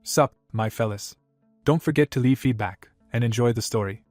Sup, my fellas. Don't forget to leave feedback, and enjoy the story.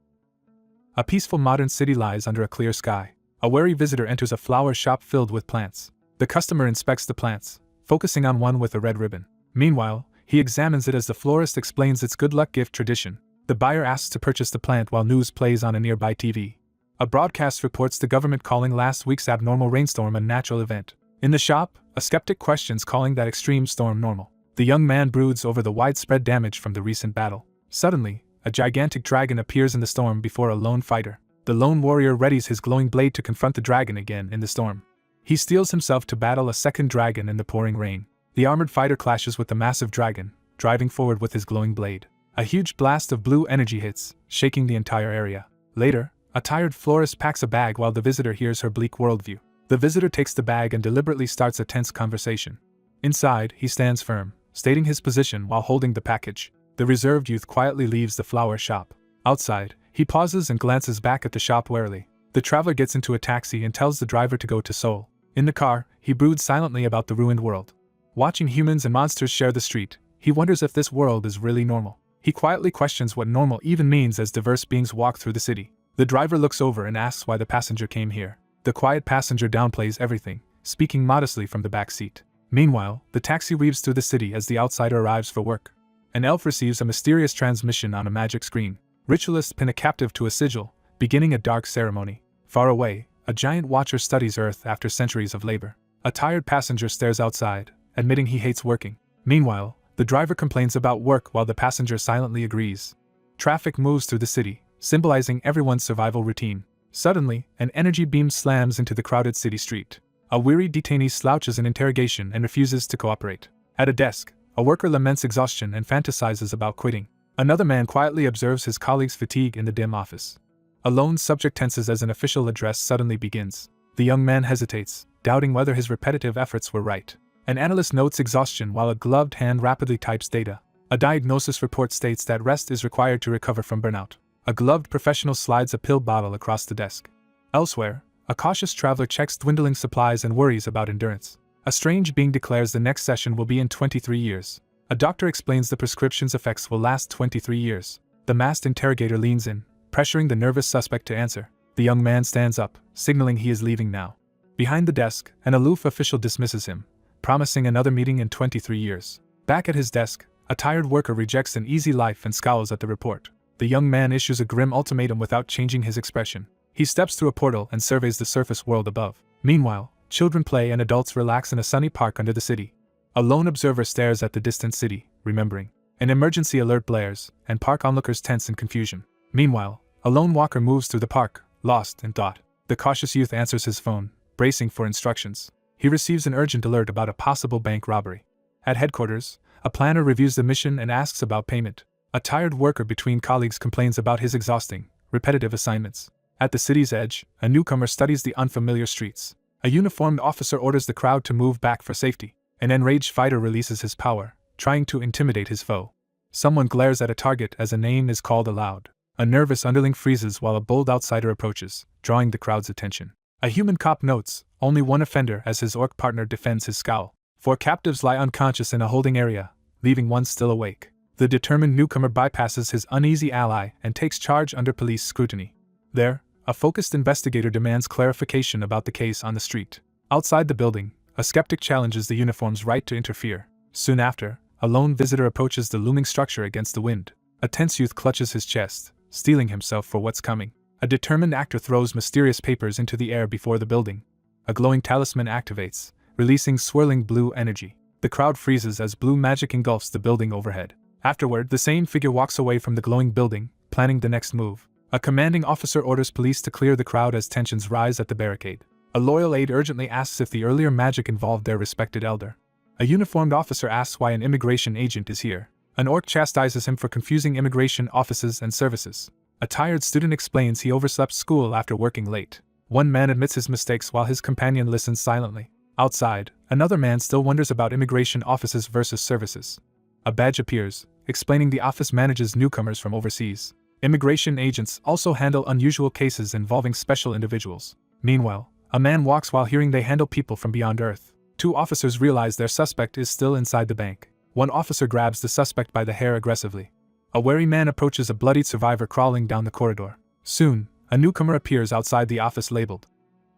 A peaceful modern city lies under a clear sky. A wary visitor enters a flower shop filled with plants. The customer inspects the plants, focusing on one with a red ribbon. Meanwhile, he examines it as the florist explains its good luck gift tradition. The buyer asks to purchase the plant while news plays on a nearby TV. A broadcast reports the government calling last week's abnormal rainstorm a natural event. In the shop, a skeptic questions calling that extreme storm normal. The young man broods over the widespread damage from the recent battle. Suddenly, a gigantic dragon appears in the storm before a lone fighter. The lone warrior readies his glowing blade to confront the dragon again in the storm. He steels himself to battle a second dragon in the pouring rain. The armored fighter clashes with the massive dragon, driving forward with his glowing blade. A huge blast of blue energy hits, shaking the entire area. Later, a tired florist packs a bag while the visitor hears her bleak worldview. The visitor takes the bag and deliberately starts a tense conversation. Inside, he stands firm, stating his position while holding the package. The reserved youth quietly leaves the flower shop. Outside, he pauses and glances back at the shop warily. The traveler gets into a taxi and tells the driver to go to Seoul. In the car, he broods silently about the ruined world. Watching humans and monsters share the street, he wonders if this world is really normal. He quietly questions what normal even means as diverse beings walk through the city. The driver looks over and asks why the passenger came here. The quiet passenger downplays everything, speaking modestly from the back seat. Meanwhile, the taxi weaves through the city as the outsider arrives for work. An elf receives a mysterious transmission on a magic screen. Ritualists pin a captive to a sigil, beginning a dark ceremony. Far away, a giant watcher studies Earth after centuries of labor. A tired passenger stares outside, admitting he hates working. Meanwhile, the driver complains about work while the passenger silently agrees. Traffic moves through the city, symbolizing everyone's survival routine. Suddenly, an energy beam slams into the crowded city street. A weary detainee slouches in interrogation and refuses to cooperate. At a desk, a worker laments exhaustion and fantasizes about quitting. Another man quietly observes his colleague's fatigue in the dim office. A lone subject tenses as an official address suddenly begins. The young man hesitates, doubting whether his repetitive efforts were right. An analyst notes exhaustion while a gloved hand rapidly types data. A diagnosis report states that rest is required to recover from burnout. A gloved professional slides a pill bottle across the desk. Elsewhere, a cautious traveler checks dwindling supplies and worries about endurance. A strange being declares the next session will be in 23 years. A doctor explains the prescription's effects will last 23 years. The masked interrogator leans in, pressuring the nervous suspect to answer. The young man stands up, signaling he is leaving now. Behind the desk, an aloof official dismisses him, promising another meeting in 23 years. Back at his desk, a tired worker rejects an easy life and scowls at the report. The young man issues a grim ultimatum without changing his expression. He steps through a portal and surveys the surface world above. Meanwhile, children play and adults relax in a sunny park under the city. A lone observer stares at the distant city, remembering. An emergency alert blares, and park onlookers tense in confusion. Meanwhile, a lone walker moves through the park, lost in thought. The cautious youth answers his phone, bracing for instructions. He receives an urgent alert about a possible bank robbery. At headquarters, a planner reviews the mission and asks about payment. A tired worker between colleagues complains about his exhausting, repetitive assignments. At the city's edge, a newcomer studies the unfamiliar streets. A uniformed officer orders the crowd to move back for safety. An enraged fighter releases his power, trying to intimidate his foe. Someone glares at a target as a name is called aloud. A nervous underling freezes while a bold outsider approaches, drawing the crowd's attention. A human cop notes only one offender as his orc partner defends his scowl. 4 captives lie unconscious in a holding area, leaving one still awake. The determined newcomer bypasses his uneasy ally and takes charge under police scrutiny. There, a focused investigator demands clarification about the case on the street. Outside the building, a skeptic challenges the uniform's right to interfere. Soon after, a lone visitor approaches the looming structure against the wind. A tense youth clutches his chest, steeling himself for what's coming. A determined actor throws mysterious papers into the air before the building. A glowing talisman activates, releasing swirling blue energy. The crowd freezes as blue magic engulfs the building overhead. Afterward, the same figure walks away from the glowing building, planning the next move. A commanding officer orders police to clear the crowd as tensions rise at the barricade. A loyal aide urgently asks if the earlier magic involved their respected elder. A uniformed officer asks why an immigration agent is here. An orc chastises him for confusing immigration offices and services. A tired student explains he overslept school after working late. One man admits his mistakes while his companion listens silently. Outside, another man still wonders about immigration offices versus services. A badge appears, explaining the office manages newcomers from overseas. Immigration agents also handle unusual cases involving special individuals. Meanwhile, a man walks while hearing they handle people from beyond Earth. 2 officers realize their suspect is still inside the bank. One officer grabs the suspect by the hair aggressively. A wary man approaches a bloodied survivor crawling down the corridor. Soon, a newcomer appears outside the office labeled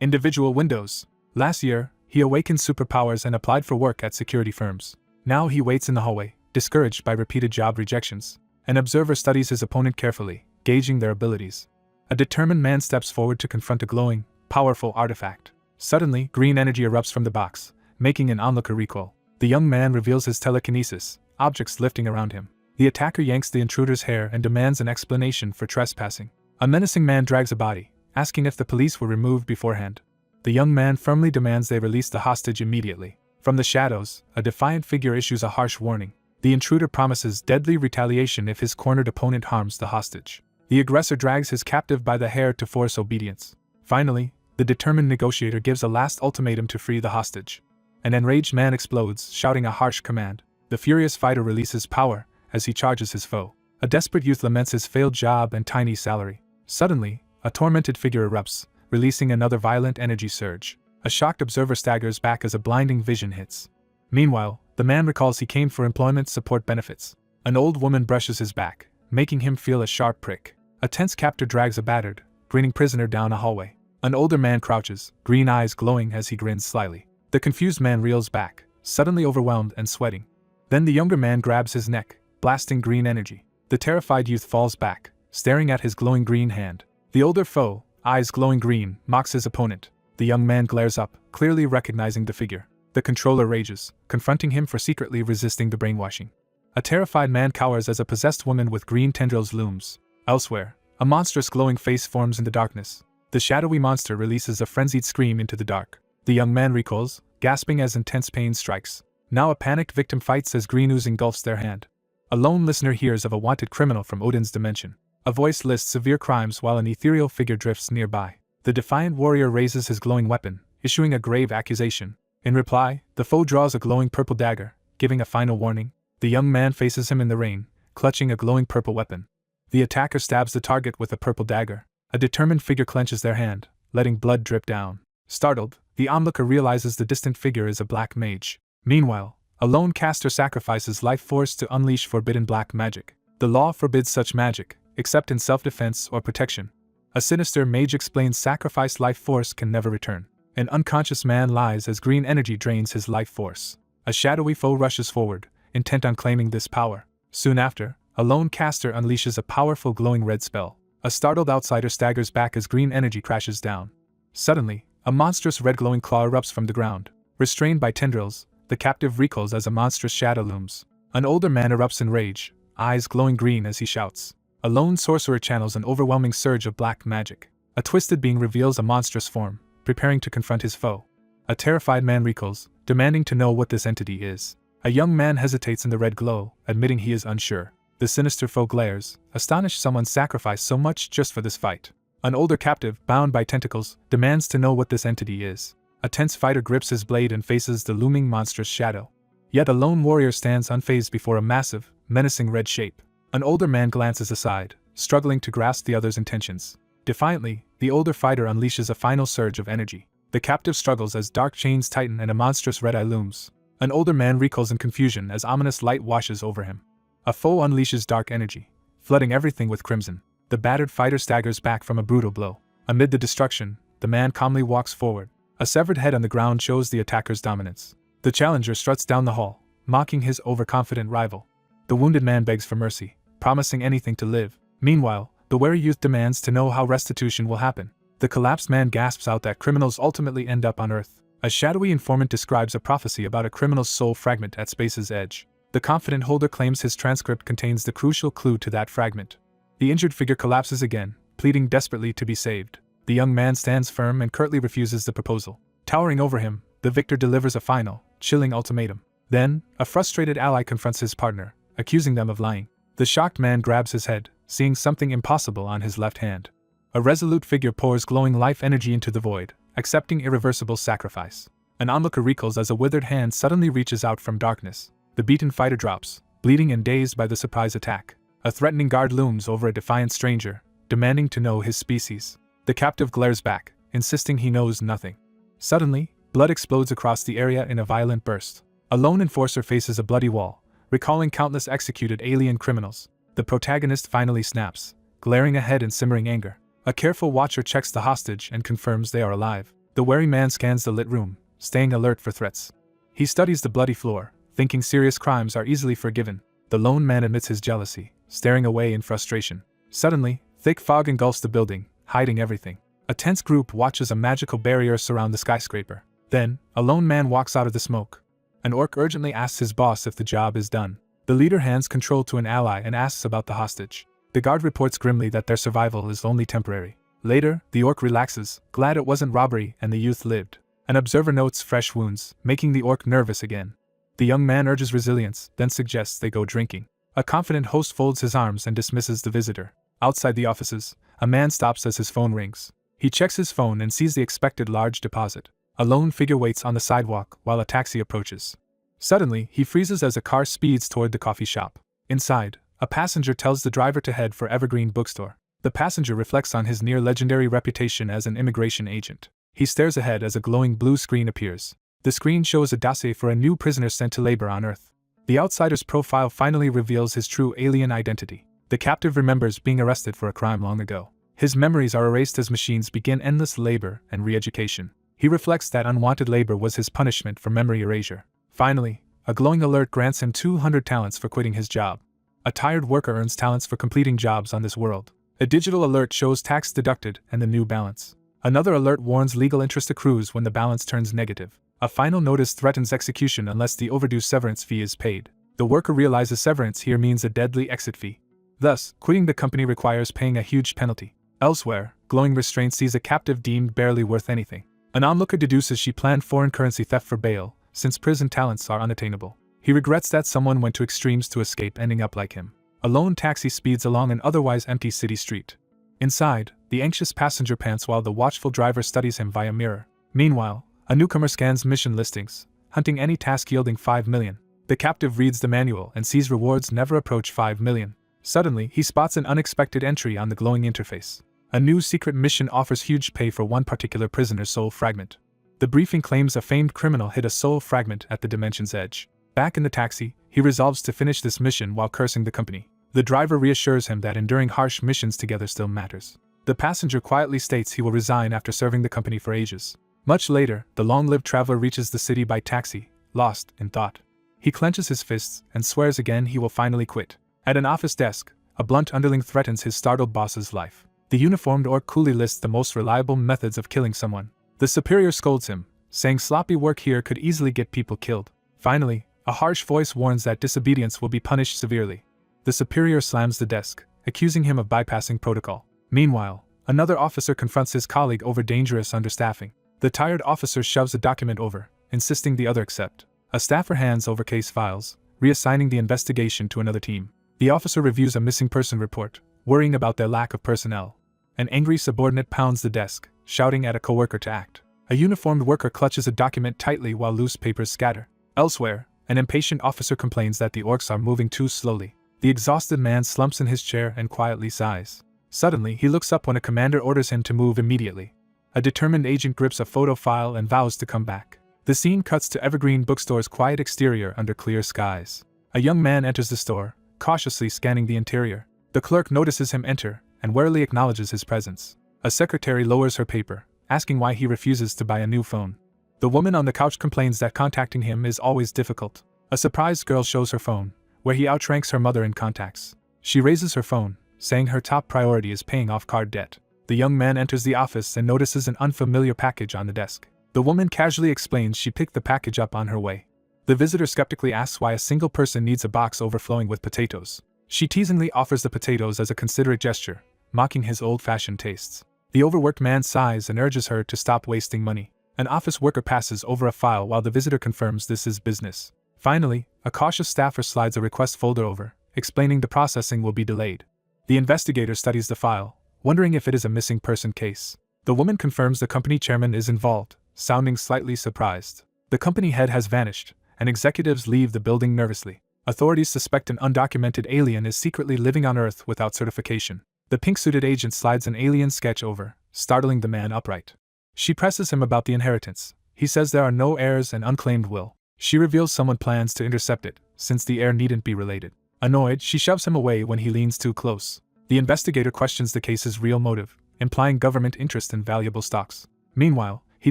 Individual Windows. Last year, he awakened superpowers and applied for work at security firms. Now he waits in the hallway, discouraged by repeated job rejections. An observer studies his opponent carefully, gauging their abilities. A determined man steps forward to confront a glowing, powerful artifact. Suddenly, green energy erupts from the box, making an onlooker recoil. The young man reveals his telekinesis, objects lifting around him. The attacker yanks the intruder's hair and demands an explanation for trespassing. A menacing man drags a body, asking if the police were removed beforehand. The young man firmly demands they release the hostage immediately. From the shadows, a defiant figure issues a harsh warning. The intruder promises deadly retaliation if his cornered opponent harms the hostage. The aggressor drags his captive by the hair to force obedience. Finally, the determined negotiator gives a last ultimatum to free the hostage. An enraged man explodes, shouting a harsh command. The furious fighter releases power as he charges his foe. A desperate youth laments his failed job and tiny salary. Suddenly, a tormented figure erupts, releasing another violent energy surge. A shocked observer staggers back as a blinding vision hits. Meanwhile, the man recalls he came for employment support benefits. An old woman brushes his back, making him feel a sharp prick. A tense captor drags a battered, grinning prisoner down a hallway. An older man crouches, green eyes glowing as he grins slyly. The confused man reels back, suddenly overwhelmed and sweating. Then the younger man grabs his neck, blasting green energy. The terrified youth falls back, staring at his glowing green hand. The older foe, eyes glowing green, mocks his opponent. The young man glares up, clearly recognizing the figure. The controller rages, confronting him for secretly resisting the brainwashing. A terrified man cowers as a possessed woman with green tendrils looms. Elsewhere, a monstrous glowing face forms in the darkness. The shadowy monster releases a frenzied scream into the dark. The young man recoils, gasping as intense pain strikes. Now a panicked victim fights as green ooze engulfs their hand. A lone listener hears of a wanted criminal from Odin's dimension. A voice lists severe crimes while an ethereal figure drifts nearby. The defiant warrior raises his glowing weapon, issuing a grave accusation. In reply, the foe draws a glowing purple dagger, giving a final warning. The young man faces him in the rain, clutching a glowing purple weapon. The attacker stabs the target with a purple dagger. A determined figure clenches their hand, letting blood drip down. Startled, the onlooker realizes the distant figure is a black mage. Meanwhile, a lone caster sacrifices life force to unleash forbidden black magic. The law forbids such magic, except in self-defense or protection. A sinister mage explains sacrificed life force can never return. An unconscious man lies as green energy drains his life force. A shadowy foe rushes forward, intent on claiming this power. Soon after, a lone caster unleashes a powerful glowing red spell. A startled outsider staggers back as green energy crashes down. Suddenly, a monstrous red glowing claw erupts from the ground. Restrained by tendrils, the captive recoils as a monstrous shadow looms. An older man erupts in rage, eyes glowing green as he shouts. A lone sorcerer channels an overwhelming surge of black magic. A twisted being reveals a monstrous form, preparing to confront his foe. A terrified man recoils, demanding to know what this entity is. A young man hesitates in the red glow, admitting he is unsure. The sinister foe glares, astonished someone sacrificed so much just for this fight. An older captive, bound by tentacles, demands to know what this entity is. A tense fighter grips his blade and faces the looming monstrous shadow. Yet a lone warrior stands unfazed before a massive, menacing red shape. An older man glances aside, struggling to grasp the other's intentions. Defiantly, the older fighter unleashes a final surge of energy. The captive struggles as dark chains tighten and a monstrous red eye looms. An older man recoils in confusion as ominous light washes over him. A foe unleashes dark energy, flooding everything with crimson. The battered fighter staggers back from a brutal blow. Amid the destruction, the man calmly walks forward. A severed head on the ground shows the attacker's dominance. The challenger struts down the hall, mocking his overconfident rival. The wounded man begs for mercy, promising anything to live. Meanwhile, the wary youth demands to know how restitution will happen. The collapsed man gasps out that criminals ultimately end up on Earth. A shadowy informant describes a prophecy about a criminal's soul fragment at space's edge. The confident holder claims his transcript contains the crucial clue to that fragment. The injured figure collapses again, pleading desperately to be saved. The young man stands firm and curtly refuses the proposal. Towering over him, the victor delivers a final, chilling ultimatum. Then, a frustrated ally confronts his partner, accusing them of lying. The shocked man grabs his head, seeing something impossible on his left hand. A resolute figure pours glowing life energy into the void, accepting irreversible sacrifice. An onlooker recoils as a withered hand suddenly reaches out from darkness. The beaten fighter drops, bleeding and dazed by the surprise attack. A threatening guard looms over a defiant stranger, demanding to know his species. The captive glares back, insisting he knows nothing. Suddenly, blood explodes across the area in a violent burst. A lone enforcer faces a bloody wall, recalling countless executed alien criminals. The protagonist finally snaps, glaring ahead in simmering anger. A careful watcher checks the hostage and confirms they are alive. The wary man scans the lit room, staying alert for threats. He studies the bloody floor, thinking serious crimes are easily forgiven. The lone man admits his jealousy, staring away in frustration. Suddenly, thick fog engulfs the building, hiding everything. A tense group watches a magical barrier surround the skyscraper. Then, a lone man walks out of the smoke. An orc urgently asks his boss if the job is done. The leader hands control to an ally and asks about the hostage. The guard reports grimly that their survival is only temporary. Later, the orc relaxes, glad it wasn't robbery and the youth lived. An observer notes fresh wounds, making the orc nervous again. The young man urges resilience, then suggests they go drinking. A confident host folds his arms and dismisses the visitor. Outside the offices, a man stops as his phone rings. He checks his phone and sees the expected large deposit. A lone figure waits on the sidewalk while a taxi approaches. Suddenly, he freezes as a car speeds toward the coffee shop. Inside, a passenger tells the driver to head for Evergreen Bookstore. The passenger reflects on his near-legendary reputation as an immigration agent. He stares ahead as a glowing blue screen appears. The screen shows a dossier for a new prisoner sent to labor on Earth. The outsider's profile finally reveals his true alien identity. The captive remembers being arrested for a crime long ago. His memories are erased as machines begin endless labor and re-education. He reflects that unwanted labor was his punishment for memory erasure. Finally, a glowing alert grants him 200 talents for quitting his job. A tired worker earns talents for completing jobs on this world. A digital alert shows tax deducted and the new balance. Another alert warns legal interest accrues when the balance turns negative. A final notice threatens execution unless the overdue severance fee is paid. The worker realizes severance here means a deadly exit fee. Thus, quitting the company requires paying a huge penalty. Elsewhere, glowing restraint sees a captive deemed barely worth anything. An onlooker deduces she planned foreign currency theft for bail, since prison talents are unattainable. He regrets that someone went to extremes to escape ending up like him. A lone taxi speeds along an otherwise empty city street. Inside, the anxious passenger pants while the watchful driver studies him via mirror. Meanwhile, a newcomer scans mission listings, hunting any task yielding 5 million. The captive reads the manual and sees rewards never approach 5 million. Suddenly, he spots an unexpected entry on the glowing interface. A new secret mission offers huge pay for one particular prisoner's soul fragment. The briefing claims a famed criminal hid a soul fragment at the dimension's edge. Back in the taxi, he resolves to finish this mission while cursing the company. The driver reassures him that enduring harsh missions together still matters. The passenger quietly states he will resign after serving the company for ages. Much later, the long-lived traveler reaches the city by taxi, lost in thought. He clenches his fists and swears again he will finally quit. At an office desk, a blunt underling threatens his startled boss's life. The uniformed orc coolly lists the most reliable methods of killing someone. The superior scolds him, saying sloppy work here could easily get people killed. Finally, a harsh voice warns that disobedience will be punished severely. The superior slams the desk, accusing him of bypassing protocol. Meanwhile, another officer confronts his colleague over dangerous understaffing. The tired officer shoves a document over, insisting the other accept. A staffer hands over case files, reassigning the investigation to another team. The officer reviews a missing person report, worrying about their lack of personnel. An angry subordinate pounds the desk, shouting at a coworker to act. A uniformed worker clutches a document tightly while loose papers scatter. Elsewhere, an impatient officer complains that the orcs are moving too slowly. The exhausted man slumps in his chair and quietly sighs. Suddenly, he looks up when a commander orders him to move immediately. A determined agent grips a photo file and vows to come back. The scene cuts to Evergreen Bookstore's quiet exterior under clear skies. A young man enters the store, cautiously scanning the interior. The clerk notices him enter and warily acknowledges his presence. A secretary lowers her paper, asking why he refuses to buy a new phone. The woman on the couch complains that contacting him is always difficult. A surprised girl shows her phone, where he outranks her mother in contacts. She raises her phone, saying her top priority is paying off card debt. The young man enters the office and notices an unfamiliar package on the desk. The woman casually explains she picked the package up on her way. The visitor skeptically asks why a single person needs a box overflowing with potatoes. She teasingly offers the potatoes as a considerate gesture, mocking his old-fashioned tastes. The overworked man sighs and urges her to stop wasting money. An office worker passes over a file while the visitor confirms this is business. Finally, a cautious staffer slides a request folder over, explaining the processing will be delayed. The investigator studies the file, wondering if it is a missing person case. The woman confirms the company chairman is involved, sounding slightly surprised. The company head has vanished, and executives leave the building nervously. Authorities suspect an undocumented alien is secretly living on Earth without certification. The pink-suited agent slides an alien sketch over, startling the man upright. She presses him about the inheritance. He says there are no heirs and unclaimed will. She reveals someone plans to intercept it, since the heir needn't be related. Annoyed, she shoves him away when he leans too close. The investigator questions the case's real motive, implying government interest in valuable stocks. Meanwhile, he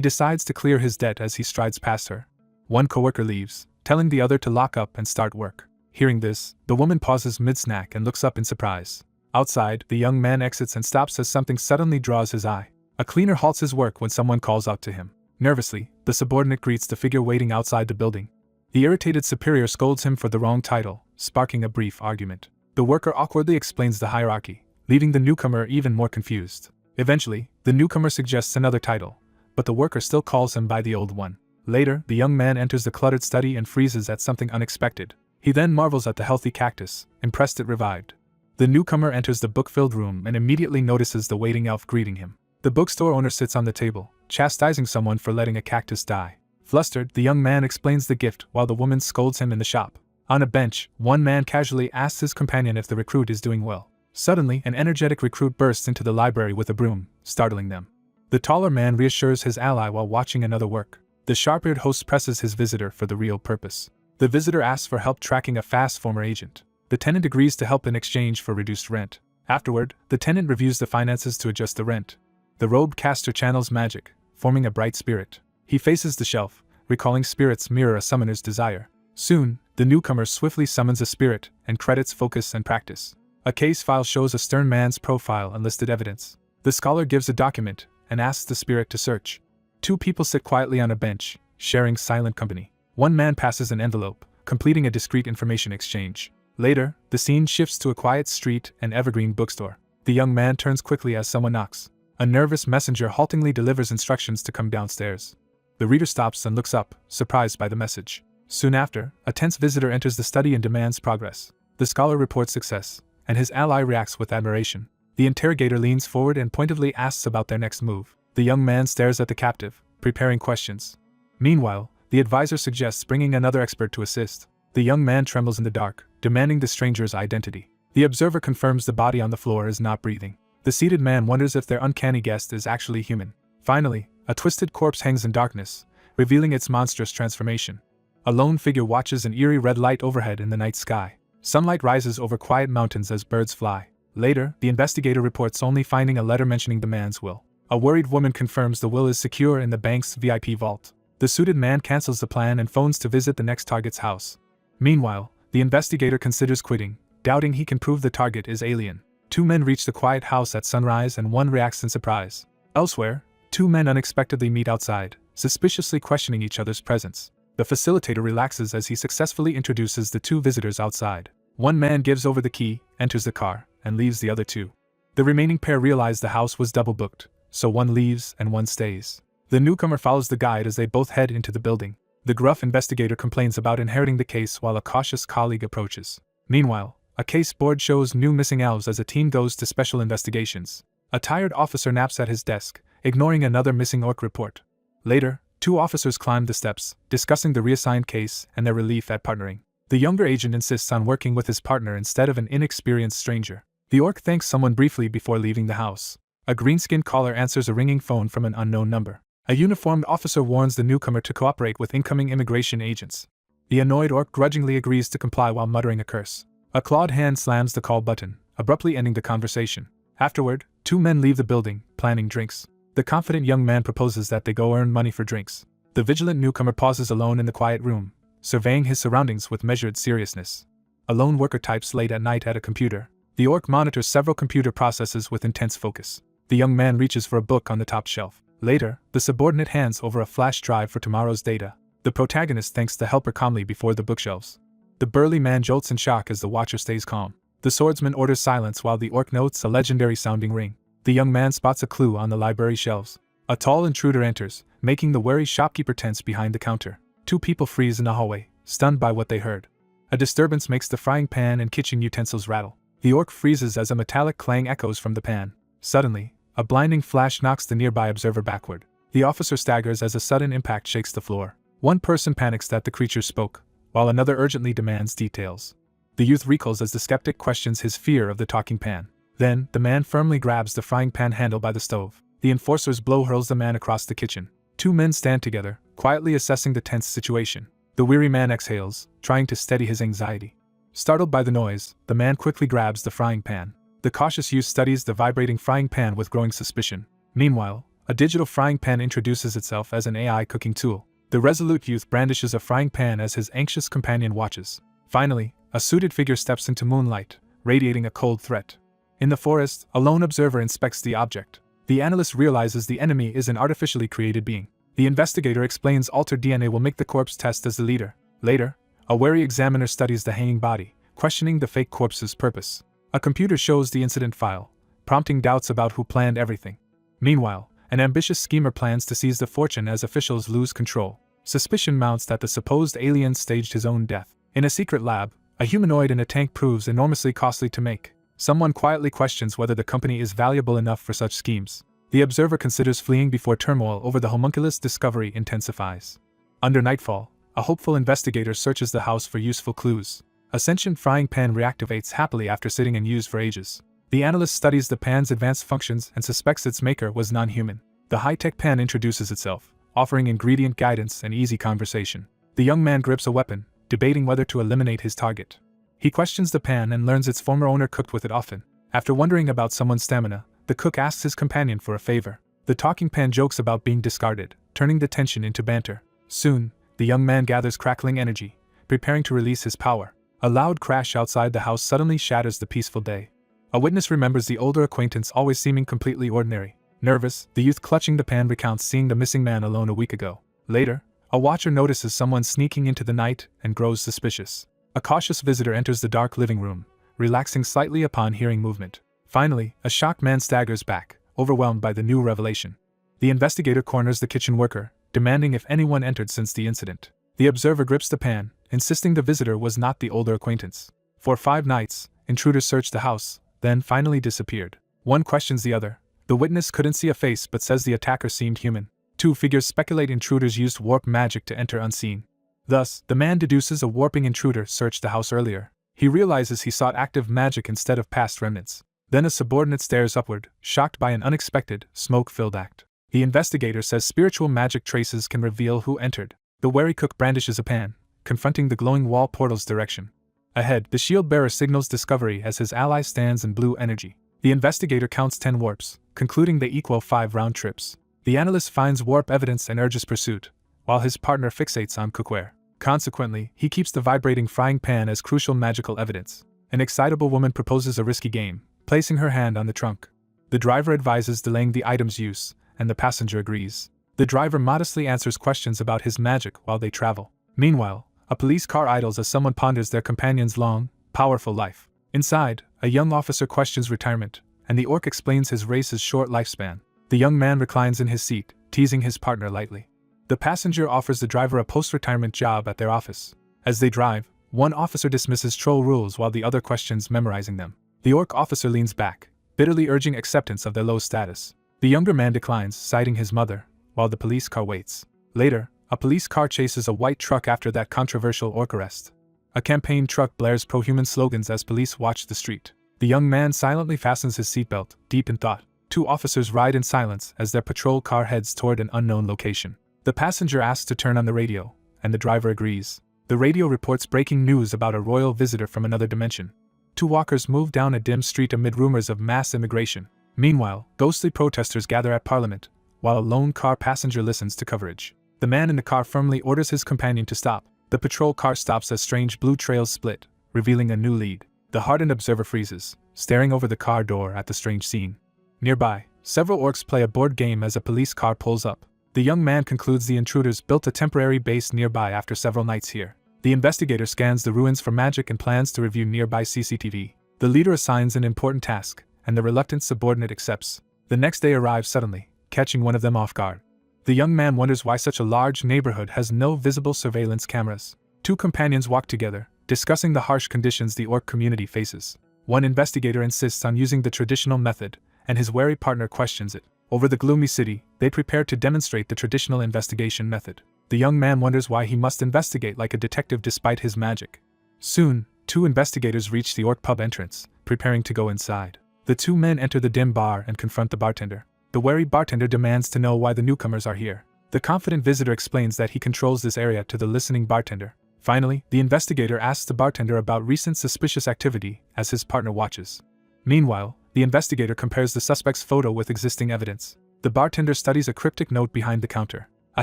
decides to clear his debt as he strides past her. One coworker leaves, telling the other to lock up and start work. Hearing this, the woman pauses mid-snack and looks up in surprise. Outside, the young man exits and stops as something suddenly draws his eye. A cleaner halts his work when someone calls out to him. Nervously, the subordinate greets the figure waiting outside the building. The irritated superior scolds him for the wrong title, sparking a brief argument. The worker awkwardly explains the hierarchy, leaving the newcomer even more confused. Eventually, the newcomer suggests another title, but the worker still calls him by the old one. Later, the young man enters the cluttered study and freezes at something unexpected. He then marvels at the healthy cactus, impressed it revived. The newcomer enters the book-filled room and immediately notices the waiting elf greeting him. The bookstore owner sits on the table, chastising someone for letting a cactus die. Flustered, the young man explains the gift while the woman scolds him in the shop. On a bench, one man casually asks his companion if the recruit is doing well. Suddenly, an energetic recruit bursts into the library with a broom, startling them. The taller man reassures his ally while watching another work. The sharp-eared host presses his visitor for the real purpose. The visitor asks for help tracking a fast former agent. The tenant agrees to help in exchange for reduced rent. Afterward, the tenant reviews the finances to adjust the rent. The robed caster channels magic, forming a bright spirit. He faces the shelf, recalling spirits mirror a summoner's desire. Soon, the newcomer swiftly summons a spirit and credits focus and practice. A case file shows a stern man's profile and listed evidence. The scholar gives a document and asks the spirit to search. Two people sit quietly on a bench, sharing silent company. One man passes an envelope, completing a discreet information exchange. Later, the scene shifts to a quiet street and evergreen bookstore. The young man turns quickly as someone knocks. A nervous messenger haltingly delivers instructions to come downstairs. The reader stops and looks up, surprised by the message. Soon after, a tense visitor enters the study and demands progress. The scholar reports success, and his ally reacts with admiration. The interrogator leans forward and pointedly asks about their next move. The young man stares at the captive, preparing questions. Meanwhile, the advisor suggests bringing another expert to assist. The young man trembles in the dark, demanding the stranger's identity. The observer confirms the body on the floor is not breathing. The seated man wonders if their uncanny guest is actually human. Finally, a twisted corpse hangs in darkness, revealing its monstrous transformation. A lone figure watches an eerie red light overhead in the night sky. Sunlight rises over quiet mountains as birds fly. Later, the investigator reports only finding a letter mentioning the man's will. A worried woman confirms the will is secure in the bank's VIP vault. The suited man cancels the plan and phones to visit the next target's house. Meanwhile, the investigator considers quitting, doubting he can prove the target is alien. Two men reach the quiet house at sunrise and one reacts in surprise. Elsewhere, two men unexpectedly meet outside, suspiciously questioning each other's presence. The facilitator relaxes as he successfully introduces the two visitors outside. One man gives over the key, enters the car, and leaves the other two. The remaining pair realize the house was double booked, so one leaves and one stays. The newcomer follows the guide as they both head into the building. The gruff investigator complains about inheriting the case while a cautious colleague approaches. Meanwhile, a case board shows new missing elves as a team goes to special investigations. A tired officer naps at his desk, ignoring another missing orc report. Later, two officers climb the steps, discussing the reassigned case and their relief at partnering. The younger agent insists on working with his partner instead of an inexperienced stranger. The orc thanks someone briefly before leaving the house. A green-skinned caller answers a ringing phone from an unknown number. A uniformed officer warns the newcomer to cooperate with incoming immigration agents. The annoyed orc grudgingly agrees to comply while muttering a curse. A clawed hand slams the call button, abruptly ending the conversation. Afterward, two men leave the building, planning drinks. The confident young man proposes that they go earn money for drinks. The vigilant newcomer pauses alone in the quiet room, surveying his surroundings with measured seriousness. A lone worker types late at night at a computer. The orc monitors several computer processes with intense focus. The young man reaches for a book on the top shelf. Later, the subordinate hands over a flash drive for tomorrow's data. The protagonist thanks the helper calmly before the bookshelves. The burly man jolts in shock as the watcher stays calm. The swordsman orders silence while the orc notes a legendary-sounding ring. The young man spots a clue on the library shelves. A tall intruder enters, making the wary shopkeeper tense behind the counter. Two people freeze in the hallway, stunned by what they heard. A disturbance makes the frying pan and kitchen utensils rattle. The orc freezes as a metallic clang echoes from the pan. Suddenly, a blinding flash knocks the nearby observer backward. The officer staggers as a sudden impact shakes the floor. One person panics that the creature spoke, while another urgently demands details. The youth recoils as the skeptic questions his fear of the talking pan. Then, the man firmly grabs the frying pan handle by the stove. The enforcer's blow hurls the man across the kitchen. Two men stand together, quietly assessing the tense situation. The weary man exhales, trying to steady his anxiety. Startled by the noise, the man quickly grabs the frying pan. The cautious youth studies the vibrating frying pan with growing suspicion. Meanwhile, a digital frying pan introduces itself as an AI cooking tool. The resolute youth brandishes a frying pan as his anxious companion watches. Finally, a suited figure steps into moonlight, radiating a cold threat. In the forest, a lone observer inspects the object. The analyst realizes the enemy is an artificially created being. The investigator explains altered DNA will make the corpse test as the leader. Later, a wary examiner studies the hanging body, questioning the fake corpse's purpose. A computer shows the incident file, prompting doubts about who planned everything. Meanwhile, an ambitious schemer plans to seize the fortune as officials lose control. Suspicion mounts that the supposed alien staged his own death. In a secret lab, a humanoid in a tank proves enormously costly to make. Someone quietly questions whether the company is valuable enough for such schemes. The observer considers fleeing before turmoil over the homunculus discovery intensifies. Under nightfall, a hopeful investigator searches the house for useful clues. A sentient frying pan reactivates happily after sitting unused for ages. The analyst studies the pan's advanced functions and suspects its maker was non-human. The high-tech pan introduces itself, offering ingredient guidance and easy conversation. The young man grips a weapon, debating whether to eliminate his target. He questions the pan and learns its former owner cooked with it often. After wondering about someone's stamina, the cook asks his companion for a favor. The talking pan jokes about being discarded, turning the tension into banter. Soon, the young man gathers crackling energy, preparing to release his power. A loud crash outside the house suddenly shatters the peaceful day. A witness remembers the older acquaintance always seeming completely ordinary. Nervous, the youth clutching the pan recounts seeing the missing man alone a week ago. Later, a watcher notices someone sneaking into the night and grows suspicious. A cautious visitor enters the dark living room, relaxing slightly upon hearing movement. Finally, a shocked man staggers back, overwhelmed by the new revelation. The investigator corners the kitchen worker, demanding if anyone entered since the incident. The observer grips the pan, insisting the visitor was not the older acquaintance. For 5 nights, intruders searched the house, then finally disappeared. One questions the other. The witness couldn't see a face but says the attacker seemed human. 2 figures speculate intruders used warp magic to enter unseen. Thus, the man deduces a warping intruder searched the house earlier. He realizes he sought active magic instead of past remnants. Then a subordinate stares upward, shocked by an unexpected, smoke-filled act. The investigator says spiritual magic traces can reveal who entered. The wary cook brandishes a pan, confronting the glowing wall portal's direction. Ahead, the shield-bearer signals discovery as his ally stands in blue energy. The investigator counts 10 warps, concluding they equal 5 round trips. The analyst finds warp evidence and urges pursuit, while his partner fixates on cookware. Consequently, he keeps the vibrating frying pan as crucial magical evidence. An excitable woman proposes a risky game, placing her hand on the trunk. The driver advises delaying the item's use, and the passenger agrees. The driver modestly answers questions about his magic while they travel. Meanwhile, a police car idles as someone ponders their companion's long, powerful life. Inside, a young officer questions retirement, and the orc explains his race's short lifespan. The young man reclines in his seat, teasing his partner lightly. The passenger offers the driver a post-retirement job at their office. As they drive, one officer dismisses troll rules while the other questions memorizing them. The orc officer leans back, bitterly urging acceptance of their low status. The younger man declines, citing his mother, while the police car waits. Later, a police car chases a white truck after that controversial orc arrest. A campaign truck blares pro-human slogans as police watch the street. The young man silently fastens his seatbelt, deep in thought. 2 officers ride in silence as their patrol car heads toward an unknown location. The passenger asks to turn on the radio, and the driver agrees. The radio reports breaking news about a royal visitor from another dimension. 2 walkers move down a dim street amid rumors of mass immigration. Meanwhile, ghostly protesters gather at Parliament, while a lone car passenger listens to coverage. The man in the car firmly orders his companion to stop. The patrol car stops as strange blue trails split, revealing a new lead. The hardened observer freezes, staring over the car door at the strange scene. Nearby, several orcs play a board game as a police car pulls up. The young man concludes the intruders built a temporary base nearby after several nights here. The investigator scans the ruins for magic and plans to review nearby CCTV. The leader assigns an important task, and the reluctant subordinate accepts. The next day arrives suddenly, catching one of them off guard. The young man wonders why such a large neighborhood has no visible surveillance cameras. 2 companions walk together, discussing the harsh conditions the orc community faces. One investigator insists on using the traditional method, and his wary partner questions it. Over the gloomy city, they prepare to demonstrate the traditional investigation method. The young man wonders why he must investigate like a detective despite his magic. Soon, 2 investigators reach the orc pub entrance, preparing to go inside. The 2 men enter the dim bar and confront the bartender. The wary bartender demands to know why the newcomers are here. The confident visitor explains that he controls this area to the listening bartender. Finally, the investigator asks the bartender about recent suspicious activity as his partner watches. Meanwhile, the investigator compares the suspect's photo with existing evidence. The bartender studies a cryptic note behind the counter. A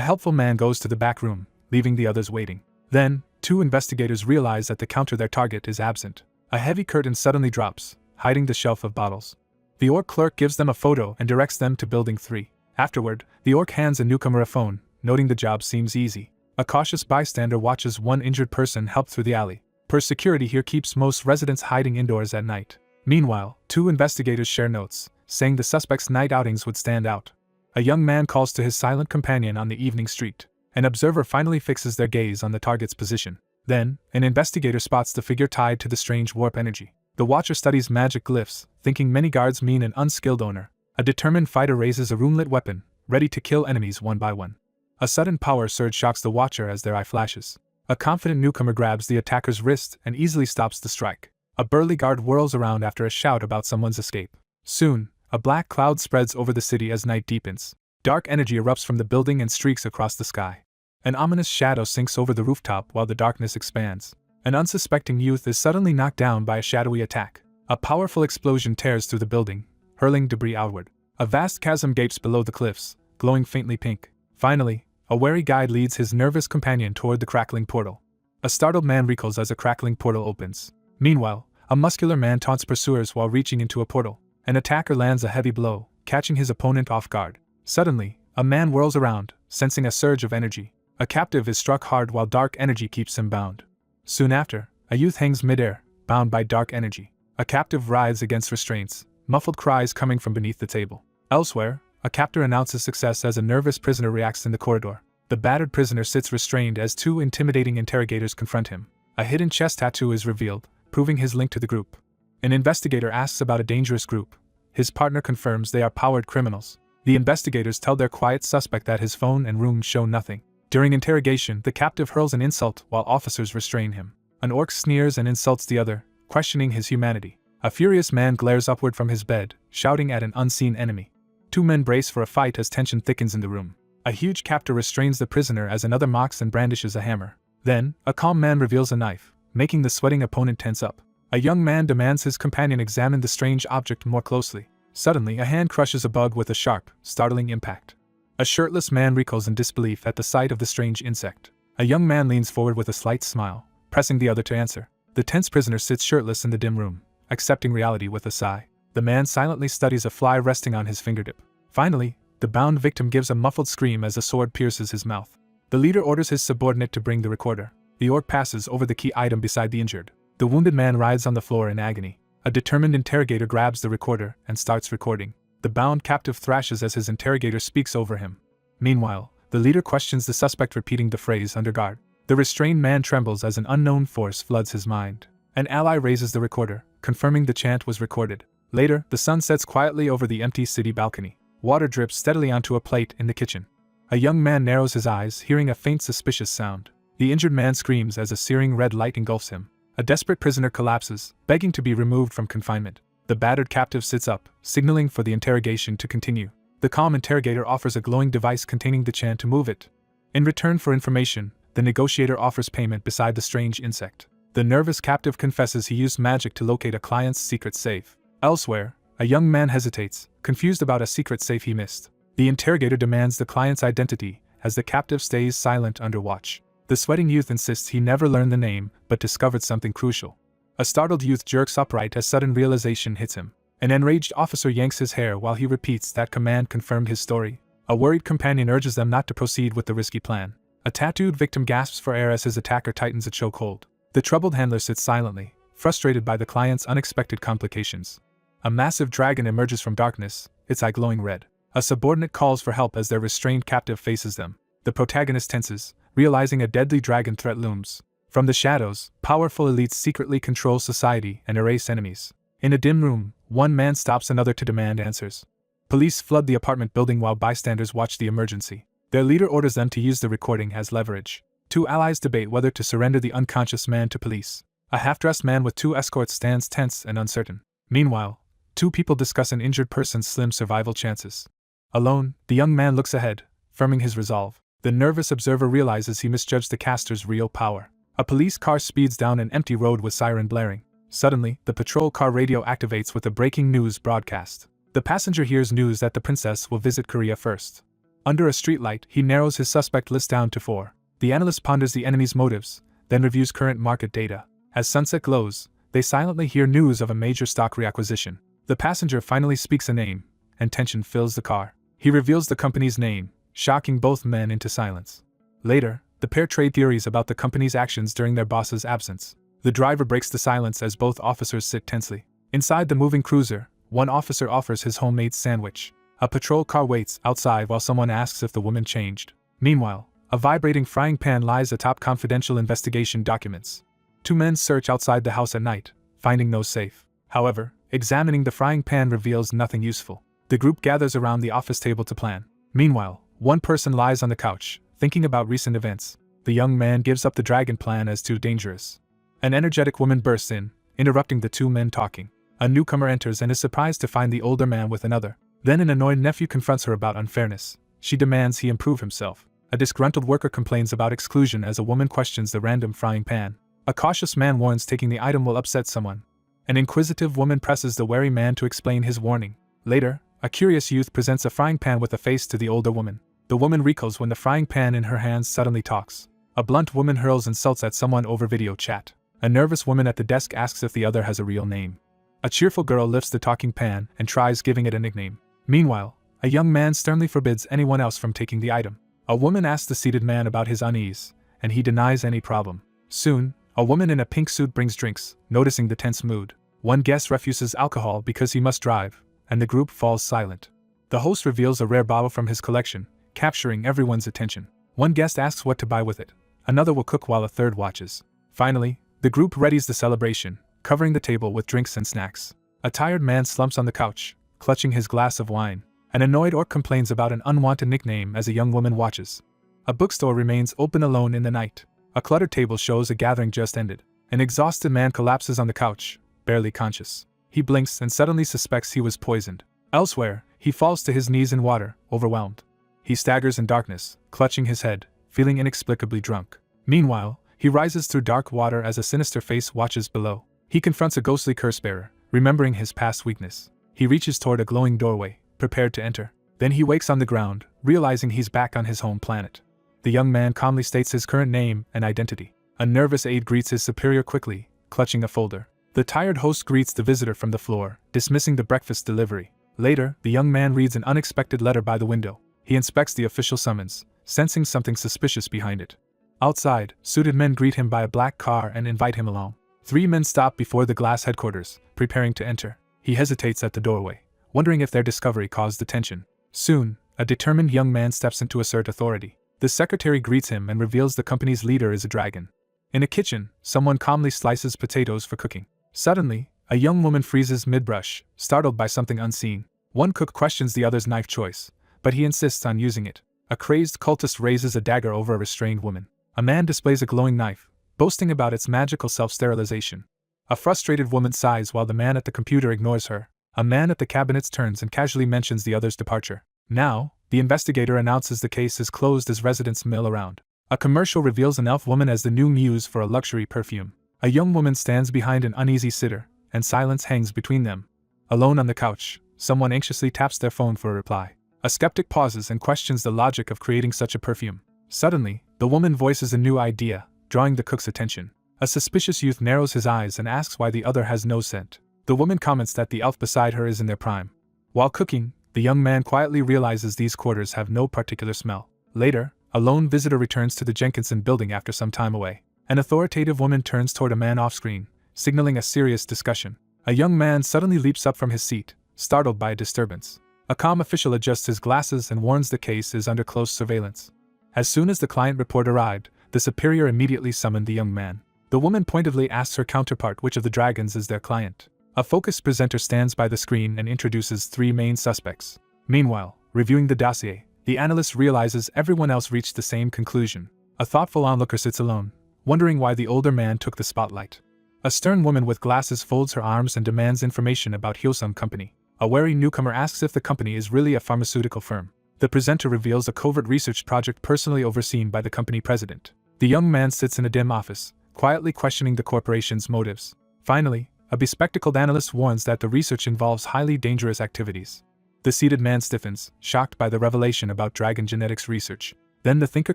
helpful man goes to the back room, leaving the others waiting. Then, two investigators realize at the counter their target is absent. A heavy curtain suddenly drops, hiding the shelf of bottles. The orc clerk gives them a photo and directs them to Building 3. Afterward, the orc hands a newcomer a phone, noting the job seems easy. A cautious bystander watches one injured person help through the alley. Security here keeps most residents hiding indoors at night. Meanwhile, two investigators share notes, saying the suspect's night outings would stand out. A young man calls to his silent companion on the evening street. An observer finally fixes their gaze on the target's position. Then, an investigator spots the figure tied to the strange warp energy. The watcher studies magic glyphs, thinking many guards mean an unskilled owner. A determined fighter raises a roomlit weapon, ready to kill enemies one by one. A sudden power surge shocks the watcher as their eye flashes. A confident newcomer grabs the attacker's wrist and easily stops the strike. A burly guard whirls around after a shout about someone's escape. Soon, a black cloud spreads over the city as night deepens. Dark energy erupts from the building and streaks across the sky. An ominous shadow sinks over the rooftop while the darkness expands. An unsuspecting youth is suddenly knocked down by a shadowy attack. A powerful explosion tears through the building, hurling debris outward. A vast chasm gapes below the cliffs, glowing faintly pink. Finally, a wary guide leads his nervous companion toward the crackling portal. A startled man recoils as a crackling portal opens. Meanwhile, a muscular man taunts pursuers while reaching into a portal. An attacker lands a heavy blow, catching his opponent off guard. Suddenly, a man whirls around, sensing a surge of energy. A captive is struck hard while dark energy keeps him bound. Soon after, a youth hangs midair, bound by dark energy. A captive writhes against restraints, muffled cries coming from beneath the table. Elsewhere, a captor announces success as a nervous prisoner reacts in the corridor. The battered prisoner sits restrained as two intimidating interrogators confront him. A hidden chest tattoo is revealed, proving his link to the group. An investigator asks about a dangerous group. His partner confirms they are powered criminals. The investigators tell their quiet suspect that his phone and room show nothing. During interrogation, the captive hurls an insult while officers restrain him. An orc sneers and insults the other, questioning his humanity. A furious man glares upward from his bed, shouting at an unseen enemy. Two men brace for a fight as tension thickens in the room. A huge captor restrains the prisoner as another mocks and brandishes a hammer. Then, a calm man reveals a knife, making the sweating opponent tense up. A young man demands his companion examine the strange object more closely. Suddenly, a hand crushes a bug with a sharp, startling impact. A shirtless man recoils in disbelief at the sight of the strange insect. A young man leans forward with a slight smile, pressing the other to answer. The tense prisoner sits shirtless in the dim room, accepting reality with a sigh. The man silently studies a fly resting on his fingertip. Finally, the bound victim gives a muffled scream as a sword pierces his mouth. The leader orders his subordinate to bring the recorder. The orc passes over the key item beside the injured. The wounded man writhes on the floor in agony. A determined interrogator grabs the recorder and starts recording. The bound captive thrashes as his interrogator speaks over him. Meanwhile, the leader questions the suspect, repeating the phrase under guard. The restrained man trembles as an unknown force floods his mind. An ally raises the recorder, confirming the chant was recorded. Later, the sun sets quietly over the empty city balcony. Water drips steadily onto a plate in the kitchen. A young man narrows his eyes, hearing a faint suspicious sound. The injured man screams as a searing red light engulfs him. A desperate prisoner collapses, begging to be removed from confinement. The battered captive sits up, signaling for the interrogation to continue. The calm interrogator offers a glowing device containing the chant to move it. In return for information, the negotiator offers payment beside the strange insect. The nervous captive confesses he used magic to locate a client's secret safe. Elsewhere, a young man hesitates, confused about a secret safe he missed. The interrogator demands the client's identity, as the captive stays silent under watch. The sweating youth insists he never learned the name, but discovered something crucial. A startled youth jerks upright as sudden realization hits him. An enraged officer yanks his hair while he repeats that command confirmed his story. A worried companion urges them not to proceed with the risky plan. A tattooed victim gasps for air as his attacker tightens a chokehold. The troubled handler sits silently, frustrated by the client's unexpected complications. A massive dragon emerges from darkness, its eye glowing red. A subordinate calls for help as their restrained captive faces them. The protagonist tenses, realizing a deadly dragon threat looms. From the shadows, powerful elites secretly control society and erase enemies. In a dim room, one man stops another to demand answers. Police flood the apartment building while bystanders watch the emergency. Their leader orders them to use the recording as leverage. Two allies debate whether to surrender the unconscious man to police. A half-dressed man with two escorts stands tense and uncertain. Meanwhile, two people discuss an injured person's slim survival chances. Alone, the young man looks ahead, firming his resolve. The nervous observer realizes he misjudged the caster's real power. A police car speeds down an empty road with siren blaring. Suddenly, the patrol car radio activates with a breaking news broadcast. The passenger hears news that the princess will visit Korea first. Under a streetlight, he narrows his suspect list down to 4. The analyst ponders the enemy's motives, then reviews current market data. As sunset glows, they silently hear news of a major stock reacquisition. The passenger finally speaks a name, and tension fills the car. He reveals the company's name, shocking both men into silence. Later, the pair trade theories about the company's actions during their boss's absence. The driver breaks the silence as both officers sit tensely. Inside the moving cruiser, one officer offers his homemade sandwich. A patrol car waits outside while someone asks if the woman changed. Meanwhile, a vibrating frying pan lies atop confidential investigation documents. 2 men search outside the house at night, finding no safe. However, examining the frying pan reveals nothing useful. The group gathers around the office table to plan. Meanwhile, one person lies on the couch, thinking about recent events. The young man gives up the dragon plan as too dangerous. An energetic woman bursts in, interrupting the 2 men talking. A newcomer enters and is surprised to find the older man with another. Then an annoyed nephew confronts her about unfairness. She demands he improve himself. A disgruntled worker complains about exclusion as a woman questions the random frying pan. A cautious man warns taking the item will upset someone. An inquisitive woman presses the wary man to explain his warning. Later, a curious youth presents a frying pan with a face to the older woman. The woman recoils when the frying pan in her hands suddenly talks. A blunt woman hurls insults at someone over video chat. A nervous woman at the desk asks if the other has a real name. A cheerful girl lifts the talking pan and tries giving it a nickname. Meanwhile, a young man sternly forbids anyone else from taking the item. A woman asks the seated man about his unease, and he denies any problem. Soon, a woman in a pink suit brings drinks, noticing the tense mood. One guest refuses alcohol because he must drive, and the group falls silent. The host reveals a rare bottle from his collection, capturing everyone's attention. One guest asks what to buy with it. Another will cook while a third watches. Finally, the group readies the celebration, covering the table with drinks and snacks. A tired man slumps on the couch, clutching his glass of wine. An annoyed orc complains about an unwanted nickname as a young woman watches. A bookstore remains open alone in the night. A cluttered table shows a gathering just ended. An exhausted man collapses on the couch, barely conscious. He blinks and suddenly suspects he was poisoned. Elsewhere, he falls to his knees in water, overwhelmed. He staggers in darkness, clutching his head, feeling inexplicably drunk. Meanwhile, he rises through dark water as a sinister face watches below. He confronts a ghostly curse-bearer, remembering his past weakness. He reaches toward a glowing doorway, prepared to enter. Then he wakes on the ground, realizing he's back on his home planet. The young man calmly states his current name and identity. A nervous aide greets his superior quickly, clutching a folder. The tired host greets the visitor from the floor, dismissing the breakfast delivery. Later, the young man reads an unexpected letter by the window. He inspects the official summons, sensing something suspicious behind it. Outside, suited men greet him by a black car and invite him along. 3 men stop before the glass headquarters, preparing to enter. He hesitates at the doorway, wondering if their discovery caused attention. Soon, a determined young man steps in to assert authority. The secretary greets him and reveals the company's leader is a dragon. In a kitchen, someone calmly slices potatoes for cooking. Suddenly, a young woman freezes mid-brush, startled by something unseen. One cook questions the other's knife choice, but he insists on using it. A crazed cultist raises a dagger over a restrained woman. A man displays a glowing knife, boasting about its magical self-sterilization. A frustrated woman sighs while the man at the computer ignores her. A man at the cabinets turns and casually mentions the other's departure. Now, the investigator announces the case is closed as residents mill around. A commercial reveals an elf woman as the new muse for a luxury perfume. A young woman stands behind an uneasy sitter, and silence hangs between them. Alone on the couch, someone anxiously taps their phone for a reply. A skeptic pauses and questions the logic of creating such a perfume. Suddenly, the woman voices a new idea, drawing the cook's attention. A suspicious youth narrows his eyes and asks why the other has no scent. The woman comments that the elf beside her is in their prime. While cooking, the young man quietly realizes these quarters have no particular smell. Later, a lone visitor returns to the Jenkinson building after some time away. An authoritative woman turns toward a man off-screen, signaling a serious discussion. A young man suddenly leaps up from his seat, startled by a disturbance. A calm official adjusts his glasses and warns the case is under close surveillance. As soon as the client report arrived, the superior immediately summoned the young man. The woman pointedly asks her counterpart which of the dragons is their client. A focused presenter stands by the screen and introduces 3 main suspects. Meanwhile, reviewing the dossier, the analyst realizes everyone else reached the same conclusion. A thoughtful onlooker sits alone, wondering why the older man took the spotlight. A stern woman with glasses folds her arms and demands information about Hyosung Company. A wary newcomer asks if the company is really a pharmaceutical firm. The presenter reveals a covert research project personally overseen by the company president. The young man sits in a dim office, quietly questioning the corporation's motives. Finally, a bespectacled analyst warns that the research involves highly dangerous activities. The seated man stiffens, shocked by the revelation about dragon genetics research. Then the thinker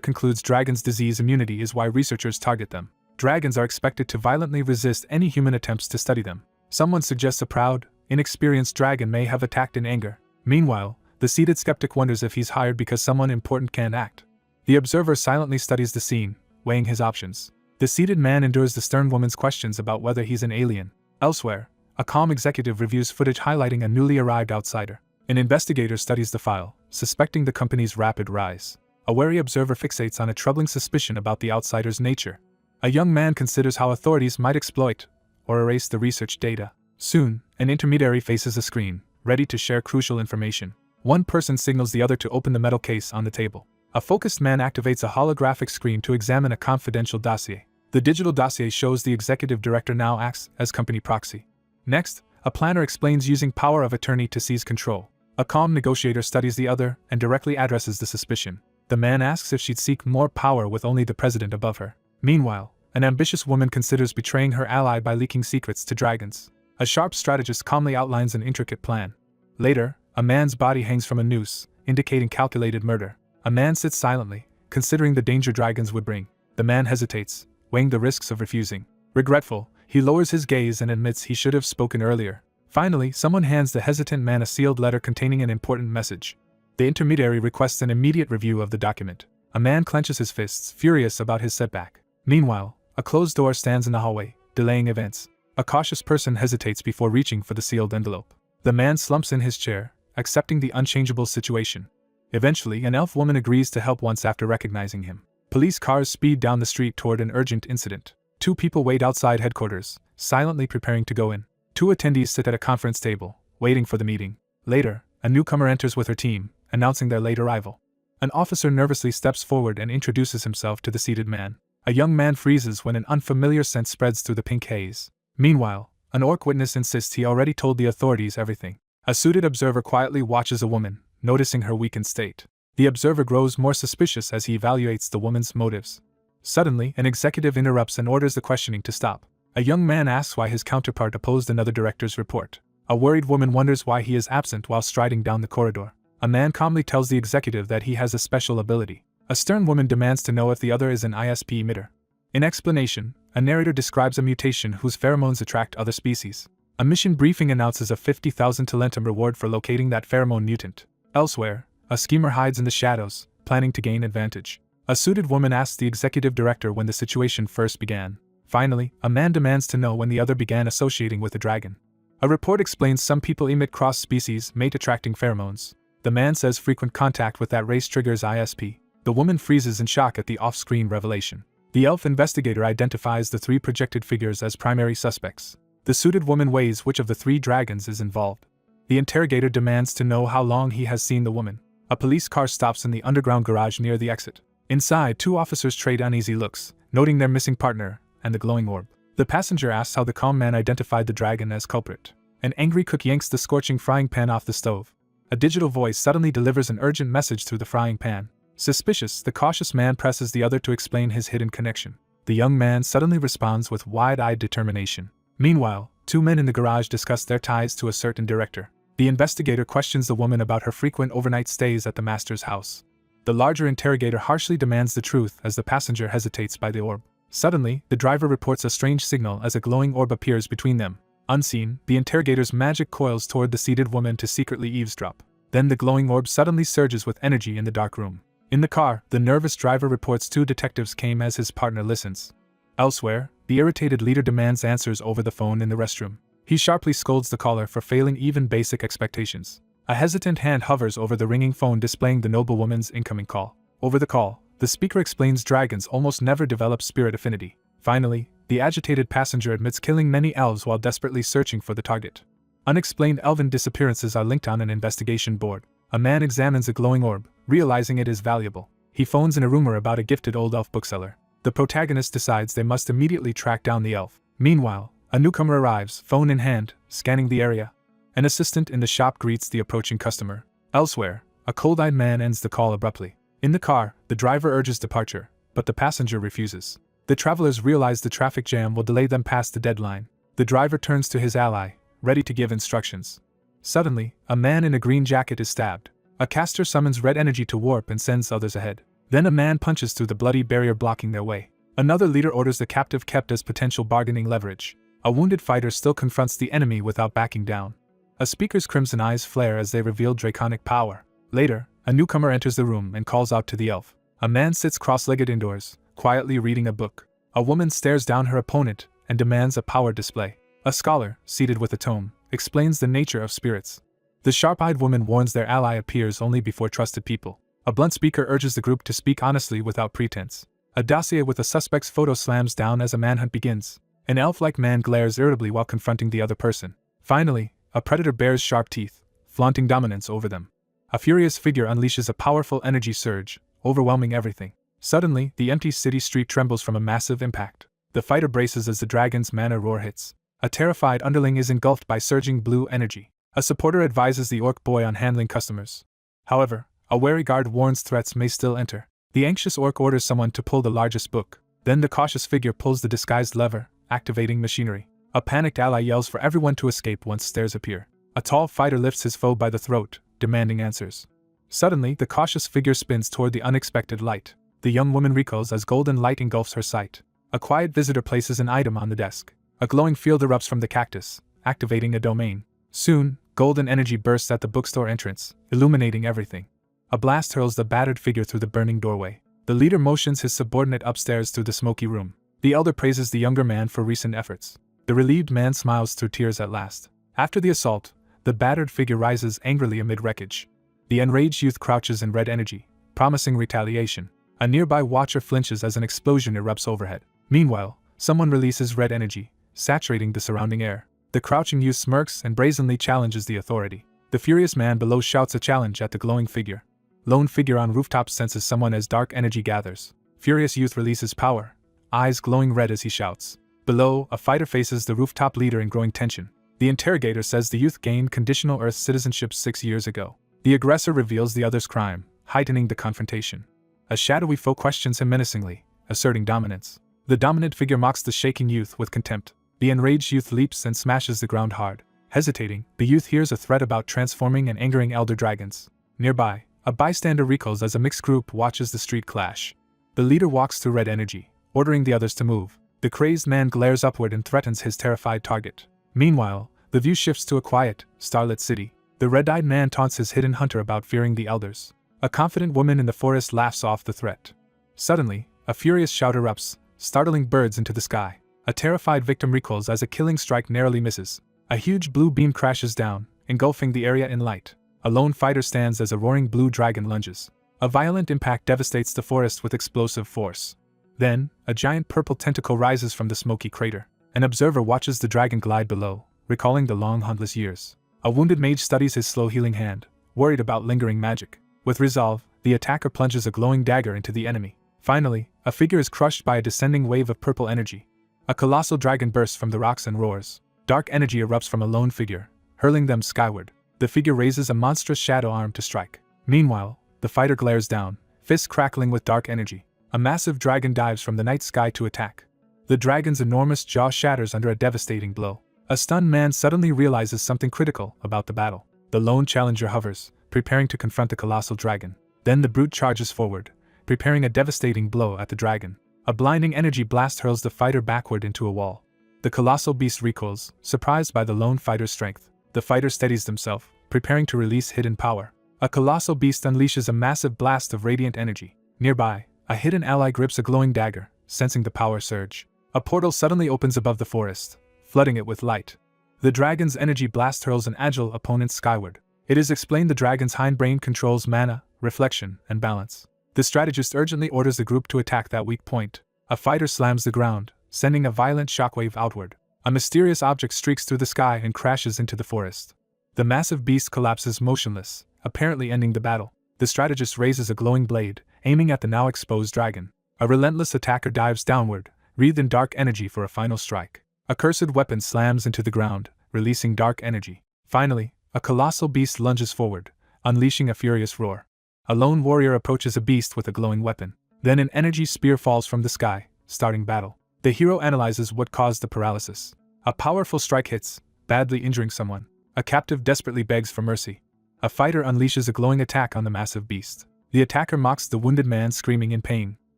concludes dragons' disease immunity is why researchers target them. Dragons are expected to violently resist any human attempts to study them. Someone suggests a proud, inexperienced dragon may have attacked in anger. Meanwhile, the seated skeptic wonders if he's hired because someone important can't act. The observer silently studies the scene, weighing his options. The seated man endures the stern woman's questions about whether he's an alien. Elsewhere, a calm executive reviews footage highlighting a newly arrived outsider. An investigator studies the file, suspecting the company's rapid rise. A wary observer fixates on a troubling suspicion about the outsider's nature. A young man considers how authorities might exploit or erase the research data. Soon, an intermediary faces a screen, ready to share crucial information. One person signals the other to open the metal case on the table. A focused man activates a holographic screen to examine a confidential dossier. The digital dossier shows the executive director now acts as company proxy. Next, a planner explains using power of attorney to seize control. A calm negotiator studies the other and directly addresses the suspicion. The man asks if she'd seek more power with only the president above her. Meanwhile, an ambitious woman considers betraying her ally by leaking secrets to dragons. A sharp strategist calmly outlines an intricate plan. Later, a man's body hangs from a noose, indicating calculated murder. A man sits silently, considering the danger dragons would bring. The man hesitates, weighing the risks of refusing. Regretful, he lowers his gaze and admits he should have spoken earlier. Finally, someone hands the hesitant man a sealed letter containing an important message. The intermediary requests an immediate review of the document. A man clenches his fists, furious about his setback. Meanwhile, a closed door stands in the hallway, delaying events. A cautious person hesitates before reaching for the sealed envelope. The man slumps in his chair, accepting the unchangeable situation. Eventually, an elf woman agrees to help once after recognizing him. Police cars speed down the street toward an urgent incident. Two people wait outside headquarters, silently preparing to go in. Two attendees sit at a conference table, waiting for the meeting. Later, a newcomer enters with her team, announcing their late arrival. An officer nervously steps forward and introduces himself to the seated man. A young man freezes when an unfamiliar scent spreads through the pink haze. Meanwhile, an orc witness insists he already told the authorities everything. A suited observer quietly watches a woman, noticing her weakened state. The observer grows more suspicious as he evaluates the woman's motives. Suddenly, an executive interrupts and orders the questioning to stop. A young man asks why his counterpart opposed another director's report. A worried woman wonders why he is absent while striding down the corridor. A man calmly tells the executive that he has a special ability. A stern woman demands to know if the other is an ISP emitter. In explanation, a narrator describes a mutation whose pheromones attract other species. A mission briefing announces a 50,000 talentum reward for locating that pheromone mutant. Elsewhere, a schemer hides in the shadows, planning to gain advantage. A suited woman asks the executive director when the situation first began. Finally, a man demands to know when the other began associating with a dragon. A report explains some people emit cross-species mate-attracting pheromones. The man says frequent contact with that race triggers ISP. The woman freezes in shock at the off-screen revelation. The elf investigator identifies the three projected figures as primary suspects. The suited woman weighs which of the three dragons is involved. The interrogator demands to know how long he has seen the woman. A police car stops in the underground garage near the exit. Inside, two officers trade uneasy looks, noting their missing partner and the glowing orb. The passenger asks how the calm man identified the dragon as culprit. An angry cook yanks the scorching frying pan off the stove. A digital voice suddenly delivers an urgent message through the frying pan. Suspicious, the cautious man presses the other to explain his hidden connection. The young man suddenly responds with wide-eyed determination. Meanwhile, two men in the garage discuss their ties to a certain director. The investigator questions the woman about her frequent overnight stays at the master's house. The larger interrogator harshly demands the truth as the passenger hesitates by the orb. Suddenly, the driver reports a strange signal as a glowing orb appears between them. Unseen, the interrogator's magic coils toward the seated woman to secretly eavesdrop. Then the glowing orb suddenly surges with energy in the dark room. In the car, the nervous driver reports two detectives came as his partner listens. Elsewhere, the irritated leader demands answers over the phone in the restroom. He sharply scolds the caller for failing even basic expectations. A hesitant hand hovers over the ringing phone displaying the noblewoman's incoming call. Over the call, the speaker explains dragons almost never develop spirit affinity. Finally, the agitated passenger admits killing many elves while desperately searching for the target. Unexplained elven disappearances are linked on an investigation board. A man examines a glowing orb, realizing it is valuable. He phones in a rumor about a gifted old elf bookseller. The protagonist decides they must immediately track down the elf. Meanwhile, a newcomer arrives, phone in hand, scanning the area. An assistant in the shop greets the approaching customer. Elsewhere, A cold-eyed man ends the call abruptly. In the car, the driver urges departure, but the passenger refuses. The travelers realize the traffic jam will delay them past the deadline. The driver turns to his ally, ready to give instructions. Suddenly, a man in a green jacket is stabbed. A caster summons red energy to warp and sends others ahead. Then a man punches through the bloody barrier blocking their way. Another leader orders the captive kept as potential bargaining leverage. A wounded fighter still confronts the enemy without backing down. A speaker's crimson eyes flare as they reveal draconic power. Later, a newcomer enters the room and calls out to the elf. A man sits cross-legged indoors, quietly reading a book. A woman stares down her opponent and demands a power display. A scholar, seated with a tome, explains the nature of spirits. The sharp-eyed woman warns their ally appears only before trusted people. A blunt speaker urges the group to speak honestly without pretense. A dossier with a suspect's photo slams down as a manhunt begins. An elf-like man glares irritably while confronting the other person. Finally, a predator bares sharp teeth, flaunting dominance over them. A furious figure unleashes a powerful energy surge, overwhelming everything. Suddenly, the empty city street trembles from a massive impact. The fighter braces as the dragon's mana roar hits. A terrified underling is engulfed by surging blue energy. A supporter advises the orc boy on handling customers. However, a wary guard warns threats may still enter. The anxious orc orders someone to pull the largest book. Then the cautious figure pulls the disguised lever, activating machinery. A panicked ally yells for everyone to escape once stairs appear. A tall fighter lifts his foe by the throat, demanding answers. Suddenly, the cautious figure spins toward the unexpected light. The young woman recoils as golden light engulfs her sight. A quiet visitor places an item on the desk. A glowing field erupts from the cactus, activating a domain. Soon, golden energy bursts at the bookstore entrance, illuminating everything. A blast hurls the battered figure through the burning doorway. The leader motions his subordinate upstairs through the smoky room. The elder praises the younger man for recent efforts. The relieved man smiles through tears at last. After the assault, the battered figure rises angrily amid wreckage. The enraged youth crouches in red energy, promising retaliation. A nearby watcher flinches as an explosion erupts overhead. Meanwhile, someone releases red energy, saturating the surrounding air. The crouching youth smirks and brazenly challenges the authority. The furious man below shouts a challenge at the glowing figure. Lone figure on rooftop senses someone as dark energy gathers. Furious youth releases power, eyes glowing red as he shouts. Below, a fighter faces the rooftop leader in growing tension. The interrogator says the youth gained conditional Earth citizenship 6 years ago. The aggressor reveals the other's crime, heightening the confrontation. A shadowy foe questions him menacingly, asserting dominance. The dominant figure mocks the shaking youth with contempt. The enraged youth leaps and smashes the ground hard. Hesitating, the youth hears a threat about transforming and angering elder dragons. Nearby, a bystander recoils as a mixed group watches the street clash. The leader walks through red energy, ordering the others to move. The crazed man glares upward and threatens his terrified target. Meanwhile, the view shifts to a quiet, starlit city. The red-eyed man taunts his hidden hunter about fearing the elders. A confident woman in the forest laughs off the threat. Suddenly, a furious shout erupts, startling birds into the sky. A terrified victim recoils as a killing strike narrowly misses. A huge blue beam crashes down, engulfing the area in light. A lone fighter stands as a roaring blue dragon lunges. A violent impact devastates the forest with explosive force. Then, a giant purple tentacle rises from the smoky crater. An observer watches the dragon glide below, recalling the long huntless years. A wounded mage studies his slow healing hand, worried about lingering magic. With resolve, the attacker plunges a glowing dagger into the enemy. Finally, a figure is crushed by a descending wave of purple energy. A colossal dragon bursts from the rocks and roars. Dark energy erupts from a lone figure, hurling them skyward. The figure raises a monstrous shadow arm to strike. Meanwhile, the fighter glares down, fists crackling with dark energy. A massive dragon dives from the night sky to attack. The dragon's enormous jaw shatters under a devastating blow. A stunned man suddenly realizes something critical about the battle. The lone challenger hovers, preparing to confront the colossal dragon. Then the brute charges forward, preparing a devastating blow at the dragon. A blinding energy blast hurls the fighter backward into a wall. The colossal beast recoils, surprised by the lone fighter's strength. The fighter steadies himself, preparing to release hidden power. A colossal beast unleashes a massive blast of radiant energy. Nearby, a hidden ally grips a glowing dagger, sensing the power surge. A portal suddenly opens above the forest, flooding it with light. The dragon's energy blast hurls an agile opponent skyward. It is explained the dragon's hindbrain controls mana, reflection, and balance. The strategist urgently orders the group to attack that weak point. A fighter slams the ground, sending a violent shockwave outward. A mysterious object streaks through the sky and crashes into the forest. The massive beast collapses motionless, apparently ending the battle. The strategist raises a glowing blade, aiming at the now exposed dragon. A relentless attacker dives downward, wreathed in dark energy for a final strike. A cursed weapon slams into the ground, releasing dark energy. Finally, a colossal beast lunges forward, unleashing a furious roar. A lone warrior approaches a beast with a glowing weapon. Then an energy spear falls from the sky, starting battle. The hero analyzes what caused the paralysis. A powerful strike hits, badly injuring someone. A captive desperately begs for mercy. A fighter unleashes a glowing attack on the massive beast. The attacker mocks the wounded man, screaming in pain.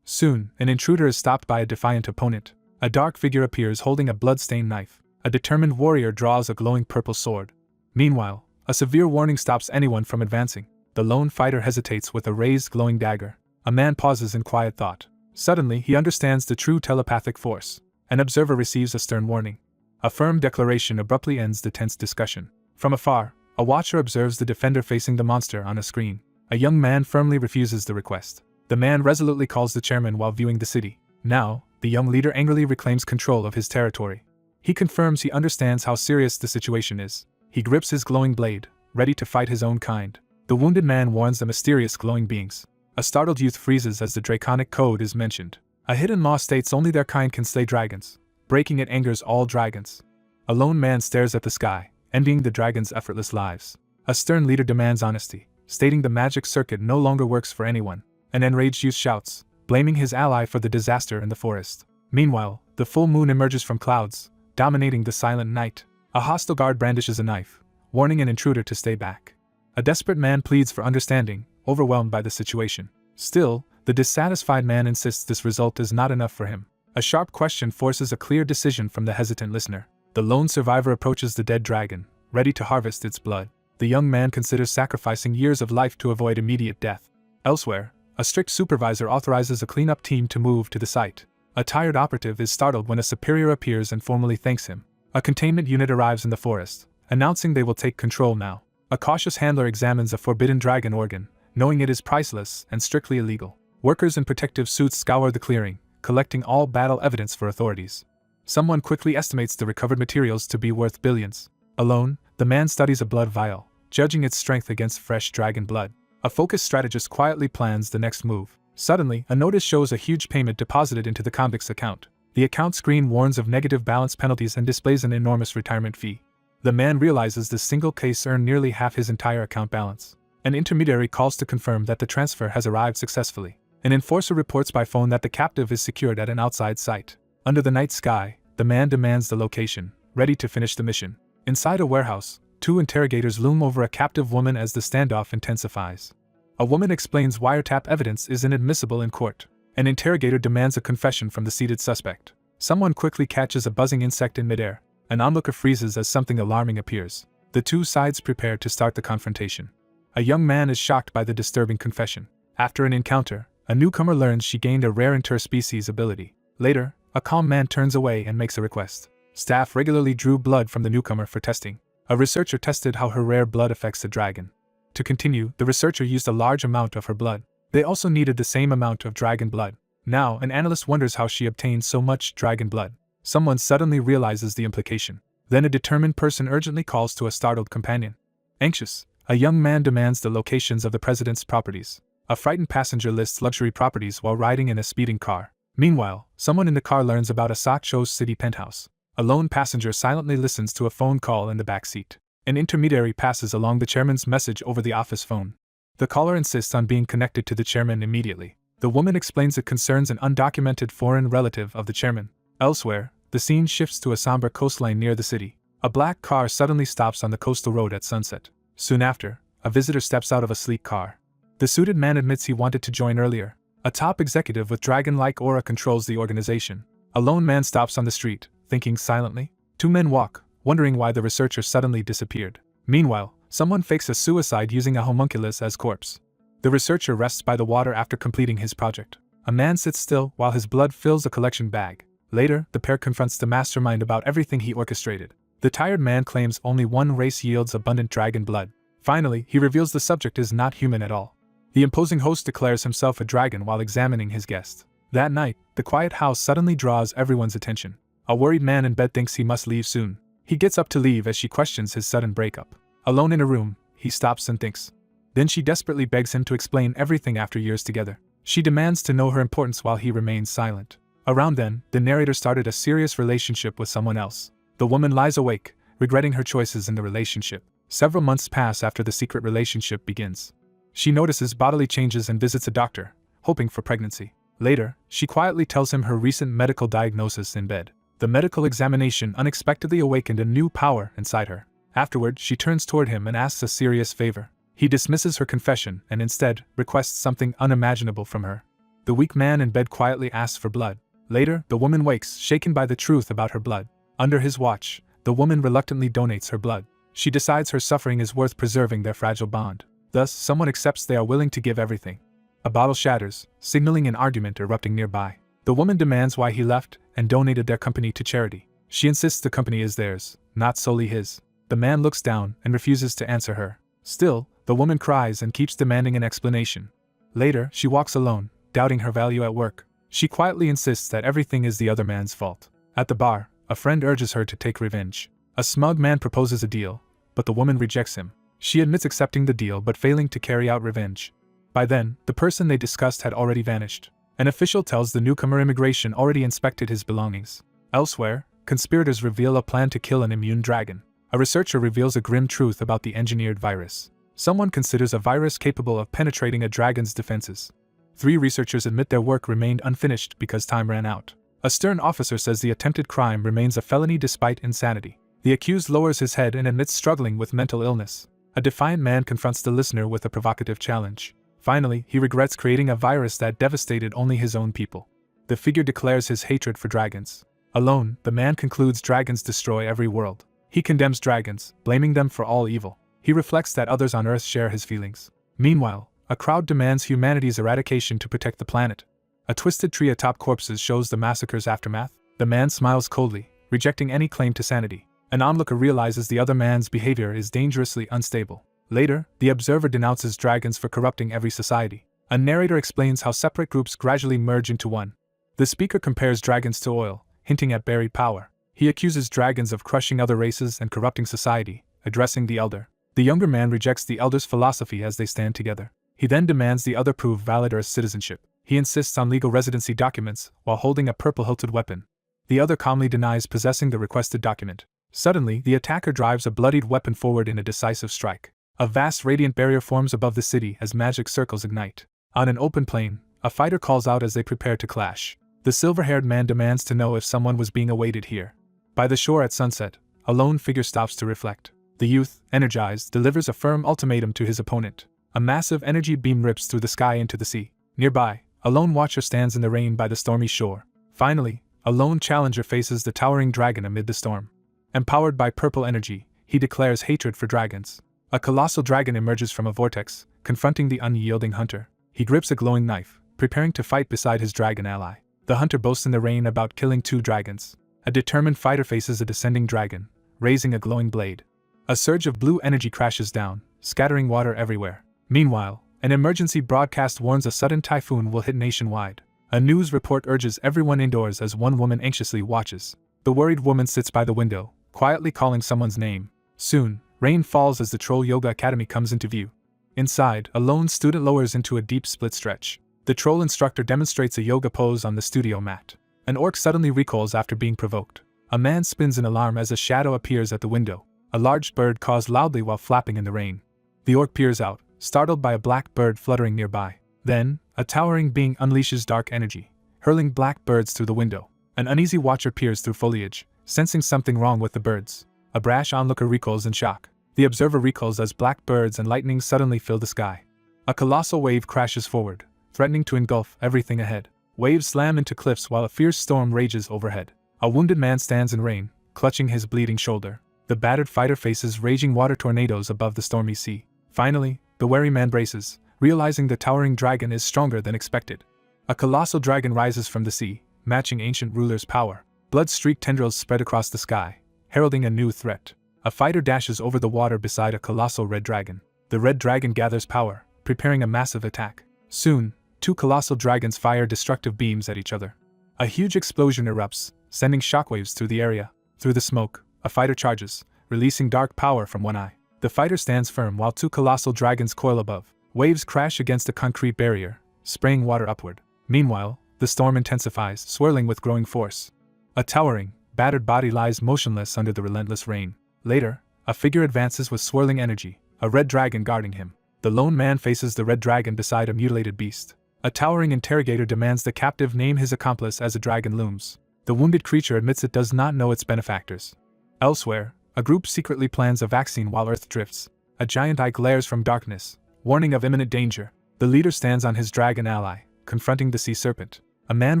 Soon, an intruder is stopped by a defiant opponent. A dark figure appears holding a blood-stained knife. A determined warrior draws a glowing purple sword. Meanwhile, a severe warning stops anyone from advancing. The lone fighter hesitates with a raised glowing dagger. A man pauses in quiet thought. Suddenly, he understands the true telepathic force. An observer receives a stern warning. A firm declaration abruptly ends the tense discussion. From afar, a watcher observes the defender facing the monster on a screen. A young man firmly refuses the request. The man resolutely calls the chairman while viewing the city. Now, the young leader angrily reclaims control of his territory. He confirms he understands how serious the situation is. He grips his glowing blade, ready to fight his own kind. The wounded man warns the mysterious glowing beings. A startled youth freezes as the draconic code is mentioned. A hidden law states only their kind can slay dragons. Breaking it angers all dragons. A lone man stares at the sky, envying the dragons' effortless lives. A stern leader demands honesty, stating the magic circuit no longer works for anyone. An enraged youth shouts, blaming his ally for the disaster in the forest. Meanwhile, the full moon emerges from clouds, dominating the silent night. A hostile guard brandishes a knife, warning an intruder to stay back. A desperate man pleads for understanding, overwhelmed by the situation. Still, the dissatisfied man insists this result is not enough for him. A sharp question forces a clear decision from the hesitant listener. The lone survivor approaches the dead dragon, ready to harvest its blood. The young man considers sacrificing years of life to avoid immediate death. Elsewhere, a strict supervisor authorizes a cleanup team to move to the site. A tired operative is startled when a superior appears and formally thanks him. A containment unit arrives in the forest, announcing they will take control now. A cautious handler examines a forbidden dragon organ, knowing it is priceless and strictly illegal. Workers in protective suits scour the clearing, collecting all battle evidence for authorities. Someone quickly estimates the recovered materials to be worth billions. Alone, the man studies a blood vial, judging its strength against fresh dragon blood. A focused strategist quietly plans the next move. Suddenly, a notice shows a huge payment deposited into the convict's account. The account screen warns of negative balance penalties and displays an enormous retirement fee. The man realizes this single case earned nearly half his entire account balance. An intermediary calls to confirm that the transfer has arrived successfully. An enforcer reports by phone that the captive is secured at an outside site. Under the night sky, the man demands the location, ready to finish the mission. Inside a warehouse, two interrogators loom over a captive woman as the standoff intensifies. A woman explains wiretap evidence is inadmissible in court. An interrogator demands a confession from the seated suspect. Someone quickly catches a buzzing insect in midair. An onlooker freezes as something alarming appears. The two sides prepare to start the confrontation. A young man is shocked by the disturbing confession. After an encounter, a newcomer learns she gained a rare interspecies ability. Later, a calm man turns away and makes a request. Staff regularly drew blood from the newcomer for testing. A researcher tested how her rare blood affects the dragon. To continue, the researcher used a large amount of her blood. They also needed the same amount of dragon blood. Now, an analyst wonders how she obtained so much dragon blood. Someone suddenly realizes the implication. Then a determined person urgently calls to a startled companion. Anxious, a young man demands the locations of the president's properties. A frightened passenger lists luxury properties while riding in a speeding car. Meanwhile, someone in the car learns about a Sakcho's city penthouse. A lone passenger silently listens to a phone call in the back seat. An intermediary passes along the chairman's message over the office phone. The caller insists on being connected to the chairman immediately. The woman explains it concerns an undocumented foreign relative of the chairman. Elsewhere, the scene shifts to a somber coastline near the city. A black car suddenly stops on the coastal road at sunset. Soon after, a visitor steps out of a sleek car. The suited man admits he wanted to join earlier. A top executive with dragon-like aura controls the organization. A lone man stops on the street, thinking silently. Two men walk, wondering why the researcher suddenly disappeared. Meanwhile, someone fakes a suicide using a homunculus as corpse. The researcher rests by the water after completing his project. A man sits still while his blood fills a collection bag. Later, the pair confronts the mastermind about everything he orchestrated. The tired man claims only one race yields abundant dragon blood. Finally, he reveals the subject is not human at all. The imposing host declares himself a dragon while examining his guest. That night, the quiet house suddenly draws everyone's attention. A worried man in bed thinks he must leave soon. He gets up to leave as she questions his sudden breakup. Alone in a room, he stops and thinks. Then she desperately begs him to explain everything after years together. She demands to know her importance while he remains silent. Around then, the narrator started a serious relationship with someone else. The woman lies awake, regretting her choices in the relationship. Several months pass after the secret relationship begins. She notices bodily changes and visits a doctor, hoping for pregnancy. Later, she quietly tells him her recent medical diagnosis in bed. The medical examination unexpectedly awakened a new power inside her. Afterward, she turns toward him and asks a serious favor. He dismisses her confession and instead requests something unimaginable from her. The weak man in bed quietly asks for blood. Later, the woman wakes, shaken by the truth about her blood. Under his watch, the woman reluctantly donates her blood. She decides her suffering is worth preserving their fragile bond. Thus, someone accepts they are willing to give everything. A bottle shatters, signaling an argument erupting nearby. The woman demands why he left and donated their company to charity. She insists the company is theirs, not solely his. The man looks down and refuses to answer her. Still, the woman cries and keeps demanding an explanation. Later, she walks alone, doubting her value at work. She quietly insists that everything is the other man's fault. At the bar, a friend urges her to take revenge. A smug man proposes a deal, but the woman rejects him. She admits accepting the deal but failing to carry out revenge. By then, the person they discussed had already vanished. An official tells the newcomer immigration already inspected his belongings. Elsewhere, conspirators reveal a plan to kill an immune dragon. A researcher reveals a grim truth about the engineered virus. Someone considers a virus capable of penetrating a dragon's defenses. 3 researchers admit their work remained unfinished because time ran out. A stern officer says the attempted crime remains a felony despite insanity. The accused lowers his head and admits struggling with mental illness. A defiant man confronts the listener with a provocative challenge. Finally, he regrets creating a virus that devastated only his own people. The figure declares his hatred for dragons. Alone, the man concludes dragons destroy every world. He condemns dragons, blaming them for all evil. He reflects that others on Earth share his feelings. Meanwhile, a crowd demands humanity's eradication to protect the planet. A twisted tree atop corpses shows the massacre's aftermath. The man smiles coldly, rejecting any claim to sanity. An onlooker realizes the other man's behavior is dangerously unstable. Later, the observer denounces dragons for corrupting every society. A narrator explains how separate groups gradually merge into one. The speaker compares dragons to oil, hinting at buried power. He accuses dragons of crushing other races and corrupting society, addressing the elder. The younger man rejects the elder's philosophy as they stand together. He then demands the other prove valid Earth citizenship. He insists on legal residency documents while holding a purple-hilted weapon. The other calmly denies possessing the requested document. Suddenly, the attacker drives a bloodied weapon forward in a decisive strike. A vast radiant barrier forms above the city as magic circles ignite. On an open plain, a fighter calls out as they prepare to clash. The silver-haired man demands to know if someone was being awaited here. By the shore at sunset, a lone figure stops to reflect. The youth, energized, delivers a firm ultimatum to his opponent. A massive energy beam rips through the sky into the sea. Nearby, a lone watcher stands in the rain by the stormy shore. Finally, a lone challenger faces the towering dragon amid the storm. Empowered by purple energy, he declares hatred for dragons. A colossal dragon emerges from a vortex, confronting the unyielding hunter. He grips a glowing knife, preparing to fight beside his dragon ally. The hunter boasts in the rain about killing 2 dragons. A determined fighter faces a descending dragon, raising a glowing blade. A surge of blue energy crashes down, scattering water everywhere. Meanwhile, an emergency broadcast warns a sudden typhoon will hit nationwide. A news report urges everyone indoors as one woman anxiously watches. The worried woman sits by the window, quietly calling someone's name. Soon, rain falls as the Troll Yoga Academy comes into view. Inside, a lone student lowers into a deep split stretch. The troll instructor demonstrates a yoga pose on the studio mat. An orc suddenly recoils after being provoked. A man spins in alarm as a shadow appears at the window. A large bird caws loudly while flapping in the rain. The orc peers out, startled by a black bird fluttering nearby. Then, a towering being unleashes dark energy, hurling black birds through the window. An uneasy watcher peers through foliage, sensing something wrong with the birds. A brash onlooker recoils in shock. The observer recoils as black birds and lightning suddenly fill the sky. A colossal wave crashes forward, threatening to engulf everything ahead. Waves slam into cliffs while a fierce storm rages overhead. A wounded man stands in rain, clutching his bleeding shoulder. The battered fighter faces raging water tornadoes above the stormy sea. Finally, the wary man braces, realizing the towering dragon is stronger than expected. A colossal dragon rises from the sea, matching ancient ruler's power. Blood-streaked tendrils spread across the sky, heralding a new threat. A fighter dashes over the water beside a colossal red dragon. The red dragon gathers power, preparing a massive attack. Soon, 2 colossal dragons fire destructive beams at each other. A huge explosion erupts, sending shockwaves through the area. Through the smoke, a fighter charges, releasing dark power from one eye. The fighter stands firm while 2 colossal dragons coil above. Waves crash against a concrete barrier, spraying water upward. Meanwhile, the storm intensifies, swirling with growing force. A towering, battered body lies motionless under the relentless rain. Later, a figure advances with swirling energy, a red dragon guarding him. The lone man faces the red dragon beside a mutilated beast. A towering interrogator demands the captive name his accomplice as a dragon looms. The wounded creature admits it does not know its benefactors. Elsewhere, a group secretly plans a vaccine while Earth drifts. A giant eye glares from darkness, warning of imminent danger. The leader stands on his dragon ally, confronting the sea serpent. A man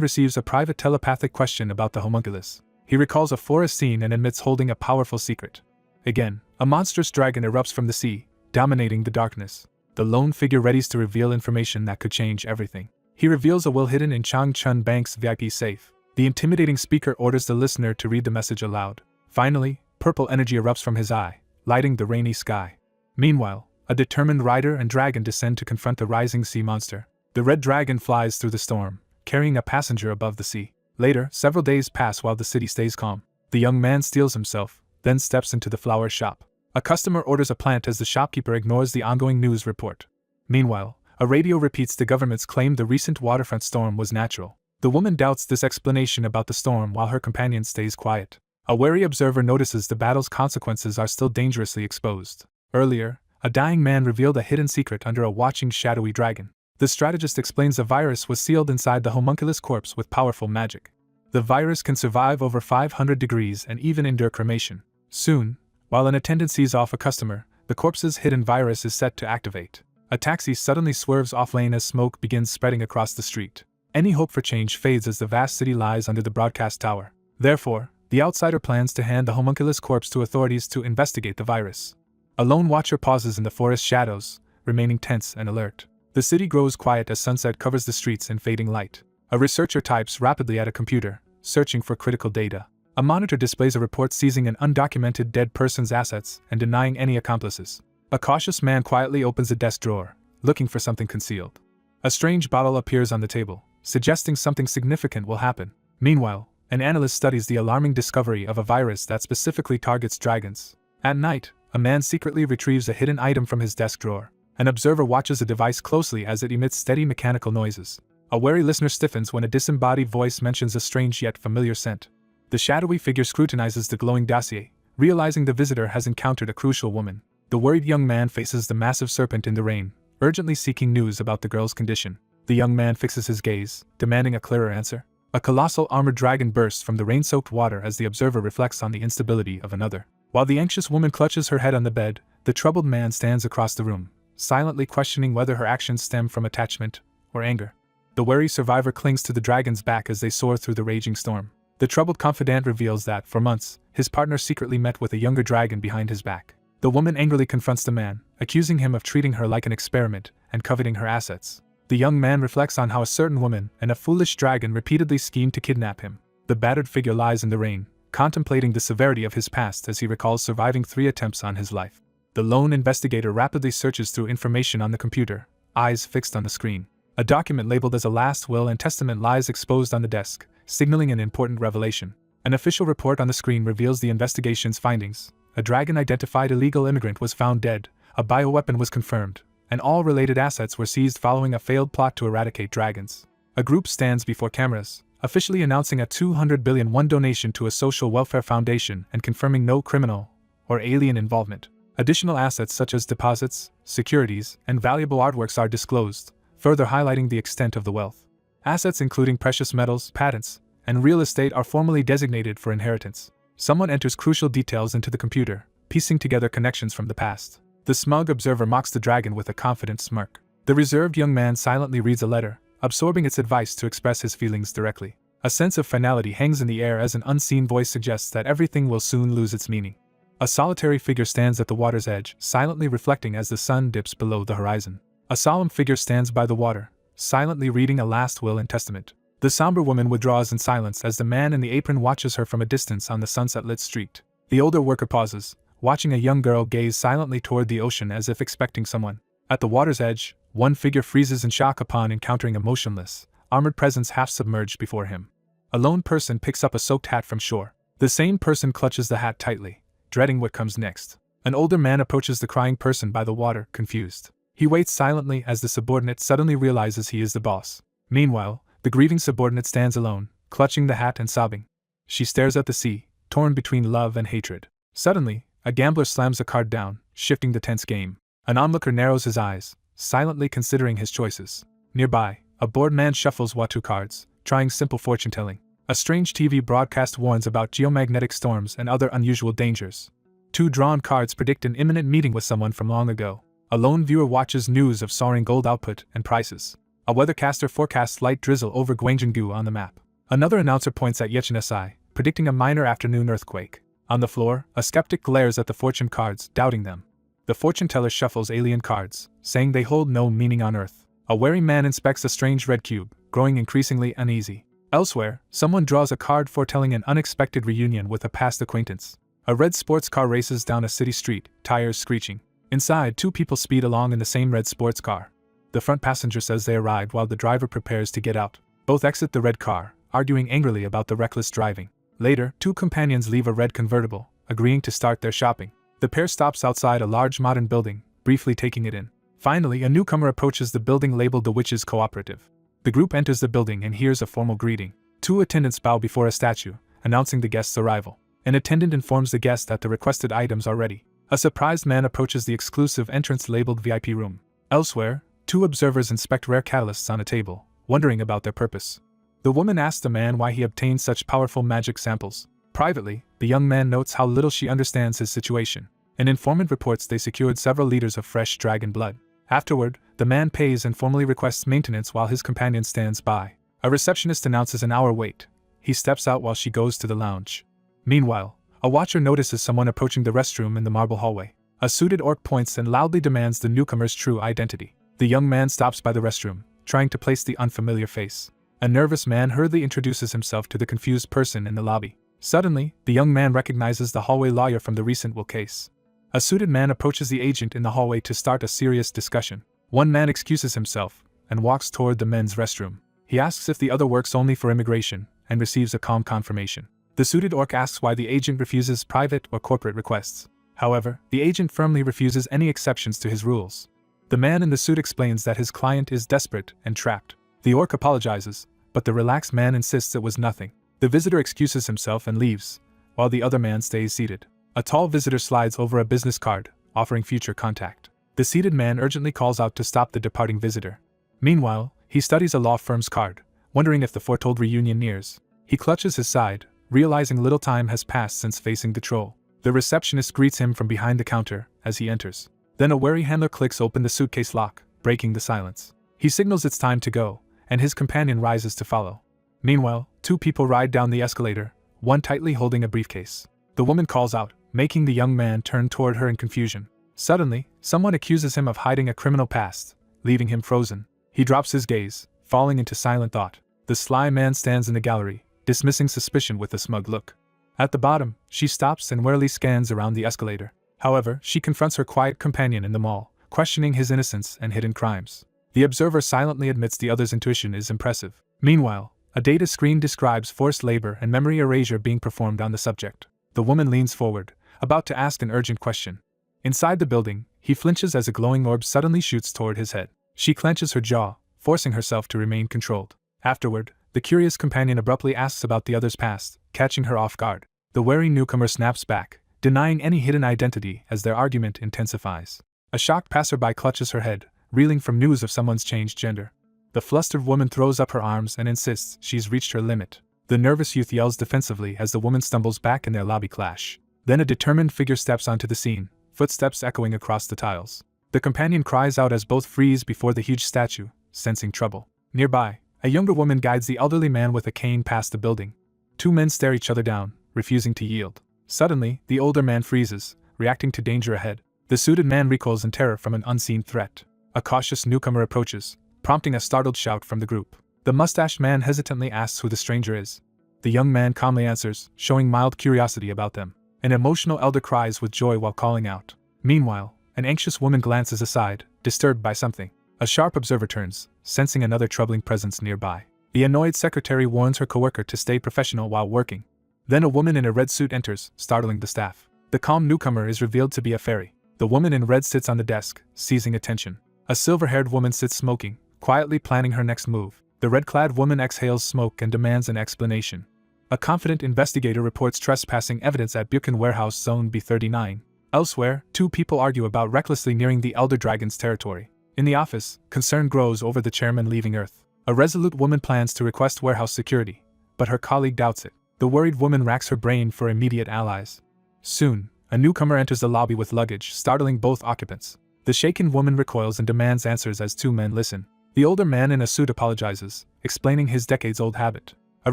receives a private telepathic question about the homunculus. He recalls a forest scene and admits holding a powerful secret. Again, a monstrous dragon erupts from the sea, dominating the darkness. The lone figure readies to reveal information that could change everything. He reveals a will hidden in Chang Chun Bank's VIP safe. The intimidating speaker orders the listener to read the message aloud. Finally, purple energy erupts from his eye, lighting the rainy sky. Meanwhile, a determined rider and dragon descend to confront the rising sea monster. The red dragon flies through the storm, carrying a passenger above the sea. Later, several days pass while the city stays calm. The young man steels himself, then steps into the flower shop. A customer orders a plant as the shopkeeper ignores the ongoing news report. Meanwhile, a radio repeats the government's claim the recent waterfront storm was natural. The woman doubts this explanation about the storm while her companion stays quiet. A wary observer notices the battle's consequences are still dangerously exposed. Earlier, a dying man revealed a hidden secret under a watching shadowy dragon. The strategist explains the virus was sealed inside the homunculus corpse with powerful magic. The virus can survive over 500 degrees and even endure cremation. Soon, while an attendant sees off a customer, the corpse's hidden virus is set to activate. A taxi suddenly swerves off-lane as smoke begins spreading across the street. Any hope for change fades as the vast city lies under the broadcast tower. Therefore, the outsider plans to hand the homunculus corpse to authorities to investigate the virus. A lone watcher pauses in the forest shadows, remaining tense and alert. The city grows quiet as sunset covers the streets in fading light. A researcher types rapidly at a computer, searching for critical data. A monitor displays a report seizing an undocumented dead person's assets and denying any accomplices. A cautious man quietly opens a desk drawer, looking for something concealed. A strange bottle appears on the table, suggesting something significant will happen. Meanwhile, an analyst studies the alarming discovery of a virus that specifically targets dragons. At night, a man secretly retrieves a hidden item from his desk drawer. An observer watches the device closely as it emits steady mechanical noises. A wary listener stiffens when a disembodied voice mentions a strange yet familiar scent. The shadowy figure scrutinizes the glowing dossier, realizing the visitor has encountered a crucial woman. The worried young man faces the massive serpent in the rain, urgently seeking news about the girl's condition. The young man fixes his gaze, demanding a clearer answer. A colossal armored dragon bursts from the rain-soaked water as the observer reflects on the instability of another. While the anxious woman clutches her head on the bed, the troubled man stands across the room, silently questioning whether her actions stem from attachment or anger. The wary survivor clings to the dragon's back as they soar through the raging storm. The troubled confidant reveals that, for months, his partner secretly met with a younger dragon behind his back. The woman angrily confronts the man, accusing him of treating her like an experiment and coveting her assets. The young man reflects on how a certain woman and a foolish dragon repeatedly schemed to kidnap him. The battered figure lies in the rain, contemplating the severity of his past as he recalls surviving 3 attempts on his life. The lone investigator rapidly searches through information on the computer, eyes fixed on the screen. A document labeled as a last will and testament lies exposed on the desk, signaling an important revelation. An official report on the screen reveals the investigation's findings. A dragon-identified illegal immigrant was found dead, a bioweapon was confirmed, and all related assets were seized following a failed plot to eradicate dragons. A group stands before cameras, officially announcing a 200 billion won donation to a social welfare foundation and confirming no criminal or alien involvement. Additional assets such as deposits, securities, and valuable artworks are disclosed, further highlighting the extent of the wealth. Assets including precious metals, patents, and real estate are formally designated for inheritance. Someone enters crucial details into the computer, piecing together connections from the past. The smug observer mocks the dragon with a confident smirk. The reserved young man silently reads a letter, absorbing its advice to express his feelings directly. A sense of finality hangs in the air as an unseen voice suggests that everything will soon lose its meaning. A solitary figure stands at the water's edge, silently reflecting as the sun dips below the horizon. A solemn figure stands by the water, silently reading a last will and testament. The somber woman withdraws in silence as the man in the apron watches her from a distance on the sunset-lit street. The older worker pauses, watching a young girl gaze silently toward the ocean as if expecting someone. At the water's edge, one figure freezes in shock upon encountering a motionless, armored presence half submerged before him. A lone person picks up a soaked hat from shore. The same person clutches the hat tightly, dreading what comes next. An older man approaches the crying person by the water, confused. He waits silently as the subordinate suddenly realizes he is the boss. Meanwhile, the grieving subordinate stands alone, clutching the hat and sobbing. She stares at the sea, torn between love and hatred. Suddenly, a gambler slams a card down, shifting the tense game. An onlooker narrows his eyes, silently considering his choices. Nearby, a bored man shuffles Watu cards, trying simple fortune-telling. A strange TV broadcast warns about geomagnetic storms and other unusual dangers. 2 drawn cards predict an imminent meeting with someone from long ago. A lone viewer watches news of soaring gold output and prices. A weathercaster forecasts light drizzle over Gyeongju on the map. Another announcer points at Yechinesai, predicting a minor afternoon earthquake. On the floor, a skeptic glares at the fortune cards, doubting them. The fortune teller shuffles alien cards, saying they hold no meaning on Earth. A wary man inspects a strange red cube, growing increasingly uneasy. Elsewhere, someone draws a card foretelling an unexpected reunion with a past acquaintance. A red sports car races down a city street, tires screeching. Inside, 2 people speed along in the same red sports car. The front passenger says they arrived while the driver prepares to get out. Both exit the red car, arguing angrily about the reckless driving. Later, 2 companions leave a red convertible, agreeing to start their shopping. The pair stops outside a large modern building, briefly taking it in. Finally, a newcomer approaches the building labeled the Witches Cooperative. The group enters the building and hears a formal greeting. 2 attendants bow before a statue, announcing the guest's arrival. An attendant informs the guest that the requested items are ready. A surprised man approaches the exclusive entrance labeled VIP room. Elsewhere, 2 observers inspect rare catalysts on a table, wondering about their purpose. The woman asks the man why he obtained such powerful magic samples. Privately, the young man notes how little she understands his situation. An informant reports they secured several liters of fresh dragon blood. Afterward, the man pays and formally requests maintenance while his companion stands by. A receptionist announces an hour wait. He steps out while she goes to the lounge. Meanwhile, a watcher notices someone approaching the restroom in the marble hallway. A suited orc points and loudly demands the newcomer's true identity. The young man stops by the restroom, trying to place the unfamiliar face. A nervous man hurriedly introduces himself to the confused person in the lobby. Suddenly, the young man recognizes the hallway lawyer from the recent will case. A suited man approaches the agent in the hallway to start a serious discussion. One man excuses himself and walks toward the men's restroom. He asks if the other works only for immigration and receives a calm confirmation. The suited orc asks why the agent refuses private or corporate requests. However, the agent firmly refuses any exceptions to his rules. The man in the suit explains that his client is desperate and trapped. The orc apologizes, but the relaxed man insists it was nothing. The visitor excuses himself and leaves, while the other man stays seated. A tall visitor slides over a business card, offering future contact. The seated man urgently calls out to stop the departing visitor. Meanwhile, he studies a law firm's card, wondering if the foretold reunion nears. He clutches his side, realizing little time has passed since facing the troll. The receptionist greets him from behind the counter as he enters. Then a wary handler clicks open the suitcase lock, breaking the silence. He signals it's time to go, and his companion rises to follow. Meanwhile, 2 people ride down the escalator, one tightly holding a briefcase. The woman calls out, making the young man turn toward her in confusion. Suddenly, someone accuses him of hiding a criminal past, leaving him frozen. He drops his gaze, falling into silent thought. The sly man stands in the gallery, dismissing suspicion with a smug look. At the bottom, she stops and warily scans around the escalator. However, she confronts her quiet companion in the mall, questioning his innocence and hidden crimes. The observer silently admits the other's intuition is impressive. Meanwhile, a data screen describes forced labor and memory erasure being performed on the subject. The woman leans forward, about to ask an urgent question. Inside the building, he flinches as a glowing orb suddenly shoots toward his head. She clenches her jaw, forcing herself to remain controlled. Afterward, the curious companion abruptly asks about the other's past, catching her off guard. The wary newcomer snaps back, denying any hidden identity as their argument intensifies. A shocked passerby clutches her head, reeling from news of someone's changed gender. The flustered woman throws up her arms and insists she's reached her limit. The nervous youth yells defensively as the woman stumbles back in their lobby clash. Then a determined figure steps onto the scene, footsteps echoing across the tiles. The companion cries out as both freeze before the huge statue, sensing trouble. Nearby, a younger woman guides the elderly man with a cane past the building. 2 men stare each other down, refusing to yield. Suddenly, the older man freezes, reacting to danger ahead. The suited man recoils in terror from an unseen threat. A cautious newcomer approaches, prompting a startled shout from the group. The mustached man hesitantly asks who the stranger is. The young man calmly answers, showing mild curiosity about them. An emotional elder cries with joy while calling out. Meanwhile, an anxious woman glances aside, disturbed by something. A sharp observer turns, sensing another troubling presence nearby. The annoyed secretary warns her coworker to stay professional while working. Then a woman in a red suit enters, startling the staff. The calm newcomer is revealed to be a fairy. The woman in red sits on the desk, seizing attention. A silver-haired woman sits smoking, quietly planning her next move. The red-clad woman exhales smoke and demands an explanation. A confident investigator reports trespassing evidence at Buchan Warehouse Zone B39, Elsewhere, two people argue about recklessly nearing the Elder Dragon's territory. In the office, concern grows over the chairman leaving Earth. A resolute woman plans to request warehouse security, but her colleague doubts it. The worried woman racks her brain for immediate allies. Soon, a newcomer enters the lobby with luggage, startling both occupants. The shaken woman recoils and demands answers as two men listen. The older man in a suit apologizes, explaining his decades-old habit. A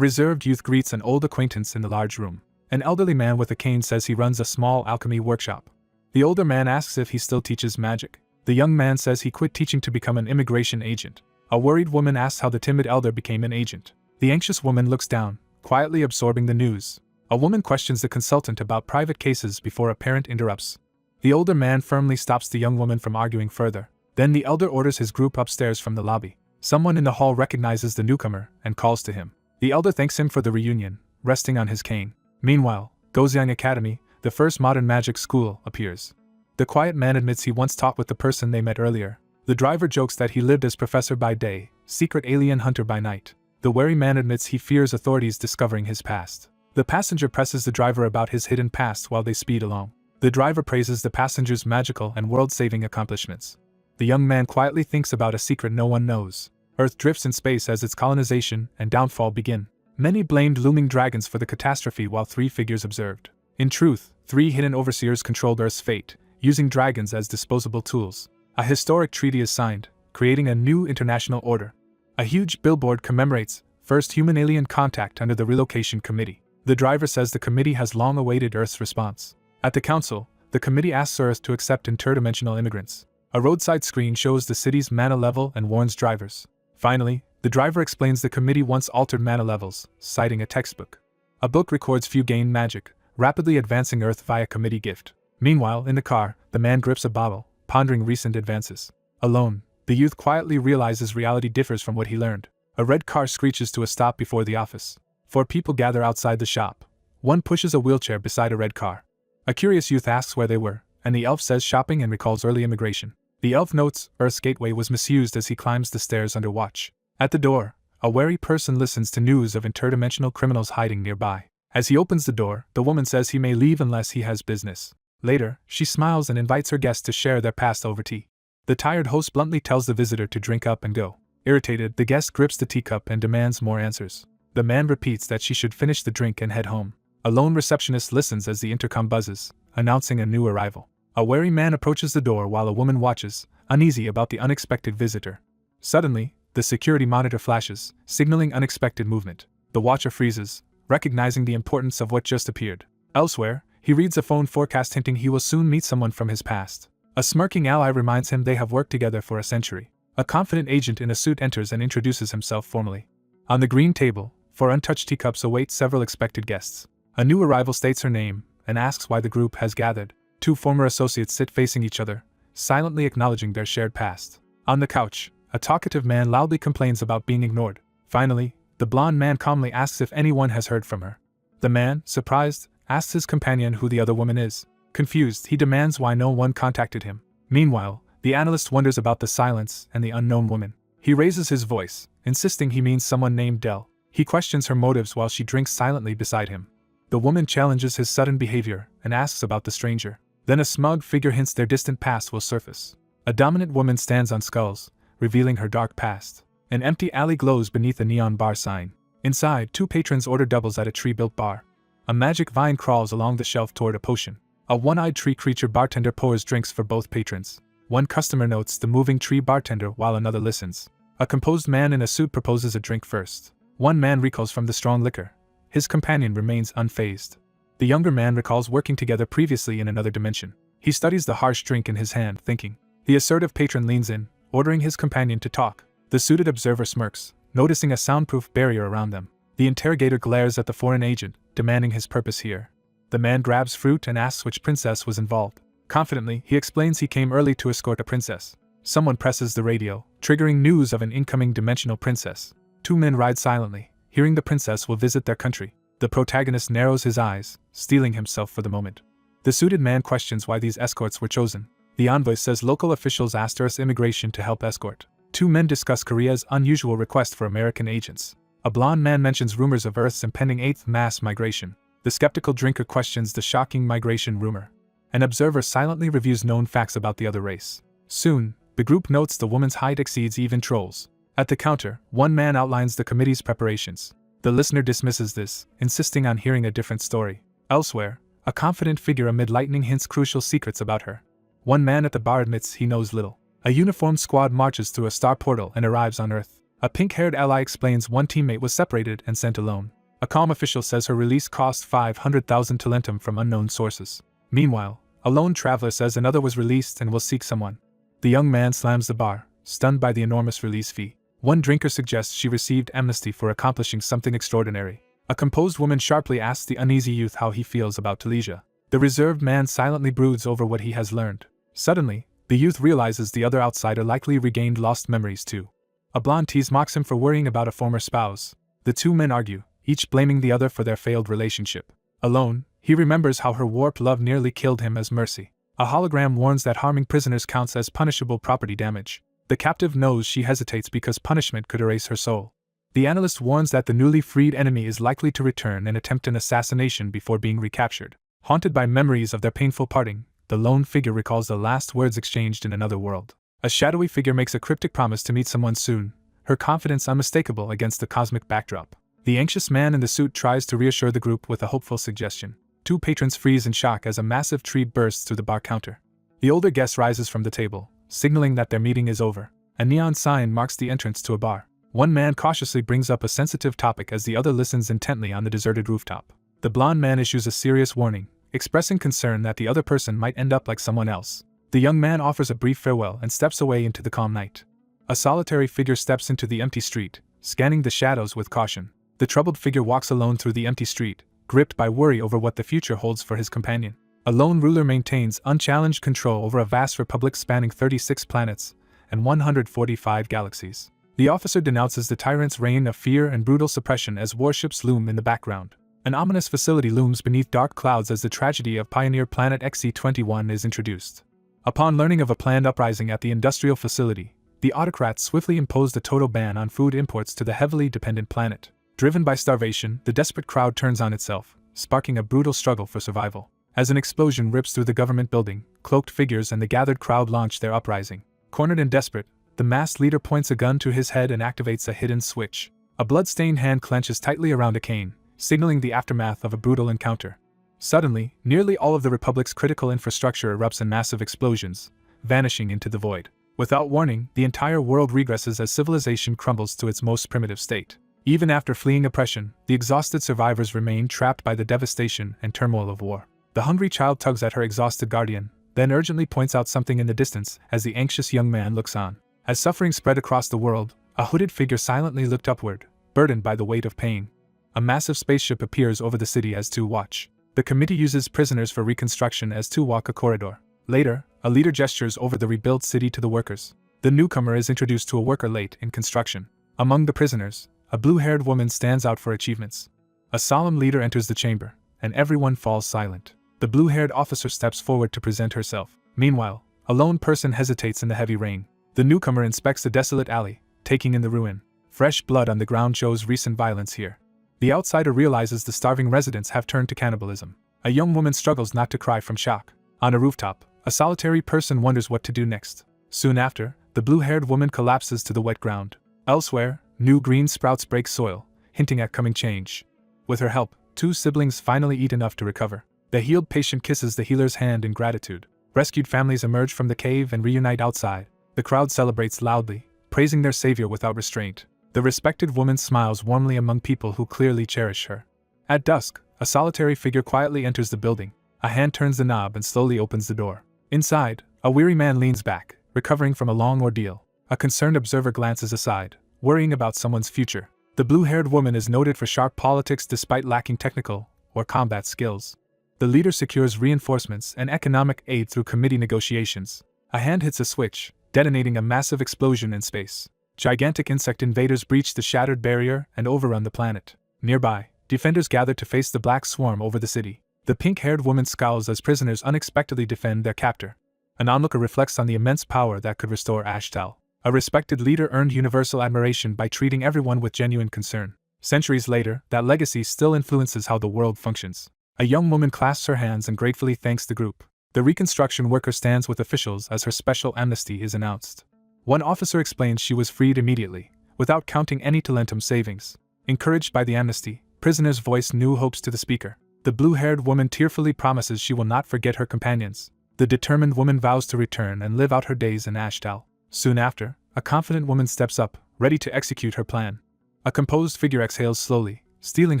reserved youth greets an old acquaintance in the large room. An elderly man with a cane says he runs a small alchemy workshop. The older man asks if he still teaches magic. The young man says he quit teaching to become an immigration agent. A worried woman asks how the timid elder became an agent. The anxious woman looks down, quietly absorbing the news. A woman questions the consultant about private cases before a parent interrupts. The older man firmly stops the young woman from arguing further. Then the elder orders his group upstairs from the lobby. Someone in the hall recognizes the newcomer and calls to him. The elder thanks him for the reunion, resting on his cane. Meanwhile, Gojiang Academy, the first modern magic school, appears. The quiet man admits he once talked with the person they met earlier. The driver jokes that he lived as professor by day, secret alien hunter by night. The wary man admits he fears authorities discovering his past. The passenger presses the driver about his hidden past while they speed along. The driver praises the passenger's magical and world-saving accomplishments. The young man quietly thinks about a secret no one knows. Earth drifts in space as its colonization and downfall begin. Many blamed looming dragons for the catastrophe while three figures observed. In truth, three hidden overseers controlled Earth's fate, using dragons as disposable tools. A historic treaty is signed, creating a new international order. A huge billboard commemorates first human-alien contact under the relocation committee. The driver says the committee has long awaited Earth's response. At the council, the committee asks Earth to accept interdimensional immigrants. A roadside screen shows the city's mana level and warns drivers. Finally, the driver explains the committee once altered mana levels, citing a textbook. A book records few gain magic, rapidly advancing Earth via committee gift. Meanwhile, in the car, the man grips a bottle, pondering recent advances. Alone, the youth quietly realizes reality differs from what he learned. A red car screeches to a stop before the office. 4 people gather outside the shop. One pushes a wheelchair beside a red car. A curious youth asks where they were, and the elf says shopping and recalls early immigration. The elf notes Earth's gateway was misused as he climbs the stairs under watch. At the door, a wary person listens to news of interdimensional criminals hiding nearby. As he opens the door, the woman says he may leave unless he has business. Later, she smiles and invites her guests to share their past over tea. The tired host bluntly tells the visitor to drink up and go. Irritated, the guest grips the teacup and demands more answers. The man repeats that she should finish the drink and head home. A lone receptionist listens as the intercom buzzes, announcing a new arrival. A wary man approaches the door while a woman watches, uneasy about the unexpected visitor. Suddenly, the security monitor flashes, signaling unexpected movement. The watcher freezes, recognizing the importance of what just appeared. Elsewhere, he reads a phone forecast hinting he will soon meet someone from his past. A smirking ally reminds him they have worked together for a century. A confident agent in a suit enters and introduces himself formally. On the green table, 4 untouched teacups await several expected guests. A new arrival states her name and asks why the group has gathered. 2 former associates sit facing each other, silently acknowledging their shared past. On the couch, a talkative man loudly complains about being ignored. Finally, the blonde man calmly asks if anyone has heard from her. The man, surprised, asks his companion who the other woman is. Confused, he demands why no one contacted him. Meanwhile, the analyst wonders about the silence and the unknown woman. He raises his voice, insisting he means someone named Dell. He questions her motives while she drinks silently beside him. The woman challenges his sudden behavior and asks about the stranger. Then a smug figure hints their distant past will surface. A dominant woman stands on skulls, revealing her dark past. An empty alley glows beneath a neon bar sign. Inside, 2 patrons order doubles at a tree-built bar. A magic vine crawls along the shelf toward a potion. A one-eyed tree creature bartender pours drinks for both patrons. One customer notes the moving tree bartender while another listens. A composed man in a suit proposes a drink first. One man recoils from the strong liquor. His companion remains unfazed. The younger man recalls working together previously in another dimension. He studies the harsh drink in his hand, thinking. The assertive patron leans in, ordering his companion to talk. The suited observer smirks, noticing a soundproof barrier around them. The interrogator glares at the foreign agent, demanding his purpose here. The man grabs fruit and asks which princess was involved. Confidently, he explains he came early to escort a princess. Someone presses the radio, triggering news of an incoming dimensional princess. 2 men ride silently, hearing the princess will visit their country. The protagonist narrows his eyes, steeling himself for the moment. The suited man questions why these escorts were chosen. The envoy says local officials asked Earth's immigration to help escort. 2 men discuss Korea's unusual request for American agents. A blonde man mentions rumors of Earth's impending 8th mass migration. The skeptical drinker questions the shocking migration rumor. An observer silently reviews known facts about the other race. Soon, the group notes the woman's height exceeds even trolls. At the counter, one man outlines the committee's preparations. The listener dismisses this, insisting on hearing a different story. Elsewhere, a confident figure amid lightning hints crucial secrets about her. One man at the bar admits he knows little. A uniformed squad marches through a star portal and arrives on Earth. A pink-haired ally explains one teammate was separated and sent alone. A calm official says her release cost 500,000 talentum from unknown sources. Meanwhile, a lone traveler says another was released and will seek someone. The young man slams the bar, stunned by the enormous release fee. One drinker suggests she received amnesty for accomplishing something extraordinary. A composed woman sharply asks the uneasy youth how he feels about Tunisia. The reserved man silently broods over what he has learned. Suddenly, the youth realizes the other outsider likely regained lost memories too. A blonde tease mocks him for worrying about a former spouse. The two men argue, each blaming the other for their failed relationship. Alone, he remembers how her warped love nearly killed him as mercy. A hologram warns that harming prisoners counts as punishable property damage. The captive knows she hesitates because punishment could erase her soul. The analyst warns that the newly freed enemy is likely to return and attempt an assassination before being recaptured. Haunted by memories of their painful parting, the lone figure recalls the last words exchanged in another world. A shadowy figure makes a cryptic promise to meet someone soon, her confidence unmistakable against the cosmic backdrop. The anxious man in the suit tries to reassure the group with a hopeful suggestion. Two patrons freeze in shock as a massive tree bursts through the bar counter. The older guest rises from the table, signaling that their meeting is over. A neon sign marks the entrance to a bar. One man cautiously brings up a sensitive topic as the other listens intently on the deserted rooftop. The blonde man issues a serious warning, expressing concern that the other person might end up like someone else. The young man offers a brief farewell and steps away into the calm night. A solitary figure steps into the empty street, scanning the shadows with caution. The troubled figure walks alone through the empty street, gripped by worry over what the future holds for his companion. A lone ruler maintains unchallenged control over a vast republic spanning 36 planets and 145 galaxies. The officer denounces the tyrant's reign of fear and brutal suppression as warships loom in the background. An ominous facility looms beneath dark clouds as the tragedy of pioneer planet XC-21 is introduced. Upon learning of a planned uprising at the industrial facility, the autocrats swiftly imposed a total ban on food imports to the heavily dependent planet. Driven by starvation, the desperate crowd turns on itself, sparking a brutal struggle for survival. As an explosion rips through the government building, cloaked figures and the gathered crowd launch their uprising. Cornered and desperate, the masked leader points a gun to his head and activates a hidden switch. A blood-stained hand clenches tightly around a cane, signaling the aftermath of a brutal encounter. Suddenly, nearly all of the Republic's critical infrastructure erupts in massive explosions, vanishing into the void. Without warning, the entire world regresses as civilization crumbles to its most primitive state. Even after fleeing oppression, the exhausted survivors remain trapped by the devastation and turmoil of war. The hungry child tugs at her exhausted guardian, then urgently points out something in the distance as the anxious young man looks on. As suffering spread across the world, a hooded figure silently looked upward, burdened by the weight of pain. A massive spaceship appears over the city as two watch. The committee uses prisoners for reconstruction as two walk a corridor. Later, a leader gestures over the rebuilt city to the workers. The newcomer is introduced to a worker late in construction. Among the prisoners, a blue-haired woman stands out for achievements. A solemn leader enters the chamber, and everyone falls silent. The blue-haired officer steps forward to present herself. Meanwhile, a lone person hesitates in the heavy rain. The newcomer inspects the desolate alley, taking in the ruin. Fresh blood on the ground shows recent violence here. The outsider realizes the starving residents have turned to cannibalism. A young woman struggles not to cry from shock. On a rooftop, a solitary person wonders what to do next. Soon after, the blue-haired woman collapses to the wet ground. Elsewhere, new green sprouts break soil, hinting at coming change. With her help, two siblings finally eat enough to recover. The healed patient kisses the healer's hand in gratitude. Rescued families emerge from the cave and reunite outside. The crowd celebrates loudly, praising their savior without restraint. The respected woman smiles warmly among people who clearly cherish her. At dusk, a solitary figure quietly enters the building. A hand turns the knob and slowly opens the door. Inside, a weary man leans back, recovering from a long ordeal. A concerned observer glances aside, worrying about someone's future. The blue-haired woman is noted for sharp politics despite lacking technical or combat skills. The leader secures reinforcements and economic aid through committee negotiations. A hand hits a switch, detonating a massive explosion in space. Gigantic insect invaders breach the shattered barrier and overrun the planet. Nearby, defenders gather to face the black swarm over the city. The pink-haired woman scowls as prisoners unexpectedly defend their captor. An onlooker reflects on the immense power that could restore Ashtal. A respected leader earned universal admiration by treating everyone with genuine concern. Centuries later, that legacy still influences how the world functions. A young woman clasps her hands and gratefully thanks the group. The reconstruction worker stands with officials as her special amnesty is announced. One officer explains she was freed immediately, without counting any talentum savings. Encouraged by the amnesty, prisoners voice new hopes to the speaker. The blue-haired woman tearfully promises she will not forget her companions. The determined woman vows to return and live out her days in Ashtal. Soon after, a confident woman steps up, ready to execute her plan. A composed figure exhales slowly, steeling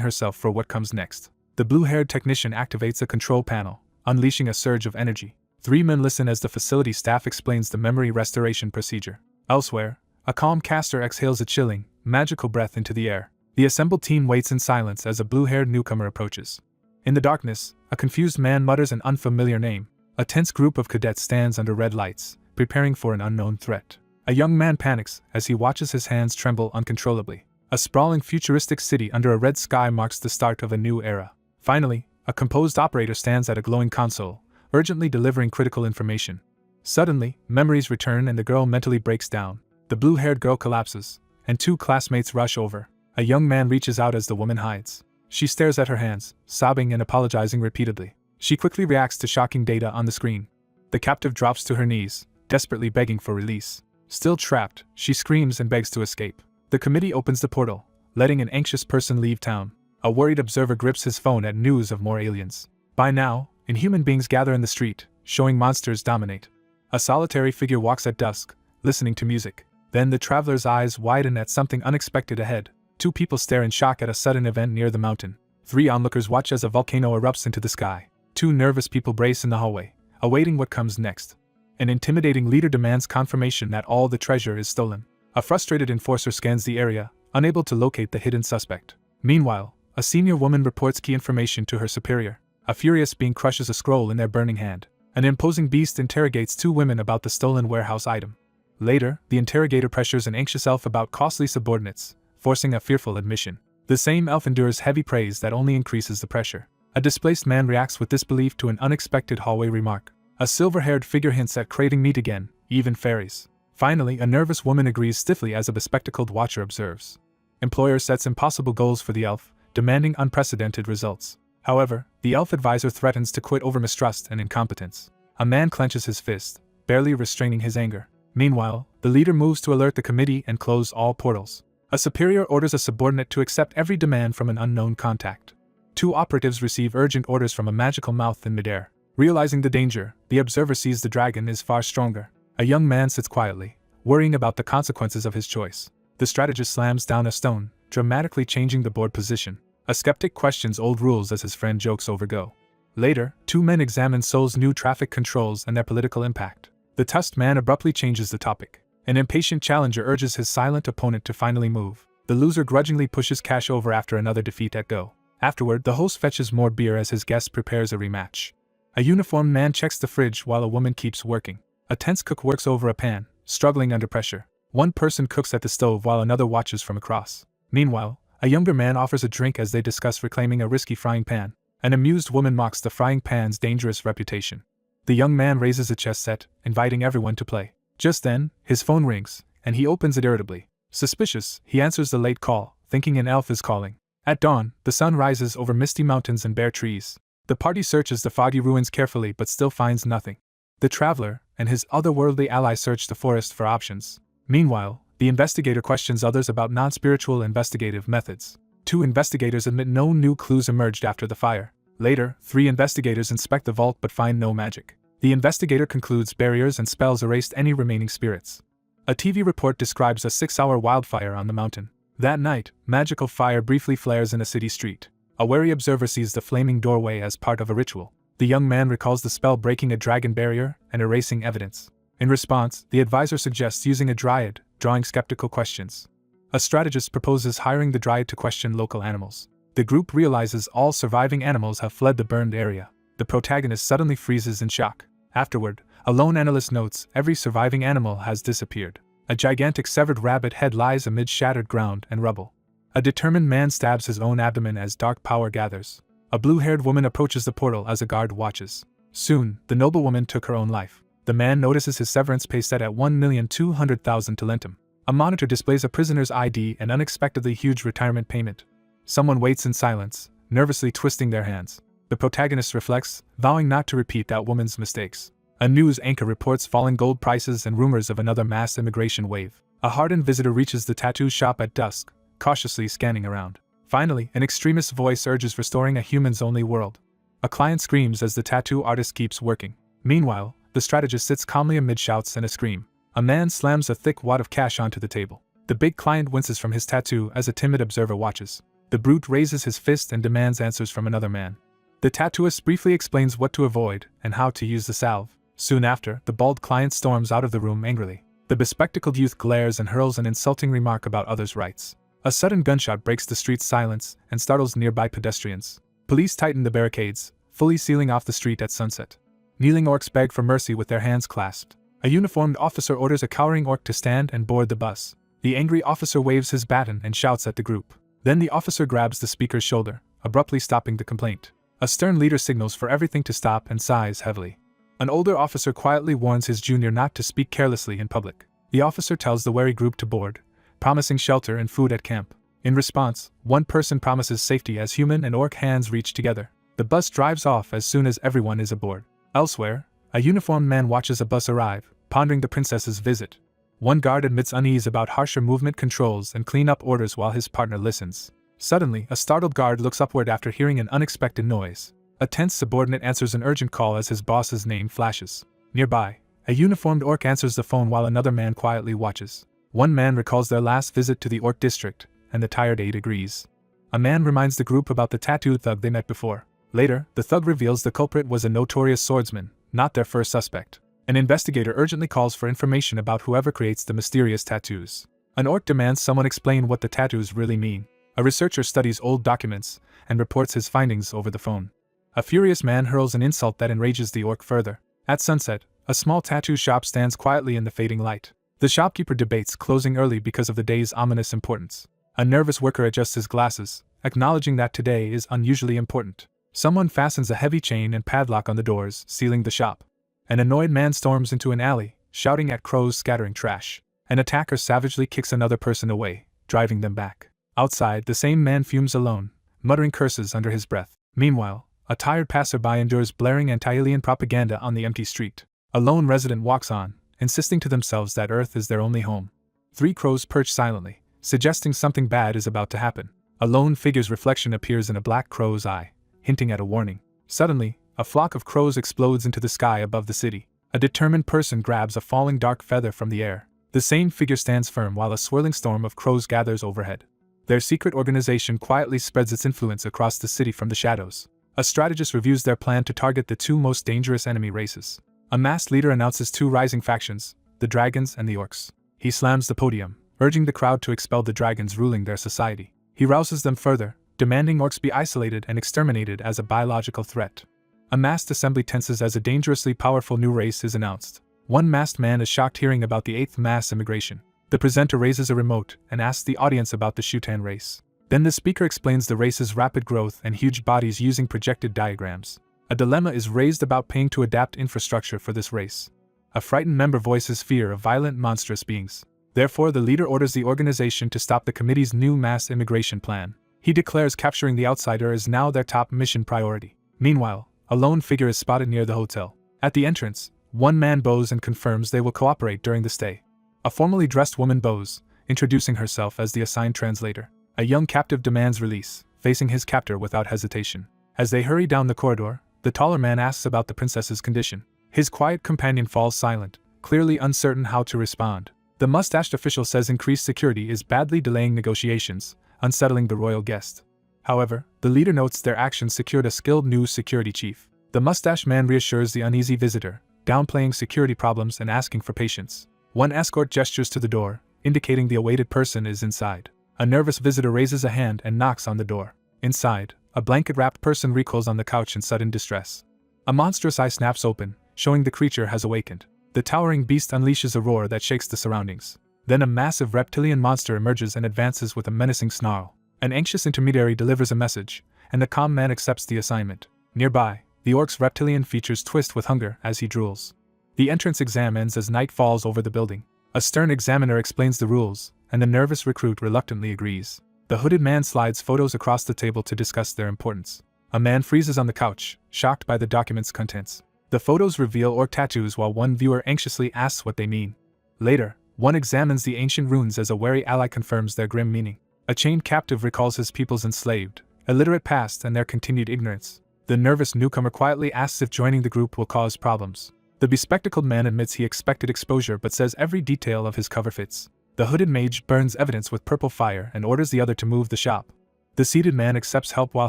herself for what comes next. The blue-haired technician activates a control panel, unleashing a surge of energy. 3 men listen as the facility staff explains the memory restoration procedure. Elsewhere, a calm caster exhales a chilling, magical breath into the air. The assembled team waits in silence as a blue-haired newcomer approaches. In the darkness, a confused man mutters an unfamiliar name. A tense group of cadets stands under red lights, preparing for an unknown threat. A young man panics as he watches his hands tremble uncontrollably. A sprawling futuristic city under a red sky marks the start of a new era. Finally, a composed operator stands at a glowing console, urgently delivering critical information. Suddenly, memories return and the girl mentally breaks down. The blue-haired girl collapses, and 2 classmates rush over. A young man reaches out as the woman hides. She stares at her hands, sobbing and apologizing repeatedly. She quickly reacts to shocking data on the screen. The captive drops to her knees, desperately begging for release. Still trapped, she screams and begs to escape. The committee opens the portal, letting an anxious person leave town. A worried observer grips his phone at news of more aliens. By now, inhuman beings gather in the street, showing monsters dominate. A solitary figure walks at dusk, listening to music. Then the traveler's eyes widen at something unexpected ahead. 2 people stare in shock at a sudden event near the mountain. 3 onlookers watch as a volcano erupts into the sky. 2 nervous people brace in the hallway, awaiting what comes next. An intimidating leader demands confirmation that all the treasure is stolen. A frustrated enforcer scans the area, unable to locate the hidden suspect. Meanwhile, a senior woman reports key information to her superior. A furious being crushes a scroll in their burning hand. An imposing beast interrogates 2 women about the stolen warehouse item. Later, the interrogator pressures an anxious elf about costly subordinates, forcing a fearful admission. The same elf endures heavy praise that only increases the pressure. A displaced man reacts with disbelief to an unexpected hallway remark. A silver-haired figure hints at craving meat again, even fairies. Finally, a nervous woman agrees stiffly as a bespectacled watcher observes. Employer sets impossible goals for the elf, demanding unprecedented results. However, the elf advisor threatens to quit over mistrust and incompetence. A man clenches his fist, barely restraining his anger. Meanwhile, the leader moves to alert the committee and close all portals. A superior orders a subordinate to accept every demand from an unknown contact. 2 operatives receive urgent orders from a magical mouth in midair. Realizing the danger, the observer sees the dragon is far stronger. A young man sits quietly, worrying about the consequences of his choice. The strategist slams down a stone, dramatically changing the board position. A skeptic questions old rules as his friend jokes over Go. Later, 2 men examine Seoul's new traffic controls and their political impact. The tusked man abruptly changes the topic. An impatient challenger urges his silent opponent to finally move. The loser grudgingly pushes cash over after another defeat at Go. Afterward, the host fetches more beer as his guest prepares a rematch. A uniformed man checks the fridge while a woman keeps working. A tense cook works over a pan, struggling under pressure. 1 person cooks at the stove while another watches from across. Meanwhile, a younger man offers a drink as they discuss reclaiming a risky frying pan. An amused woman mocks the frying pan's dangerous reputation. The young man raises a chess set, inviting everyone to play. Just then, his phone rings, and he opens it irritably. Suspicious, he answers the late call, thinking an elf is calling. At dawn, the sun rises over misty mountains and bare trees. The party searches the foggy ruins carefully but still finds nothing. The traveler and his otherworldly ally search the forest for options. Meanwhile, the investigator questions others about non-spiritual investigative methods. 2 investigators admit no new clues emerged after the fire. Later, 3 investigators inspect the vault but find no magic. The investigator concludes barriers and spells erased any remaining spirits. A TV report describes a 6-hour wildfire on the mountain. That night, magical fire briefly flares in a city street. A wary observer sees the flaming doorway as part of a ritual. The young man recalls the spell breaking a dragon barrier and erasing evidence. In response, the advisor suggests using a dryad, drawing skeptical questions. A strategist proposes hiring the dryad to question local animals. The group realizes all surviving animals have fled the burned area. The protagonist suddenly freezes in shock. Afterward, a lone analyst notes every surviving animal has disappeared. A gigantic severed rabbit head lies amid shattered ground and rubble. A determined man stabs his own abdomen as dark power gathers. A blue-haired woman approaches the portal as a guard watches. Soon, the noblewoman took her own life. The man notices his severance pay set at 1,200,000 talentum. A monitor displays a prisoner's ID and unexpectedly huge retirement payment. Someone waits in silence, nervously twisting their hands. The protagonist reflects, vowing not to repeat that woman's mistakes. A news anchor reports falling gold prices and rumors of another mass immigration wave. A hardened visitor reaches the tattoo shop at dusk, cautiously scanning around. Finally, an extremist voice urges restoring a humans-only world. A client screams as the tattoo artist keeps working. Meanwhile, the strategist sits calmly amid shouts and a scream. A man slams a thick wad of cash onto the table. The big client winces from his tattoo as a timid observer watches. The brute raises his fist and demands answers from another man. The tattooist briefly explains what to avoid and how to use the salve. Soon after, the bald client storms out of the room angrily. The bespectacled youth glares and hurls an insulting remark about others' rights. A sudden gunshot breaks the street's silence and startles nearby pedestrians. Police tighten the barricades, fully sealing off the street at sunset. Kneeling orcs beg for mercy with their hands clasped. A uniformed officer orders a cowering orc to stand and board the bus. The angry officer waves his baton and shouts at the group. Then the officer grabs the speaker's shoulder, abruptly stopping the complaint. A stern leader signals for everything to stop and sighs heavily. An older officer quietly warns his junior not to speak carelessly in public. The officer tells the wary group to board, promising shelter and food at camp. In response, one person promises safety as human and orc hands reach together. The bus drives off as soon as everyone is aboard. Elsewhere, a uniformed man watches a bus arrive, pondering the princess's visit. One guard admits unease about harsher movement controls and clean-up orders while his partner listens. Suddenly, a startled guard looks upward after hearing an unexpected noise. A tense subordinate answers an urgent call as his boss's name flashes. Nearby, a uniformed orc answers the phone while another man quietly watches. One man recalls their last visit to the orc district, and the tired aide agrees. A man reminds the group about the tattooed thug they met before. Later, the thug reveals the culprit was a notorious swordsman, not their first suspect. An investigator urgently calls for information about whoever creates the mysterious tattoos. An orc demands someone explain what the tattoos really mean. A researcher studies old documents and reports his findings over the phone. A furious man hurls an insult that enrages the orc further. At sunset, a small tattoo shop stands quietly in the fading light. The shopkeeper debates closing early because of the day's ominous importance. A nervous worker adjusts his glasses, acknowledging that today is unusually important. Someone fastens a heavy chain and padlock on the doors, sealing the shop. An annoyed man storms into an alley, shouting at crows scattering trash. An attacker savagely kicks another person away, driving them back. Outside, the same man fumes alone, muttering curses under his breath. Meanwhile, a tired passerby endures blaring anti-alien propaganda on the empty street. A lone resident walks on, insisting to themselves that Earth is their only home. 3 crows perch silently, suggesting something bad is about to happen. A lone figure's reflection appears in a black crow's eye, hinting at a warning. Suddenly, a flock of crows explodes into the sky above the city. A determined person grabs a falling dark feather from the air. The same figure stands firm while a swirling storm of crows gathers overhead. Their secret organization quietly spreads its influence across the city from the shadows. A strategist reviews their plan to target the 2 most dangerous enemy races. A masked leader announces 2 rising factions, the dragons and the orcs. He slams the podium, urging the crowd to expel the dragons ruling their society. He rouses them further, demanding orcs be isolated and exterminated as a biological threat. A masked assembly tenses as a dangerously powerful new race is announced. One masked man is shocked hearing about the 8th mass immigration. The presenter raises a remote and asks the audience about the Shutan race. Then the speaker explains the race's rapid growth and huge bodies using projected diagrams. A dilemma is raised about paying to adapt infrastructure for this race. A frightened member voices fear of violent, monstrous beings. Therefore, the leader orders the organization to stop the committee's new mass immigration plan. He declares capturing the outsider is now their top mission priority. Meanwhile, a lone figure is spotted near the hotel. At the entrance, one man bows and confirms they will cooperate during the stay. A formally dressed woman bows, introducing herself as the assigned translator. A young captive demands release, facing his captor without hesitation. As they hurry down the corridor, the taller man asks about the princess's condition. His quiet companion falls silent, clearly uncertain how to respond. The mustached official says increased security is badly delaying negotiations, unsettling the royal guest. However, the leader notes their actions secured a skilled new security chief. The mustached man reassures the uneasy visitor, downplaying security problems and asking for patience. One escort gestures to the door, indicating the awaited person is inside. A nervous visitor raises a hand and knocks on the door. Inside, a blanket-wrapped person recoils on the couch in sudden distress. A monstrous eye snaps open, showing the creature has awakened. The towering beast unleashes a roar that shakes the surroundings. Then a massive reptilian monster emerges and advances with a menacing snarl. An anxious intermediary delivers a message, and the calm man accepts the assignment. Nearby, the orc's reptilian features twist with hunger as he drools. The entrance exam ends as night falls over the building. A stern examiner explains the rules, and the nervous recruit reluctantly agrees. The hooded man slides photos across the table to discuss their importance. A man freezes on the couch, shocked by the document's contents. The photos reveal orc tattoos while one viewer anxiously asks what they mean. Later, one examines the ancient runes as a wary ally confirms their grim meaning. A chained captive recalls his people's enslaved, illiterate past and their continued ignorance. The nervous newcomer quietly asks if joining the group will cause problems. The bespectacled man admits he expected exposure but says every detail of his cover fits. The hooded mage burns evidence with purple fire and orders the other to move the shop. The seated man accepts help while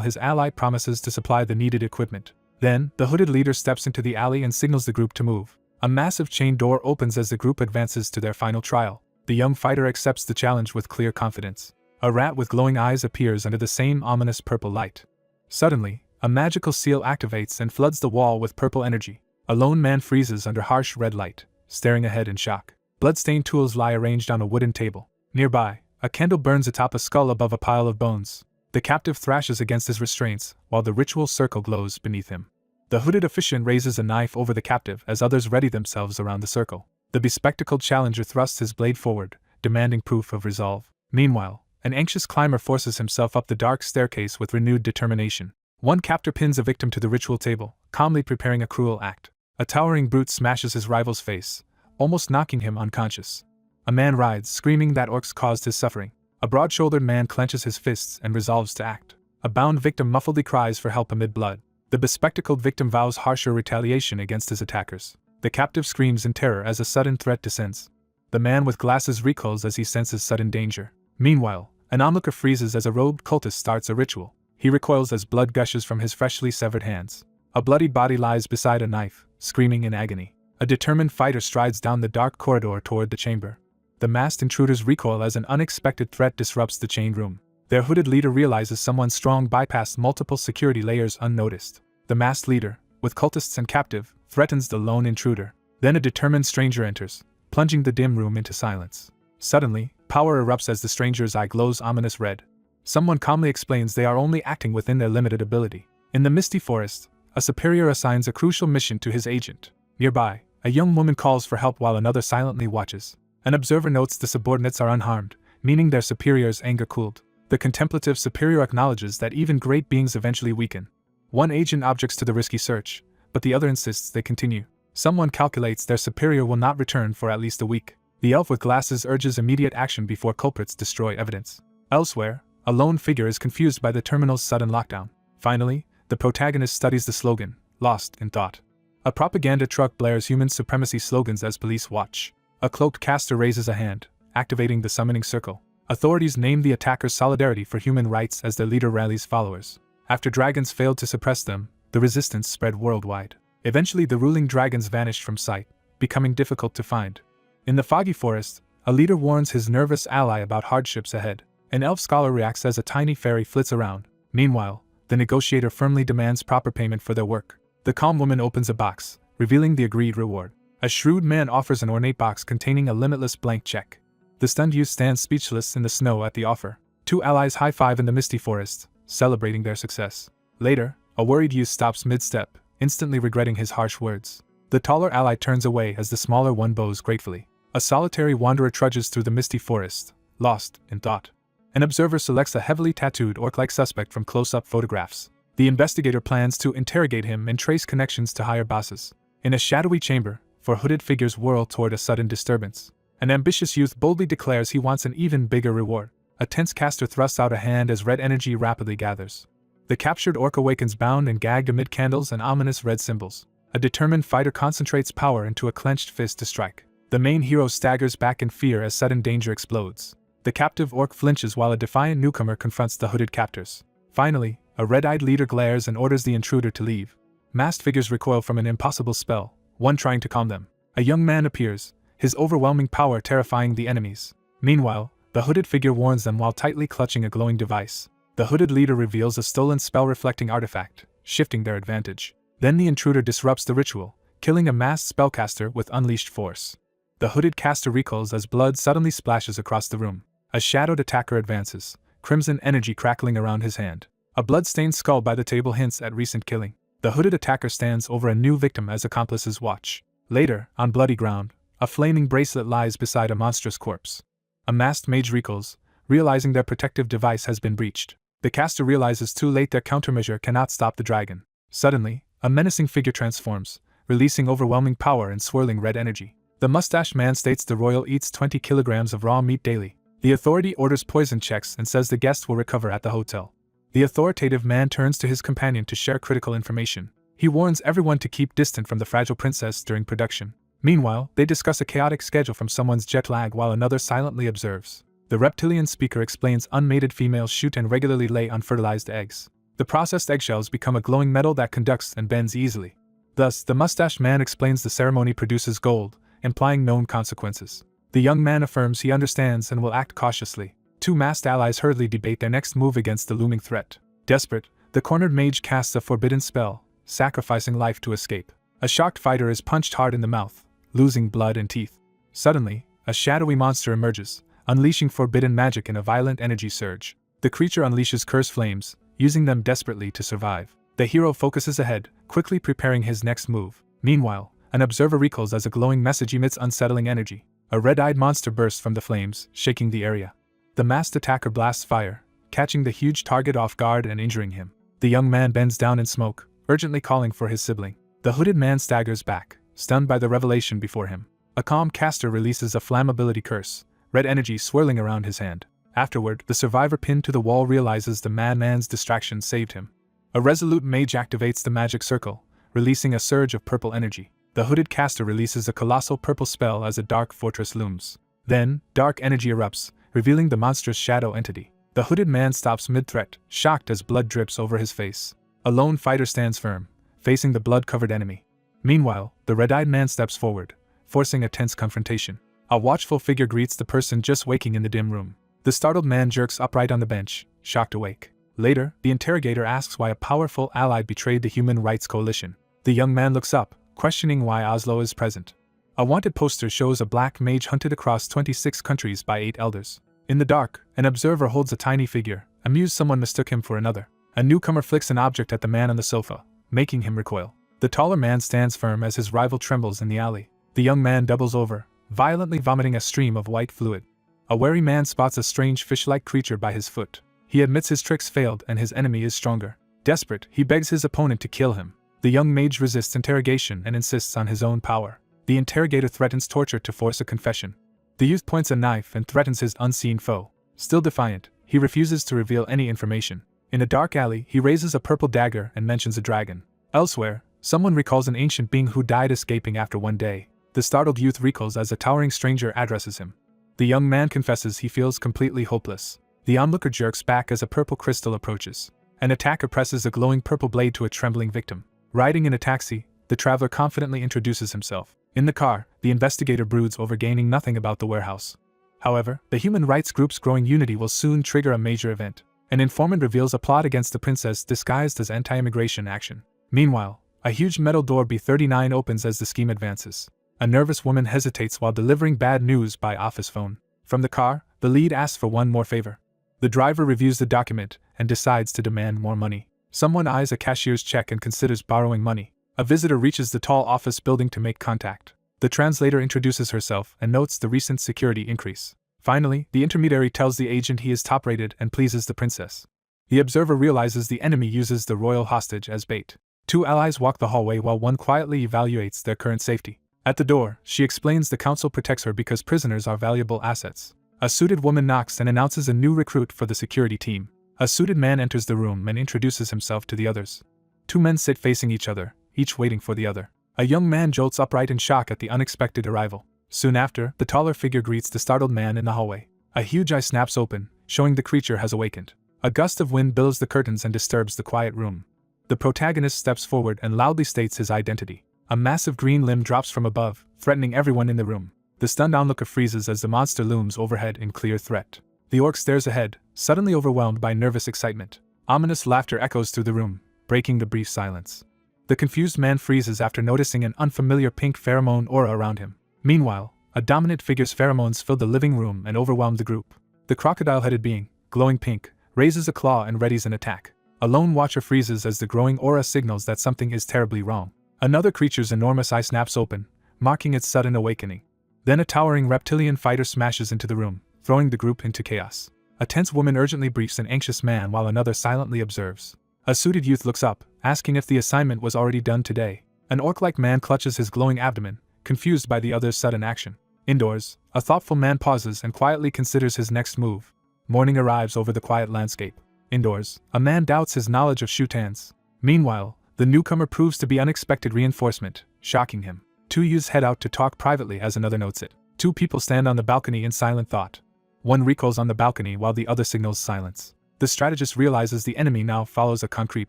his ally promises to supply the needed equipment. Then, the hooded leader steps into the alley and signals the group to move. A massive chain door opens as the group advances to their final trial. The young fighter accepts the challenge with clear confidence. A rat with glowing eyes appears under the same ominous purple light. Suddenly, a magical seal activates and floods the wall with purple energy. A lone man freezes under harsh red light, staring ahead in shock. Blood-stained tools lie arranged on a wooden table. Nearby, a candle burns atop a skull above a pile of bones. The captive thrashes against his restraints, while the ritual circle glows beneath him. The hooded officiant raises a knife over the captive as others ready themselves around the circle. The bespectacled challenger thrusts his blade forward, demanding proof of resolve. Meanwhile, an anxious climber forces himself up the dark staircase with renewed determination. One captor pins a victim to the ritual table, calmly preparing a cruel act. A towering brute smashes his rival's face, almost knocking him unconscious. A man rides, screaming that orcs caused his suffering. A broad-shouldered man clenches his fists and resolves to act. A bound victim muffledly cries for help amid blood. The bespectacled victim vows harsher retaliation against his attackers. The captive screams in terror as a sudden threat descends. The man with glasses recoils as he senses sudden danger. Meanwhile, an onlooker freezes as a robed cultist starts a ritual. He recoils as blood gushes from his freshly severed hands. A bloodied body lies beside a knife, screaming in agony. A determined fighter strides down the dark corridor toward the chamber. The masked intruders recoil as an unexpected threat disrupts the chained room. Their hooded leader realizes someone strong bypassed multiple security layers unnoticed. The masked leader, with cultists and captive, threatens the lone intruder. Then a determined stranger enters, plunging the dim room into silence. Suddenly, power erupts as the stranger's eye glows ominous red. Someone calmly explains they are only acting within their limited ability. In the misty forest, a superior assigns a crucial mission to his agent. Nearby, a young woman calls for help while another silently watches. An observer notes the subordinates are unharmed, meaning their superior's anger cooled. The contemplative superior acknowledges that even great beings eventually weaken. One agent objects to the risky search, but the other insists they continue. Someone calculates their superior will not return for at least a week. The elf with glasses urges immediate action before culprits destroy evidence. Elsewhere, a lone figure is confused by the terminal's sudden lockdown. Finally, the protagonist studies the slogan, lost in thought. A propaganda truck blares human supremacy slogans as police watch. A cloaked caster raises a hand, activating the summoning circle. Authorities name the attackers Solidarity for Human Rights as their leader rallies followers. After dragons failed to suppress them, the resistance spread worldwide. Eventually the ruling dragons vanished from sight, becoming difficult to find. In the foggy forest, a leader warns his nervous ally about hardships ahead. An elf scholar reacts as a tiny fairy flits around. Meanwhile, the negotiator firmly demands proper payment for their work. The calm woman opens a box, revealing the agreed reward. A shrewd man offers an ornate box containing a limitless blank check. The stunned youth stands speechless in the snow at the offer. Two allies high-five in the misty forest, celebrating their success. Later, a worried youth stops mid-step, instantly regretting his harsh words. The taller ally turns away as the smaller one bows gratefully. A solitary wanderer trudges through the misty forest, lost in thought. An observer selects a heavily tattooed orc-like suspect from close-up photographs. The investigator plans to interrogate him and trace connections to higher bosses. In a shadowy chamber, four hooded figures whirl toward a sudden disturbance. An ambitious youth boldly declares he wants an even bigger reward. A tense caster thrusts out a hand as red energy rapidly gathers. The captured orc awakens bound and gagged amid candles and ominous red symbols. A determined fighter concentrates power into a clenched fist to strike. The main hero staggers back in fear as sudden danger explodes. The captive orc flinches while a defiant newcomer confronts the hooded captors. Finally, a red-eyed leader glares and orders the intruder to leave. Masked figures recoil from an impossible spell, one trying to calm them. A young man appears, his overwhelming power terrifying the enemies. Meanwhile, the hooded figure warns them while tightly clutching a glowing device. The hooded leader reveals a stolen spell-reflecting artifact, shifting their advantage. Then the intruder disrupts the ritual, killing a masked spellcaster with unleashed force. The hooded caster recoils as blood suddenly splashes across the room. A shadowed attacker advances, crimson energy crackling around his hand. A blood-stained skull by the table hints at recent killing. The hooded attacker stands over a new victim as accomplices watch. Later, on bloody ground, a flaming bracelet lies beside a monstrous corpse. A masked mage recoils, realizing their protective device has been breached. The caster realizes too late their countermeasure cannot stop the dragon. Suddenly, a menacing figure transforms, releasing overwhelming power and swirling red energy. The mustached man states the royal eats 20 kilograms of raw meat daily. The authority orders poison checks and says the guest will recover at the hotel. The authoritative man turns to his companion to share critical information. He warns everyone to keep distant from the fragile princess during production. Meanwhile, they discuss a chaotic schedule from someone's jet lag while another silently observes. The reptilian speaker explains unmated females shoot and regularly lay unfertilized eggs. The processed eggshells become a glowing metal that conducts and bends easily. Thus, the mustached man explains the ceremony produces gold, implying known consequences. The young man affirms he understands and will act cautiously. Two masked allies hurriedly debate their next move against the looming threat. Desperate, the cornered mage casts a forbidden spell, sacrificing life to escape. A shocked fighter is punched hard in the mouth, losing blood and teeth. Suddenly, a shadowy monster emerges, unleashing forbidden magic in a violent energy surge. The creature unleashes curse flames, using them desperately to survive. The hero focuses ahead, quickly preparing his next move. Meanwhile, an observer recalls as a glowing message emits unsettling energy. A red-eyed monster bursts from the flames, shaking the area. The masked attacker blasts fire, catching the huge target off guard and injuring him. The young man bends down in smoke, urgently calling for his sibling. The hooded man staggers back, stunned by the revelation before him. A calm caster releases a flammability curse, red energy swirling around his hand. Afterward, the survivor pinned to the wall realizes the madman's distraction saved him. A resolute mage activates the magic circle, releasing a surge of purple energy. The hooded caster releases a colossal purple spell as a dark fortress looms. Then, dark energy erupts, revealing the monstrous shadow entity. The hooded man stops mid-threat, shocked as blood drips over his face. A lone fighter stands firm, facing the blood-covered enemy. Meanwhile, the red-eyed man steps forward, forcing a tense confrontation. A watchful figure greets the person just waking in the dim room. The startled man jerks upright on the bench, shocked awake. Later, the interrogator asks why a powerful ally betrayed the Human Rights Coalition. The young man looks up, questioning why Oslo is present. A wanted poster shows a black mage hunted across 26 countries by 8 elders. In the dark, an observer holds a tiny figure, amused someone mistook him for another. A newcomer flicks an object at the man on the sofa, making him recoil. The taller man stands firm as his rival trembles in the alley. The young man doubles over, violently vomiting a stream of white fluid. A wary man spots a strange fish-like creature by his foot. He admits his tricks failed and his enemy is stronger. Desperate, he begs his opponent to kill him. The young mage resists interrogation and insists on his own power. The interrogator threatens torture to force a confession. The youth points a knife and threatens his unseen foe. Still defiant, he refuses to reveal any information. In a dark alley, he raises a purple dagger and mentions a dragon. Elsewhere, someone recalls an ancient being who died escaping after one day. The startled youth recoils as a towering stranger addresses him. The young man confesses he feels completely hopeless. The onlooker jerks back as a purple crystal approaches. An attacker presses a glowing purple blade to a trembling victim. Riding in a taxi, the traveler confidently introduces himself. In the car, the investigator broods over gaining nothing about the warehouse. However, the human rights group's growing unity will soon trigger a major event. An informant reveals a plot against the princess disguised as anti-immigration action. Meanwhile, a huge metal door B39 opens as the scheme advances. A nervous woman hesitates while delivering bad news by office phone. From the car, the lead asks for one more favor. The driver reviews the document and decides to demand more money. Someone eyes a cashier's check and considers borrowing money. A visitor reaches the tall office building to make contact. The translator introduces herself and notes the recent security increase. Finally, the intermediary tells the agent he is top-rated and pleases the princess. The observer realizes the enemy uses the royal hostage as bait. Two allies walk the hallway while one quietly evaluates their current safety. At the door, she explains the council protects her because prisoners are valuable assets. A suited woman knocks and announces a new recruit for the security team. A suited man enters the room and introduces himself to the others. Two men sit facing each other, each waiting for the other. A young man jolts upright in shock at the unexpected arrival. Soon after, the taller figure greets the startled man in the hallway. A huge eye snaps open, showing the creature has awakened. A gust of wind billows the curtains and disturbs the quiet room. The protagonist steps forward and loudly states his identity. A massive green limb drops from above, threatening everyone in the room. The stunned onlooker freezes as the monster looms overhead in clear threat. The orc stares ahead, suddenly overwhelmed by nervous excitement. Ominous laughter echoes through the room, breaking the brief silence. The confused man freezes after noticing an unfamiliar pink pheromone aura around him. Meanwhile, a dominant figure's pheromones fill the living room and overwhelm the group. The crocodile-headed being, glowing pink, raises a claw and readies an attack. A lone watcher freezes as the growing aura signals that something is terribly wrong. Another creature's enormous eye snaps open, marking its sudden awakening. Then a towering reptilian fighter smashes into the room, throwing the group into chaos. A tense woman urgently briefs an anxious man while another silently observes. A suited youth looks up, asking if the assignment was already done today. An orc-like man clutches his glowing abdomen, confused by the other's sudden action. Indoors, a thoughtful man pauses and quietly considers his next move. Morning arrives over the quiet landscape. Indoors, a man doubts his knowledge of Shutans. Meanwhile, the newcomer proves to be unexpected reinforcement, shocking him. Two youths head out to talk privately as another notes it. Two people stand on the balcony in silent thought. One recoils on the balcony while the other signals silence. The strategist realizes the enemy now follows a concrete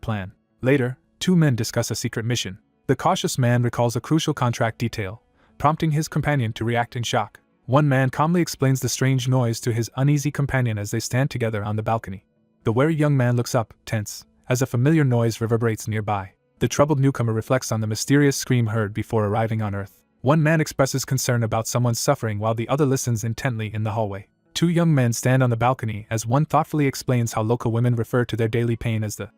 plan. Later, two men discuss a secret mission. The cautious man recalls a crucial contract detail, prompting his companion to react in shock. One man calmly explains the strange noise to his uneasy companion as they stand together on the balcony. The wary young man looks up, tense, as a familiar noise reverberates nearby. The troubled newcomer reflects on the mysterious scream heard before arriving on Earth. One man expresses concern about someone's suffering while the other listens intently in the hallway. Two young men stand on the balcony as one thoughtfully explains how local women refer to their daily pain as the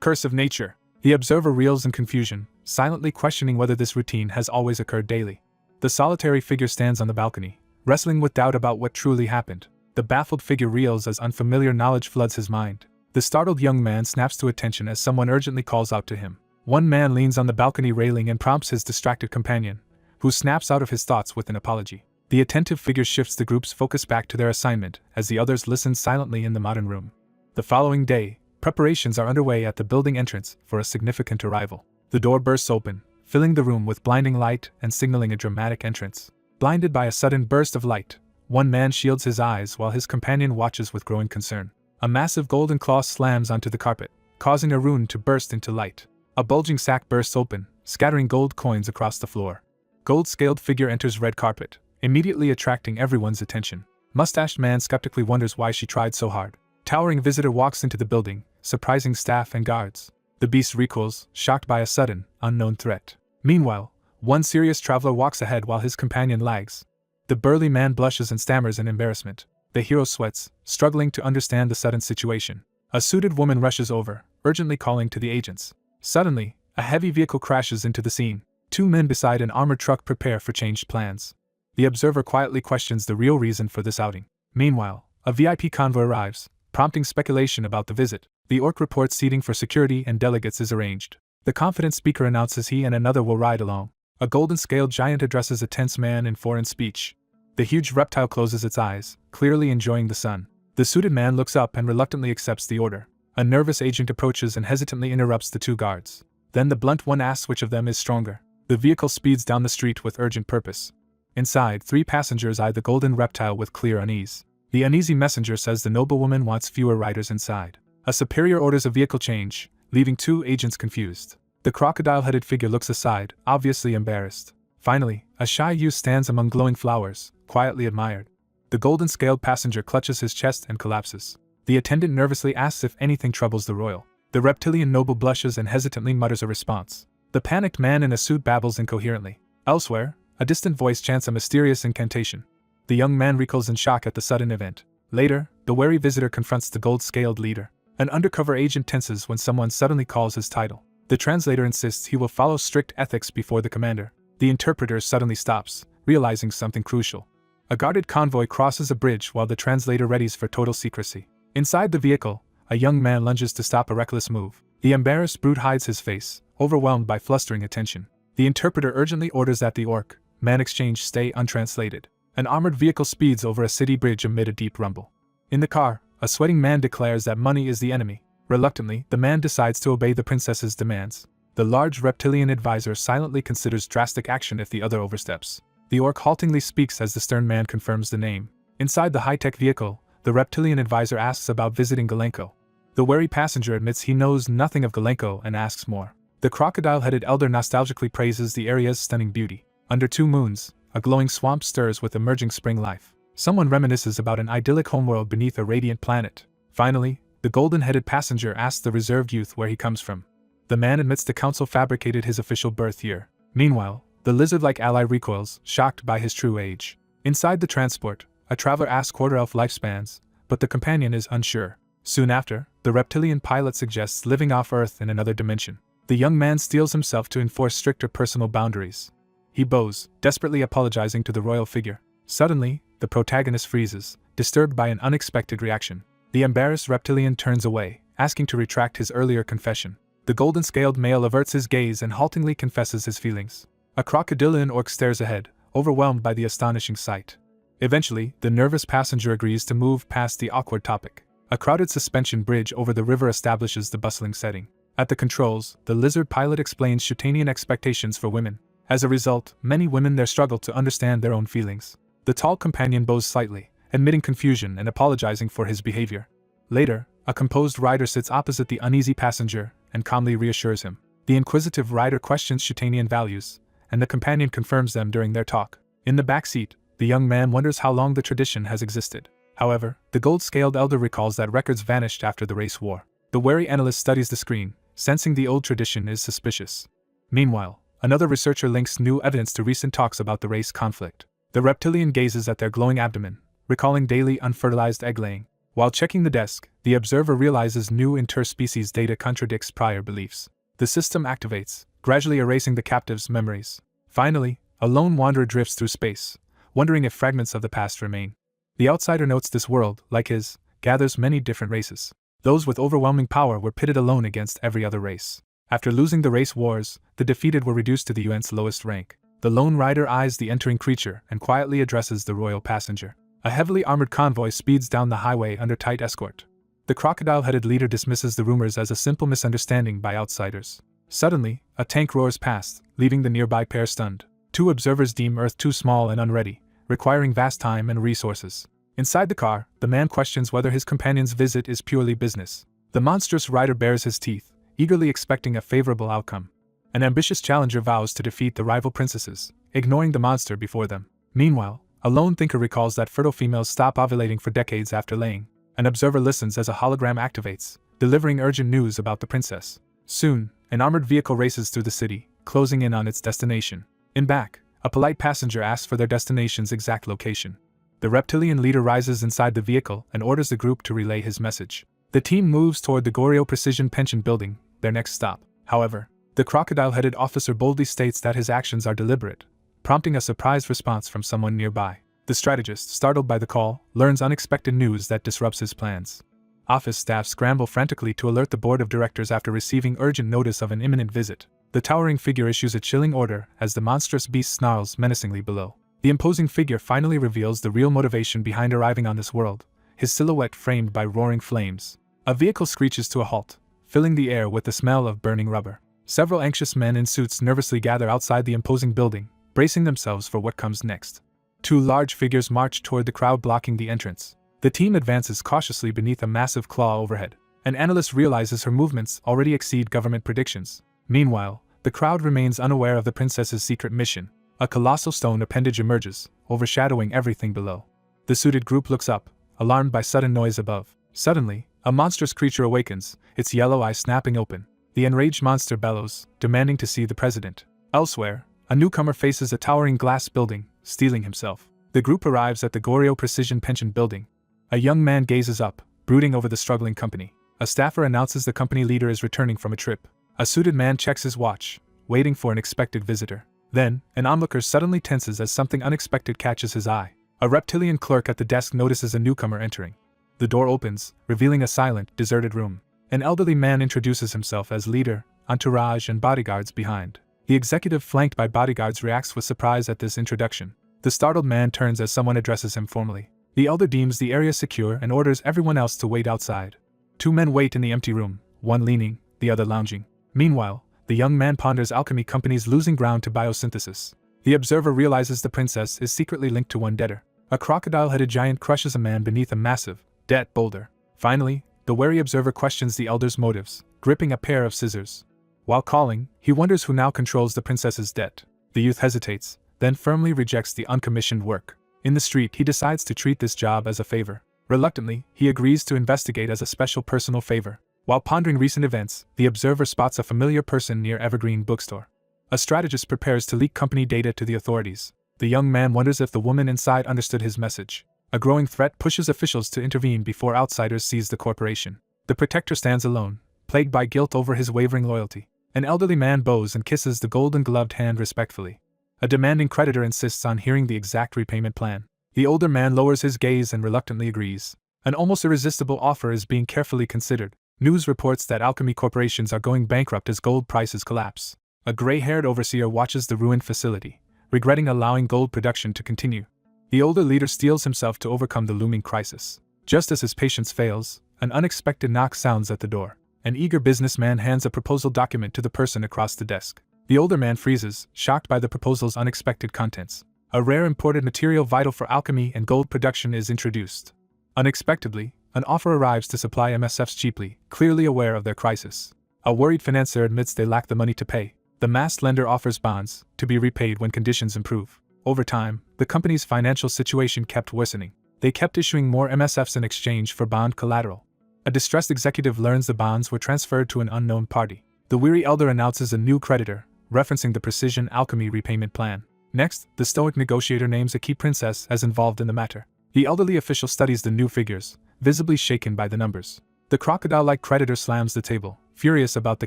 curse of nature. The observer reels in confusion, silently questioning whether this routine has always occurred daily. The solitary figure stands on the balcony, wrestling with doubt about what truly happened. The baffled figure reels as unfamiliar knowledge floods his mind. The startled young man snaps to attention as someone urgently calls out to him. One man leans on the balcony railing and prompts his distracted companion, who snaps out of his thoughts with an apology. The attentive figure shifts the group's focus back to their assignment as the others listen silently in the modern room. The following day, preparations are underway at the building entrance for a significant arrival. The door bursts open, filling the room with blinding light and signaling a dramatic entrance. Blinded by a sudden burst of light, one man shields his eyes while his companion watches with growing concern. A massive golden claw slams onto the carpet, causing a rune to burst into light. A bulging sack bursts open, scattering gold coins across the floor. Gold-scaled figure enters red carpet, immediately attracting everyone's attention. Mustached man skeptically wonders why she tried so hard. Towering visitor walks into the building, surprising staff and guards. The beast recoils, shocked by a sudden, unknown threat. Meanwhile, one serious traveler walks ahead while his companion lags. The burly man blushes and stammers in embarrassment. The hero sweats, struggling to understand the sudden situation. A suited woman rushes over, urgently calling to the agents. Suddenly, a heavy vehicle crashes into the scene. Two men beside an armored truck prepare for changed plans. The observer quietly questions the real reason for this outing. Meanwhile, a VIP convoy arrives, prompting speculation about the visit. The orc reports seating for security and delegates is arranged. The confident speaker announces he and another will ride along. A golden-scaled giant addresses a tense man in foreign speech. The huge reptile closes its eyes, clearly enjoying the sun. The suited man looks up and reluctantly accepts the order. A nervous agent approaches and hesitantly interrupts the two guards. Then the blunt one asks which of them is stronger. The vehicle speeds down the street with urgent purpose. Inside, three passengers eye the golden reptile with clear unease. The uneasy messenger says the noblewoman wants fewer riders inside. A superior orders a vehicle change, leaving two agents confused. The crocodile-headed figure looks aside, obviously embarrassed. Finally, a shy youth stands among glowing flowers, quietly admired. The golden-scaled passenger clutches his chest and collapses. The attendant nervously asks if anything troubles the royal. The reptilian noble blushes and hesitantly mutters a response. The panicked man in a suit babbles incoherently. Elsewhere, a distant voice chants a mysterious incantation. The young man recoils in shock at the sudden event. Later, the wary visitor confronts the gold-scaled leader. An undercover agent tenses when someone suddenly calls his title. The translator insists he will follow strict ethics before the commander. The interpreter suddenly stops, realizing something crucial. A guarded convoy crosses a bridge while the translator readies for total secrecy. Inside the vehicle, a young man lunges to stop a reckless move. The embarrassed brute hides his face, overwhelmed by flustering attention. The interpreter urgently orders that the orc-man exchange stay untranslated. An armored vehicle speeds over a city bridge amid a deep rumble. In the car, a sweating man declares that money is the enemy. Reluctantly, the man decides to obey the princess's demands. The large reptilian advisor silently considers drastic action if the other oversteps. The orc haltingly speaks as the stern man confirms the name. Inside the high-tech vehicle, the reptilian advisor asks about visiting Galenko. The wary passenger admits he knows nothing of Galenko and asks more. The crocodile-headed elder nostalgically praises the area's stunning beauty. Under two moons, a glowing swamp stirs with emerging spring life. Someone reminisces about an idyllic homeworld beneath a radiant planet. Finally, the golden-headed passenger asks the reserved youth where he comes from. The man admits the council fabricated his official birth year. Meanwhile, the lizard-like ally recoils, shocked by his true age. Inside the transport, a traveler asks quarter-elf lifespans, but the companion is unsure. Soon after, the reptilian pilot suggests living off Earth in another dimension. The young man steels himself to enforce stricter personal boundaries. He bows, desperately apologizing to the royal figure. Suddenly, the protagonist freezes, disturbed by an unexpected reaction. The embarrassed reptilian turns away, asking to retract his earlier confession. The golden-scaled male averts his gaze and haltingly confesses his feelings. A crocodilian orc stares ahead, overwhelmed by the astonishing sight. Eventually, the nervous passenger agrees to move past the awkward topic. A crowded suspension bridge over the river establishes the bustling setting. At the controls, the lizard pilot explains Shutanian expectations for women. As a result, many women there struggle to understand their own feelings. The tall companion bows slightly, admitting confusion and apologizing for his behavior. Later, a composed rider sits opposite the uneasy passenger and calmly reassures him. The inquisitive rider questions Shutanian values, and the companion confirms them during their talk. In the back seat, the young man wonders how long the tradition has existed. However, the gold-scaled elder recalls that records vanished after the race war. The wary analyst studies the screen, sensing the old tradition is suspicious. Meanwhile, another researcher links new evidence to recent talks about the race conflict. The reptilian gazes at their glowing abdomen, recalling daily unfertilized egg-laying. While checking the desk, the observer realizes new interspecies data contradicts prior beliefs. The system activates, gradually erasing the captive's memories. Finally, a lone wanderer drifts through space, wondering if fragments of the past remain. The outsider notes this world, like his, gathers many different races. Those with overwhelming power were pitted alone against every other race. After losing the race wars, the defeated were reduced to the UN's lowest rank. The lone rider eyes the entering creature and quietly addresses the royal passenger. A heavily armored convoy speeds down the highway under tight escort. The crocodile-headed leader dismisses the rumors as a simple misunderstanding by outsiders. Suddenly, a tank roars past, leaving the nearby pair stunned. Two observers deem Earth too small and unready, requiring vast time and resources. Inside the car, the man questions whether his companion's visit is purely business. The monstrous rider bares his teeth, eagerly expecting a favorable outcome. An ambitious challenger vows to defeat the rival princesses, ignoring the monster before them. Meanwhile, a lone thinker recalls that fertile females stop ovulating for decades after laying. An observer listens as a hologram activates, delivering urgent news about the princess. Soon, an armored vehicle races through the city, closing in on its destination. In back, a polite passenger asks for their destination's exact location. The reptilian leader rises inside the vehicle and orders the group to relay his message. The team moves toward the Goryeo Precision Pension Building, their next stop. However, the crocodile-headed officer boldly states that his actions are deliberate, prompting a surprised response from someone nearby. The strategist, startled by the call, learns unexpected news that disrupts his plans. Office staff scramble frantically to alert the board of directors after receiving urgent notice of an imminent visit. The towering figure issues a chilling order as the monstrous beast snarls menacingly below. The imposing figure finally reveals the real motivation behind arriving on this world, his silhouette framed by roaring flames. A vehicle screeches to a halt, filling the air with the smell of burning rubber. Several anxious men in suits nervously gather outside the imposing building, bracing themselves for what comes next. Two large figures march toward the crowd blocking the entrance. The team advances cautiously beneath a massive claw overhead. An analyst realizes her movements already exceed government predictions. Meanwhile, the crowd remains unaware of the princess's secret mission. A colossal stone appendage emerges, overshadowing everything below. The suited group looks up, alarmed by sudden noise above. Suddenly, a monstrous creature awakens, its yellow eyes snapping open. The enraged monster bellows, demanding to see the president. Elsewhere, a newcomer faces a towering glass building, steeling himself. The group arrives at the Goryeo Precision Pension Building. A young man gazes up, brooding over the struggling company. A staffer announces the company leader is returning from a trip. A suited man checks his watch, waiting for an expected visitor. Then, an onlooker suddenly tenses as something unexpected catches his eye. A reptilian clerk at the desk notices a newcomer entering. The door opens, revealing a silent, deserted room. An elderly man introduces himself as leader, entourage and bodyguards behind. The executive, flanked by bodyguards, reacts with surprise at this introduction. The startled man turns as someone addresses him formally. The elder deems the area secure and orders everyone else to wait outside. Two men wait in the empty room, one leaning, the other lounging. Meanwhile, the young man ponders alchemy companies losing ground to biosynthesis. The observer realizes the princess is secretly linked to one debtor. A crocodile-headed giant crushes a man beneath a massive, debt boulder. Finally, the wary observer questions the elder's motives, gripping a pair of scissors. While calling, he wonders who now controls the princess's debt. The youth hesitates, then firmly rejects the uncommissioned work. In the street, he decides to treat this job as a favor. Reluctantly, he agrees to investigate as a special personal favor. While pondering recent events, the observer spots a familiar person near Evergreen Bookstore. A strategist prepares to leak company data to the authorities. The young man wonders if the woman inside understood his message. A growing threat pushes officials to intervene before outsiders seize the corporation. The protector stands alone, plagued by guilt over his wavering loyalty. An elderly man bows and kisses the golden-gloved hand respectfully. A demanding creditor insists on hearing the exact repayment plan. The older man lowers his gaze and reluctantly agrees. An almost irresistible offer is being carefully considered. News reports that alchemy corporations are going bankrupt as gold prices collapse. A gray-haired overseer watches the ruined facility, regretting allowing gold production to continue. The older leader steels himself to overcome the looming crisis. Just as his patience fails, an unexpected knock sounds at the door. An eager businessman hands a proposal document to the person across the desk. The older man freezes, shocked by the proposal's unexpected contents. A rare imported material vital for alchemy and gold production is introduced. Unexpectedly, an offer arrives to supply MSFs cheaply, clearly aware of their crisis. A worried financier admits they lack the money to pay. The masked lender offers bonds, to be repaid when conditions improve. Over time, the company's financial situation kept worsening. They kept issuing more MSFs in exchange for bond collateral. A distressed executive learns the bonds were transferred to an unknown party. The weary elder announces a new creditor, referencing the Precision Alchemy repayment plan. Next, the stoic negotiator names a key princess as involved in the matter. The elderly official studies the new figures, visibly shaken by the numbers. The crocodile-like creditor slams the table, furious about the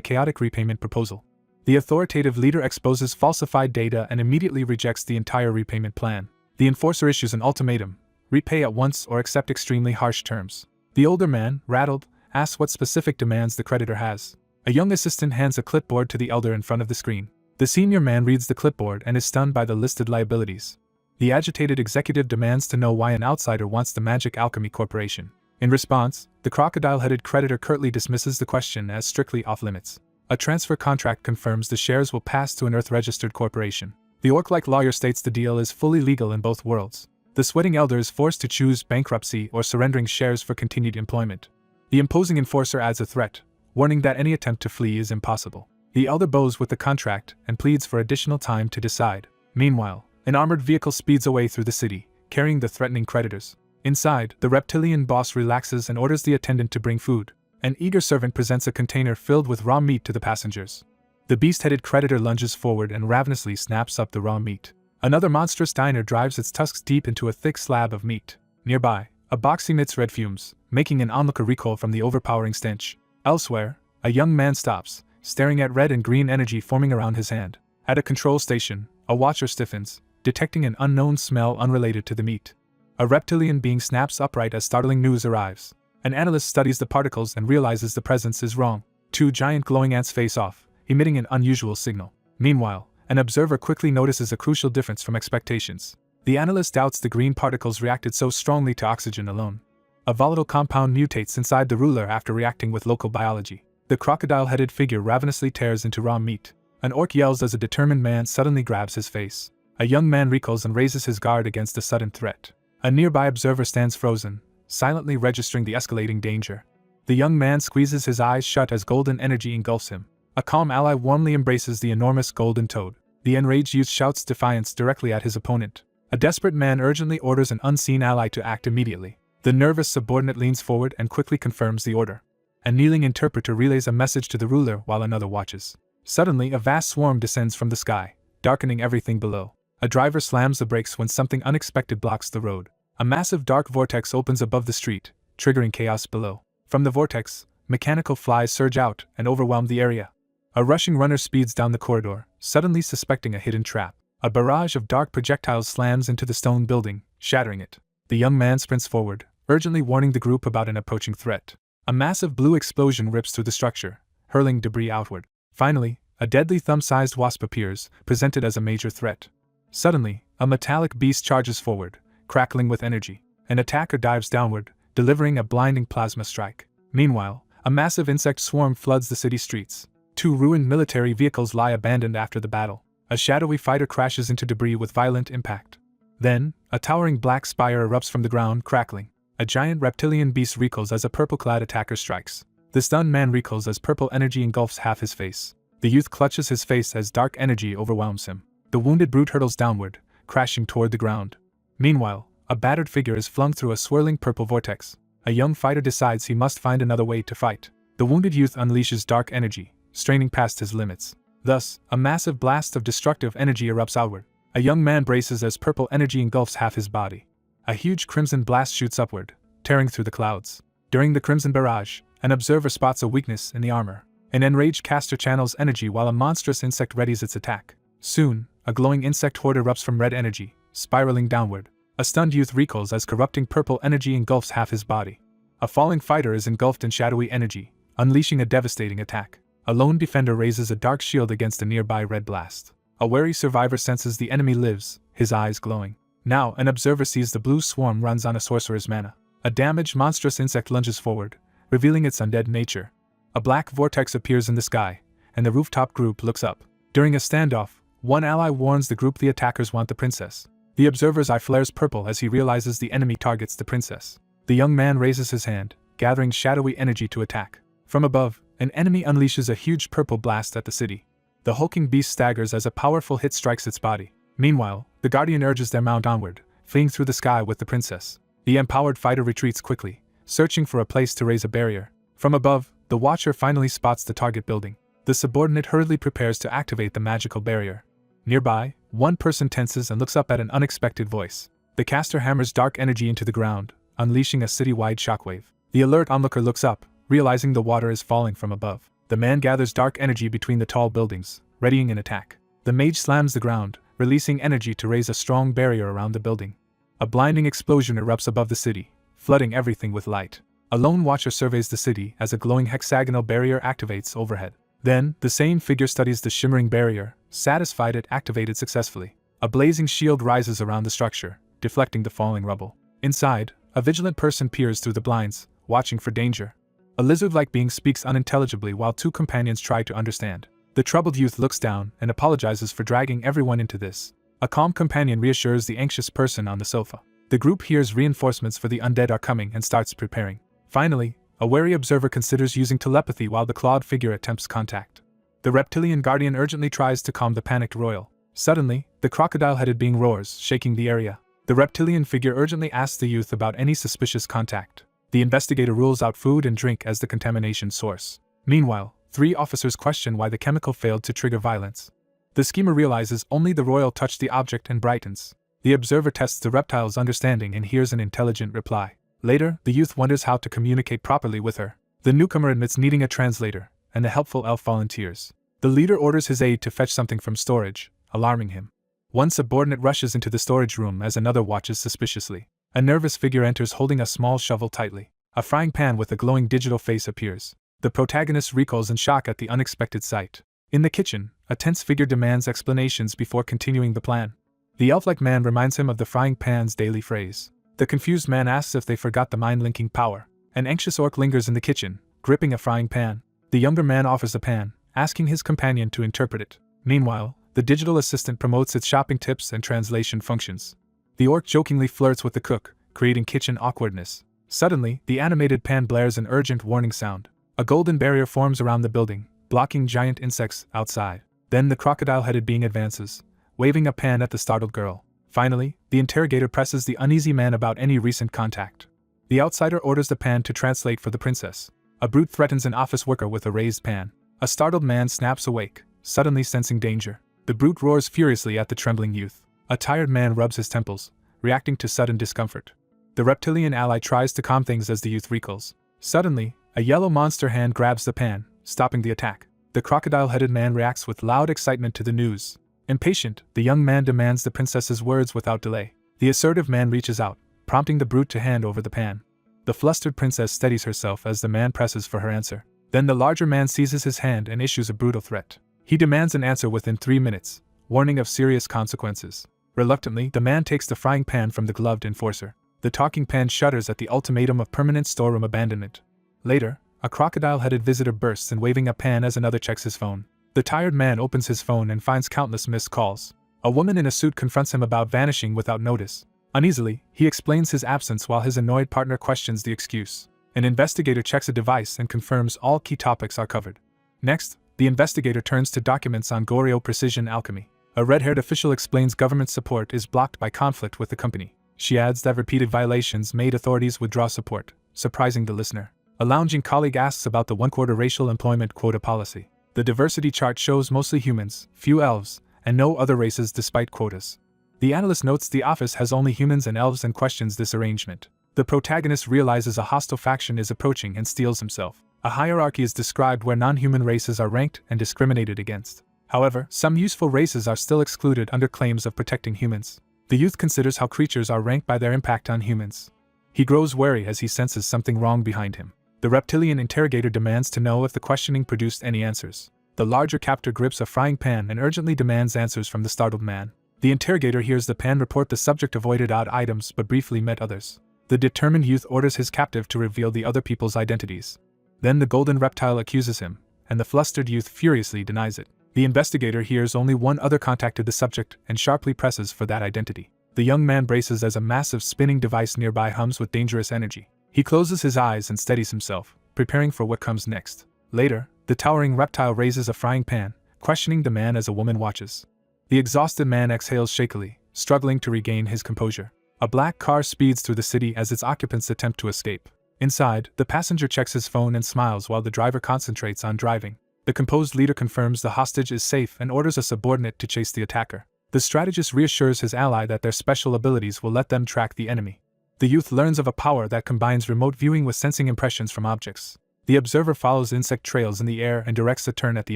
chaotic repayment proposal. The authoritative leader exposes falsified data and immediately rejects the entire repayment plan. The enforcer issues an ultimatum: repay at once or accept extremely harsh terms. The older man, rattled, asks what specific demands the creditor has. A young assistant hands a clipboard to the elder in front of the screen. The senior man reads the clipboard and is stunned by the listed liabilities. The agitated executive demands to know why an outsider wants the Magic Alchemy Corporation. In response, the crocodile-headed creditor curtly dismisses the question as strictly off-limits. A transfer contract confirms the shares will pass to an Earth-registered corporation. The orc-like lawyer states the deal is fully legal in both worlds. The sweating elder is forced to choose bankruptcy or surrendering shares for continued employment. The imposing enforcer adds a threat, warning that any attempt to flee is impossible. The elder bows with the contract and pleads for additional time to decide. Meanwhile, an armored vehicle speeds away through the city, carrying the threatening creditors. Inside, the reptilian boss relaxes and orders the attendant to bring food. An eager servant presents a container filled with raw meat to the passengers. The beast-headed creditor lunges forward and ravenously snaps up the raw meat. Another monstrous diner drives its tusks deep into a thick slab of meat. Nearby, a box emits red fumes, making an onlooker recoil from the overpowering stench. Elsewhere, a young man stops, staring at red and green energy forming around his hand. At a control station, a watcher stiffens, detecting an unknown smell unrelated to the meat. A reptilian being snaps upright as startling news arrives. An analyst studies the particles and realizes the presence is wrong. Two giant glowing ants face off, emitting an unusual signal. Meanwhile, an observer quickly notices a crucial difference from expectations. The analyst doubts the green particles reacted so strongly to oxygen alone. A volatile compound mutates inside the ruler after reacting with local biology. The crocodile-headed figure ravenously tears into raw meat. An orc yells as a determined man suddenly grabs his face. A young man recoils and raises his guard against a sudden threat. A nearby observer stands frozen, silently registering the escalating danger. The young man squeezes his eyes shut as golden energy engulfs him. A calm ally warmly embraces the enormous golden toad. The enraged youth shouts defiance directly at his opponent. A desperate man urgently orders an unseen ally to act immediately. The nervous subordinate leans forward and quickly confirms the order. A kneeling interpreter relays a message to the ruler while another watches. Suddenly, a vast swarm descends from the sky, darkening everything below. A driver slams the brakes when something unexpected blocks the road. A massive dark vortex opens above the street, triggering chaos below. From the vortex, mechanical flies surge out and overwhelm the area. A rushing runner speeds down the corridor, suddenly suspecting a hidden trap. A barrage of dark projectiles slams into the stone building, shattering it. The young man sprints forward, urgently warning the group about an approaching threat. A massive blue explosion rips through the structure, hurling debris outward. Finally, a deadly thumb-sized wasp appears, presented as a major threat. Suddenly, a metallic beast charges forward, crackling with energy. An attacker dives downward, delivering a blinding plasma strike. Meanwhile, a massive insect swarm floods the city streets. Two ruined military vehicles lie abandoned after the battle. A shadowy fighter crashes into debris with violent impact. Then, a towering black spire erupts from the ground, crackling. A giant reptilian beast recoils as a purple-clad attacker strikes. The stunned man recoils as purple energy engulfs half his face. The youth clutches his face as dark energy overwhelms him. The wounded brute hurtles downward, crashing toward the ground. Meanwhile, a battered figure is flung through a swirling purple vortex. A young fighter decides he must find another way to fight. The wounded youth unleashes dark energy, straining past his limits. Thus, a massive blast of destructive energy erupts outward. A young man braces as purple energy engulfs half his body. A huge crimson blast shoots upward, tearing through the clouds. During the crimson barrage, an observer spots a weakness in the armor. An enraged caster channels energy while a monstrous insect readies its attack. Soon, a glowing insect horde erupts from red energy, spiraling downward. A stunned youth recoils as corrupting purple energy engulfs half his body. A falling fighter is engulfed in shadowy energy, unleashing a devastating attack. A lone defender raises a dark shield against a nearby red blast. A wary survivor senses the enemy lives, his eyes glowing. Now, an observer sees the blue swarm runs on a sorcerer's mana. A damaged, monstrous insect lunges forward, revealing its undead nature. A black vortex appears in the sky, and the rooftop group looks up. During a standoff, one ally warns the group the attackers want the princess. The observer's eye flares purple as he realizes the enemy targets the princess. The young man raises his hand, gathering shadowy energy to attack. From above, an enemy unleashes a huge purple blast at the city. The hulking beast staggers as a powerful hit strikes its body. Meanwhile, the guardian urges their mount onward, fleeing through the sky with the princess. The empowered fighter retreats quickly, searching for a place to raise a barrier. From above, the watcher finally spots the target building. The subordinate hurriedly prepares to activate the magical barrier. Nearby, one person tenses and looks up at an unexpected voice. The caster hammers dark energy into the ground, unleashing a city-wide shockwave. The alert onlooker looks up, realizing the water is falling from above. The man gathers dark energy between the tall buildings, readying an attack. The mage slams the ground, releasing energy to raise a strong barrier around the building. A blinding explosion erupts above the city, flooding everything with light. A lone watcher surveys the city as a glowing hexagonal barrier activates overhead. Then, the same figure studies the shimmering barrier, satisfied it activated successfully. A blazing shield rises around the structure, deflecting the falling rubble. Inside, a vigilant person peers through the blinds, watching for danger. A lizard-like being speaks unintelligibly while two companions try to understand. The troubled youth looks down and apologizes for dragging everyone into this. A calm companion reassures the anxious person on the sofa. The group hears reinforcements for the undead are coming and starts preparing. Finally, a wary observer considers using telepathy while the clawed figure attempts contact. The reptilian guardian urgently tries to calm the panicked royal. Suddenly, the crocodile-headed being roars, shaking the area. The reptilian figure urgently asks the youth about any suspicious contact. The investigator rules out food and drink as the contamination source. Meanwhile, 3 officers question why the chemical failed to trigger violence. The schemer realizes only the royal touched the object and brightens. The observer tests the reptile's understanding and hears an intelligent reply. Later, the youth wonders how to communicate properly with her. The newcomer admits needing a translator, and the helpful elf volunteers. The leader orders his aide to fetch something from storage, alarming him. One subordinate rushes into the storage room as another watches suspiciously. A nervous figure enters holding a small shovel tightly. A frying pan with a glowing digital face appears. The protagonist recoils in shock at the unexpected sight. In the kitchen, a tense figure demands explanations before continuing the plan. The elf-like man reminds him of the frying pan's daily phrase. The confused man asks if they forgot the mind-linking power. An anxious orc lingers in the kitchen, gripping a frying pan. The younger man offers the pan, asking his companion to interpret it. Meanwhile, the digital assistant promotes its shopping tips and translation functions. The orc jokingly flirts with the cook, creating kitchen awkwardness. Suddenly, the animated pan blares an urgent warning sound. A golden barrier forms around the building, blocking giant insects outside. Then the crocodile-headed being advances, waving a pan at the startled girl. Finally, the interrogator presses the uneasy man about any recent contact. The outsider orders the pan to translate for the princess. A brute threatens an office worker with a raised pan. A startled man snaps awake, suddenly sensing danger. The brute roars furiously at the trembling youth. A tired man rubs his temples, reacting to sudden discomfort. The reptilian ally tries to calm things as the youth recoils. Suddenly, a yellow monster hand grabs the pan, stopping the attack. The crocodile-headed man reacts with loud excitement to the news. Impatient, the young man demands the princess's words without delay. The assertive man reaches out, prompting the brute to hand over the pan. The flustered princess steadies herself as the man presses for her answer. Then the larger man seizes his hand and issues a brutal threat. He demands an answer within 3 minutes, warning of serious consequences. Reluctantly, the man takes the frying pan from the gloved enforcer. The talking pan shudders at the ultimatum of permanent storeroom abandonment. Later, a crocodile-headed visitor bursts in waving a pan as another checks his phone. The tired man opens his phone and finds countless missed calls. A woman in a suit confronts him about vanishing without notice. Uneasily, he explains his absence while his annoyed partner questions the excuse. An investigator checks a device and confirms all key topics are covered. Next, the investigator turns to documents on Goryo Precision Alchemy. A red-haired official explains government support is blocked by conflict with the company. She adds that repeated violations made authorities withdraw support, surprising the listener. A lounging colleague asks about the one-quarter racial employment quota policy. The diversity chart shows mostly humans, few elves, and no other races despite quotas. The analyst notes the office has only humans and elves and questions this arrangement. The protagonist realizes a hostile faction is approaching and steels himself. A hierarchy is described where non-human races are ranked and discriminated against. However, some useful races are still excluded under claims of protecting humans. The youth considers how creatures are ranked by their impact on humans. He grows wary as he senses something wrong behind him. The reptilian interrogator demands to know if the questioning produced any answers. The larger captor grips a frying pan and urgently demands answers from the startled man. The interrogator hears the pan report the subject avoided odd items but briefly met others. The determined youth orders his captive to reveal the other people's identities. Then the golden reptile accuses him, and the flustered youth furiously denies it. The investigator hears only one other contacted the subject and sharply presses for that identity. The young man braces as a massive spinning device nearby hums with dangerous energy. He closes his eyes and steadies himself, preparing for what comes next. Later, the towering reptile raises a frying pan, questioning the man as a woman watches. The exhausted man exhales shakily, struggling to regain his composure. A black car speeds through the city as its occupants attempt to escape. Inside, the passenger checks his phone and smiles while the driver concentrates on driving. The composed leader confirms the hostage is safe and orders a subordinate to chase the attacker. The strategist reassures his ally that their special abilities will let them track the enemy. The youth learns of a power that combines remote viewing with sensing impressions from objects. The observer follows insect trails in the air and directs a turn at the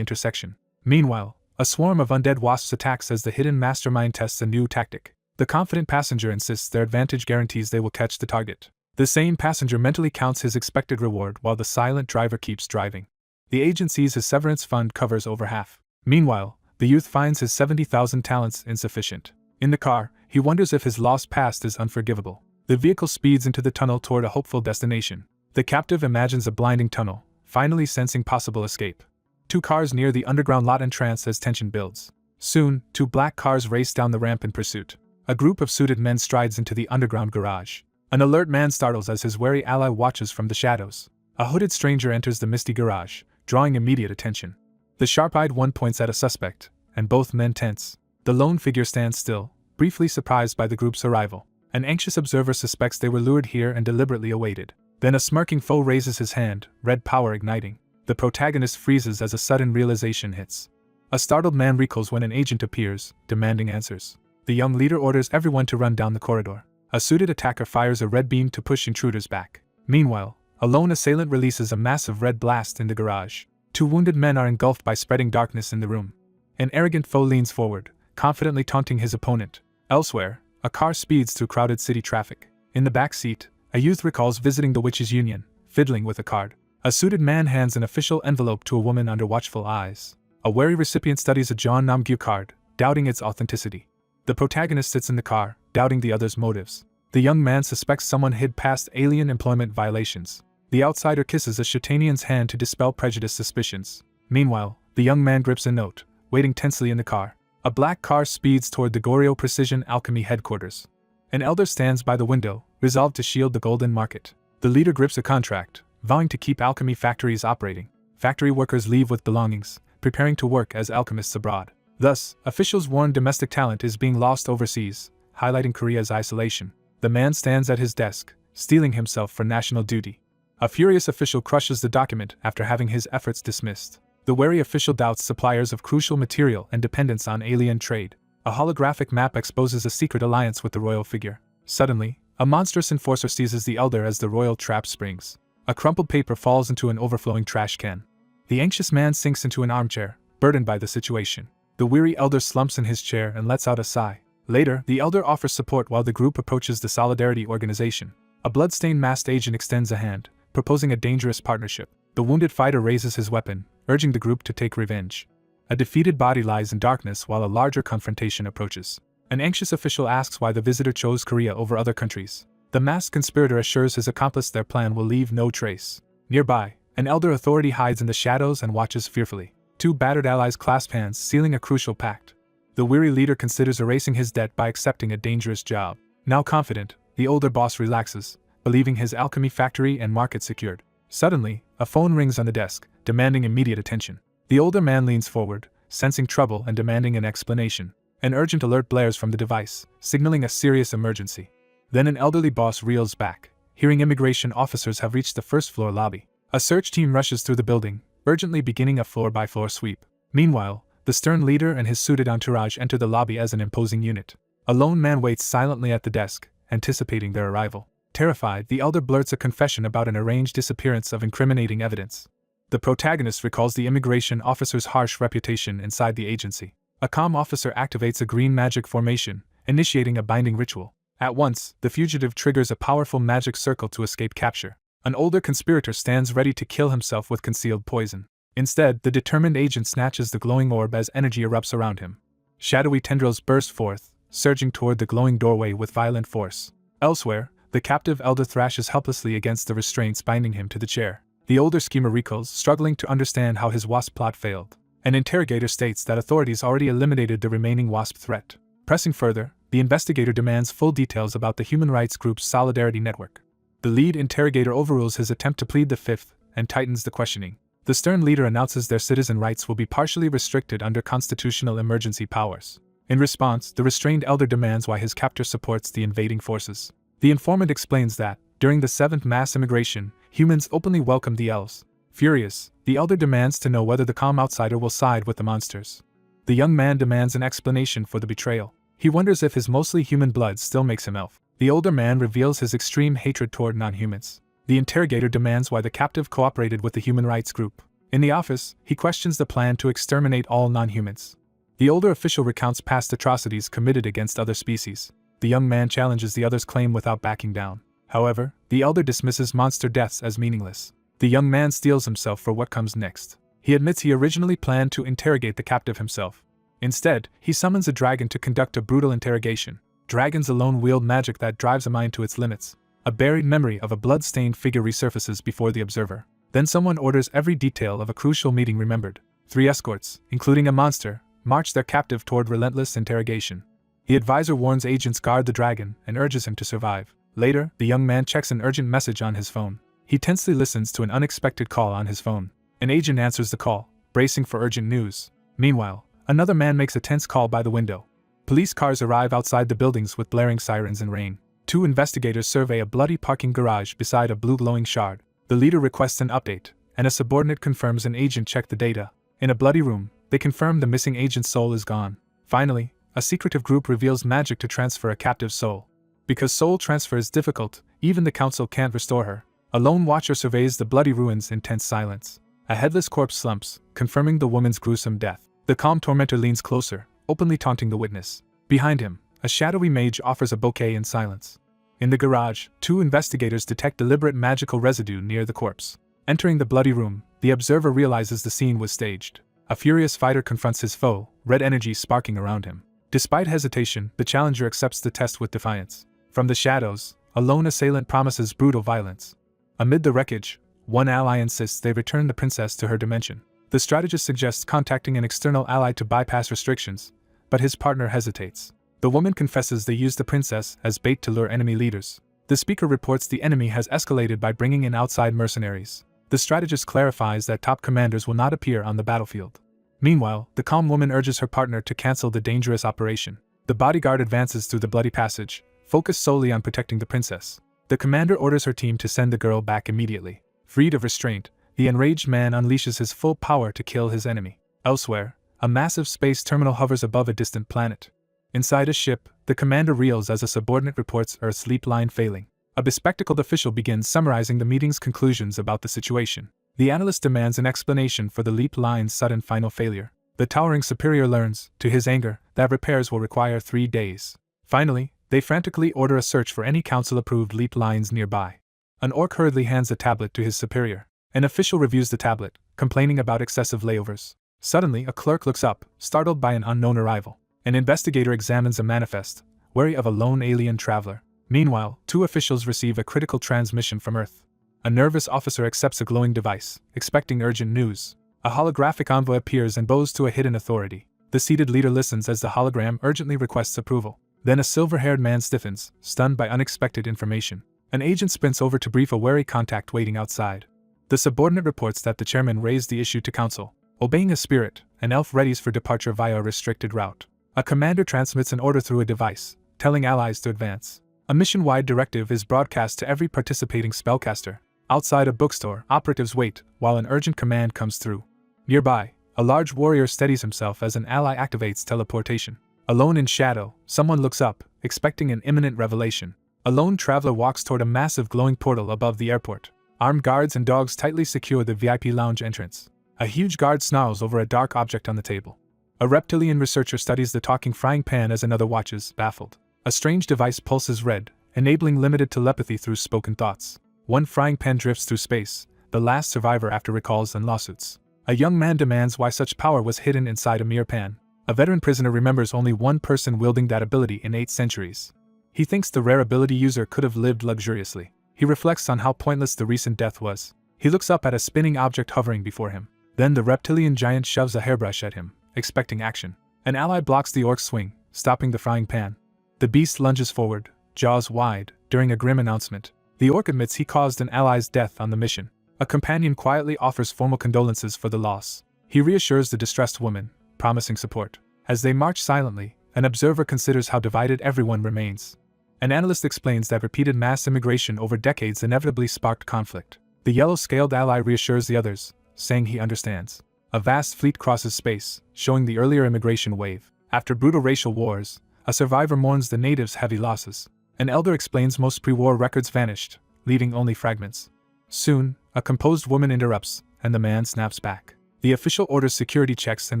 intersection. Meanwhile, a swarm of undead wasps attacks as the hidden mastermind tests a new tactic. The confident passenger insists their advantage guarantees they will catch the target. The sane passenger mentally counts his expected reward while the silent driver keeps driving. The agent sees his severance fund covers over half. Meanwhile, the youth finds his 70,000 talents insufficient. In the car, he wonders if his lost past is unforgivable. The vehicle speeds into the tunnel toward a hopeful destination. The captive imagines a blinding tunnel, finally sensing possible escape. Two cars near the underground lot entrance as tension builds. Soon, two black cars race down the ramp in pursuit. A group of suited men strides into the underground garage. An alert man startles as his wary ally watches from the shadows. A hooded stranger enters the misty garage, drawing immediate attention. The sharp-eyed one points at a suspect, and both men tense. The lone figure stands still, briefly surprised by the group's arrival. An anxious observer suspects they were lured here and deliberately awaited. Then a smirking foe raises his hand, red power igniting. The protagonist freezes as a sudden realization hits. A startled man recoils when an agent appears, demanding answers. The young leader orders everyone to run down the corridor. A suited attacker fires a red beam to push intruders back. Meanwhile, a lone assailant releases a massive red blast in the garage. Two wounded men are engulfed by spreading darkness in the room. An arrogant foe leans forward, confidently taunting his opponent. Elsewhere, a car speeds through crowded city traffic. In the back seat, a youth recalls visiting the Witches' Union, fiddling with a card. A suited man hands an official envelope to a woman under watchful eyes. A wary recipient studies a John Namgyu card, doubting its authenticity. The protagonist sits in the car, doubting the other's motives. The young man suspects someone hid past alien employment violations. The outsider kisses a Shatanian's hand to dispel prejudiced suspicions. Meanwhile, the young man grips a note, waiting tensely in the car. A black car speeds toward the Goryeo Precision Alchemy headquarters. An elder stands by the window, resolved to shield the golden market. The leader grips a contract, vowing to keep alchemy factories operating. Factory workers leave with belongings, preparing to work as alchemists abroad. Thus, officials warn domestic talent is being lost overseas, highlighting Korea's isolation. The man stands at his desk, steeling himself for national duty. A furious official crushes the document after having his efforts dismissed. The wary official doubts suppliers of crucial material and dependence on alien trade. A holographic map exposes a secret alliance with the royal figure. Suddenly, a monstrous enforcer seizes the elder as the royal trap springs. A crumpled paper falls into an overflowing trash can. The anxious man sinks into an armchair, burdened by the situation. The weary elder slumps in his chair and lets out a sigh. Later, the elder offers support while the group approaches the Solidarity Organization. A blood-stained masked agent extends a hand, proposing a dangerous partnership. The wounded fighter raises his weapon, urging the group to take revenge. A defeated body lies in darkness while a larger confrontation approaches. An anxious official asks why the visitor chose Korea over other countries. The masked conspirator assures his accomplice their plan will leave no trace. Nearby, an elder authority hides in the shadows and watches fearfully. Two battered allies clasp hands, sealing a crucial pact. The weary leader considers erasing his debt by accepting a dangerous job. Now confident, the older boss relaxes, believing his alchemy factory and market secured. Suddenly, a phone rings on the desk, demanding immediate attention. The older man leans forward, sensing trouble and demanding an explanation. An urgent alert blares from the device, signaling a serious emergency. Then an elderly boss reels back, hearing immigration officers have reached the first-floor lobby. A search team rushes through the building, urgently beginning a floor-by-floor sweep. Meanwhile, the stern leader and his suited entourage enter the lobby as an imposing unit. A lone man waits silently at the desk, anticipating their arrival. Terrified, the elder blurts a confession about an arranged disappearance of incriminating evidence. The protagonist recalls the immigration officer's harsh reputation inside the agency. A calm officer activates a green magic formation, initiating a binding ritual. At once, the fugitive triggers a powerful magic circle to escape capture. An older conspirator stands ready to kill himself with concealed poison. Instead, the determined agent snatches the glowing orb as energy erupts around him. Shadowy tendrils burst forth, surging toward the glowing doorway with violent force. Elsewhere, the captive elder thrashes helplessly against the restraints binding him to the chair. The older schemer recalls, struggling to understand how his WASP plot failed. An interrogator states that authorities already eliminated the remaining WASP threat. Pressing further, the investigator demands full details about the human rights group's Solidarity Network. The lead interrogator overrules his attempt to plead the fifth and tightens the questioning. The stern leader announces their citizen rights will be partially restricted under constitutional emergency powers. In response, the restrained elder demands why his captor supports the invading forces. The informant explains that, during the 7th mass immigration, humans openly welcomed the elves. Furious, the elder demands to know whether the calm outsider will side with the monsters. The young man demands an explanation for the betrayal. He wonders if his mostly human blood still makes him elf. The older man reveals his extreme hatred toward non-humans. The interrogator demands why the captive cooperated with the human rights group. In the office, he questions the plan to exterminate all non-humans. The older official recounts past atrocities committed against other species. The young man challenges the other's claim without backing down. However, the elder dismisses monster deaths as meaningless. The young man steels himself for what comes next. He admits he originally planned to interrogate the captive himself. Instead, he summons a dragon to conduct a brutal interrogation. Dragons alone wield magic that drives a mind to its limits. A buried memory of a blood-stained figure resurfaces before the observer. Then someone orders every detail of a crucial meeting remembered. 3 escorts, including a monster, march their captive toward relentless interrogation. The advisor warns agents guard the dragon and urges him to survive. Later, the young man checks an urgent message on his phone. He tensely listens to an unexpected call on his phone. An agent answers the call, bracing for urgent news. Meanwhile, another man makes a tense call by the window. Police cars arrive outside the buildings with blaring sirens and rain. 2 investigators survey a bloody parking garage beside a blue glowing shard. The leader requests an update, and a subordinate confirms an agent checked the data. In a bloody room, they confirm the missing agent's soul is gone. Finally, a secretive group reveals magic to transfer a captive's soul. Because soul transfer is difficult, even the council can't restore her. A lone watcher surveys the bloody ruins in tense silence. A headless corpse slumps, confirming the woman's gruesome death. The calm tormentor leans closer, openly taunting the witness. Behind him, a shadowy mage offers a bouquet in silence. In the garage, 2 investigators detect deliberate magical residue near the corpse. Entering the bloody room, the observer realizes the scene was staged. A furious fighter confronts his foe, red energy sparking around him. Despite hesitation, the challenger accepts the test with defiance. From the shadows, a lone assailant promises brutal violence. Amid the wreckage, one ally insists they return the princess to her dimension. The strategist suggests contacting an external ally to bypass restrictions, but his partner hesitates. The woman confesses they used the princess as bait to lure enemy leaders. The speaker reports the enemy has escalated by bringing in outside mercenaries. The strategist clarifies that top commanders will not appear on the battlefield. Meanwhile, the calm woman urges her partner to cancel the dangerous operation. The bodyguard advances through the bloody passage, focused solely on protecting the princess. The commander orders her team to send the girl back immediately. Freed of restraint, the enraged man unleashes his full power to kill his enemy. Elsewhere, a massive space terminal hovers above a distant planet. Inside a ship, the commander reels as a subordinate reports Earth's leap line failing. A bespectacled official begins summarizing the meeting's conclusions about the situation. The analyst demands an explanation for the leap line's sudden final failure. The towering superior learns, to his anger, that repairs will require 3 days. Finally, they frantically order a search for any council-approved leap lines nearby. An orc hurriedly hands a tablet to his superior. An official reviews the tablet, complaining about excessive layovers. Suddenly, a clerk looks up, startled by an unknown arrival. An investigator examines a manifest, wary of a lone alien traveler. Meanwhile, 2 officials receive a critical transmission from Earth. A nervous officer accepts a glowing device, expecting urgent news. A holographic envoy appears and bows to a hidden authority. The seated leader listens as the hologram urgently requests approval. Then a silver-haired man stiffens, stunned by unexpected information. An agent sprints over to brief a wary contact waiting outside. The subordinate reports that the chairman raised the issue to council. Obeying a spirit, an elf readies for departure via a restricted route. A commander transmits an order through a device, telling allies to advance. A mission-wide directive is broadcast to every participating spellcaster. Outside a bookstore, operatives wait while an urgent command comes through. Nearby, a large warrior steadies himself as an ally activates teleportation. Alone in shadow, someone looks up, expecting an imminent revelation. A lone traveler walks toward a massive glowing portal above the airport. Armed guards and dogs tightly secure the VIP lounge entrance. A huge guard snarls over a dark object on the table. A reptilian researcher studies the talking frying pan as another watches, baffled. A strange device pulses red, enabling limited telepathy through spoken thoughts. One frying pan drifts through space, the last survivor after recalls and lawsuits. A young man demands why such power was hidden inside a mere pan. A veteran prisoner remembers only one person wielding that ability in 8 centuries. He thinks the rare ability user could have lived luxuriously. He reflects on how pointless the recent death was. He looks up at a spinning object hovering before him. Then the reptilian giant shoves a hairbrush at him, expecting action. An ally blocks the orc's swing, stopping the frying pan. The beast lunges forward, jaws wide, during a grim announcement. The orc admits he caused an ally's death on the mission. A companion quietly offers formal condolences for the loss. He reassures the distressed woman, promising support. As they march silently, an observer considers how divided everyone remains. An analyst explains that repeated mass immigration over decades inevitably sparked conflict. The yellow-scaled ally reassures the others, saying he understands. A vast fleet crosses space, showing the earlier immigration wave. After brutal racial wars, a survivor mourns the natives' heavy losses. An elder explains most pre-war records vanished, leaving only fragments. Soon, a composed woman interrupts, and the man snaps back. The official orders security checks and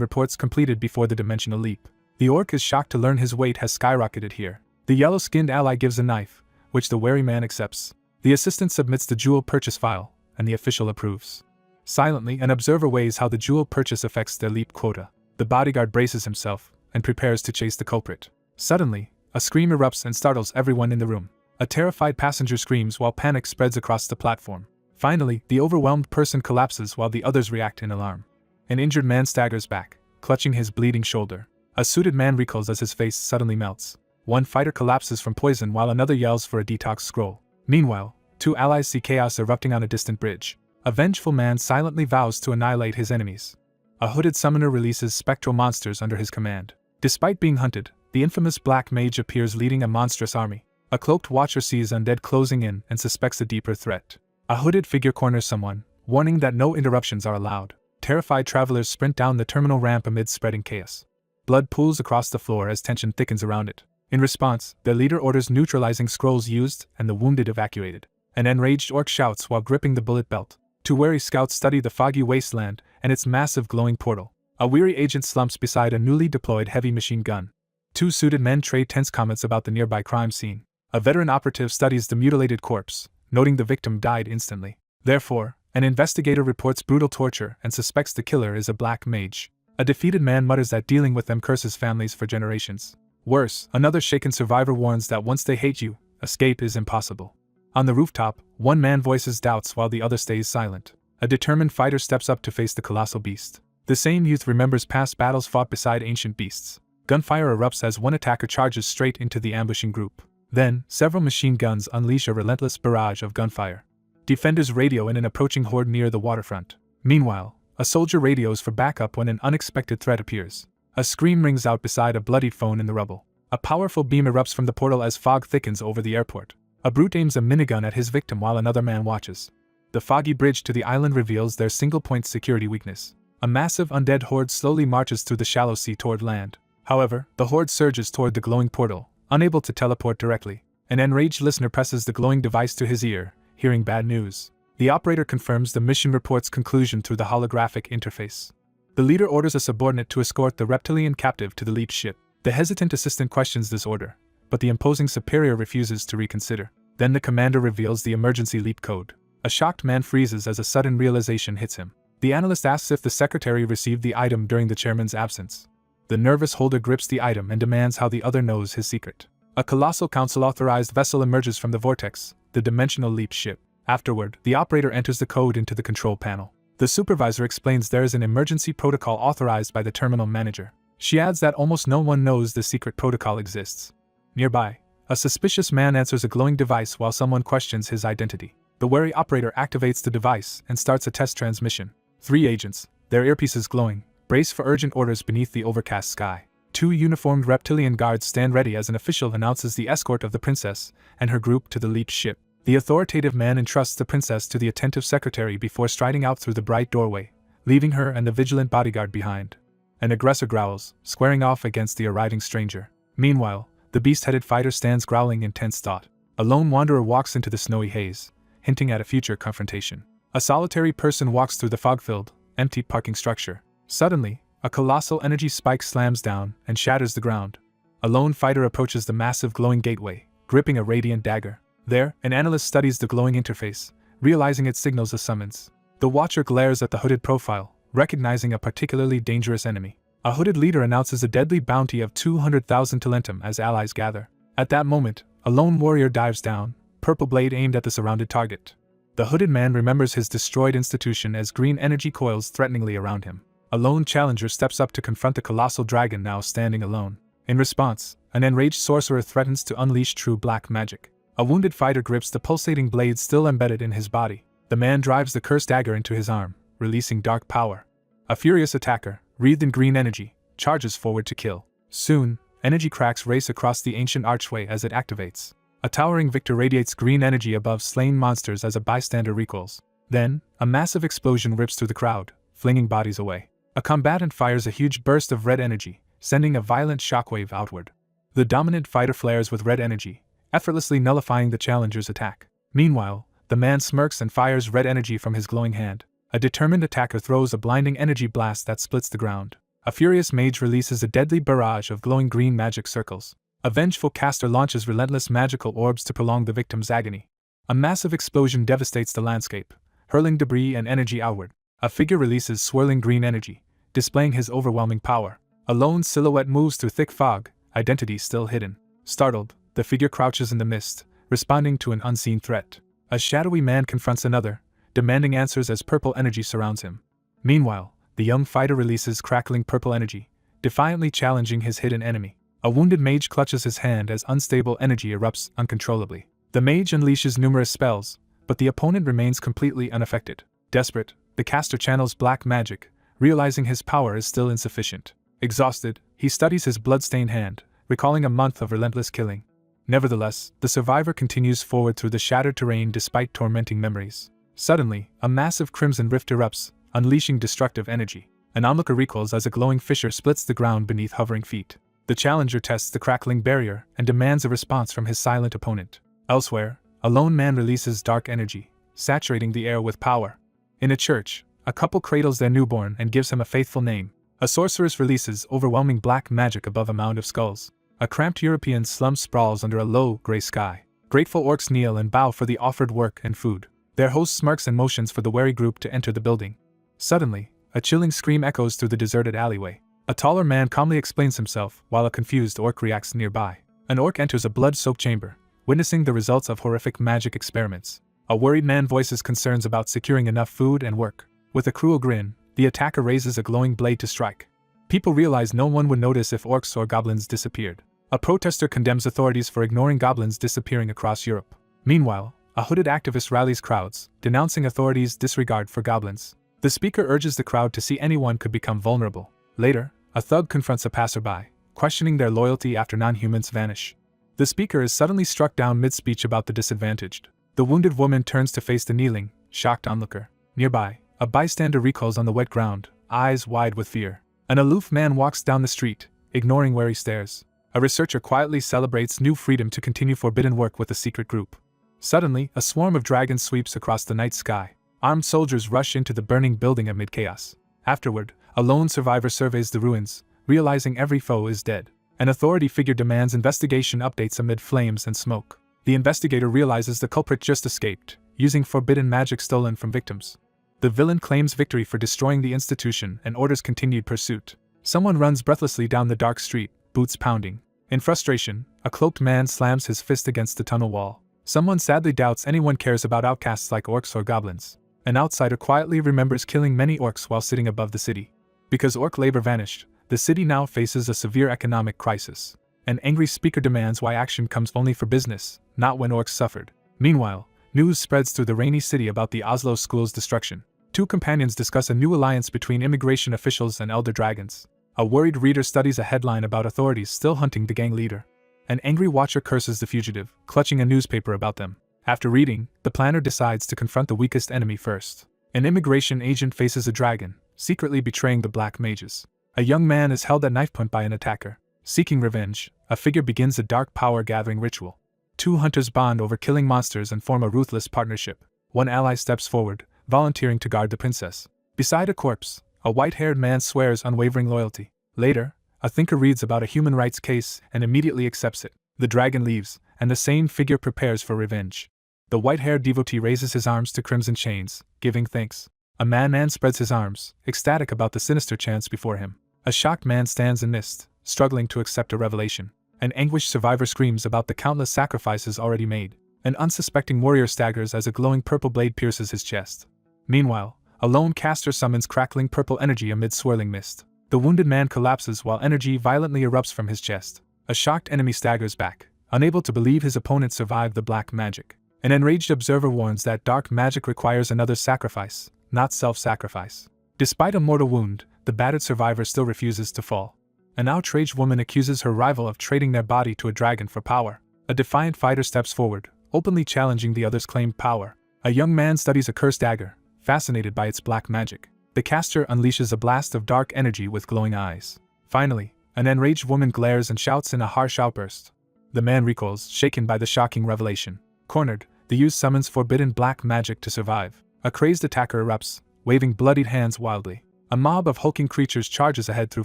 reports completed before the dimensional leap. The orc is shocked to learn his weight has skyrocketed here. The yellow-skinned ally gives a knife, which the wary man accepts. The assistant submits the jewel purchase file, and the official approves. Silently, an observer weighs how the jewel purchase affects their leap quota. The bodyguard braces himself, and prepares to chase the culprit. Suddenly, a scream erupts and startles everyone in the room. A terrified passenger screams while panic spreads across the platform. Finally, the overwhelmed person collapses while the others react in alarm. An injured man staggers back, clutching his bleeding shoulder. A suited man recoils as his face suddenly melts. One fighter collapses from poison while another yells for a detox scroll. Meanwhile, 2 allies see chaos erupting on a distant bridge. A vengeful man silently vows to annihilate his enemies. A hooded summoner releases spectral monsters under his command. Despite being hunted, the infamous Black Mage appears leading a monstrous army. A cloaked watcher sees undead closing in and suspects a deeper threat. A hooded figure corners someone, warning that no interruptions are allowed. Terrified travelers sprint down the terminal ramp amid spreading chaos. Blood pools across the floor as tension thickens around it. In response, their leader orders neutralizing scrolls used and the wounded evacuated. An enraged orc shouts while gripping the bullet belt. 2 wary scouts study the foggy wasteland and its massive glowing portal. A weary agent slumps beside a newly deployed heavy machine gun. 2 suited men trade tense comments about the nearby crime scene. A veteran operative studies the mutilated corpse, noting the victim died instantly. Therefore, an investigator reports brutal torture and suspects the killer is a black mage. A defeated man mutters that dealing with them curses families for generations. Worse, another shaken survivor warns that once they hate you, escape is impossible. On the rooftop, one man voices doubts while the other stays silent. A determined fighter steps up to face the colossal beast. The same youth remembers past battles fought beside ancient beasts. Gunfire erupts as one attacker charges straight into the ambushing group. Then, several machine guns unleash a relentless barrage of gunfire. Defenders radio in an approaching horde near the waterfront. Meanwhile, a soldier radios for backup when an unexpected threat appears. A scream rings out beside a bloodied phone in the rubble. A powerful beam erupts from the portal as fog thickens over the airport. A brute aims a minigun at his victim while another man watches. The foggy bridge to the island reveals their single-point security weakness. A massive undead horde slowly marches through the shallow sea toward land. However, the horde surges toward the glowing portal, unable to teleport directly. An enraged listener presses the glowing device to his ear, hearing bad news. The operator confirms the mission report's conclusion through the holographic interface. The leader orders a subordinate to escort the reptilian captive to the leap ship. The hesitant assistant questions this order, but the imposing superior refuses to reconsider. Then the commander reveals the emergency leap code. A shocked man freezes as a sudden realization hits him. The analyst asks if the secretary received the item during the chairman's absence. The nervous holder grips the item and demands how the other knows his secret. A colossal council-authorized vessel emerges from the vortex, the dimensional leap ship. Afterward, the operator enters the code into the control panel. The supervisor explains there is an emergency protocol authorized by the terminal manager. She adds that almost no one knows the secret protocol exists. Nearby, a suspicious man answers a glowing device while someone questions his identity. The wary operator activates the device and starts a test transmission. 3 agents, their earpieces glowing, brace for urgent orders beneath the overcast sky. 2 uniformed reptilian guards stand ready as an official announces the escort of the princess and her group to the leap ship. The authoritative man entrusts the princess to the attentive secretary before striding out through the bright doorway, leaving her and the vigilant bodyguard behind. An aggressor growls, squaring off against the arriving stranger. Meanwhile, the beast-headed fighter stands growling in tense thought. A lone wanderer walks into the snowy haze, hinting at a future confrontation. A solitary person walks through the fog-filled, empty parking structure. Suddenly, a colossal energy spike slams down and shatters the ground. A lone fighter approaches the massive glowing gateway, gripping a radiant dagger. There, an analyst studies the glowing interface, realizing it signals a summons. The watcher glares at the hooded profile, recognizing a particularly dangerous enemy. A hooded leader announces a deadly bounty of 200,000 talentum as allies gather. At that moment, a lone warrior dives down, purple blade aimed at the surrounded target. The hooded man remembers his destroyed institution as green energy coils threateningly around him. A lone challenger steps up to confront the colossal dragon now standing alone. In response, an enraged sorcerer threatens to unleash true black magic. A wounded fighter grips the pulsating blade still embedded in his body. The man drives the cursed dagger into his arm, releasing dark power. A furious attacker, wreathed in green energy, charges forward to kill. Soon, energy cracks race across the ancient archway as it activates. A towering victor radiates green energy above slain monsters as a bystander recoils. Then, a massive explosion rips through the crowd, flinging bodies away. A combatant fires a huge burst of red energy, sending a violent shockwave outward. The dominant fighter flares with red energy, effortlessly nullifying the challenger's attack. Meanwhile, the man smirks and fires red energy from his glowing hand. A determined attacker throws a blinding energy blast that splits the ground. A furious mage releases a deadly barrage of glowing green magic circles. A vengeful caster launches relentless magical orbs to prolong the victim's agony. A massive explosion devastates the landscape, hurling debris and energy outward. A figure releases swirling green energy, displaying his overwhelming power. A lone silhouette moves through thick fog, identity still hidden. Startled, the figure crouches in the mist, responding to an unseen threat. A shadowy man confronts another, demanding answers as purple energy surrounds him. Meanwhile, the young fighter releases crackling purple energy, defiantly challenging his hidden enemy. A wounded mage clutches his hand as unstable energy erupts uncontrollably. The mage unleashes numerous spells, but the opponent remains completely unaffected. Desperate, the caster channels black magic, realizing his power is still insufficient. Exhausted, he studies his blood-stained hand, recalling a month of relentless killing. Nevertheless, the survivor continues forward through the shattered terrain despite tormenting memories. Suddenly, a massive crimson rift erupts, unleashing destructive energy. An onlooker recoils as a glowing fissure splits the ground beneath hovering feet. The challenger tests the crackling barrier and demands a response from his silent opponent. Elsewhere, a lone man releases dark energy, saturating the air with power. In a church, a couple cradles their newborn and gives him a faithful name. A sorceress releases overwhelming black magic above a mound of skulls. A cramped European slum sprawls under a low, gray sky. Grateful orcs kneel and bow for the offered work and food. Their host smirks and motions for the wary group to enter the building. Suddenly, a chilling scream echoes through the deserted alleyway. A taller man calmly explains himself, while a confused orc reacts nearby. An orc enters a blood-soaked chamber, witnessing the results of horrific magic experiments. A worried man voices concerns about securing enough food and work. With a cruel grin, the attacker raises a glowing blade to strike. People realize no one would notice if orcs or goblins disappeared. A protester condemns authorities for ignoring goblins disappearing across Europe. Meanwhile, a hooded activist rallies crowds, denouncing authorities' disregard for goblins. The speaker urges the crowd to see anyone could become vulnerable. Later, a thug confronts a passerby, questioning their loyalty after non-humans vanish. The speaker is suddenly struck down mid-speech about the disadvantaged. The wounded woman turns to face the kneeling, shocked onlooker. Nearby, a bystander recoils on the wet ground, eyes wide with fear. An aloof man walks down the street, ignoring wary stares. A researcher quietly celebrates new freedom to continue forbidden work with a secret group. Suddenly, a swarm of dragons sweeps across the night sky. Armed soldiers rush into the burning building amid chaos. Afterward, a lone survivor surveys the ruins, realizing every foe is dead. An authority figure demands investigation updates amid flames and smoke. The investigator realizes the culprit just escaped, using forbidden magic stolen from victims. The villain claims victory for destroying the institution and orders continued pursuit. Someone runs breathlessly down the dark street, boots pounding. In frustration, a cloaked man slams his fist against the tunnel wall. Someone sadly doubts anyone cares about outcasts like orcs or goblins. An outsider quietly remembers killing many orcs while sitting above the city. Because orc labor vanished, the city now faces a severe economic crisis. An angry speaker demands why action comes only for business, not when orcs suffered. Meanwhile, news spreads through the rainy city about the Oslo school's destruction. Two companions discuss a new alliance between immigration officials and elder dragons. A worried reader studies a headline about authorities still hunting the gang leader. An angry watcher curses the fugitive, clutching a newspaper about them. After reading, the planner decides to confront the weakest enemy first. An immigration agent faces a dragon, secretly betraying the black mages. A young man is held at knife point by an attacker. Seeking revenge, a figure begins a dark power-gathering ritual. Two hunters bond over killing monsters and form a ruthless partnership. One ally steps forward, volunteering to guard the princess. Beside a corpse, a white-haired man swears unwavering loyalty. Later, A thinker reads about a human rights case and immediately accepts it. The dragon leaves, and the same figure prepares for revenge. The white-haired devotee raises his arms to crimson chains, giving thanks. A man spreads his arms, ecstatic about the sinister chance before him. A shocked man stands in mist, struggling to accept a revelation. An anguished survivor screams about the countless sacrifices already made. An unsuspecting warrior staggers as a glowing purple blade pierces his chest. Meanwhile, a lone caster summons crackling purple energy amid swirling mist. The wounded man collapses while energy violently erupts from his chest. A shocked enemy staggers back, unable to believe his opponent survived the black magic. An enraged observer warns that dark magic requires another sacrifice, not self-sacrifice. Despite a mortal wound, the battered survivor still refuses to fall. An outraged woman accuses her rival of trading their body to a dragon for power. A defiant fighter steps forward, openly challenging the other's claimed power. A young man studies a cursed dagger, fascinated by its black magic. The caster unleashes a blast of dark energy with glowing eyes. Finally, an enraged woman glares and shouts in a harsh outburst. The man recoils, shaken by the shocking revelation. Cornered, the youth summons forbidden black magic to survive. A crazed attacker erupts, waving bloodied hands wildly. A mob of hulking creatures charges ahead through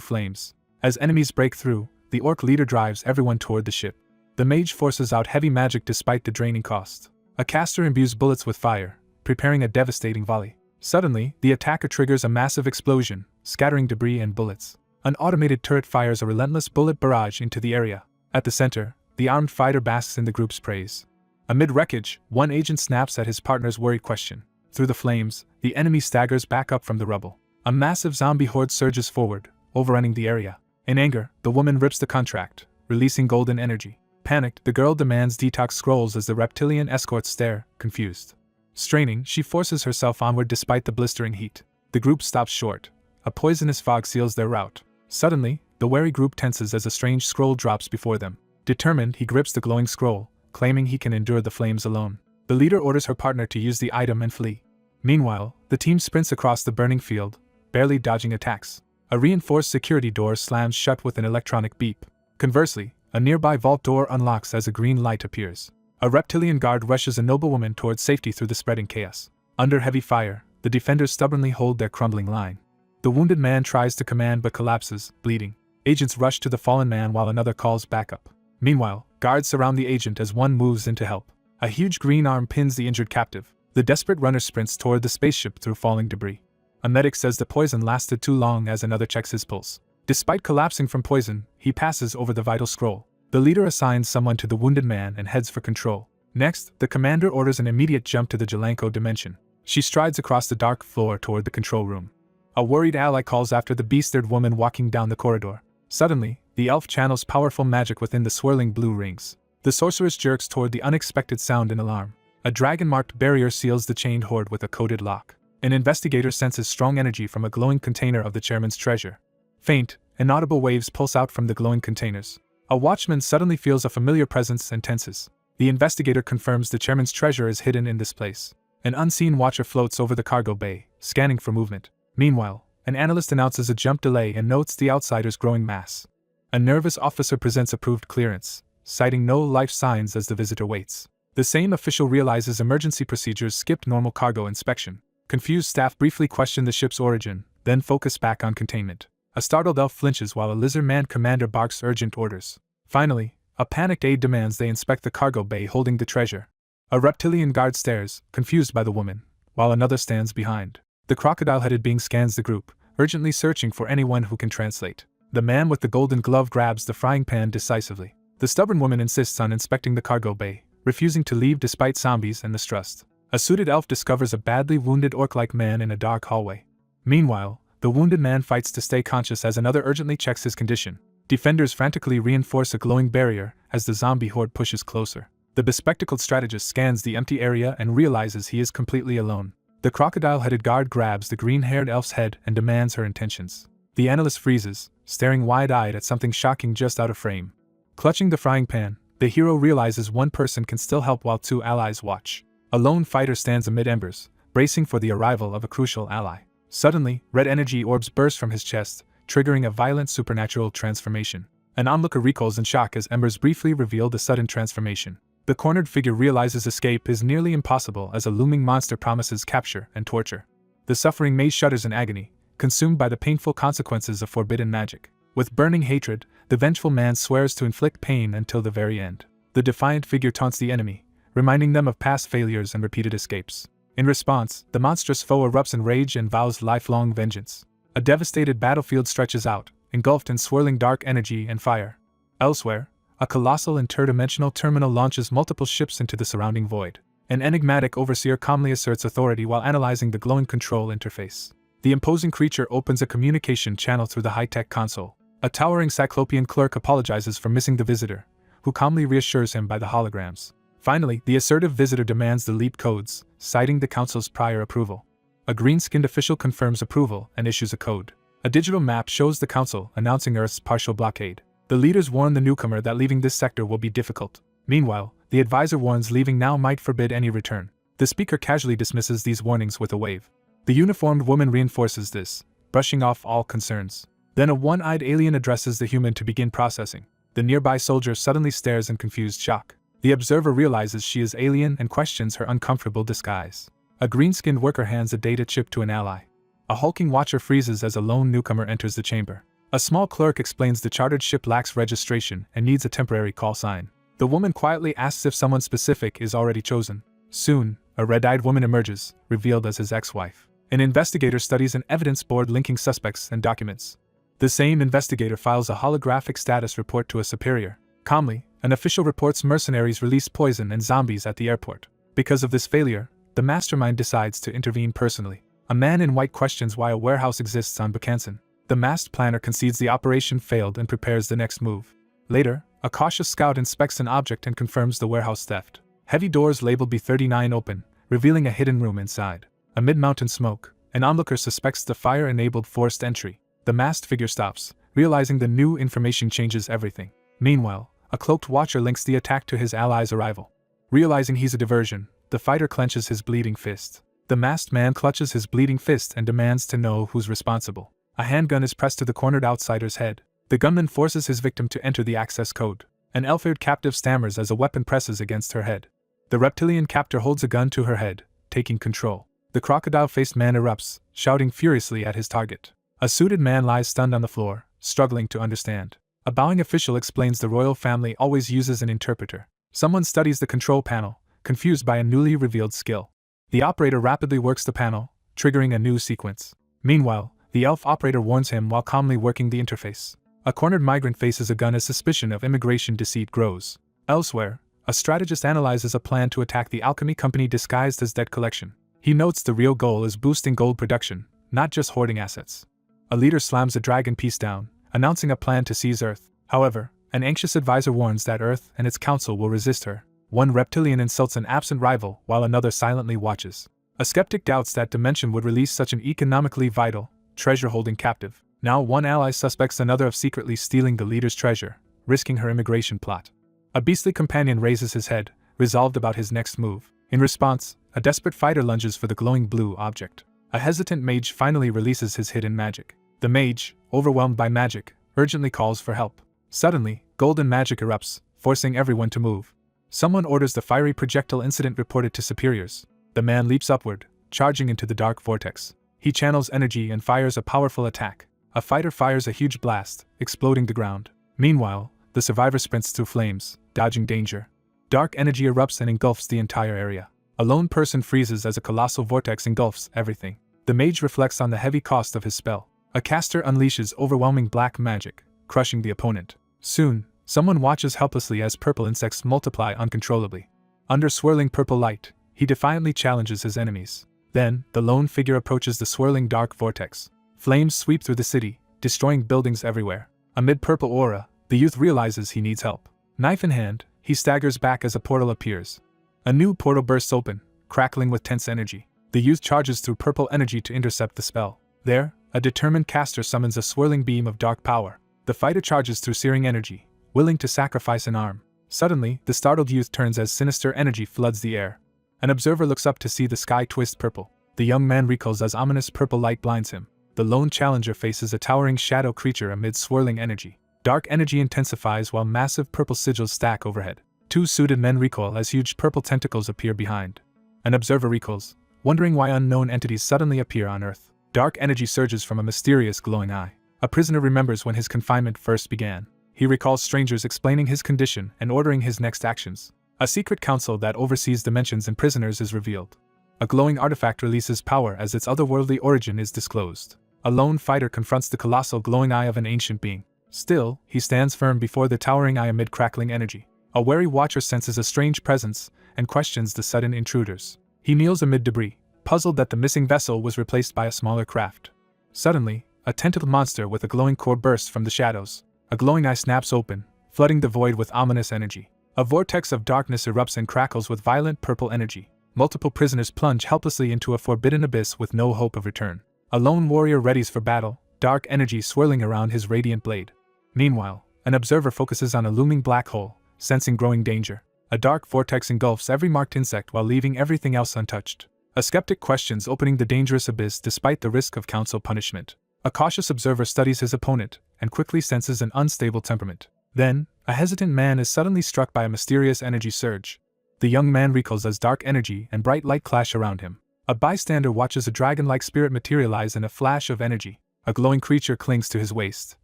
flames. As enemies break through, the orc leader drives everyone toward the ship. The mage forces out heavy magic despite the draining cost. A caster imbues bullets with fire, preparing a devastating volley. Suddenly, the attacker triggers a massive explosion, scattering debris and bullets. An automated turret fires a relentless bullet barrage into the area. At the center, the armed fighter basks in the group's praise. Amid wreckage, one agent snaps at his partner's worried question. Through the flames, the enemy staggers back up from the rubble. A massive zombie horde surges forward, overrunning the area. In anger, the woman rips the contract, releasing golden energy. Panicked, the girl demands detox scrolls as the reptilian escorts stare, confused. Straining, she forces herself onward despite the blistering heat. The group stops short. A poisonous fog seals their route. Suddenly, the wary group tenses as a strange scroll drops before them. Determined, he grips the glowing scroll, claiming he can endure the flames alone. The leader orders her partner to use the item and flee. Meanwhile, the team sprints across the burning field, barely dodging attacks. A reinforced security door slams shut with an electronic beep. Conversely, a nearby vault door unlocks as a green light appears. A reptilian guard rushes a noblewoman towards safety through the spreading chaos. Under heavy fire, the defenders stubbornly hold their crumbling line. The wounded man tries to command but collapses, bleeding. Agents rush to the fallen man while another calls backup. Meanwhile, guards surround the agent as one moves in to help. A huge green arm pins the injured captive. The desperate runner sprints toward the spaceship through falling debris. A medic says the poison lasted too long as another checks his pulse. Despite collapsing from poison, he passes over the vital scroll. The leader assigns someone to the wounded man and heads for control. Next, the commander orders an immediate jump to the Jelenko dimension. She strides across the dark floor toward the control room. A worried ally calls after the beast-eared woman walking down the corridor. Suddenly, the elf channels powerful magic within the swirling blue rings. The sorceress jerks toward the unexpected sound in alarm. A dragon-marked barrier seals the chained horde with a coded lock. An investigator senses strong energy from a glowing container of the chairman's treasure. Faint, inaudible waves pulse out from the glowing containers. A watchman suddenly feels a familiar presence and tenses. The investigator confirms the chairman's treasure is hidden in this place. An unseen watcher floats over the cargo bay, scanning for movement. Meanwhile, an analyst announces a jump delay and notes the outsider's growing mass. A nervous officer presents approved clearance, citing no life signs as the visitor waits. The same official realizes emergency procedures skipped normal cargo inspection. Confused staff briefly question the ship's origin, then focus back on containment. A startled elf flinches while a lizard-man commander barks urgent orders. Finally, a panicked aide demands they inspect the cargo bay holding the treasure. A reptilian guard stares, confused by the woman, while another stands behind. The crocodile-headed being scans the group, urgently searching for anyone who can translate. The man with the golden glove grabs the frying pan decisively. The stubborn woman insists on inspecting the cargo bay, refusing to leave despite zombies and mistrust. A suited elf discovers a badly wounded orc-like man in a dark hallway. Meanwhile, the wounded man fights to stay conscious as another urgently checks his condition. Defenders frantically reinforce a glowing barrier as the zombie horde pushes closer. The bespectacled strategist scans the empty area and realizes he is completely alone. The crocodile-headed guard grabs the green-haired elf's head and demands her intentions. The analyst freezes, staring wide-eyed at something shocking just out of frame. Clutching the frying pan, the hero realizes one person can still help while two allies watch. A lone fighter stands amid embers, bracing for the arrival of a crucial ally. Suddenly, red energy orbs burst from his chest, triggering a violent supernatural transformation. An onlooker recoils in shock as embers briefly reveal the sudden transformation. The cornered figure realizes escape is nearly impossible as a looming monster promises capture and torture. The suffering mage shudders in agony, consumed by the painful consequences of forbidden magic. With burning hatred, the vengeful man swears to inflict pain until the very end. The defiant figure taunts the enemy, reminding them of past failures and repeated escapes. In response, the monstrous foe erupts in rage and vows lifelong vengeance. A devastated battlefield stretches out, engulfed in swirling dark energy and fire. Elsewhere, a colossal interdimensional terminal launches multiple ships into the surrounding void. An enigmatic overseer calmly asserts authority while analyzing the glowing control interface. The imposing creature opens a communication channel through the high-tech console. A towering cyclopean clerk apologizes for missing the visitor, who calmly reassures him by the holograms. Finally, the assertive visitor demands the leap codes, citing the council's prior approval. A green-skinned official confirms approval and issues a code. A digital map shows the council, announcing Earth's partial blockade. The leaders warn the newcomer that leaving this sector will be difficult. Meanwhile, the advisor warns leaving now might forbid any return. The speaker casually dismisses these warnings with a wave. The uniformed woman reinforces this, brushing off all concerns. Then a one-eyed alien addresses the human to begin processing. The nearby soldier suddenly stares in confused shock. The observer realizes she is alien and questions her uncomfortable disguise. A green-skinned worker hands a data chip to an ally. A hulking watcher freezes as a lone newcomer enters the chamber. A small clerk explains the chartered ship lacks registration and needs a temporary call sign. The woman quietly asks if someone specific is already chosen. Soon, a red-eyed woman emerges, revealed as his ex-wife. An investigator studies an evidence board linking suspects and documents. The same investigator files a holographic status report to a superior. Calmly, an official reports mercenaries released poison and zombies at the airport. Because of this failure, the mastermind decides to intervene personally. A man in white questions why a warehouse exists on Bukansan. The masked planner concedes the operation failed and prepares the next move. Later, a cautious scout inspects an object and confirms the warehouse theft. Heavy doors labeled B39 open, revealing a hidden room inside. Amid mountain smoke, an onlooker suspects the fire-enabled forced entry. The masked figure stops, realizing the new information changes everything. Meanwhile, a cloaked watcher links the attack to his ally's arrival. Realizing he's a diversion, the fighter clenches his bleeding fist. The masked man clutches his bleeding fist and demands to know who's responsible. A handgun is pressed to the cornered outsider's head. The gunman forces his victim to enter the access code. An elf-eared captive stammers as a weapon presses against her head. The reptilian captor holds a gun to her head, taking control. The crocodile-faced man erupts, shouting furiously at his target. A suited man lies stunned on the floor, struggling to understand. A bowing official explains the royal family always uses an interpreter. Someone studies the control panel, confused by a newly revealed skill. The operator rapidly works the panel, triggering a new sequence. Meanwhile, the elf operator warns him while calmly working the interface. A cornered migrant faces a gun as suspicion of immigration deceit grows. Elsewhere, a strategist analyzes a plan to attack the alchemy company disguised as debt collection. He notes the real goal is boosting gold production, not just hoarding assets. A leader slams a dragon piece down, announcing a plan to seize Earth. However, an anxious advisor warns that Earth and its council will resist her. One reptilian insults an absent rival while another silently watches. A skeptic doubts that Dimension would release such an economically vital, treasure-holding captive. Now one ally suspects another of secretly stealing the leader's treasure, risking her immigration plot. A beastly companion raises his head, resolved about his next move. In response, a desperate fighter lunges for the glowing blue object. A hesitant mage finally releases his hidden magic. The mage, overwhelmed by magic, urgently calls for help. Suddenly, golden magic erupts, forcing everyone to move. Someone orders the fiery projectile incident reported to superiors. The man leaps upward, charging into the dark vortex. He channels energy and fires a powerful attack. A fighter fires a huge blast, exploding the ground. Meanwhile, the survivor sprints through flames, dodging danger. Dark energy erupts and engulfs the entire area. A lone person freezes as a colossal vortex engulfs everything. The mage reflects on the heavy cost of his spell. A caster unleashes overwhelming black magic, crushing the opponent. Soon, someone watches helplessly as purple insects multiply uncontrollably. Under swirling purple light, he defiantly challenges his enemies. Then, the lone figure approaches the swirling dark vortex. Flames sweep through the city, destroying buildings everywhere. Amid purple aura, the youth realizes he needs help. Knife in hand, he staggers back as a portal appears. A new portal bursts open, crackling with tense energy. The youth charges through purple energy to intercept the spell. There, a determined caster summons a swirling beam of dark power. The fighter charges through searing energy, willing to sacrifice an arm. Suddenly, the startled youth turns as sinister energy floods the air. An observer looks up to see the sky twist purple. The young man recoils as ominous purple light blinds him. The lone challenger faces a towering shadow creature amid swirling energy. Dark energy intensifies while massive purple sigils stack overhead. Two suited men recoil as huge purple tentacles appear behind. An observer recoils, wondering why unknown entities suddenly appear on Earth. Dark energy surges from a mysterious glowing eye. A prisoner remembers when his confinement first began. He recalls strangers explaining his condition and ordering his next actions. A secret council that oversees dimensions and prisoners is revealed. A glowing artifact releases power as its otherworldly origin is disclosed. A lone fighter confronts the colossal glowing eye of an ancient being. Still, he stands firm before the towering eye amid crackling energy. A wary watcher senses a strange presence and questions the sudden intruders. He kneels amid debris, puzzled that the missing vessel was replaced by a smaller craft. Suddenly, a tentacle monster with a glowing core bursts from the shadows. A glowing eye snaps open, flooding the void with ominous energy. A vortex of darkness erupts and crackles with violent purple energy. Multiple prisoners plunge helplessly into a forbidden abyss with no hope of return. A lone warrior readies for battle, dark energy swirling around his radiant blade. Meanwhile, an observer focuses on a looming black hole, sensing growing danger. A dark vortex engulfs every marked insect while leaving everything else untouched. A skeptic questions opening the dangerous abyss despite the risk of council punishment. A cautious observer studies his opponent and quickly senses an unstable temperament. Then, a hesitant man is suddenly struck by a mysterious energy surge. The young man recoils as dark energy and bright light clash around him. A bystander watches a dragon-like spirit materialize in a flash of energy. A glowing creature clings to his waist,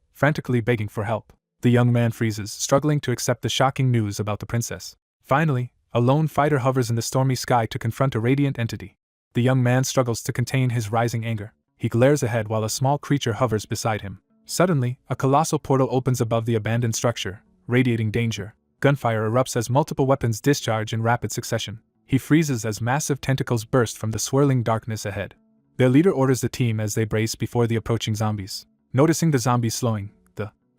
frantically begging for help. The young man freezes, struggling to accept the shocking news about the princess. Finally, a lone fighter hovers in the stormy sky to confront a radiant entity. The young man struggles to contain his rising anger. He glares ahead while a small creature hovers beside him. Suddenly, a colossal portal opens above the abandoned structure, radiating danger. Gunfire erupts as multiple weapons discharge in rapid succession. He freezes as massive tentacles burst from the swirling darkness ahead. Their leader orders the team as they brace before the approaching zombies. Noticing the zombies slowing,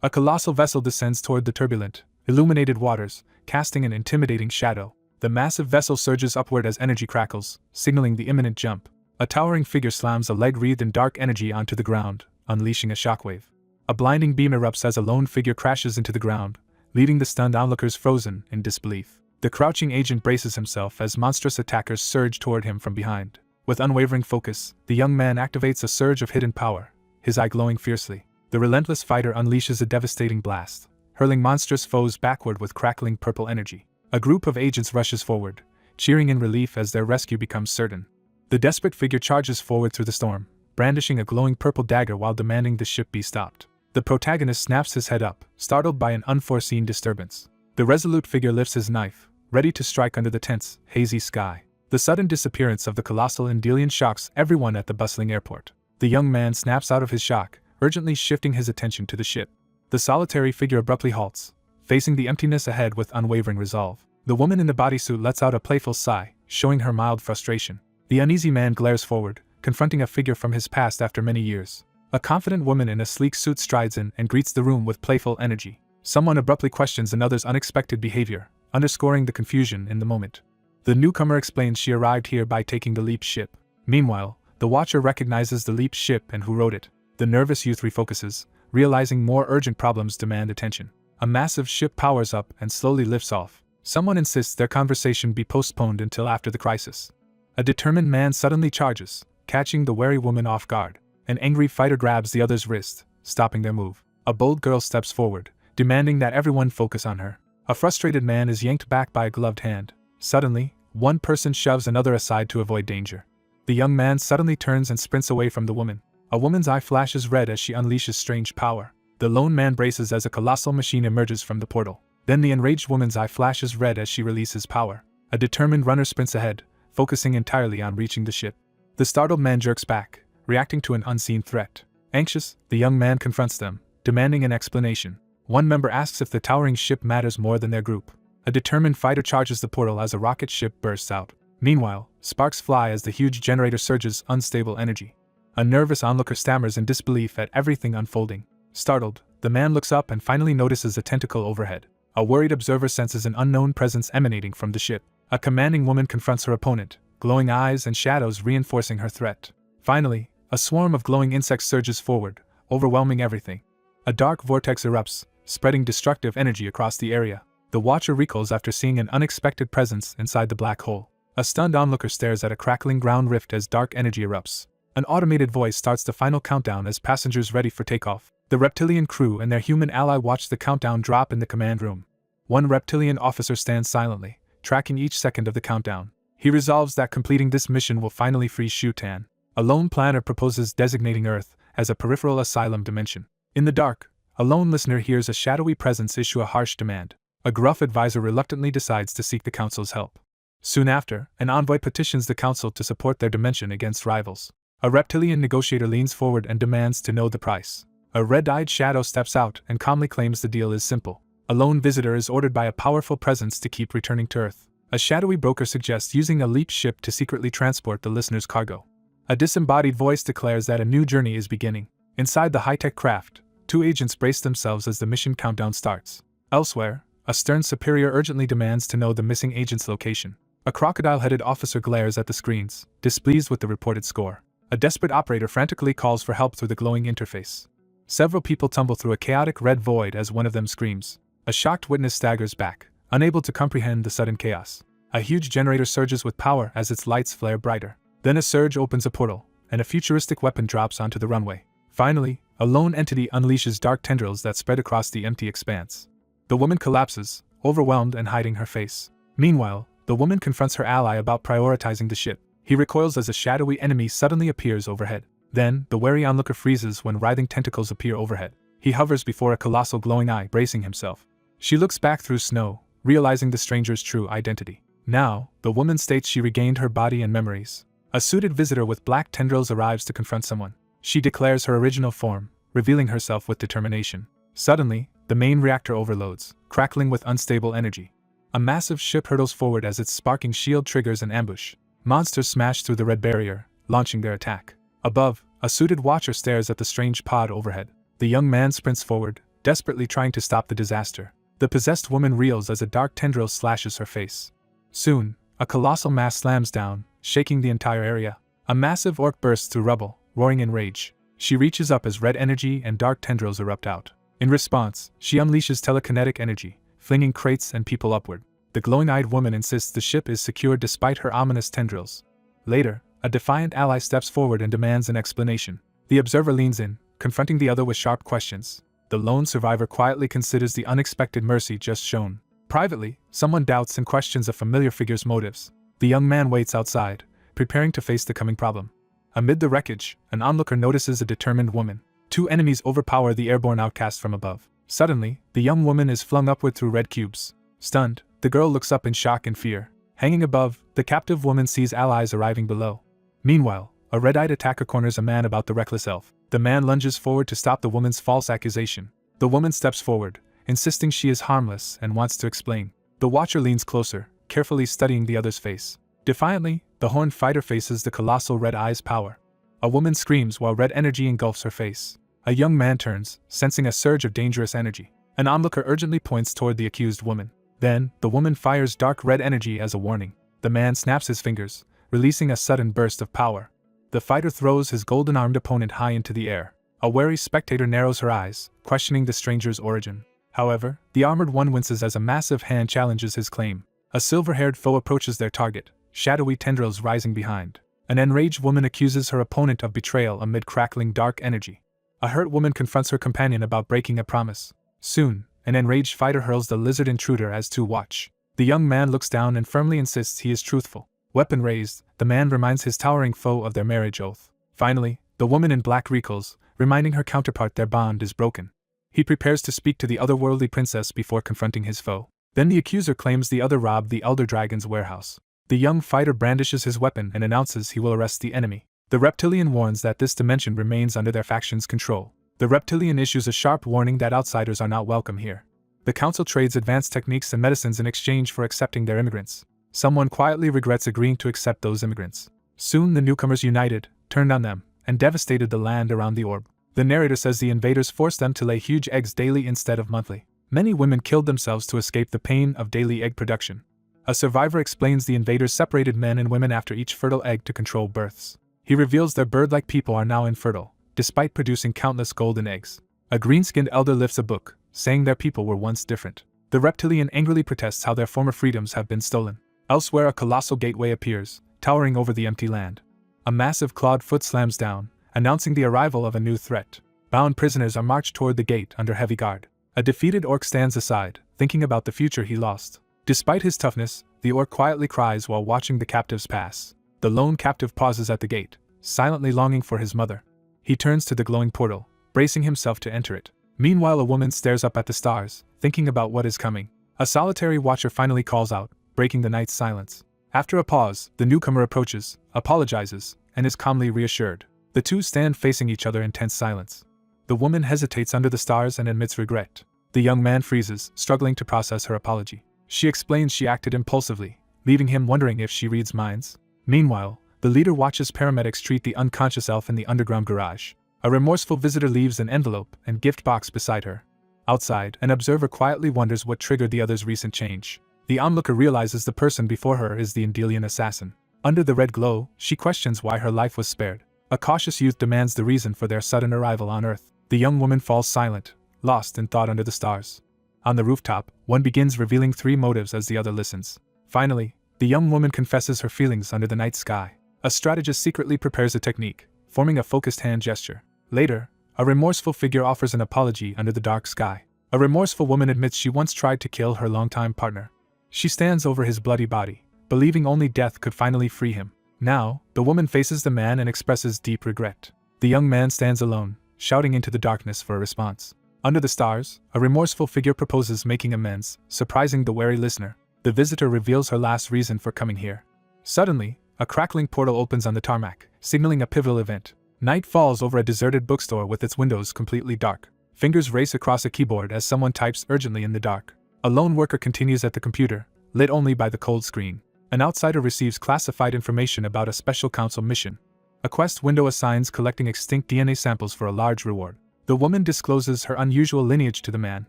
a colossal vessel descends toward the turbulent, illuminated waters, casting an intimidating shadow. The massive vessel surges upward as energy crackles, signaling the imminent jump. A towering figure slams a leg wreathed in dark energy onto the ground, unleashing a shockwave. A blinding beam erupts as a lone figure crashes into the ground, leaving the stunned onlookers frozen in disbelief. The crouching agent braces himself as monstrous attackers surge toward him from behind. With unwavering focus, the young man activates a surge of hidden power, his eye glowing fiercely. The relentless fighter unleashes a devastating blast, hurling monstrous foes backward with crackling purple energy. A group of agents rushes forward, cheering in relief as their rescue becomes certain. The desperate figure charges forward through the storm, brandishing a glowing purple dagger while demanding the ship be stopped. The protagonist snaps his head up, startled by an unforeseen disturbance. The resolute figure lifts his knife, ready to strike under the tense, hazy sky. The sudden disappearance of the colossal Endelian shocks everyone at the bustling airport. The young man snaps out of his shock, urgently shifting his attention to the ship. The solitary figure abruptly halts, facing the emptiness ahead with unwavering resolve. The woman in the bodysuit lets out a playful sigh, showing her mild frustration. The uneasy man glares forward, confronting a figure from his past after many years. A confident woman in a sleek suit strides in and greets the room with playful energy. Someone abruptly questions another's unexpected behavior, underscoring the confusion in the moment. The newcomer explains she arrived here by taking the Leap ship. Meanwhile, the watcher recognizes the Leap ship and who wrote it. The nervous youth refocuses, realizing more urgent problems demand attention. A massive ship powers up and slowly lifts off. Someone insists their conversation be postponed until after the crisis. A determined man suddenly charges, catching the wary woman off guard. An angry fighter grabs the other's wrist, stopping their move. A bold girl steps forward, demanding that everyone focus on her. A frustrated man is yanked back by a gloved hand. Suddenly, one person shoves another aside to avoid danger. The young man suddenly turns and sprints away from the woman. A woman's eye flashes red as she unleashes strange power. The lone man braces as a colossal machine emerges from the portal. Then the enraged woman's eye flashes red as she releases power. A determined runner sprints ahead, focusing entirely on reaching the ship. The startled man jerks back, reacting to an unseen threat. Anxious, the young man confronts them, demanding an explanation. One member asks if the towering ship matters more than their group. A determined fighter charges the portal as a rocket ship bursts out. Meanwhile, sparks fly as the huge generator surges unstable energy. A nervous onlooker stammers in disbelief at everything unfolding. Startled, the man looks up and finally notices a tentacle overhead. A worried observer senses an unknown presence emanating from the ship. A commanding woman confronts her opponent, glowing eyes and shadows reinforcing her threat. Finally, a swarm of glowing insects surges forward, overwhelming everything. A dark vortex erupts, spreading destructive energy across the area. The watcher recoils after seeing an unexpected presence inside the black hole. A stunned onlooker stares at a crackling ground rift as dark energy erupts. An automated voice starts the final countdown as passengers ready for takeoff. The reptilian crew and their human ally watch the countdown drop in the command room. One reptilian officer stands silently, tracking each second of the countdown. He resolves that completing this mission will finally free Shu Tan. A lone planner proposes designating Earth as a peripheral asylum dimension. In the dark, a lone listener hears a shadowy presence issue a harsh demand. A gruff advisor reluctantly decides to seek the council's help. Soon after, an envoy petitions the council to support their dimension against rivals. A reptilian negotiator leans forward and demands to know the price. A red-eyed shadow steps out and calmly claims the deal is simple. A lone visitor is ordered by a powerful presence to keep returning to Earth. A shadowy broker suggests using a leap ship to secretly transport the listener's cargo. A disembodied voice declares that a new journey is beginning. Inside the high-tech craft, two agents brace themselves as the mission countdown starts. Elsewhere, a stern superior urgently demands to know the missing agent's location. A crocodile-headed officer glares at the screens, displeased with the reported score. A desperate operator frantically calls for help through the glowing interface. Several people tumble through a chaotic red void as one of them screams. A shocked witness staggers back, unable to comprehend the sudden chaos. A huge generator surges with power as its lights flare brighter. Then a surge opens a portal, and a futuristic weapon drops onto the runway. Finally, a lone entity unleashes dark tendrils that spread across the empty expanse. The woman collapses, overwhelmed and hiding her face. Meanwhile, the woman confronts her ally about prioritizing the ship. He recoils as a shadowy enemy suddenly appears overhead. Then, the wary onlooker freezes when writhing tentacles appear overhead. He hovers before a colossal glowing eye, bracing himself. She looks back through snow, realizing the stranger's true identity. Now, the woman states she regained her body and memories. A suited visitor with black tendrils arrives to confront someone. She declares her original form, revealing herself with determination. Suddenly, the main reactor overloads, crackling with unstable energy. A massive ship hurtles forward as its sparking shield triggers an ambush. Monsters smash through the red barrier, launching their attack. Above, a suited watcher stares at the strange pod overhead. The young man sprints forward, desperately trying to stop the disaster. The possessed woman reels as a dark tendril slashes her face. Soon, a colossal mass slams down, shaking the entire area. A massive orc bursts through rubble, roaring in rage. She reaches up as red energy and dark tendrils erupt out. In response, she unleashes telekinetic energy, flinging crates and people upward. The glowing-eyed woman insists the ship is secure despite her ominous tendrils. Later, a defiant ally steps forward and demands an explanation. The observer leans in, confronting the other with sharp questions. The lone survivor quietly considers the unexpected mercy just shown. Privately, someone doubts and questions a familiar figure's motives. The young man waits outside, preparing to face the coming problem. Amid the wreckage, an onlooker notices a determined woman. Two enemies overpower the airborne outcast from above. Suddenly, the young woman is flung upward through red cubes. Stunned, the girl looks up in shock and fear. Hanging above, the captive woman sees allies arriving below. Meanwhile, a red-eyed attacker corners a man about the reckless elf. The man lunges forward to stop the woman's false accusation. The woman steps forward, insisting she is harmless and wants to explain. The watcher leans closer, carefully studying the other's face. Defiantly, the horned fighter faces the colossal red eye's power. A woman screams while red energy engulfs her face. A young man turns, sensing a surge of dangerous energy. An onlooker urgently points toward the accused woman. Then, the woman fires dark red energy as a warning. The man snaps his fingers, releasing a sudden burst of power. The fighter throws his golden-armed opponent high into the air. A wary spectator narrows her eyes, questioning the stranger's origin. However, the armored one winces as a massive hand challenges his claim. A silver-haired foe approaches their target, shadowy tendrils rising behind. An enraged woman accuses her opponent of betrayal amid crackling dark energy. A hurt woman confronts her companion about breaking a promise. Soon, an enraged fighter hurls the lizard intruder as two watch. The young man looks down and firmly insists he is truthful. Weapon raised, the man reminds his towering foe of their marriage oath. Finally, the woman in black recoils, reminding her counterpart their bond is broken. He prepares to speak to the otherworldly princess before confronting his foe. Then the accuser claims the other robbed the Elder Dragon's warehouse. The young fighter brandishes his weapon and announces he will arrest the enemy. The reptilian warns that this dimension remains under their faction's control. The reptilian issues a sharp warning that outsiders are not welcome here. The council trades advanced techniques and medicines in exchange for accepting their immigrants. Someone quietly regrets agreeing to accept those immigrants. Soon the newcomers united, turned on them, and devastated the land around the orb. The narrator says the invaders forced them to lay huge eggs daily instead of monthly. Many women killed themselves to escape the pain of daily egg production. A survivor explains the invaders separated men and women after each fertile egg to control births. He reveals their bird-like people are now infertile, despite producing countless golden eggs. A green-skinned elder lifts a book, saying their people were once different. The reptilian angrily protests how their former freedoms have been stolen. Elsewhere, a colossal gateway appears, towering over the empty land. A massive clawed foot slams down, announcing the arrival of a new threat. Bound prisoners are marched toward the gate under heavy guard. A defeated orc stands aside, thinking about the future he lost. Despite his toughness, the orc quietly cries while watching the captives pass. The lone captive pauses at the gate, silently longing for his mother. He turns to the glowing portal, bracing himself to enter it. Meanwhile, a woman stares up at the stars, thinking about what is coming. A solitary watcher finally calls out, breaking the night's silence. After a pause, the newcomer approaches, apologizes, and is calmly reassured. The two stand facing each other in tense silence. The woman hesitates under the stars and admits regret. The young man freezes, struggling to process her apology. She explains she acted impulsively, leaving him wondering if she reads minds. Meanwhile, the leader watches paramedics treat the unconscious elf in the underground garage. A remorseful visitor leaves an envelope and gift box beside her. Outside, an observer quietly wonders what triggered the other's recent change. The onlooker realizes the person before her is the Indelian assassin. Under the red glow, she questions why her life was spared. A cautious youth demands the reason for their sudden arrival on Earth. The young woman falls silent, lost in thought under the stars. On the rooftop, one begins revealing 3 motives as the other listens. Finally, the young woman confesses her feelings under the night sky. A strategist secretly prepares a technique, forming a focused hand gesture. Later, a remorseful figure offers an apology under the dark sky. A remorseful woman admits she once tried to kill her longtime partner. She stands over his bloody body, believing only death could finally free him. Now, the woman faces the man and expresses deep regret. The young man stands alone, shouting into the darkness for a response. Under the stars, a remorseful figure proposes making amends, surprising the wary listener. The visitor reveals her last reason for coming here. Suddenly, a crackling portal opens on the tarmac, signaling a pivotal event. Night falls over a deserted bookstore with its windows completely dark. Fingers race across a keyboard as someone types urgently in the dark. A lone worker continues at the computer, lit only by the cold screen. An outsider receives classified information about a special council mission. A quest window assigns collecting extinct DNA samples for a large reward. The woman discloses her unusual lineage to the man.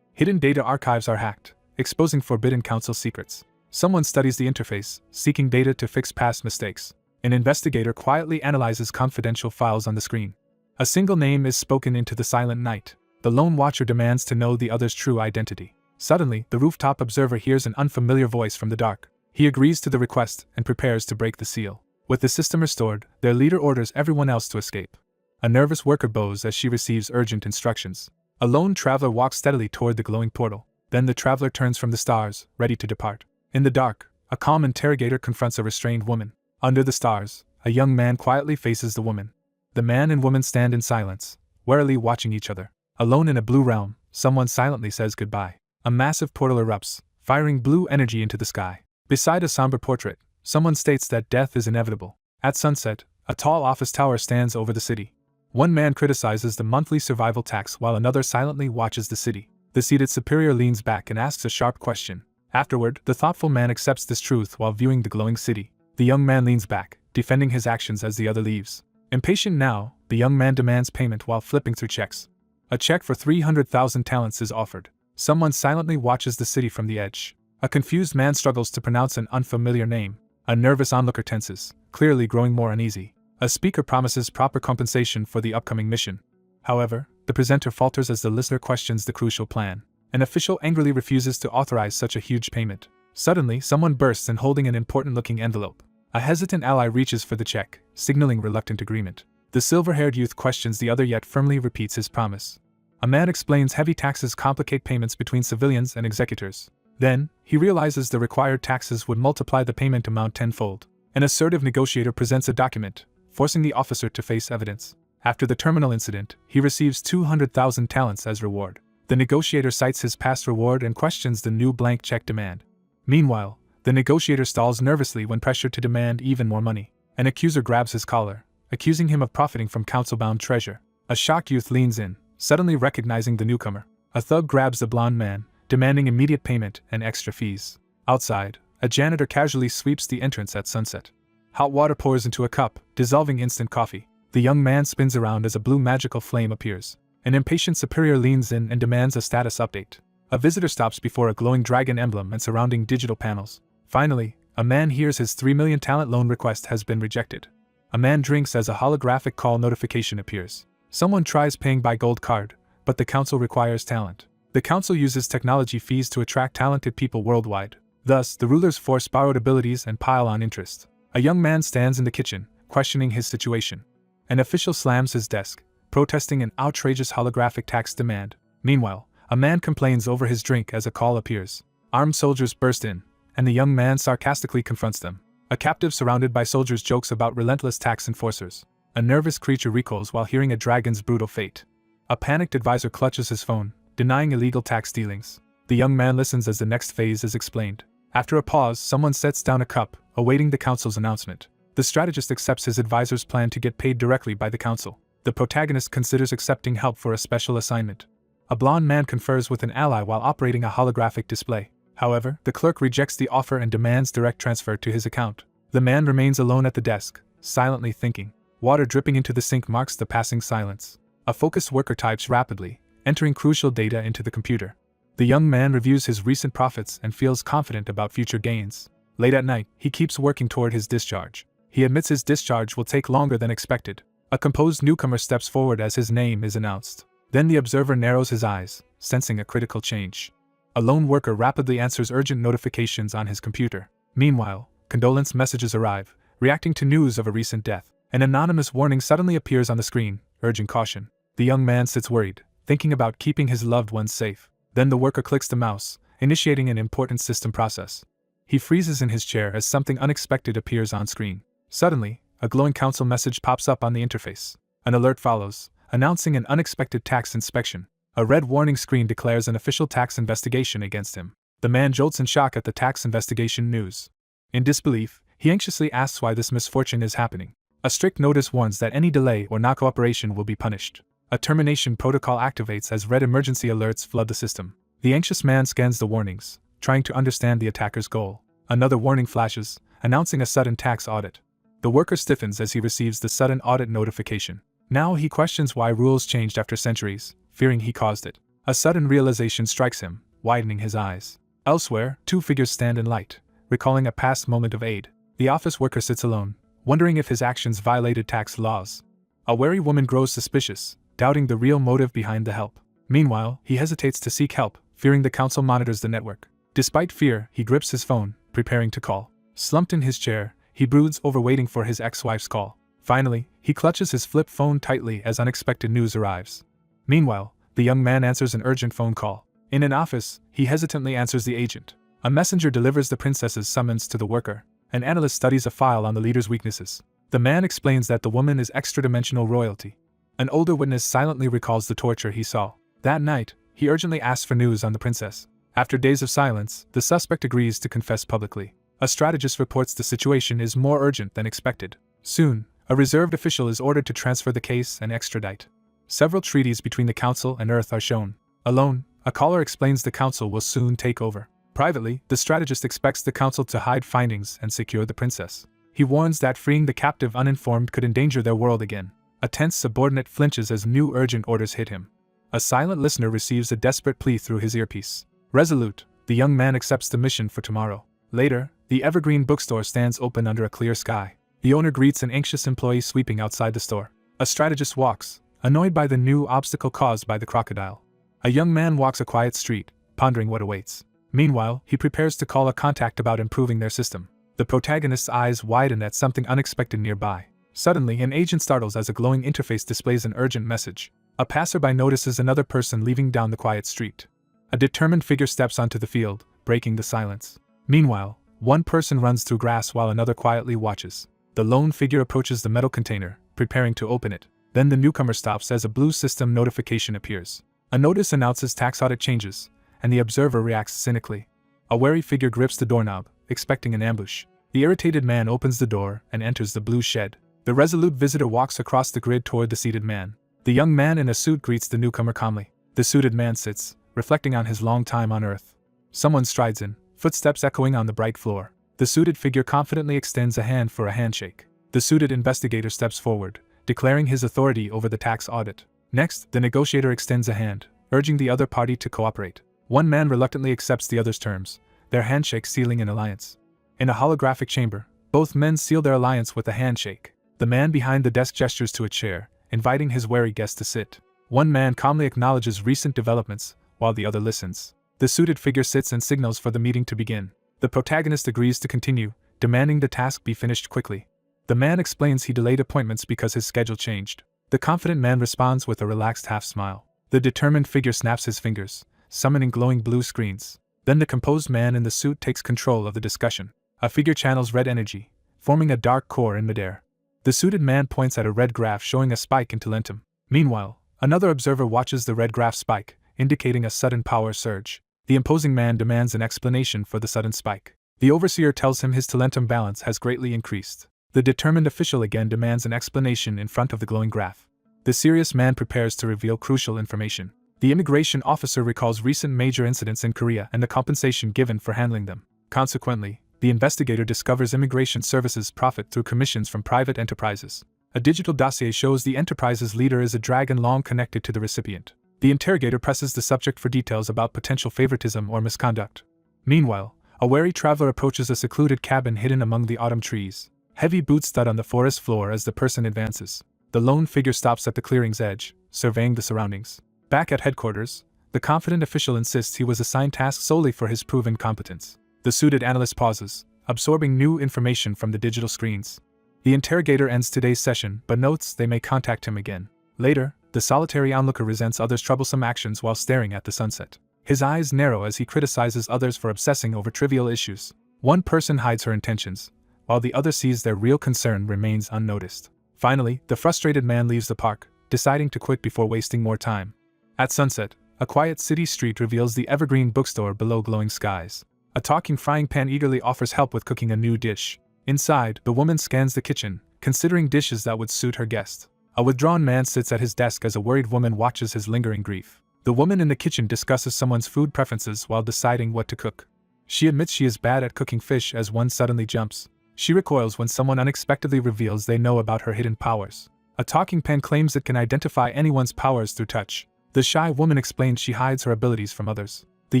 Hidden data archives are hacked, exposing forbidden council secrets. Someone studies the interface, seeking data to fix past mistakes. An investigator quietly analyzes confidential files on the screen. A single name is spoken into the silent night. The lone watcher demands to know the other's true identity. Suddenly, the rooftop observer hears an unfamiliar voice from the dark. He agrees to the request and prepares to break the seal. With the system restored, their leader orders everyone else to escape. A nervous worker bows as she receives urgent instructions. A lone traveler walks steadily toward the glowing portal. Then the traveler turns from the stars, ready to depart. In the dark, a calm interrogator confronts a restrained woman. Under the stars, a young man quietly faces the woman. The man and woman stand in silence, warily watching each other. Alone in a blue realm, someone silently says goodbye. A massive portal erupts, firing blue energy into the sky. Beside a somber portrait, someone states that death is inevitable. At sunset, a tall office tower stands over the city. One man criticizes the monthly survival tax while another silently watches the city. The seated superior leans back and asks a sharp question. Afterward, the thoughtful man accepts this truth while viewing the glowing city. The young man leans back, defending his actions as the other leaves. Impatient now, the young man demands payment while flipping through checks. A check for 300,000 talents is offered. Someone silently watches the city from the edge. A confused man struggles to pronounce an unfamiliar name. A nervous onlooker tenses, clearly growing more uneasy. A speaker promises proper compensation for the upcoming mission. However, the presenter falters as the listener questions the crucial plan. An official angrily refuses to authorize such a huge payment. Suddenly, someone bursts in holding an important-looking envelope. A hesitant ally reaches for the check, signaling reluctant agreement. The silver-haired youth questions the other yet firmly repeats his promise. A man explains heavy taxes complicate payments between civilians and executors. Then, he realizes the required taxes would multiply the payment amount tenfold. An assertive negotiator presents a document, forcing the officer to face evidence. After the terminal incident, he receives 200,000 talents as reward. The negotiator cites his past reward and questions the new blank check demand. Meanwhile, the negotiator stalls nervously when pressured to demand even more money. An accuser grabs his collar, accusing him of profiting from council-bound treasure. A shocked youth leans in, suddenly recognizing the newcomer. A thug grabs the blonde man, demanding immediate payment and extra fees. Outside, a janitor casually sweeps the entrance at sunset. Hot water pours into a cup, dissolving instant coffee. The young man spins around as a blue magical flame appears. An impatient superior leans in and demands a status update. A visitor stops before a glowing dragon emblem and surrounding digital panels. Finally, a man hears his 3 million talent loan request has been rejected. A man drinks as a holographic call notification appears. Someone tries paying by gold card, but the council requires talent. The council uses technology fees to attract talented people worldwide. Thus, the rulers force borrowed abilities and pile on interest. A young man stands in the kitchen, questioning his situation. An official slams his desk, protesting an outrageous holographic tax demand. Meanwhile, a man complains over his drink as a call appears. Armed soldiers burst in, and the young man sarcastically confronts them. A captive surrounded by soldiers jokes about relentless tax enforcers. A nervous creature recoils while hearing a dragon's brutal fate. A panicked advisor clutches his phone, denying illegal tax dealings. The young man listens as the next phase is explained. After a pause, someone sets down a cup, awaiting the council's announcement. The strategist accepts his advisor's plan to get paid directly by the council. The protagonist considers accepting help for a special assignment. A blonde man confers with an ally while operating a holographic display. However, the clerk rejects the offer and demands direct transfer to his account. The man remains alone at the desk, silently thinking. Water dripping into the sink marks the passing silence. A focused worker types rapidly, entering crucial data into the computer. The young man reviews his recent profits and feels confident about future gains. Late at night, he keeps working toward his discharge. He admits his discharge will take longer than expected. A composed newcomer steps forward as his name is announced. Then the observer narrows his eyes, sensing a critical change. A lone worker rapidly answers urgent notifications on his computer. Meanwhile, condolence messages arrive, reacting to news of a recent death. An anonymous warning suddenly appears on the screen, urging caution. The young man sits worried, thinking about keeping his loved ones safe. Then the worker clicks the mouse, initiating an important system process. He freezes in his chair as something unexpected appears on screen. Suddenly, a glowing council message pops up on the interface. An alert follows, announcing an unexpected tax inspection. A red warning screen declares an official tax investigation against him. The man jolts in shock at the tax investigation news. In disbelief, he anxiously asks why this misfortune is happening. A strict notice warns that any delay or non-cooperation will be punished. A termination protocol activates as red emergency alerts flood the system. The anxious man scans the warnings, trying to understand the attacker's goal. Another warning flashes, announcing a sudden tax audit. The worker stiffens as he receives the sudden audit notification. Now he questions why rules changed after centuries, fearing he caused it. A sudden realization strikes him, widening his eyes. Elsewhere, two figures stand in light, recalling a past moment of aid. The office worker sits alone, wondering if his actions violated tax laws. A wary woman grows suspicious, doubting the real motive behind the help. Meanwhile, he hesitates to seek help, fearing the council monitors the network. Despite fear, he grips his phone, preparing to call. Slumped in his chair, he broods over waiting for his ex-wife's call. Finally, he clutches his flip phone tightly as unexpected news arrives. Meanwhile, the young man answers an urgent phone call. In an office, he hesitantly answers the agent. A messenger delivers the princess's summons to the worker. An analyst studies a file on the leader's weaknesses. The man explains that the woman is extra-dimensional royalty. An older witness silently recalls the torture he saw. That night, he urgently asks for news on the princess. After days of silence, the suspect agrees to confess publicly. A strategist reports the situation is more urgent than expected. Soon, a reserved official is ordered to transfer the case and extradite. Several treaties between the council and Earth are shown. Alone, a caller explains the council will soon take over. Privately, the strategist expects the council to hide findings and secure the princess. He warns that freeing the captive uninformed could endanger their world again. A tense subordinate flinches as new urgent orders hit him. A silent listener receives a desperate plea through his earpiece. Resolute, the young man accepts the mission for tomorrow. Later, the evergreen bookstore stands open under a clear sky. The owner greets an anxious employee sweeping outside the store. A strategist walks, annoyed by the new obstacle caused by the crocodile. A young man walks a quiet street, pondering what awaits. Meanwhile, he prepares to call a contact about improving their system. The protagonist's eyes widen at something unexpected nearby. Suddenly, an agent startles as a glowing interface displays an urgent message. A passerby notices another person leaving down the quiet street. A determined figure steps onto the field, breaking the silence. Meanwhile, one person runs through grass while another quietly watches. The lone figure approaches the metal container, preparing to open it. Then the newcomer stops as a blue system notification appears. A notice announces tax audit changes, and the observer reacts cynically. A wary figure grips the doorknob, expecting an ambush. The irritated man opens the door and enters the blue shed. The resolute visitor walks across the grid toward the seated man. The young man in a suit greets the newcomer calmly. The suited man sits, reflecting on his long time on Earth. Someone strides in, footsteps echoing on the bright floor. The suited figure confidently extends a hand for a handshake. The suited investigator steps forward, declaring his authority over the tax audit. Next, the negotiator extends a hand, urging the other party to cooperate. One man reluctantly accepts the other's terms, their handshake sealing an alliance. In a holographic chamber, both men seal their alliance with a handshake. The man behind the desk gestures to a chair, inviting his wary guest to sit. One man calmly acknowledges recent developments, while the other listens. The suited figure sits and signals for the meeting to begin. The protagonist agrees to continue, demanding the task be finished quickly. The man explains he delayed appointments because his schedule changed. The confident man responds with a relaxed half-smile. The determined figure snaps his fingers, summoning glowing blue screens. Then the composed man in the suit takes control of the discussion. A figure channels red energy, forming a dark core in midair. The suited man points at a red graph showing a spike in talentum. Meanwhile, Another observer watches the red graph spike, indicating a sudden power surge. The imposing man demands an explanation for the sudden spike. The overseer tells him his talentum balance has greatly increased. The determined official again demands an explanation in front of the glowing graph. The serious man prepares to reveal crucial information. The immigration officer recalls recent major incidents in Korea and the compensation given for handling them. Consequently, the investigator discovers immigration services profit through commissions from private enterprises. A digital dossier shows the enterprise's leader is a dragon long connected to the recipient. The interrogator presses the subject for details about potential favoritism or misconduct. Meanwhile, a wary traveler approaches a secluded cabin hidden among the autumn trees. Heavy boots thud on the forest floor as the person advances. The lone figure stops at the clearing's edge, surveying the surroundings. Back at headquarters, the confident official insists he was assigned tasks solely for his proven competence. The suited analyst pauses, absorbing new information from the digital screens. The interrogator ends today's session but notes they may contact him again. Later, the solitary onlooker resents others' troublesome actions while staring at the sunset. His eyes narrow as he criticizes others for obsessing over trivial issues. One person hides her intentions, while the other sees their real concern remains unnoticed. Finally, the frustrated man leaves the park, deciding to quit before wasting more time. At sunset, a quiet city street reveals the evergreen bookstore below glowing skies. A talking frying pan eagerly offers help with cooking a new dish. Inside, the woman scans the kitchen, considering dishes that would suit her guest. A withdrawn man sits at his desk as a worried woman watches his lingering grief. The woman in the kitchen discusses someone's food preferences while deciding what to cook. She admits she is bad at cooking fish as one suddenly jumps. She recoils when someone unexpectedly reveals they know about her hidden powers. A talking pen claims it can identify anyone's powers through touch. The shy woman explains she hides her abilities from others. The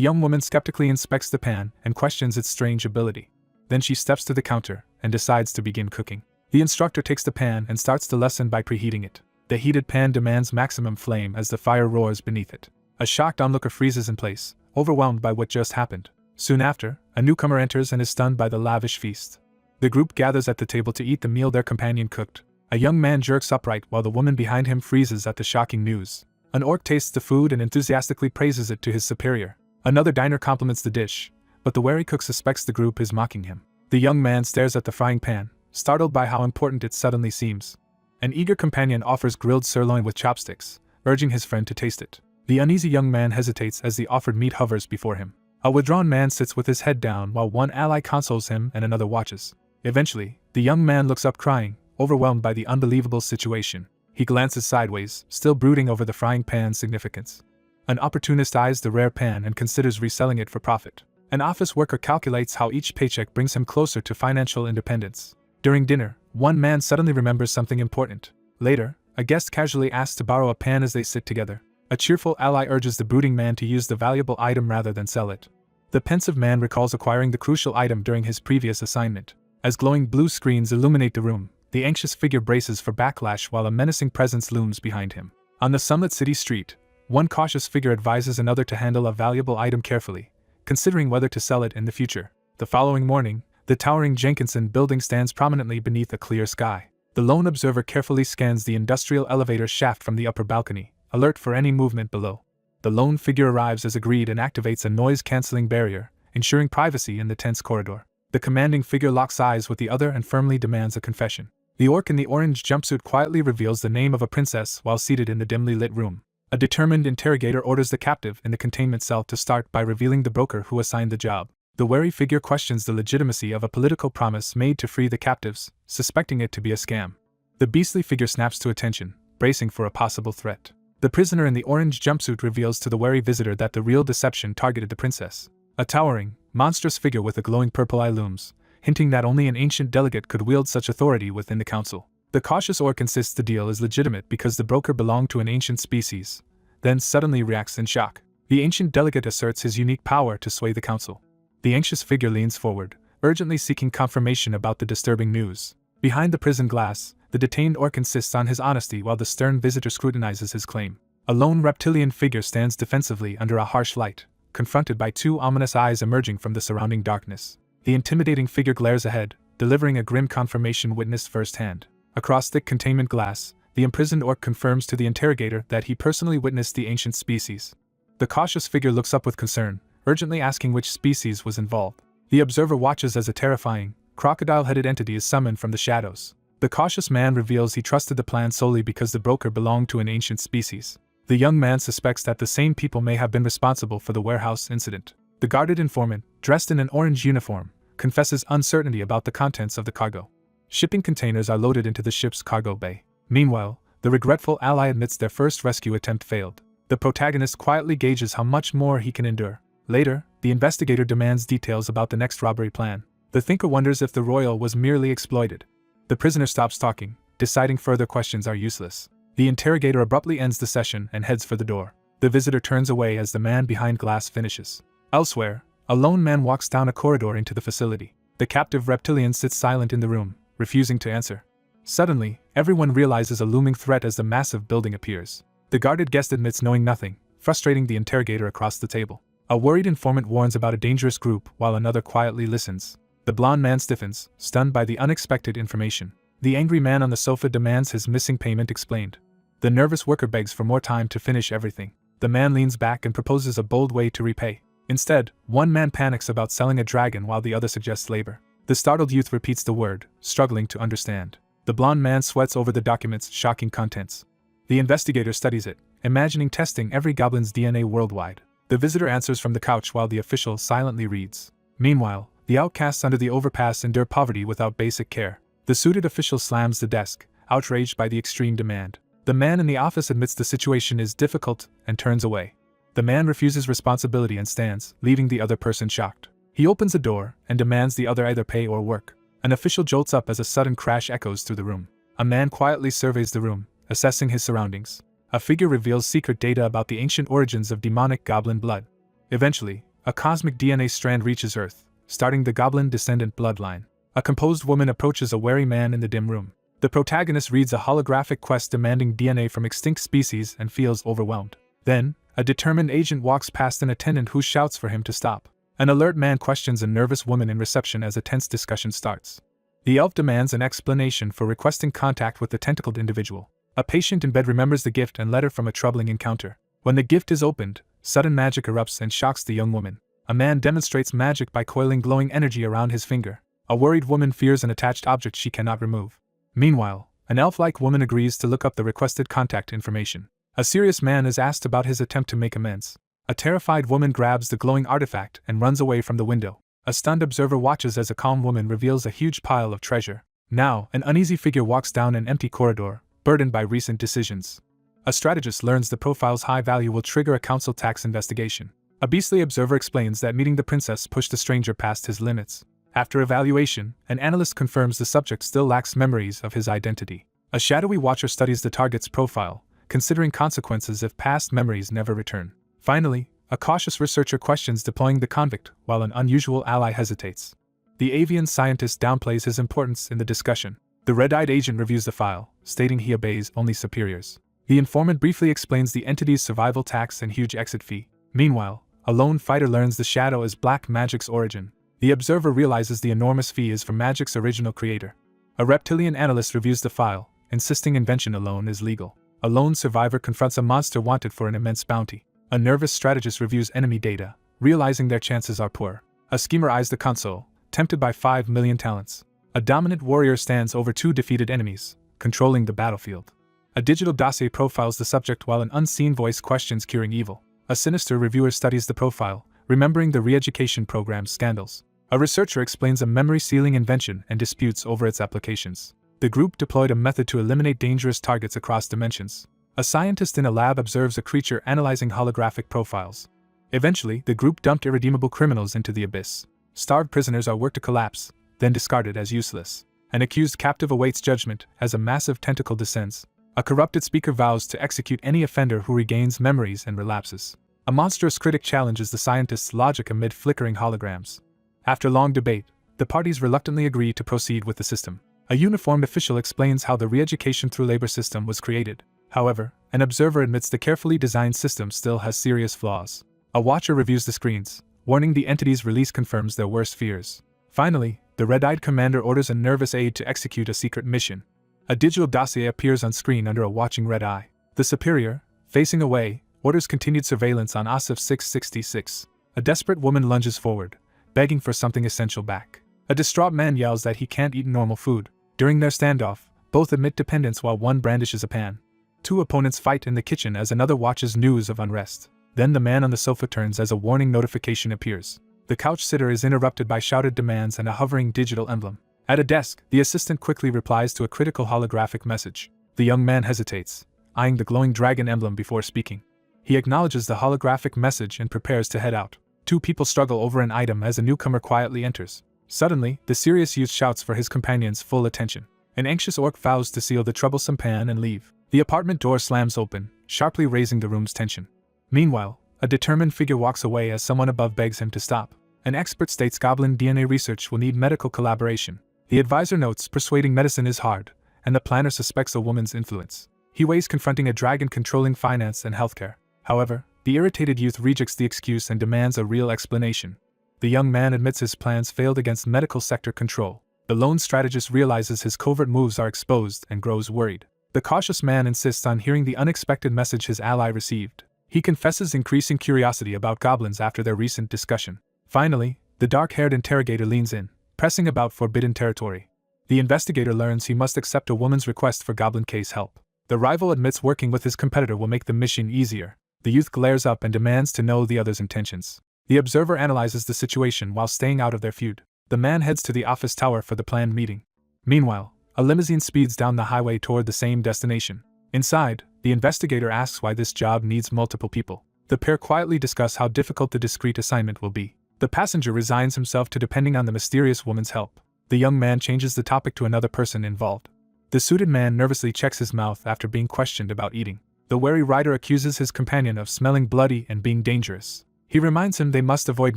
young woman skeptically inspects the pan and questions its strange ability. Then she steps to the counter and decides to begin cooking. The instructor takes the pan and starts the lesson by preheating it. The heated pan demands maximum flame as the fire roars beneath it. A shocked onlooker freezes in place, overwhelmed by what just happened. Soon after, a newcomer enters and is stunned by the lavish feast. The group gathers at the table to eat the meal their companion cooked. A young man jerks upright while the woman behind him freezes at the shocking news. An orc tastes the food and enthusiastically praises it to his superior. Another diner compliments the dish, but the wary cook suspects the group is mocking him. The young man stares at the frying pan, startled by how important it suddenly seems. An eager companion offers grilled sirloin with chopsticks, urging his friend to taste it. The uneasy young man hesitates as the offered meat hovers before him. A withdrawn man sits with his head down while one ally consoles him and another watches. Eventually, the young man looks up crying, overwhelmed by the unbelievable situation. He glances sideways, still brooding over the frying pan's significance. An opportunist eyes the rare pan and considers reselling it for profit. An office worker calculates how each paycheck brings him closer to financial independence. During dinner, one man suddenly remembers something important. Later, a guest casually asks to borrow a pan as they sit together. A cheerful ally urges the brooding man to use the valuable item rather than sell it. The pensive man recalls acquiring the crucial item during his previous assignment. As glowing blue screens illuminate the room, the anxious figure braces for backlash while a menacing presence looms behind him. On the sunlit city street, one cautious figure advises another to handle a valuable item carefully, considering whether to sell it in the future. The following morning, the towering Jenkinson building stands prominently beneath a clear sky. The lone observer carefully scans the industrial elevator shaft from the upper balcony, alert for any movement below. The lone figure arrives as agreed and activates a noise-canceling barrier, ensuring privacy in the tense corridor. The commanding figure locks eyes with the other and firmly demands a confession. The orc in the orange jumpsuit quietly reveals the name of a princess while seated in the dimly lit room. A determined interrogator orders the captive in the containment cell to start by revealing the broker who assigned the job. The wary figure questions the legitimacy of a political promise made to free the captives, suspecting it to be a scam. The beastly figure snaps to attention, bracing for a possible threat. The prisoner in the orange jumpsuit reveals to the wary visitor that the real deception targeted the princess. A towering, monstrous figure with a glowing purple eye looms, hinting that only an ancient delegate could wield such authority within the council. The cautious orc insists the deal is legitimate because the broker belonged to an ancient species, then suddenly reacts in shock. The ancient delegate asserts his unique power to sway the council. The anxious figure leans forward, urgently seeking confirmation about the disturbing news. Behind the prison glass, the detained orc insists on his honesty while the stern visitor scrutinizes his claim. A lone reptilian figure stands defensively under a harsh light, confronted by two ominous eyes emerging from the surrounding darkness. The intimidating figure glares ahead, delivering a grim confirmation witnessed firsthand. Across thick containment glass, the imprisoned orc confirms to the interrogator that he personally witnessed the ancient species. The cautious figure looks up with concern, urgently asking which species was involved. The observer watches as a terrifying, crocodile-headed entity is summoned from the shadows. The cautious man reveals he trusted the plan solely because the broker belonged to an ancient species. The young man suspects that the same people may have been responsible for the warehouse incident. The guarded informant, dressed in an orange uniform, confesses uncertainty about the contents of the cargo. Shipping containers are loaded into the ship's cargo bay. Meanwhile, the regretful ally admits their first rescue attempt failed. The protagonist quietly gauges how much more he can endure. Later, the investigator demands details about the next robbery plan. The thinker wonders if the royal was merely exploited. The prisoner stops talking, deciding further questions are useless. The interrogator abruptly ends the session and heads for the door. The visitor turns away as the man behind glass finishes. Elsewhere, a lone man walks down a corridor into the facility. The captive reptilian sits silent in the room, refusing to answer. Suddenly, everyone realizes a looming threat as the massive building appears. The guarded guest admits knowing nothing, frustrating the interrogator across the table. A worried informant warns about a dangerous group while another quietly listens. The blond man stiffens, stunned by the unexpected information. The angry man on the sofa demands his missing payment explained. The nervous worker begs for more time to finish everything. The man leans back and proposes a bold way to repay. Instead, one man panics about selling a dragon while the other suggests labor. The startled youth repeats the word, struggling to understand. The blond man sweats over the document's shocking contents. The investigator studies it, imagining testing every goblin's DNA worldwide. The visitor answers from the couch while the official silently reads. Meanwhile, the outcasts under the overpass endure poverty without basic care. The suited official slams the desk, outraged by the extreme demand. The man in the office admits the situation is difficult and turns away. The man refuses responsibility and stands, leaving the other person shocked. He opens a door and demands the other either pay or work. An official jolts up as a sudden crash echoes through the room. A man quietly surveys the room, assessing his surroundings. A figure reveals secret data about the ancient origins of demonic goblin blood. Eventually, a cosmic DNA strand reaches Earth, starting the goblin descendant bloodline. A composed woman approaches a wary man in the dim room. The protagonist reads a holographic quest demanding DNA from extinct species and feels overwhelmed. Then, a determined agent walks past an attendant who shouts for him to stop. An alert man questions a nervous woman in reception as a tense discussion starts. The elf demands an explanation for requesting contact with the tentacled individual. A patient in bed remembers the gift and letter from a troubling encounter. When the gift is opened, sudden magic erupts and shocks the young woman. A man demonstrates magic by coiling glowing energy around his finger. A worried woman fears an attached object she cannot remove. Meanwhile, an elf-like woman agrees to look up the requested contact information. A serious man is asked about his attempt to make amends. A terrified woman grabs the glowing artifact and runs away from the window. A stunned observer watches as a calm woman reveals a huge pile of treasure. Now, an uneasy figure walks down an empty corridor, burdened by recent decisions. A strategist learns the profile's high value will trigger a council tax investigation. A beastly observer explains that meeting the princess pushed the stranger past his limits. After evaluation, an analyst confirms the subject still lacks memories of his identity. A shadowy watcher studies the target's profile, considering consequences if past memories never return. Finally, a cautious researcher questions deploying the convict while an unusual ally hesitates. The avian scientist downplays his importance in the discussion. The red-eyed agent reviews the file, stating he obeys only superiors. The informant briefly explains the entity's survival tax and huge exit fee. Meanwhile, a lone fighter learns the shadow is black magic's origin. The observer realizes the enormous fee is from magic's original creator. A reptilian analyst reviews the file, insisting invention alone is legal. A lone survivor confronts a monster wanted for an immense bounty. A nervous strategist reviews enemy data, realizing their chances are poor. A schemer eyes the console, tempted by 5 million talents. A dominant warrior stands over 2 defeated enemies, controlling the battlefield. A digital dossier profiles the subject while an unseen voice questions curing evil. A sinister reviewer studies the profile, remembering the re-education program's scandals. A researcher explains a memory-sealing invention and disputes over its applications. The group deployed a method to eliminate dangerous targets across dimensions. A scientist in a lab observes a creature analyzing holographic profiles. Eventually, the group dumped irredeemable criminals into the abyss. Starved prisoners are worked to collapse, then discarded as useless. An accused captive awaits judgment as a massive tentacle descends. A corrupted speaker vows to execute any offender who regains memories and relapses. A monstrous critic challenges the scientist's logic amid flickering holograms. After long debate, the parties reluctantly agree to proceed with the system. A uniformed official explains how the re-education through labor system was created. However, an observer admits the carefully designed system still has serious flaws. A watcher reviews the screens, warning the entity's release confirms their worst fears. Finally, the red-eyed commander orders a nervous aide to execute a secret mission. A digital dossier appears on screen under a watching red eye. The superior, facing away, orders continued surveillance on Asif 666. A desperate woman lunges forward, begging for something essential back. A distraught man yells that he can't eat normal food. During their standoff, both admit dependence while one brandishes a pan. Two opponents fight in the kitchen as another watches news of unrest. Then the man on the sofa turns as a warning notification appears. The couch sitter is interrupted by shouted demands and a hovering digital emblem. At a desk, the assistant quickly replies to a critical holographic message. The young man hesitates, eyeing the glowing dragon emblem before speaking. He acknowledges the holographic message and prepares to head out. Two people struggle over an item as a newcomer quietly enters. Suddenly, the serious youth shouts for his companion's full attention. An anxious orc vows to seal the troublesome pan and leave. The apartment door slams open, sharply raising the room's tension. Meanwhile, a determined figure walks away as someone above begs him to stop. An expert states goblin DNA research will need medical collaboration. The advisor notes persuading medicine is hard, and the planner suspects a woman's influence. He weighs confronting a dragon controlling finance and healthcare. However, the irritated youth rejects the excuse and demands a real explanation. The young man admits his plans failed against medical sector control. The lone strategist realizes his covert moves are exposed and grows worried. The cautious man insists on hearing the unexpected message his ally received. He confesses increasing curiosity about goblins after their recent discussion. Finally, the dark-haired interrogator leans in, pressing about forbidden territory. The investigator learns he must accept a woman's request for goblin case help. The rival admits working with his competitor will make the mission easier. The youth glares up and demands to know the other's intentions. The observer analyzes the situation while staying out of their feud. The man heads to the office tower for the planned meeting. Meanwhile, a limousine speeds down the highway toward the same destination. Inside, the investigator asks why this job needs multiple people. The pair quietly discuss how difficult the discreet assignment will be. The passenger resigns himself to depending on the mysterious woman's help. The young man changes the topic to another person involved. The suited man nervously checks his mouth after being questioned about eating. The wary rider accuses his companion of smelling bloody and being dangerous. He reminds him they must avoid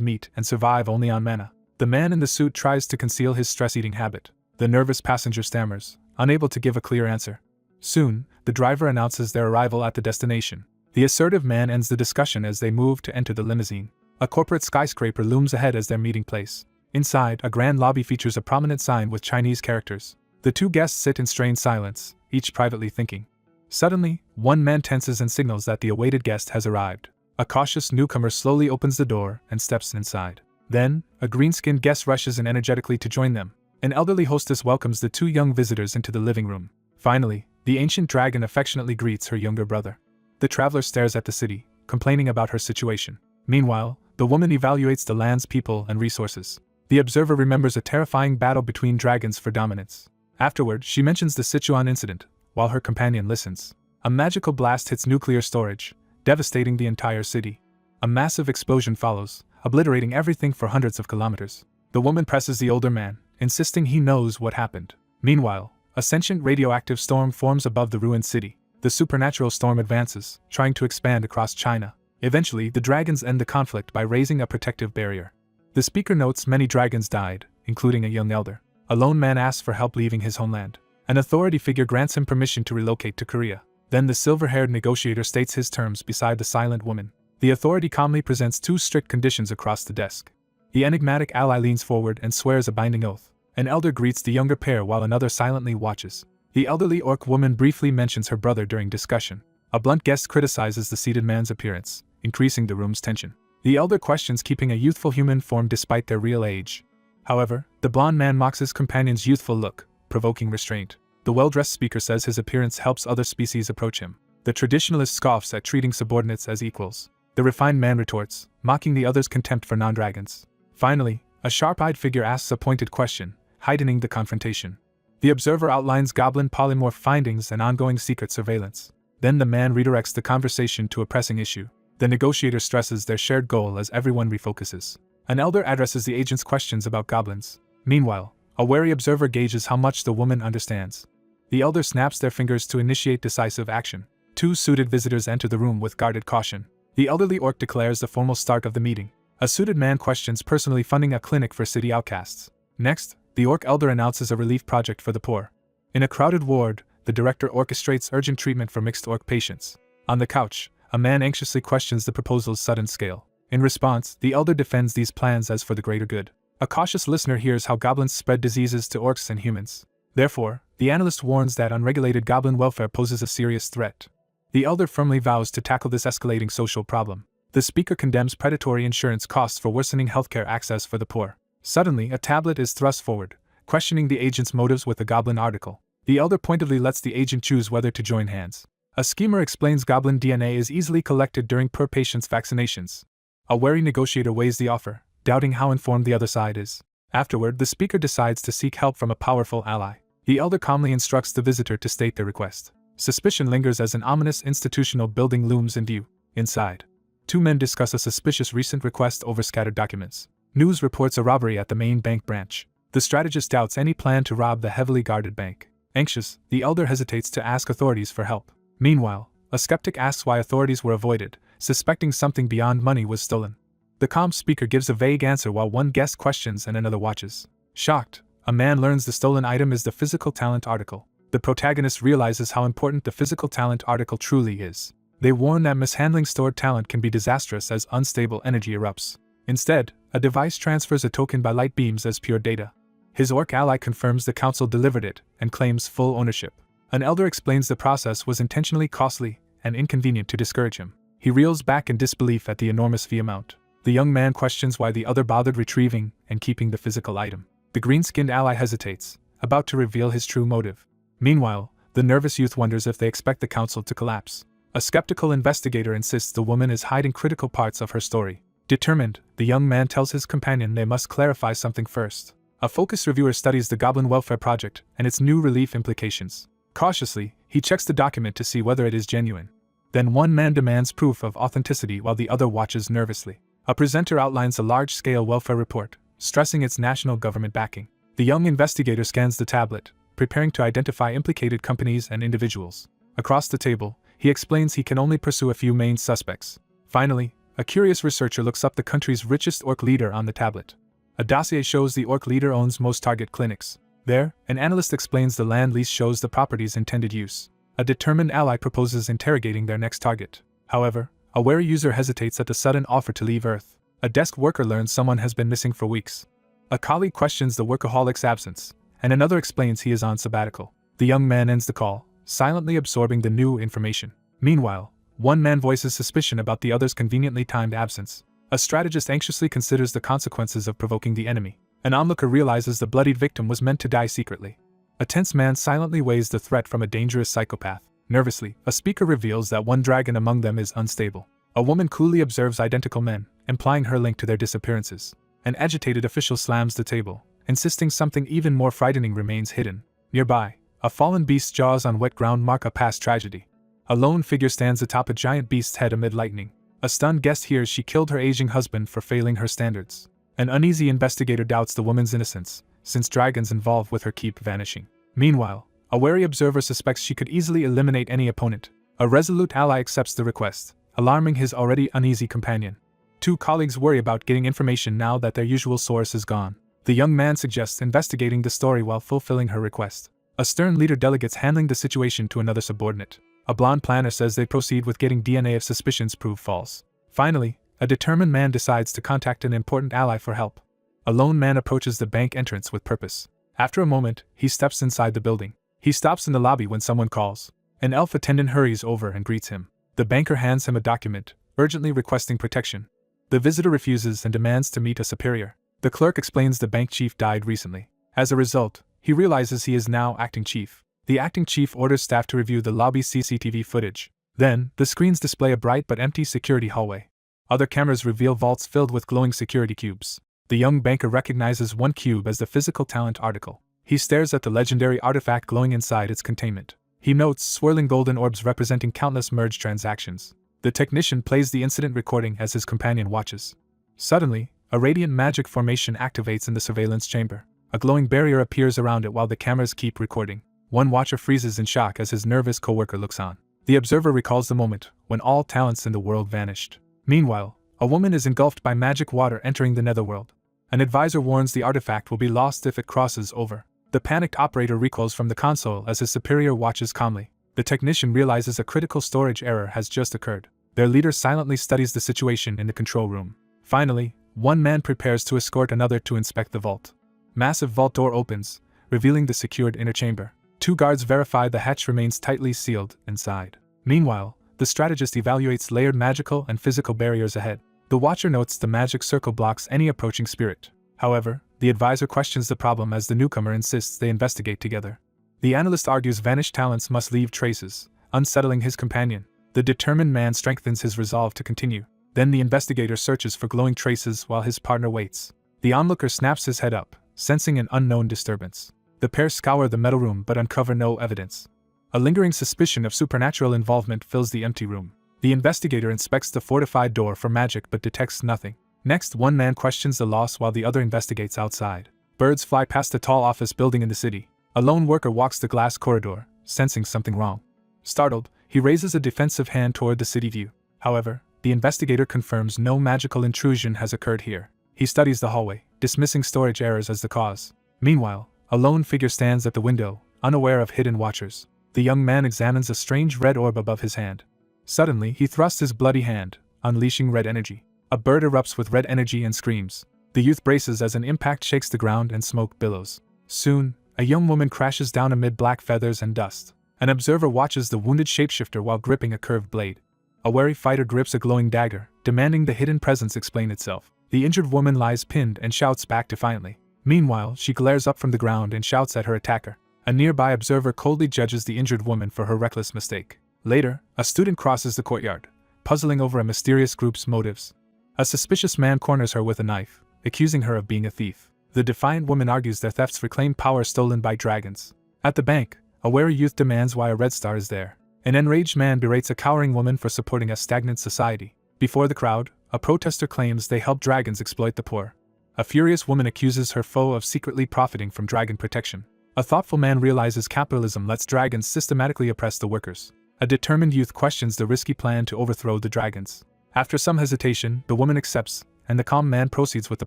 meat and survive only on mana. The man in the suit tries to conceal his stress-eating habit. The nervous passenger stammers, unable to give a clear answer. Soon, the driver announces their arrival at the destination. The assertive man ends the discussion as they move to enter the limousine. A corporate skyscraper looms ahead as their meeting place. Inside, a grand lobby features a prominent sign with Chinese characters. The two guests sit in strained silence, each privately thinking. Suddenly, one man tenses and signals that the awaited guest has arrived. A cautious newcomer slowly opens the door and steps inside. Then, a green-skinned guest rushes in energetically to join them. An elderly hostess welcomes the two young visitors into the living room. Finally, the ancient dragon affectionately greets her younger brother. The traveler stares at the city, complaining about her situation. Meanwhile, the woman evaluates the land's people and resources. The observer remembers a terrifying battle between dragons for dominance. Afterward, she mentions the Sichuan incident, while her companion listens. A magical blast hits nuclear storage, devastating the entire city. A massive explosion follows, obliterating everything for hundreds of kilometers. The woman presses the older man, insisting he knows what happened. Meanwhile, a sentient radioactive storm forms above the ruined city. The supernatural storm advances, trying to expand across China. Eventually, the dragons end the conflict by raising a protective barrier. The speaker notes many dragons died, including a young elder. A lone man asks for help leaving his homeland. An authority figure grants him permission to relocate to Korea. Then the silver-haired negotiator states his terms beside the silent woman. The authority calmly presents two strict conditions across the desk. The enigmatic ally leans forward and swears a binding oath. An elder greets the younger pair while another silently watches. The elderly orc woman briefly mentions her brother during discussion. A blunt guest criticizes the seated man's appearance, increasing the room's tension. The elder questions keeping a youthful human form despite their real age. However, the blond man mocks his companion's youthful look, provoking restraint. The well-dressed speaker says his appearance helps other species approach him. The traditionalist scoffs at treating subordinates as equals. The refined man retorts, mocking the other's contempt for non-dragons. Finally, a sharp-eyed figure asks a pointed question, heightening the confrontation. The observer outlines goblin polymorph findings and ongoing secret surveillance. Then the man redirects the conversation to a pressing issue. The negotiator stresses their shared goal as everyone refocuses. An elder addresses the agent's questions about goblins. Meanwhile, a wary observer gauges how much the woman understands. The elder snaps their fingers to initiate decisive action. Two suited visitors enter the room with guarded caution. The elderly orc declares the formal start of the meeting. A suited man questions personally funding a clinic for city outcasts. Next, the orc elder announces a relief project for the poor. In a crowded ward, the director orchestrates urgent treatment for mixed orc patients. On the couch, a man anxiously questions the proposal's sudden scale. In response, the elder defends these plans as for the greater good. A cautious listener hears how goblins spread diseases to orcs and humans. Therefore, the analyst warns that unregulated goblin welfare poses a serious threat. The elder firmly vows to tackle this escalating social problem. The speaker condemns predatory insurance costs for worsening healthcare access for the poor. Suddenly, a tablet is thrust forward, questioning the agent's motives with a goblin article. The elder pointedly lets the agent choose whether to join hands. A schemer explains goblin DNA is easily collected during per patient's vaccinations. A wary negotiator weighs the offer, doubting how informed the other side is. Afterward, the speaker decides to seek help from a powerful ally. The elder calmly instructs the visitor to state their request. Suspicion lingers as an ominous institutional building looms in view. Inside, two men discuss a suspicious recent request over scattered documents. News reports a robbery at the main bank branch. The strategist doubts any plan to rob the heavily guarded bank. Anxious, the elder hesitates to ask authorities for help. Meanwhile, a skeptic asks why authorities were avoided, suspecting something beyond money was stolen. The calm speaker gives a vague answer while one guest questions and another watches. Shocked, a man learns the stolen item is the physical talent article. The protagonist realizes how important the physical talent article truly is. They warn that mishandling stored talent can be disastrous as unstable energy erupts. Instead, a device transfers a token by light beams as pure data. His orc ally confirms the council delivered it and claims full ownership. An elder explains the process was intentionally costly and inconvenient to discourage him. He reels back in disbelief at the enormous fee amount. The young man questions why the other bothered retrieving and keeping the physical item. The green-skinned ally hesitates, about to reveal his true motive. Meanwhile, the nervous youth wonders if they expect the council to collapse. A skeptical investigator insists the woman is hiding critical parts of her story. Determined, the young man tells his companion they must clarify something first. A focused reviewer studies the Goblin Welfare Project and its new relief implications. Cautiously, he checks the document to see whether it is genuine. Then one man demands proof of authenticity while the other watches nervously. A presenter outlines a large-scale welfare report, stressing its national government backing. The young investigator scans the tablet, preparing to identify implicated companies and individuals. Across the table, he explains he can only pursue a few main suspects. Finally, a curious researcher looks up the country's richest orc leader on the tablet. A dossier shows the orc leader owns most target clinics. There, an analyst explains the land lease shows the property's intended use. A determined ally proposes interrogating their next target. However, a wary user hesitates at the sudden offer to leave Earth. A desk worker learns someone has been missing for weeks. A colleague questions the workaholic's absence, and another explains he is on sabbatical. The young man ends the call, silently absorbing the new information. Meanwhile, one man voices suspicion about the other's conveniently timed absence. A strategist anxiously considers the consequences of provoking the enemy. An onlooker realizes the bloodied victim was meant to die secretly. A tense man silently weighs the threat from a dangerous psychopath. Nervously, a speaker reveals that one dragon among them is unstable. A woman coolly observes identical men, implying her link to their disappearances. An agitated official slams the table, insisting something even more frightening remains hidden. Nearby, a fallen beast's jaws on wet ground mark a past tragedy. A lone figure stands atop a giant beast's head amid lightning. A stunned guest hears she killed her aging husband for failing her standards. An uneasy investigator doubts the woman's innocence, since dragons involved with her keep vanishing. Meanwhile, a wary observer suspects she could easily eliminate any opponent. A resolute ally accepts the request, alarming his already uneasy companion. Two colleagues worry about getting information now that their usual source is gone. The young man suggests investigating the story while fulfilling her request. A stern leader delegates handling the situation to another subordinate. A blonde planner says they proceed with getting DNA if suspicions prove false. Finally, a determined man decides to contact an important ally for help. A lone man approaches the bank entrance with purpose. After a moment, he steps inside the building. He stops in the lobby when someone calls. An elf attendant hurries over and greets him. The banker hands him a document, urgently requesting protection. The visitor refuses and demands to meet a superior. The clerk explains the bank chief died recently. As a result, he realizes he is now acting chief. The acting chief orders staff to review the lobby's CCTV footage. Then, the screens display a bright but empty security hallway. Other cameras reveal vaults filled with glowing security cubes. The young banker recognizes one cube as the physical talent article. He stares at the legendary artifact glowing inside its containment. He notes swirling golden orbs representing countless merged transactions. The technician plays the incident recording as his companion watches. Suddenly, a radiant magic formation activates in the surveillance chamber. A glowing barrier appears around it while the cameras keep recording. One watcher freezes in shock as his nervous coworker looks on. The observer recalls the moment when all talents in the world vanished. Meanwhile, a woman is engulfed by magic water entering the netherworld. An advisor warns the artifact will be lost if it crosses over. The panicked operator recoils from the console as his superior watches calmly. The technician realizes a critical storage error has just occurred. Their leader silently studies the situation in the control room. Finally, one man prepares to escort another to inspect the vault. Massive vault door opens, revealing the secured inner chamber. Two guards verify the hatch remains tightly sealed inside. Meanwhile, the strategist evaluates layered magical and physical barriers ahead. The watcher notes the magic circle blocks any approaching spirit. However, the advisor questions the problem as the newcomer insists they investigate together. The analyst argues vanished talents must leave traces, unsettling his companion. The determined man strengthens his resolve to continue. Then the investigator searches for glowing traces while his partner waits. The onlooker snaps his head up, sensing an unknown disturbance. The pair scour the metal room but uncover no evidence. A lingering suspicion of supernatural involvement fills the empty room. The investigator inspects the fortified door for magic but detects nothing. Next, one man questions the loss while the other investigates outside. Birds fly past a tall office building in the city. A lone worker walks the glass corridor, sensing something wrong. Startled, he raises a defensive hand toward the city view. However, the investigator confirms no magical intrusion has occurred here. He studies the hallway, dismissing storage errors as the cause. Meanwhile, a lone figure stands at the window, unaware of hidden watchers. The young man examines a strange red orb above his hand. Suddenly, he thrusts his bloody hand, unleashing red energy. A bird erupts with red energy and screams. The youth braces as an impact shakes the ground and smoke billows. Soon, a young woman crashes down amid black feathers and dust. An observer watches the wounded shapeshifter while gripping a curved blade. A wary fighter grips a glowing dagger, demanding the hidden presence explain itself. The injured woman lies pinned and shouts back defiantly. Meanwhile, she glares up from the ground and shouts at her attacker. A nearby observer coldly judges the injured woman for her reckless mistake. Later, a student crosses the courtyard, puzzling over a mysterious group's motives. A suspicious man corners her with a knife, accusing her of being a thief. The defiant woman argues their thefts reclaim power stolen by dragons. At the bank, a wary youth demands why a red star is there. An enraged man berates a cowering woman for supporting a stagnant society. Before the crowd, a protester claims they help dragons exploit the poor. A furious woman accuses her foe of secretly profiting from dragon protection. A thoughtful man realizes capitalism lets dragons systematically oppress the workers. A determined youth questions the risky plan to overthrow the dragons. After some hesitation, the woman accepts, and the calm man proceeds with the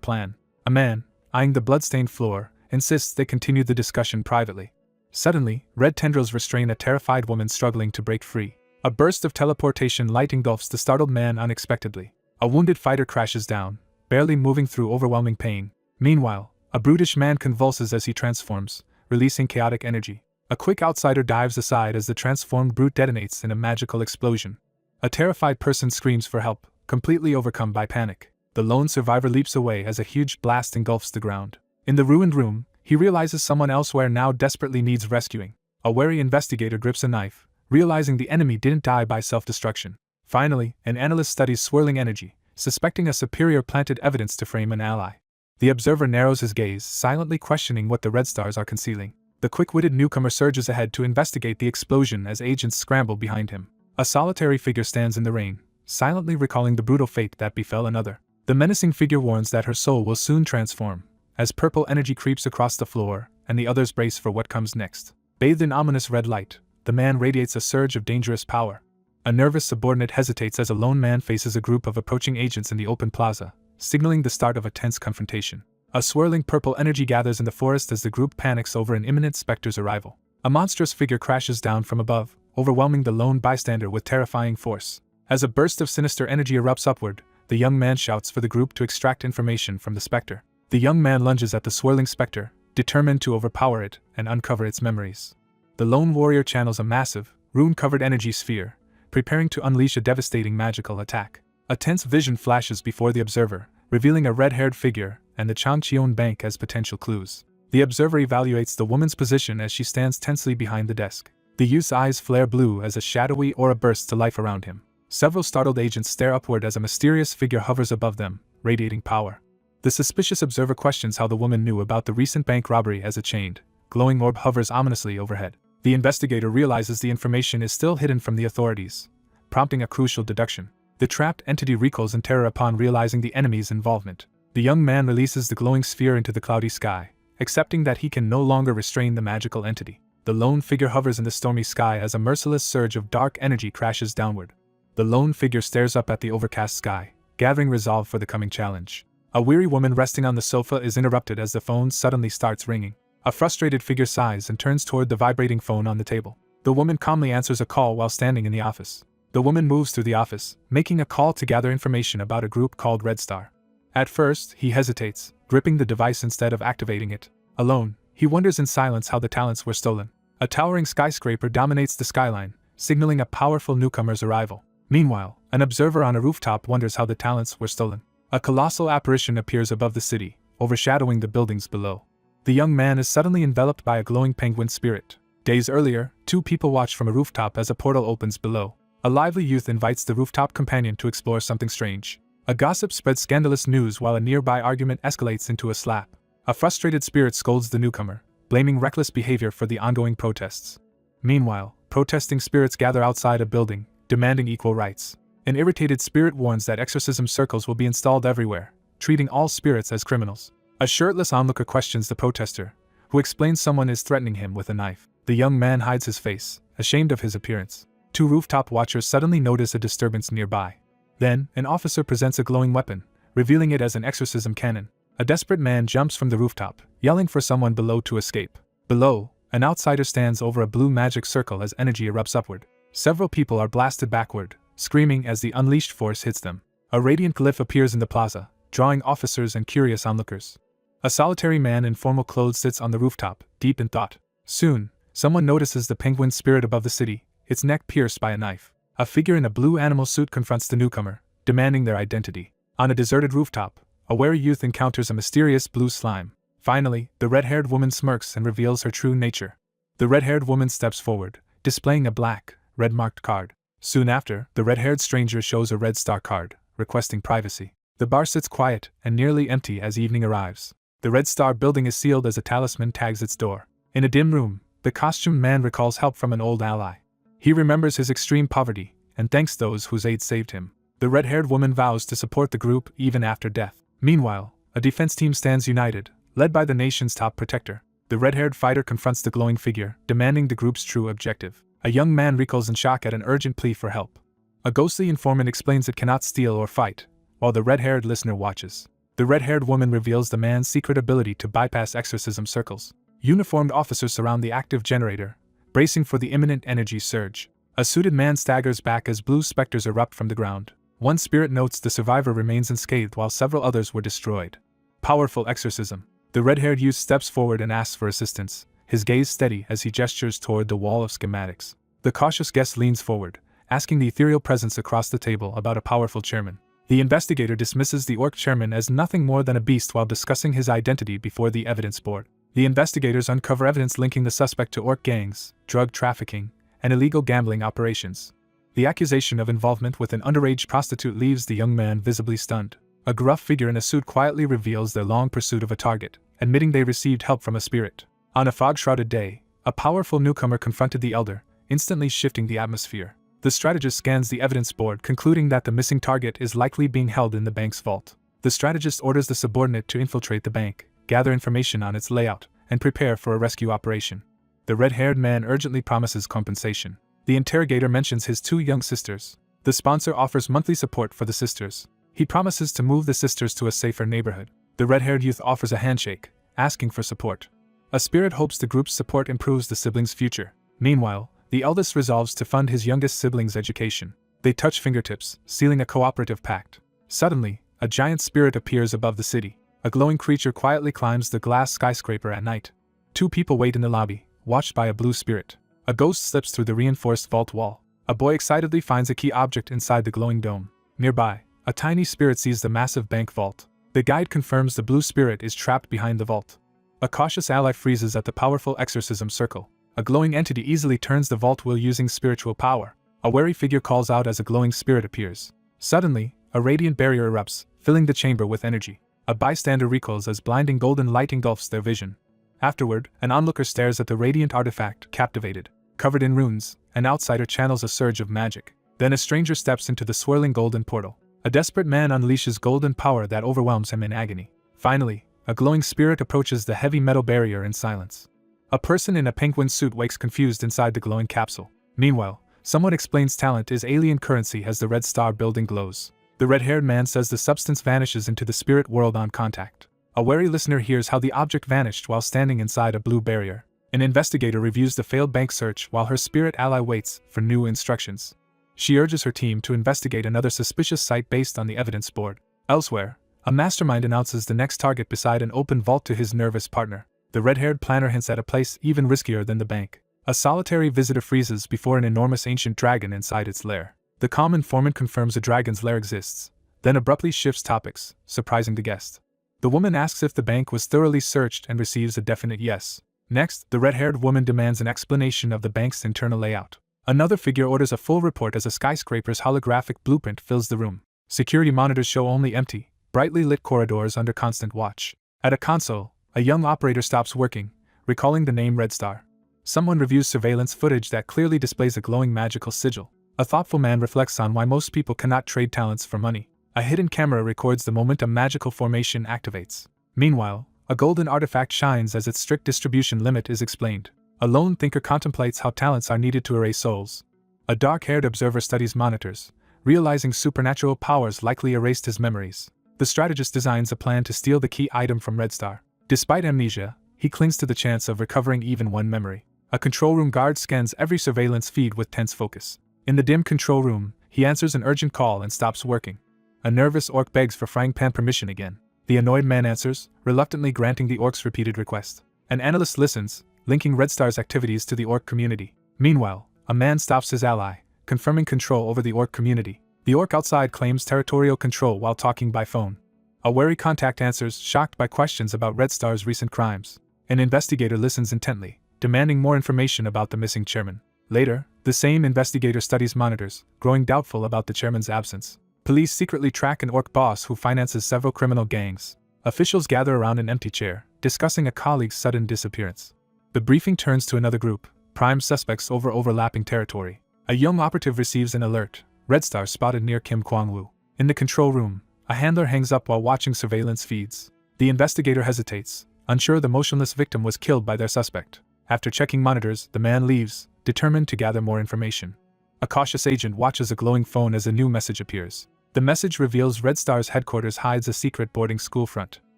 plan. A man, eyeing the blood-stained floor, insists they continue the discussion privately. Suddenly, red tendrils restrain a terrified woman struggling to break free. A burst of teleportation light engulfs the startled man unexpectedly. A wounded fighter crashes down, barely moving through overwhelming pain. Meanwhile, a brutish man convulses as he transforms, releasing chaotic energy. A quick outsider dives aside as the transformed brute detonates in a magical explosion. A terrified person screams for help, completely overcome by panic. The lone survivor leaps away as a huge blast engulfs the ground. In the ruined room, he realizes someone elsewhere now desperately needs rescuing. A wary investigator grips a knife, realizing the enemy didn't die by self-destruction. Finally, an analyst studies swirling energy, suspecting a superior planted evidence to frame an ally. The observer narrows his gaze, silently questioning what the red stars are concealing. The quick-witted newcomer surges ahead to investigate the explosion as agents scramble behind him. A solitary figure stands in the rain, silently recalling the brutal fate that befell another. The menacing figure warns that her soul will soon transform, as purple energy creeps across the floor, and the others brace for what comes next. Bathed in ominous red light, the man radiates a surge of dangerous power. A nervous subordinate hesitates as a lone man faces a group of approaching agents in the open plaza, signaling the start of a tense confrontation. A swirling purple energy gathers in the forest as the group panics over an imminent specter's arrival. A monstrous figure crashes down from above, overwhelming the lone bystander with terrifying force. As a burst of sinister energy erupts upward, the young man shouts for the group to extract information from the specter. The young man lunges at the swirling specter, determined to overpower it and uncover its memories. The lone warrior channels a massive, rune-covered energy sphere, preparing to unleash a devastating magical attack. A tense vision flashes before the observer, revealing a red-haired figure and the Changcheon Bank as potential clues. The observer evaluates the woman's position as she stands tensely behind the desk. The youth's eyes flare blue as a shadowy aura bursts to life around him. Several startled agents stare upward as a mysterious figure hovers above them, radiating power. The suspicious observer questions how the woman knew about the recent bank robbery as a chained, glowing orb hovers ominously overhead. The investigator realizes the information is still hidden from the authorities, prompting a crucial deduction. The trapped entity recoils in terror upon realizing the enemy's involvement. The young man releases the glowing sphere into the cloudy sky, accepting that he can no longer restrain the magical entity. The lone figure hovers in the stormy sky as a merciless surge of dark energy crashes downward. The lone figure stares up at the overcast sky, gathering resolve for the coming challenge. A weary woman resting on the sofa is interrupted as the phone suddenly starts ringing. A frustrated figure sighs and turns toward the vibrating phone on the table. The woman calmly answers a call while standing in the office. The woman moves through the office, making a call to gather information about a group called Red Star. At first, he hesitates, gripping the device instead of activating it. Alone, he wonders in silence how the talents were stolen. A towering skyscraper dominates the skyline, signaling a powerful newcomer's arrival. Meanwhile, an observer on a rooftop wonders how the talents were stolen. A colossal apparition appears above the city, overshadowing the buildings below. The young man is suddenly enveloped by a glowing penguin spirit. Days earlier, two people watch from a rooftop as a portal opens below. A lively youth invites the rooftop companion to explore something strange. A gossip spreads scandalous news while a nearby argument escalates into a slap. A frustrated spirit scolds the newcomer, blaming reckless behavior for the ongoing protests. Meanwhile, protesting spirits gather outside a building, demanding equal rights. An irritated spirit warns that exorcism circles will be installed everywhere, treating all spirits as criminals. A shirtless onlooker questions the protester, who explains someone is threatening him with a knife. The young man hides his face, ashamed of his appearance. Two rooftop watchers suddenly notice a disturbance nearby. Then, an officer presents a glowing weapon, revealing it as an exorcism cannon. A desperate man jumps from the rooftop, yelling for someone below to escape. Below, an outsider stands over a blue magic circle as energy erupts upward. Several people are blasted backward, screaming as the unleashed force hits them. A radiant glyph appears in the plaza, drawing officers and curious onlookers. A solitary man in formal clothes sits on the rooftop, deep in thought. Soon, someone notices the penguin spirit above the city, its neck pierced by a knife. A figure in a blue animal suit confronts the newcomer, demanding their identity. On a deserted rooftop, a wary youth encounters a mysterious blue slime. Finally, the red-haired woman smirks and reveals her true nature. The red-haired woman steps forward, displaying a black, red-marked card. Soon after, the red-haired stranger shows a red star card, requesting privacy. The bar sits quiet and nearly empty as evening arrives. The Red Star building is sealed as a talisman tags its door. In a dim room, the costumed man recalls help from an old ally. He remembers his extreme poverty and thanks those whose aid saved him. The red-haired woman vows to support the group even after death. Meanwhile, a defense team stands united, led by the nation's top protector. The red-haired fighter confronts the glowing figure, demanding the group's true objective. A young man recoils in shock at an urgent plea for help. A ghostly informant explains it cannot steal or fight, while the red-haired listener watches. The red-haired woman reveals the man's secret ability to bypass exorcism circles. Uniformed officers surround the active generator, bracing for the imminent energy surge. A suited man staggers back as blue specters erupt from the ground. One spirit notes the survivor remains unscathed while several others were destroyed. Powerful exorcism. The red-haired youth steps forward and asks for assistance, his gaze steady as he gestures toward the wall of schematics. The cautious guest leans forward, asking the ethereal presence across the table about a powerful chairman. The investigator dismisses the orc chairman as nothing more than a beast while discussing his identity before the evidence board. The investigators uncover evidence linking the suspect to orc gangs, drug trafficking, and illegal gambling operations. The accusation of involvement with an underage prostitute leaves the young man visibly stunned. A gruff figure in a suit quietly reveals their long pursuit of a target, admitting they received help from a spirit. On a fog-shrouded day, a powerful newcomer confronted the elder, instantly shifting the atmosphere. The strategist scans the evidence board, concluding that the missing target is likely being held in the bank's vault. The strategist orders the subordinate to infiltrate the bank, gather information on its layout, and prepare for a rescue operation. The red-haired man urgently promises compensation. The interrogator mentions his two young sisters. The sponsor offers monthly support for the sisters. He promises to move the sisters to a safer neighborhood. The red-haired youth offers a handshake, asking for support. A spirit hopes the group's support improves the siblings' future. Meanwhile, the eldest resolves to fund his youngest sibling's education. They touch fingertips, sealing a cooperative pact. Suddenly, a giant spirit appears above the city. A glowing creature quietly climbs the glass skyscraper at night. Two people wait in the lobby, watched by a blue spirit. A ghost slips through the reinforced vault wall. A boy excitedly finds a key object inside the glowing dome. Nearby, a tiny spirit sees the massive bank vault. The guide confirms the blue spirit is trapped behind the vault. A cautious ally freezes at the powerful exorcism circle. A glowing entity easily turns the vault wheel using spiritual power. A wary figure calls out as a glowing spirit appears. Suddenly, a radiant barrier erupts, filling the chamber with energy. A bystander recoils as blinding golden light engulfs their vision. Afterward, an onlooker stares at the radiant artifact, captivated. Covered in runes, an outsider channels a surge of magic. Then a stranger steps into the swirling golden portal. A desperate man unleashes golden power that overwhelms him in agony. Finally, a glowing spirit approaches the heavy metal barrier in silence. A person in a penguin suit wakes confused inside the glowing capsule. Meanwhile, someone explains talent is alien currency as the Red Star building glows. The red-haired man says the substance vanishes into the spirit world on contact. A wary listener hears how the object vanished while standing inside a blue barrier. An investigator reviews the failed bank search while her spirit ally waits for new instructions. She urges her team to investigate another suspicious site based on the evidence board. Elsewhere, a mastermind announces the next target beside an open vault to his nervous partner. The red-haired planner hints at a place even riskier than the bank. A solitary visitor freezes before an enormous ancient dragon inside its lair. The calm informant confirms a dragon's lair exists, then abruptly shifts topics, surprising the guest. The woman asks if the bank was thoroughly searched and receives a definite yes. Next, the red-haired woman demands an explanation of the bank's internal layout. Another figure orders a full report as a skyscraper's holographic blueprint fills the room. Security monitors show only empty, brightly lit corridors under constant watch. At a console, a young operator stops working, recalling the name Red Star. Someone reviews surveillance footage that clearly displays a glowing magical sigil. A thoughtful man reflects on why most people cannot trade talents for money. A hidden camera records the moment a magical formation activates. Meanwhile, a golden artifact shines as its strict distribution limit is explained. A lone thinker contemplates how talents are needed to erase souls. A dark-haired observer studies monitors, realizing supernatural powers likely erased his memories. The strategist designs a plan to steal the key item from Red Star. Despite amnesia, he clings to the chance of recovering even one memory. A control room guard scans every surveillance feed with tense focus. In the dim control room, he answers an urgent call and stops working. A nervous orc begs for frying pan permission again. The annoyed man answers, reluctantly granting the orc's repeated request. An analyst listens, linking Red Star's activities to the orc community. Meanwhile, a man stops his ally, confirming control over the orc community. The orc outside claims territorial control while talking by phone. A wary contact answers, shocked by questions about Red Star's recent crimes. An investigator listens intently, demanding more information about the missing chairman. Later, the same investigator studies monitors, growing doubtful about the chairman's absence. Police secretly track an orc boss who finances several criminal gangs. Officials gather around an empty chair, discussing a colleague's sudden disappearance. The briefing turns to another group, prime suspects over overlapping territory. A young operative receives an alert, Red Star spotted near Kim Kwang-woo. In the control room, a handler hangs up while watching surveillance feeds. The investigator hesitates, unsure the motionless victim was killed by their suspect. After checking monitors, the man leaves, determined to gather more information. A cautious agent watches a glowing phone as a new message appears. The message reveals Red Star's headquarters hides a secret boarding school front.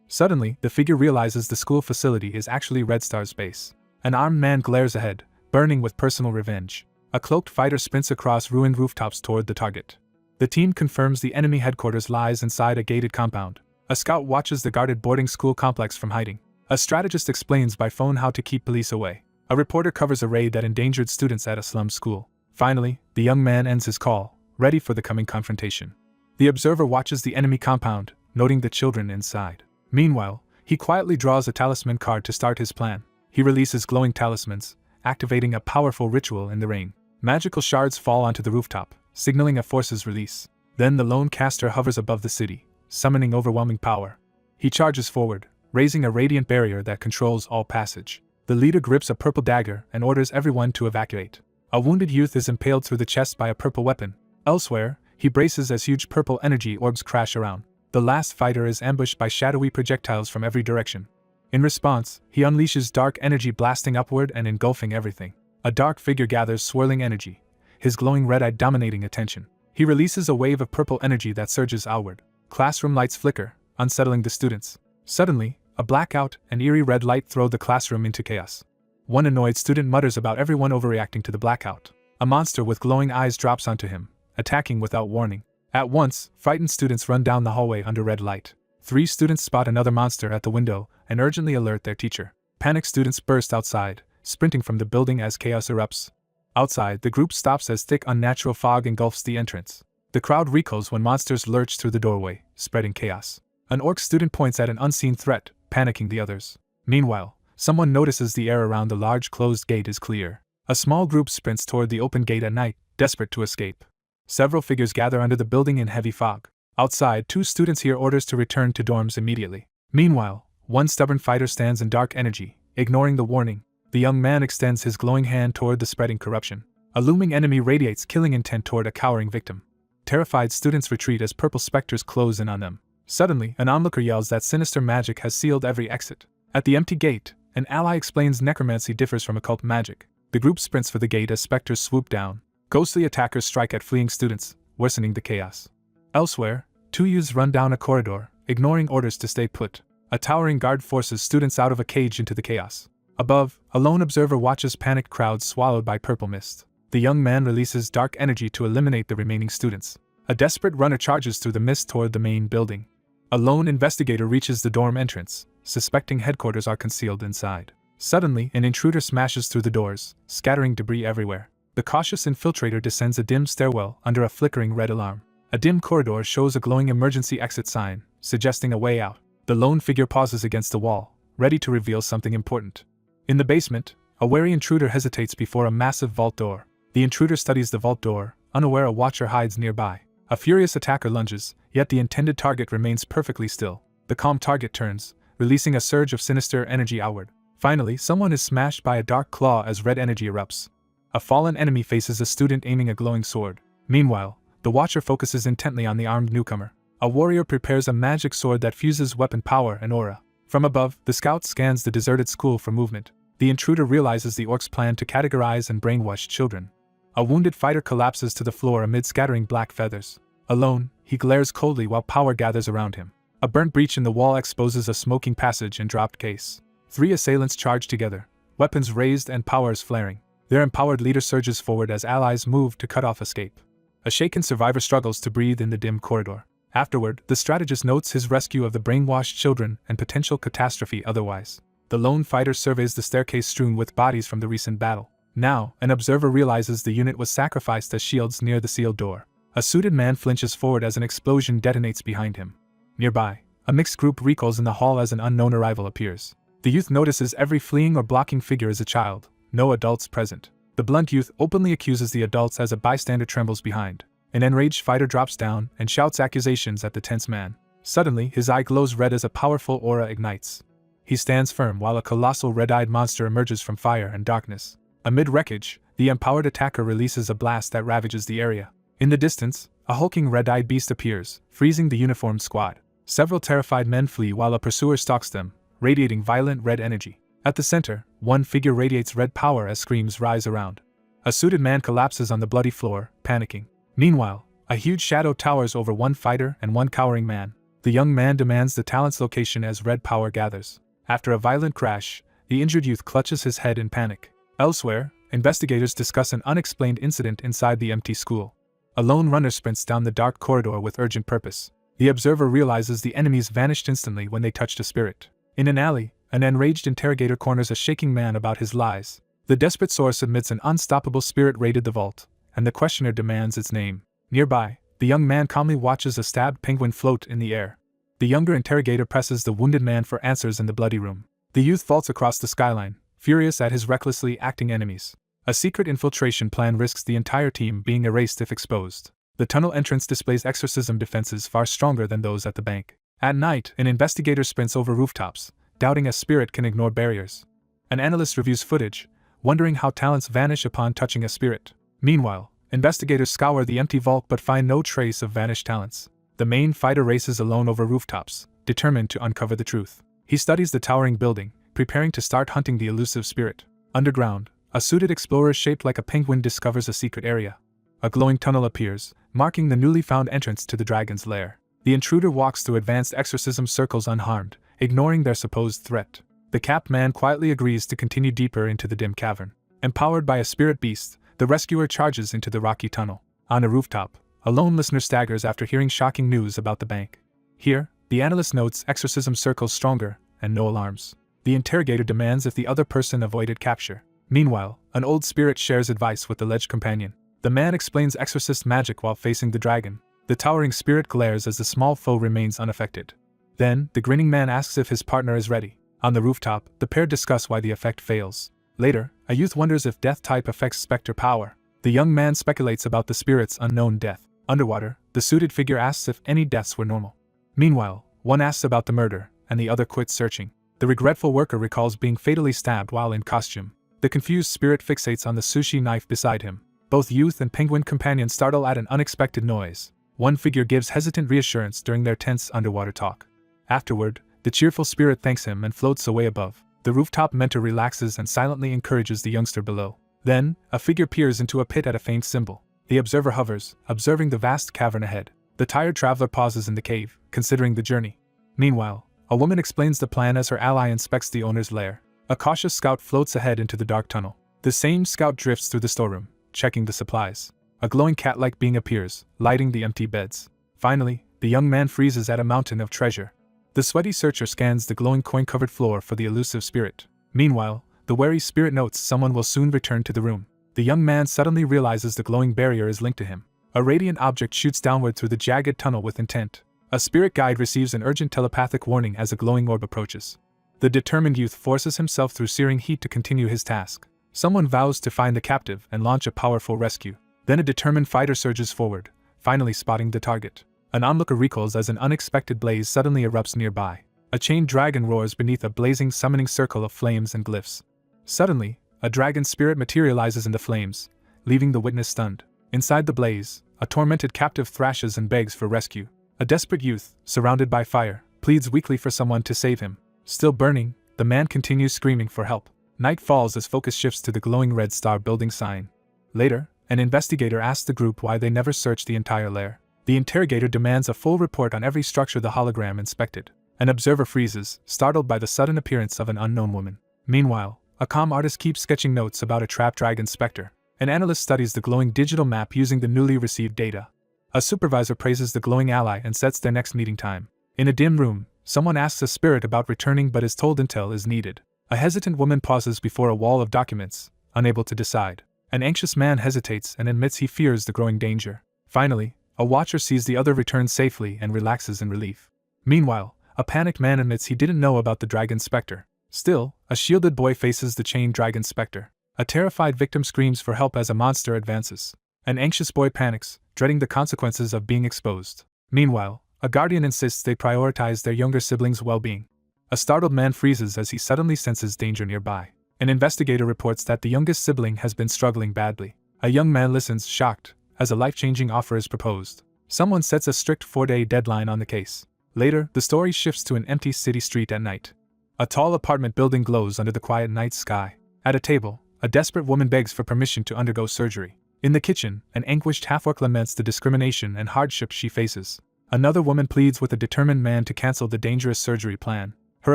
Suddenly, the figure realizes the school facility is actually Red Star's base. An armed man glares ahead, burning with personal revenge. A cloaked fighter sprints across ruined rooftops toward the target. The team confirms the enemy headquarters lies inside a gated compound. A scout watches the guarded boarding school complex from hiding. A strategist explains by phone how to keep police away. A reporter covers a raid that endangered students at a slum school. Finally, the young man ends his call, ready for the coming confrontation. The observer watches the enemy compound, noting the children inside. Meanwhile, he quietly draws a talisman card to start his plan. He releases glowing talismans, activating a powerful ritual in the rain. Magical shards fall onto the rooftop, signaling a force's release. Then the lone caster hovers above the city, summoning overwhelming power. He charges forward, raising a radiant barrier that controls all passage. The leader grips a purple dagger and orders everyone to evacuate. A wounded youth is impaled through the chest by a purple weapon. Elsewhere, he braces as huge purple energy orbs crash around. The last fighter is ambushed by shadowy projectiles from every direction. In response, he unleashes dark energy blasting upward and engulfing everything. A dark figure gathers swirling energy, his glowing red eye dominating attention. He releases a wave of purple energy that surges outward. Classroom lights flicker, unsettling the students. Suddenly, a blackout and eerie red light throw the classroom into chaos. One annoyed student mutters about everyone overreacting to the blackout. A monster with glowing eyes drops onto him, attacking without warning. At once, frightened students run down the hallway under red light. 3 students spot another monster at the window and urgently alert their teacher. Panicked students burst outside, sprinting from the building as chaos erupts. Outside, the group stops as thick unnatural fog engulfs the entrance. The crowd recoils when monsters lurch through the doorway, spreading chaos. An orc student points at an unseen threat, panicking the others. Meanwhile, someone notices the air around the large closed gate is clear. A small group sprints toward the open gate at night, desperate to escape. Several figures gather under the building in heavy fog. Outside, 2 students hear orders to return to dorms immediately. Meanwhile, one stubborn fighter stands in dark energy, ignoring the warning. The young man extends his glowing hand toward the spreading corruption. A looming enemy radiates killing intent toward a cowering victim. Terrified students retreat as purple specters close in on them. Suddenly, an onlooker yells that sinister magic has sealed every exit. At the empty gate, an ally explains necromancy differs from occult magic. The group sprints for the gate as specters swoop down. Ghostly attackers strike at fleeing students, worsening the chaos. Elsewhere, 2 youths run down a corridor, ignoring orders to stay put. A towering guard forces students out of a cage into the chaos. Above, a lone observer watches panicked crowds swallowed by purple mist. The young man releases dark energy to eliminate the remaining students. A desperate runner charges through the mist toward the main building. A lone investigator reaches the dorm entrance, suspecting headquarters are concealed inside. Suddenly, an intruder smashes through the doors, scattering debris everywhere. The cautious infiltrator descends a dim stairwell under a flickering red alarm. A dim corridor shows a glowing emergency exit sign, suggesting a way out. The lone figure pauses against the wall, ready to reveal something important. In the basement, a wary intruder hesitates before a massive vault door. The intruder studies the vault door, unaware a watcher hides nearby. A furious attacker lunges, yet the intended target remains perfectly still. The calm target turns, releasing a surge of sinister energy outward. Finally, someone is smashed by a dark claw as red energy erupts. A fallen enemy faces a student aiming a glowing sword. Meanwhile, the watcher focuses intently on the armed newcomer. A warrior prepares a magic sword that fuses weapon power and aura. From above, the scout scans the deserted school for movement. The intruder realizes the orcs plan to categorize and brainwash children. A wounded fighter collapses to the floor amid scattering black feathers. Alone, he glares coldly while power gathers around him. A burnt breach in the wall exposes a smoking passage and dropped case. 3 assailants charge together, weapons raised and powers flaring. Their empowered leader surges forward as allies move to cut off escape. A shaken survivor struggles to breathe in the dim corridor. Afterward, the strategist notes his rescue of the brainwashed children and potential catastrophe otherwise. The lone fighter surveys the staircase strewn with bodies from the recent battle. Now, an observer realizes the unit was sacrificed as shields near the sealed door. A suited man flinches forward as an explosion detonates behind him. Nearby, a mixed group recoils in the hall as an unknown arrival appears. The youth notices every fleeing or blocking figure is a child, no adults present. The blunt youth openly accuses the adults as a bystander trembles behind. An enraged fighter drops down and shouts accusations at the tense man. Suddenly, his eye glows red as a powerful aura ignites. He stands firm while a colossal red-eyed monster emerges from fire and darkness. Amid wreckage, the empowered attacker releases a blast that ravages the area. In the distance, a hulking red-eyed beast appears, freezing the uniformed squad. Several terrified men flee while a pursuer stalks them, radiating violent red energy. At the center, one figure radiates red power as screams rise around. A suited man collapses on the bloody floor, panicking. Meanwhile, a huge shadow towers over one fighter and one cowering man. The young man demands the talent's location as red power gathers. After a violent crash, the injured youth clutches his head in panic. Elsewhere, investigators discuss an unexplained incident inside the empty school. A lone runner sprints down the dark corridor with urgent purpose. The observer realizes the enemies vanished instantly when they touched a spirit. In an alley, an enraged interrogator corners a shaking man about his lies. The desperate source admits an unstoppable spirit raided the vault, and the questioner demands its name. Nearby, the young man calmly watches a stabbed penguin float in the air. The younger interrogator presses the wounded man for answers in the bloody room. The youth vaults across the skyline, furious at his recklessly acting enemies. A secret infiltration plan risks the entire team being erased if exposed. The tunnel entrance displays exorcism defenses far stronger than those at the bank. At night, an investigator sprints over rooftops, doubting a spirit can ignore barriers. An analyst reviews footage, wondering how talents vanish upon touching a spirit. Meanwhile, investigators scour the empty vault but find no trace of vanished talents. The main fighter races alone over rooftops, determined to uncover the truth. He studies the towering building, preparing to start hunting the elusive spirit. Underground, a suited explorer shaped like a penguin discovers a secret area. A glowing tunnel appears, marking the newly found entrance to the dragon's lair. The intruder walks through advanced exorcism circles unharmed, ignoring their supposed threat. The capped man quietly agrees to continue deeper into the dim cavern. Empowered by a spirit beast, the rescuer charges into the rocky tunnel. On a rooftop, a lone listener staggers after hearing shocking news about the bank. Here, the analyst notes exorcism circles stronger, and no alarms. The interrogator demands if the other person avoided capture. Meanwhile, an old spirit shares advice with the alleged companion. The man explains exorcist magic while facing the dragon. The towering spirit glares as the small foe remains unaffected. Then, the grinning man asks if his partner is ready. On the rooftop, the pair discuss why the effect fails. Later, a youth wonders if death type affects specter power. The young man speculates about the spirit's unknown death. Underwater, the suited figure asks if any deaths were normal. Meanwhile, one asks about the murder, and the other quits searching. The regretful worker recalls being fatally stabbed while in costume. The confused spirit fixates on the sushi knife beside him. Both youth and penguin companion startle at an unexpected noise. One figure gives hesitant reassurance during their tense underwater talk. Afterward, the cheerful spirit thanks him and floats away above. The rooftop mentor relaxes and silently encourages the youngster below. Then, a figure peers into a pit at a faint symbol. The observer hovers, observing the vast cavern ahead. The tired traveler pauses in the cave, considering the journey. Meanwhile, a woman explains the plan as her ally inspects the owner's lair. A cautious scout floats ahead into the dark tunnel. The same scout drifts through the storeroom, checking the supplies. A glowing cat-like being appears, lighting the empty beds. Finally, the young man freezes at a mountain of treasure. The sweaty searcher scans the glowing coin-covered floor for the elusive spirit. Meanwhile, the wary spirit notes someone will soon return to the room. The young man suddenly realizes the glowing barrier is linked to him. A radiant object shoots downward through the jagged tunnel with intent. A spirit guide receives an urgent telepathic warning as a glowing orb approaches. The determined youth forces himself through searing heat to continue his task. Someone vows to find the captive and launch a powerful rescue. Then a determined fighter surges forward, finally spotting the target. An onlooker recoils as an unexpected blaze suddenly erupts nearby. A chained dragon roars beneath a blazing summoning circle of flames and glyphs. Suddenly, a dragon spirit materializes in the flames, leaving the witness stunned. Inside the blaze, a tormented captive thrashes and begs for rescue. A desperate youth, surrounded by fire, pleads weakly for someone to save him. Still burning, the man continues screaming for help. Night falls as focus shifts to the glowing red star building sign. Later, an investigator asks the group why they never searched the entire lair. The interrogator demands a full report on every structure the hologram inspected. An observer freezes, startled by the sudden appearance of an unknown woman. Meanwhile, a comm artist keeps sketching notes about a trapped dragon specter. An analyst studies the glowing digital map using the newly received data. A supervisor praises the glowing ally and sets their next meeting time. In a dim room, someone asks a spirit about returning but is told intel is needed. A hesitant woman pauses before a wall of documents, unable to decide. An anxious man hesitates and admits he fears the growing danger. Finally, a watcher sees the other return safely and relaxes in relief. Meanwhile, a panicked man admits he didn't know about the dragon specter. Still, a shielded boy faces the chained dragon specter. A terrified victim screams for help as a monster advances. An anxious boy panics, dreading the consequences of being exposed. Meanwhile, a guardian insists they prioritize their younger siblings' well-being. A startled man freezes as he suddenly senses danger nearby. An investigator reports that the youngest sibling has been struggling badly. A young man listens, shocked, as a life-changing offer is proposed. Someone sets a strict 4-day deadline on the case. Later, the story shifts to an empty city street at night. A tall apartment building glows under the quiet night sky. At a table, a desperate woman begs for permission to undergo surgery. In the kitchen, an anguished half-orc laments the discrimination and hardship she faces. Another woman pleads with a determined man to cancel the dangerous surgery plan. Her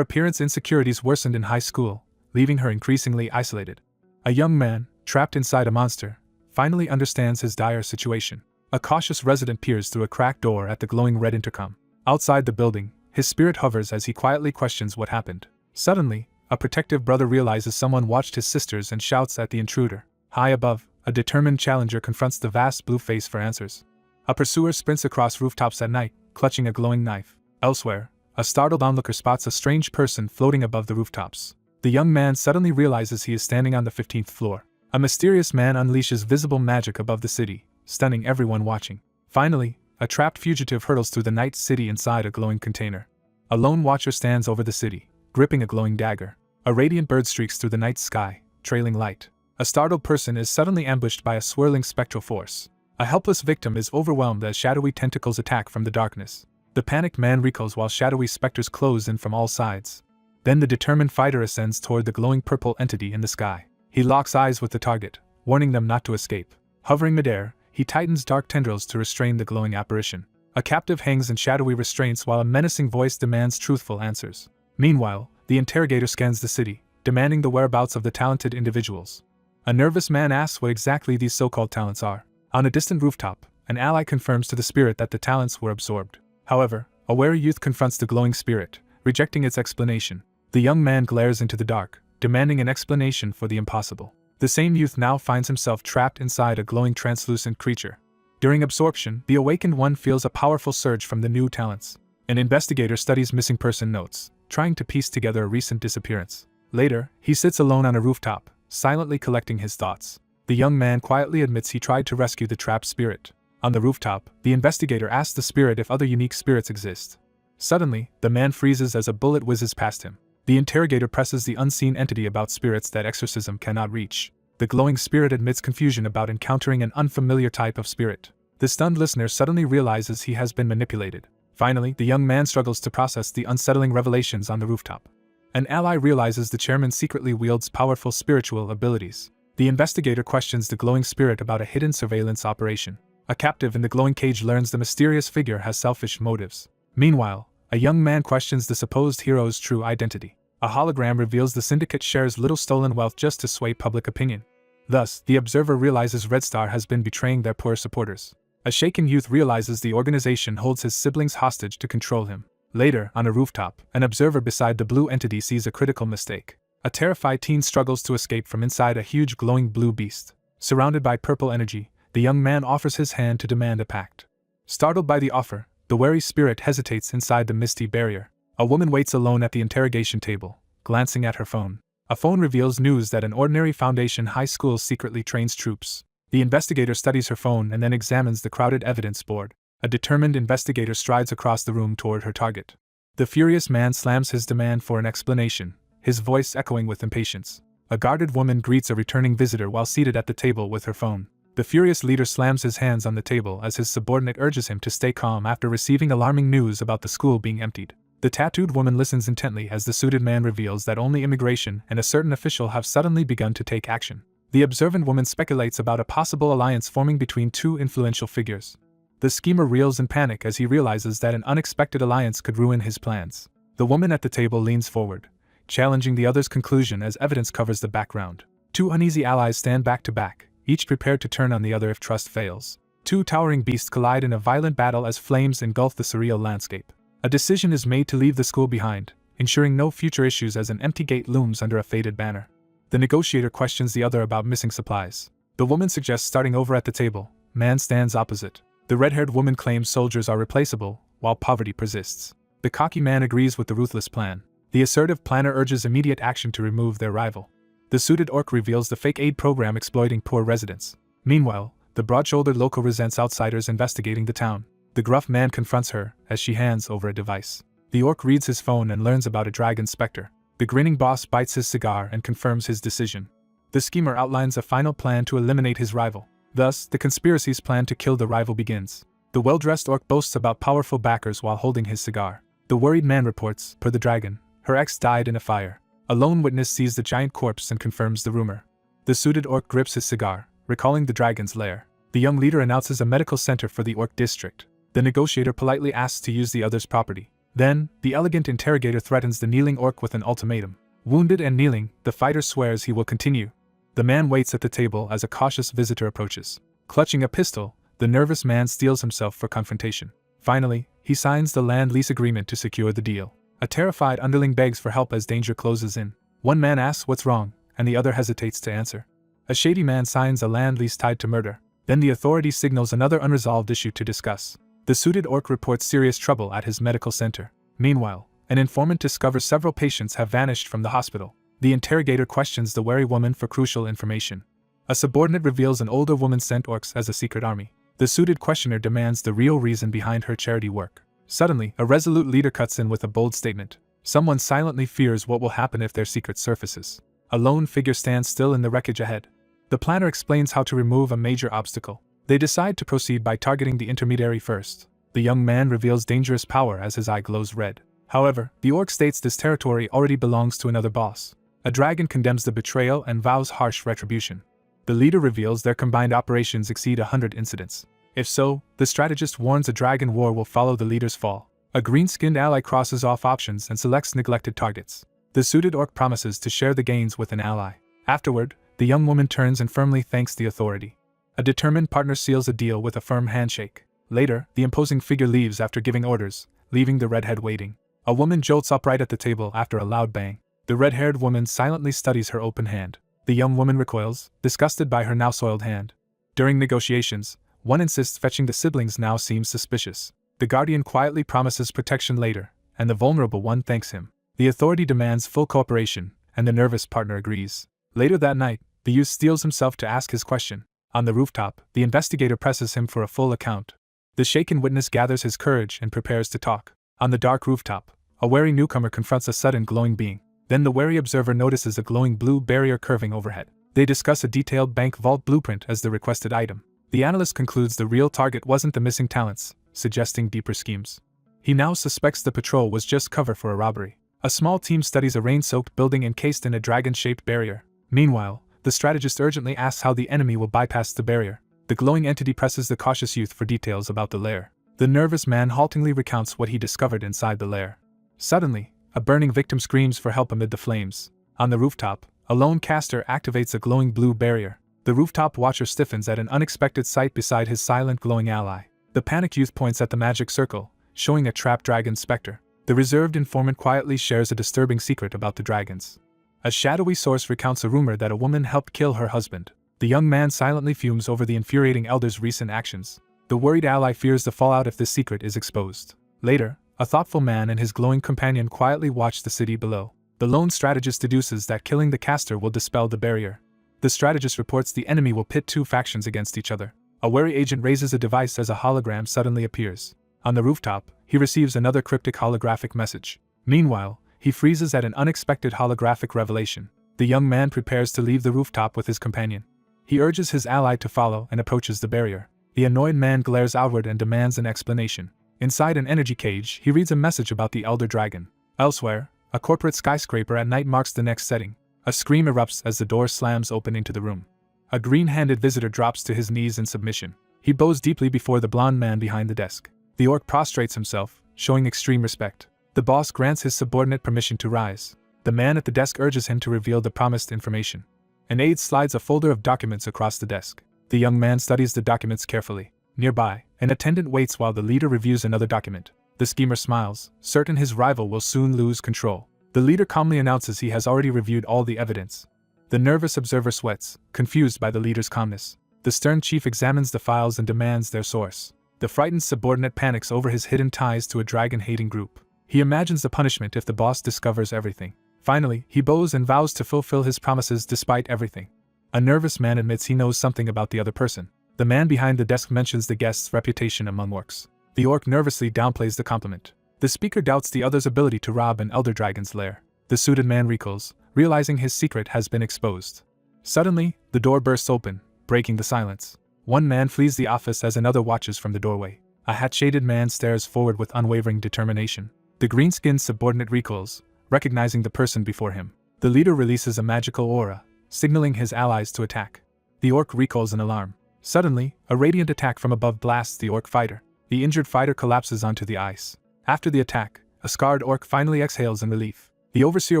appearance insecurities worsened in high school, leaving her increasingly isolated. A young man, trapped inside a monster, finally understands his dire situation. A cautious resident peers through a cracked door at the glowing red intercom. Outside the building, his spirit hovers as he quietly questions what happened. Suddenly, a protective brother realizes someone watched his sisters and shouts at the intruder. High above, a determined challenger confronts the vast blue face for answers. A pursuer sprints across rooftops at night, clutching a glowing knife. Elsewhere, a startled onlooker spots a strange person floating above the rooftops. The young man suddenly realizes he is standing on the 15th floor. A mysterious man unleashes visible magic above the city, stunning everyone watching. Finally, a trapped fugitive hurtles through the night city inside a glowing container. A lone watcher stands over the city, gripping a glowing dagger. A radiant bird streaks through the night sky, trailing light. A startled person is suddenly ambushed by a swirling spectral force. A helpless victim is overwhelmed as shadowy tentacles attack from the darkness. The panicked man recoils while shadowy specters close in from all sides. Then the determined fighter ascends toward the glowing purple entity in the sky. He locks eyes with the target, warning them not to escape. Hovering midair, he tightens dark tendrils to restrain the glowing apparition. A captive hangs in shadowy restraints while a menacing voice demands truthful answers. Meanwhile, the interrogator scans the city, demanding the whereabouts of the talented individuals. A nervous man asks what exactly these so-called talents are. On a distant rooftop, an ally confirms to the spirit that the talents were absorbed. However, a wary youth confronts the glowing spirit, rejecting its explanation. The young man glares into the dark, demanding an explanation for the impossible. The same youth now finds himself trapped inside a glowing translucent creature. During absorption, the awakened one feels a powerful surge from the new talents. An investigator studies missing person notes, trying to piece together a recent disappearance. Later, he sits alone on a rooftop, silently collecting his thoughts. The young man quietly admits he tried to rescue the trapped spirit. On the rooftop, the investigator asks the spirit if other unique spirits exist. Suddenly, the man freezes as a bullet whizzes past him. The interrogator presses the unseen entity about spirits that exorcism cannot reach. The glowing spirit admits confusion about encountering an unfamiliar type of spirit. The stunned listener suddenly realizes he has been manipulated. Finally, the young man struggles to process the unsettling revelations on the rooftop. An ally realizes the chairman secretly wields powerful spiritual abilities. The investigator questions the glowing spirit about a hidden surveillance operation. A captive in the glowing cage learns the mysterious figure has selfish motives. Meanwhile, a young man questions the supposed hero's true identity. A hologram reveals the syndicate shares little stolen wealth just to sway public opinion. Thus, the observer realizes Red Star has been betraying their poor supporters. A shaken youth realizes the organization holds his siblings hostage to control him. Later, on a rooftop, an observer beside the blue entity sees a critical mistake. A terrified teen struggles to escape from inside a huge glowing blue beast. Surrounded by purple energy, the young man offers his hand to demand a pact. Startled by the offer, the wary spirit hesitates inside the misty barrier. A woman waits alone at the interrogation table, glancing at her phone. A phone reveals news that an ordinary Foundation high school secretly trains troops. The investigator studies her phone and then examines the crowded evidence board. A determined investigator strides across the room toward her target. The furious man slams his demand for an explanation, his voice echoing with impatience. A guarded woman greets a returning visitor while seated at the table with her phone. The furious leader slams his hands on the table as his subordinate urges him to stay calm after receiving alarming news about the school being emptied. The tattooed woman listens intently as the suited man reveals that only immigration and a certain official have suddenly begun to take action. The observant woman speculates about a possible alliance forming between two influential figures. The schemer reels in panic as he realizes that an unexpected alliance could ruin his plans. The woman at the table leans forward, challenging the other's conclusion as evidence covers the background. Two uneasy allies stand back to back, each prepared to turn on the other if trust fails. Two towering beasts collide in a violent battle as flames engulf the surreal landscape. A decision is made to leave the school behind, ensuring no future issues as an empty gate looms under a faded banner. The negotiator questions the other about missing supplies. The woman suggests starting over at the table. Man stands opposite. The red-haired woman claims soldiers are replaceable, while poverty persists. The cocky man agrees with the ruthless plan. The assertive planner urges immediate action to remove their rival. The suited orc reveals the fake aid program exploiting poor residents. Meanwhile, the broad-shouldered local resents outsiders investigating the town. The gruff man confronts her as she hands over a device. The orc reads his phone and learns about a dragon specter. The grinning boss bites his cigar and confirms his decision. The schemer outlines a final plan to eliminate his rival. Thus, the conspiracy's plan to kill the rival begins. The well-dressed orc boasts about powerful backers while holding his cigar. The worried man reports, per the dragon, her ex died in a fire. A lone witness sees the giant corpse and confirms the rumor. The suited orc grips his cigar, recalling the dragon's lair. The young leader announces a medical center for the orc district. The negotiator politely asks to use the other's property. Then, the elegant interrogator threatens the kneeling orc with an ultimatum. Wounded and kneeling, the fighter swears he will continue. The man waits at the table as a cautious visitor approaches. Clutching a pistol, the nervous man steels himself for confrontation. Finally, he signs the land lease agreement to secure the deal. A terrified underling begs for help as danger closes in. One man asks what's wrong, and the other hesitates to answer. A shady man signs a land lease tied to murder. Then the authority signals another unresolved issue to discuss. The suited orc reports serious trouble at his medical center. Meanwhile, an informant discovers several patients have vanished from the hospital. The interrogator questions the wary woman for crucial information. A subordinate reveals an older woman sent orcs as a secret army. The suited questioner demands the real reason behind her charity work. Suddenly, a resolute leader cuts in with a bold statement. Someone silently fears what will happen if their secret surfaces. A lone figure stands still in the wreckage ahead. The planner explains how to remove a major obstacle. They decide to proceed by targeting the intermediary first. The young man reveals dangerous power as his eye glows red. However, the orc states this territory already belongs to another boss. A dragon condemns the betrayal and vows harsh retribution. The leader reveals their combined operations exceed 100 incidents. If so, the strategist warns a dragon war will follow the leader's fall. A green-skinned ally crosses off options and selects neglected targets. The suited orc promises to share the gains with an ally. Afterward, the young woman turns and firmly thanks the authority. A determined partner seals a deal with a firm handshake. Later, the imposing figure leaves after giving orders, leaving the redhead waiting. A woman jolts upright at the table after a loud bang. The red-haired woman silently studies her open hand. The young woman recoils, disgusted by her now soiled hand. During negotiations, one insists fetching the siblings now seems suspicious. The guardian quietly promises protection later, and the vulnerable one thanks him. The authority demands full cooperation, and the nervous partner agrees. Later that night, the youth steels himself to ask his question. On the rooftop, the investigator presses him for a full account. The shaken witness gathers his courage and prepares to talk. On the dark rooftop, a wary newcomer confronts a sudden glowing being. Then the wary observer notices a glowing blue barrier curving overhead. They discuss a detailed bank vault blueprint as the requested item. The analyst concludes the real target wasn't the missing talents, suggesting deeper schemes. He now suspects the patrol was just cover for a robbery. A small team studies a rain-soaked building encased in a dragon-shaped barrier. Meanwhile, the strategist urgently asks how the enemy will bypass the barrier. The glowing entity presses the cautious youth for details about the lair. The nervous man haltingly recounts what he discovered inside the lair. Suddenly, a burning victim screams for help amid the flames. On the rooftop, a lone caster activates a glowing blue barrier. The rooftop watcher stiffens at an unexpected sight beside his silent glowing ally. The panicked youth points at the magic circle, showing a trapped dragon specter. The reserved informant quietly shares a disturbing secret about the dragons. A shadowy source recounts a rumor that a woman helped kill her husband. The young man silently fumes over the infuriating elder's recent actions. The worried ally fears the fallout if this secret is exposed. Later, a thoughtful man and his glowing companion quietly watch the city below. The lone strategist deduces that killing the caster will dispel the barrier. The strategist reports the enemy will pit two factions against each other. A wary agent raises a device as a hologram suddenly appears. On the rooftop, he receives another cryptic holographic message. Meanwhile, he freezes at an unexpected holographic revelation. The young man prepares to leave the rooftop with his companion. He urges his ally to follow and approaches the barrier. The annoyed man glares outward and demands an explanation. Inside an energy cage, he reads a message about the Elder Dragon. Elsewhere, a corporate skyscraper at night marks the next setting. A scream erupts as the door slams open into the room. A green-handed visitor drops to his knees in submission. He bows deeply before the blond man behind the desk. The orc prostrates himself, showing extreme respect. The boss grants his subordinate permission to rise. The man at the desk urges him to reveal the promised information. An aide slides a folder of documents across the desk. The young man studies the documents carefully. Nearby, an attendant waits while the leader reviews another document. The schemer smiles, certain his rival will soon lose control. The leader calmly announces he has already reviewed all the evidence. The nervous observer sweats, confused by the leader's calmness. The stern chief examines the files and demands their source. The frightened subordinate panics over his hidden ties to a dragon-hating group. He imagines the punishment if the boss discovers everything. Finally, he bows and vows to fulfill his promises despite everything. A nervous man admits he knows something about the other person. The man behind the desk mentions the guest's reputation among orcs. The orc nervously downplays the compliment. The speaker doubts the other's ability to rob an elder dragon's lair. The suited man recoils, realizing his secret has been exposed. Suddenly, the door bursts open, breaking the silence. One man flees the office as another watches from the doorway. A hat-shaded man stares forward with unwavering determination. The green-skinned subordinate recoils, recognizing the person before him. The leader releases a magical aura, signaling his allies to attack. The orc recoils in alarm. Suddenly, a radiant attack from above blasts the orc fighter. The injured fighter collapses onto the ice. After the attack, a scarred orc finally exhales in relief. The overseer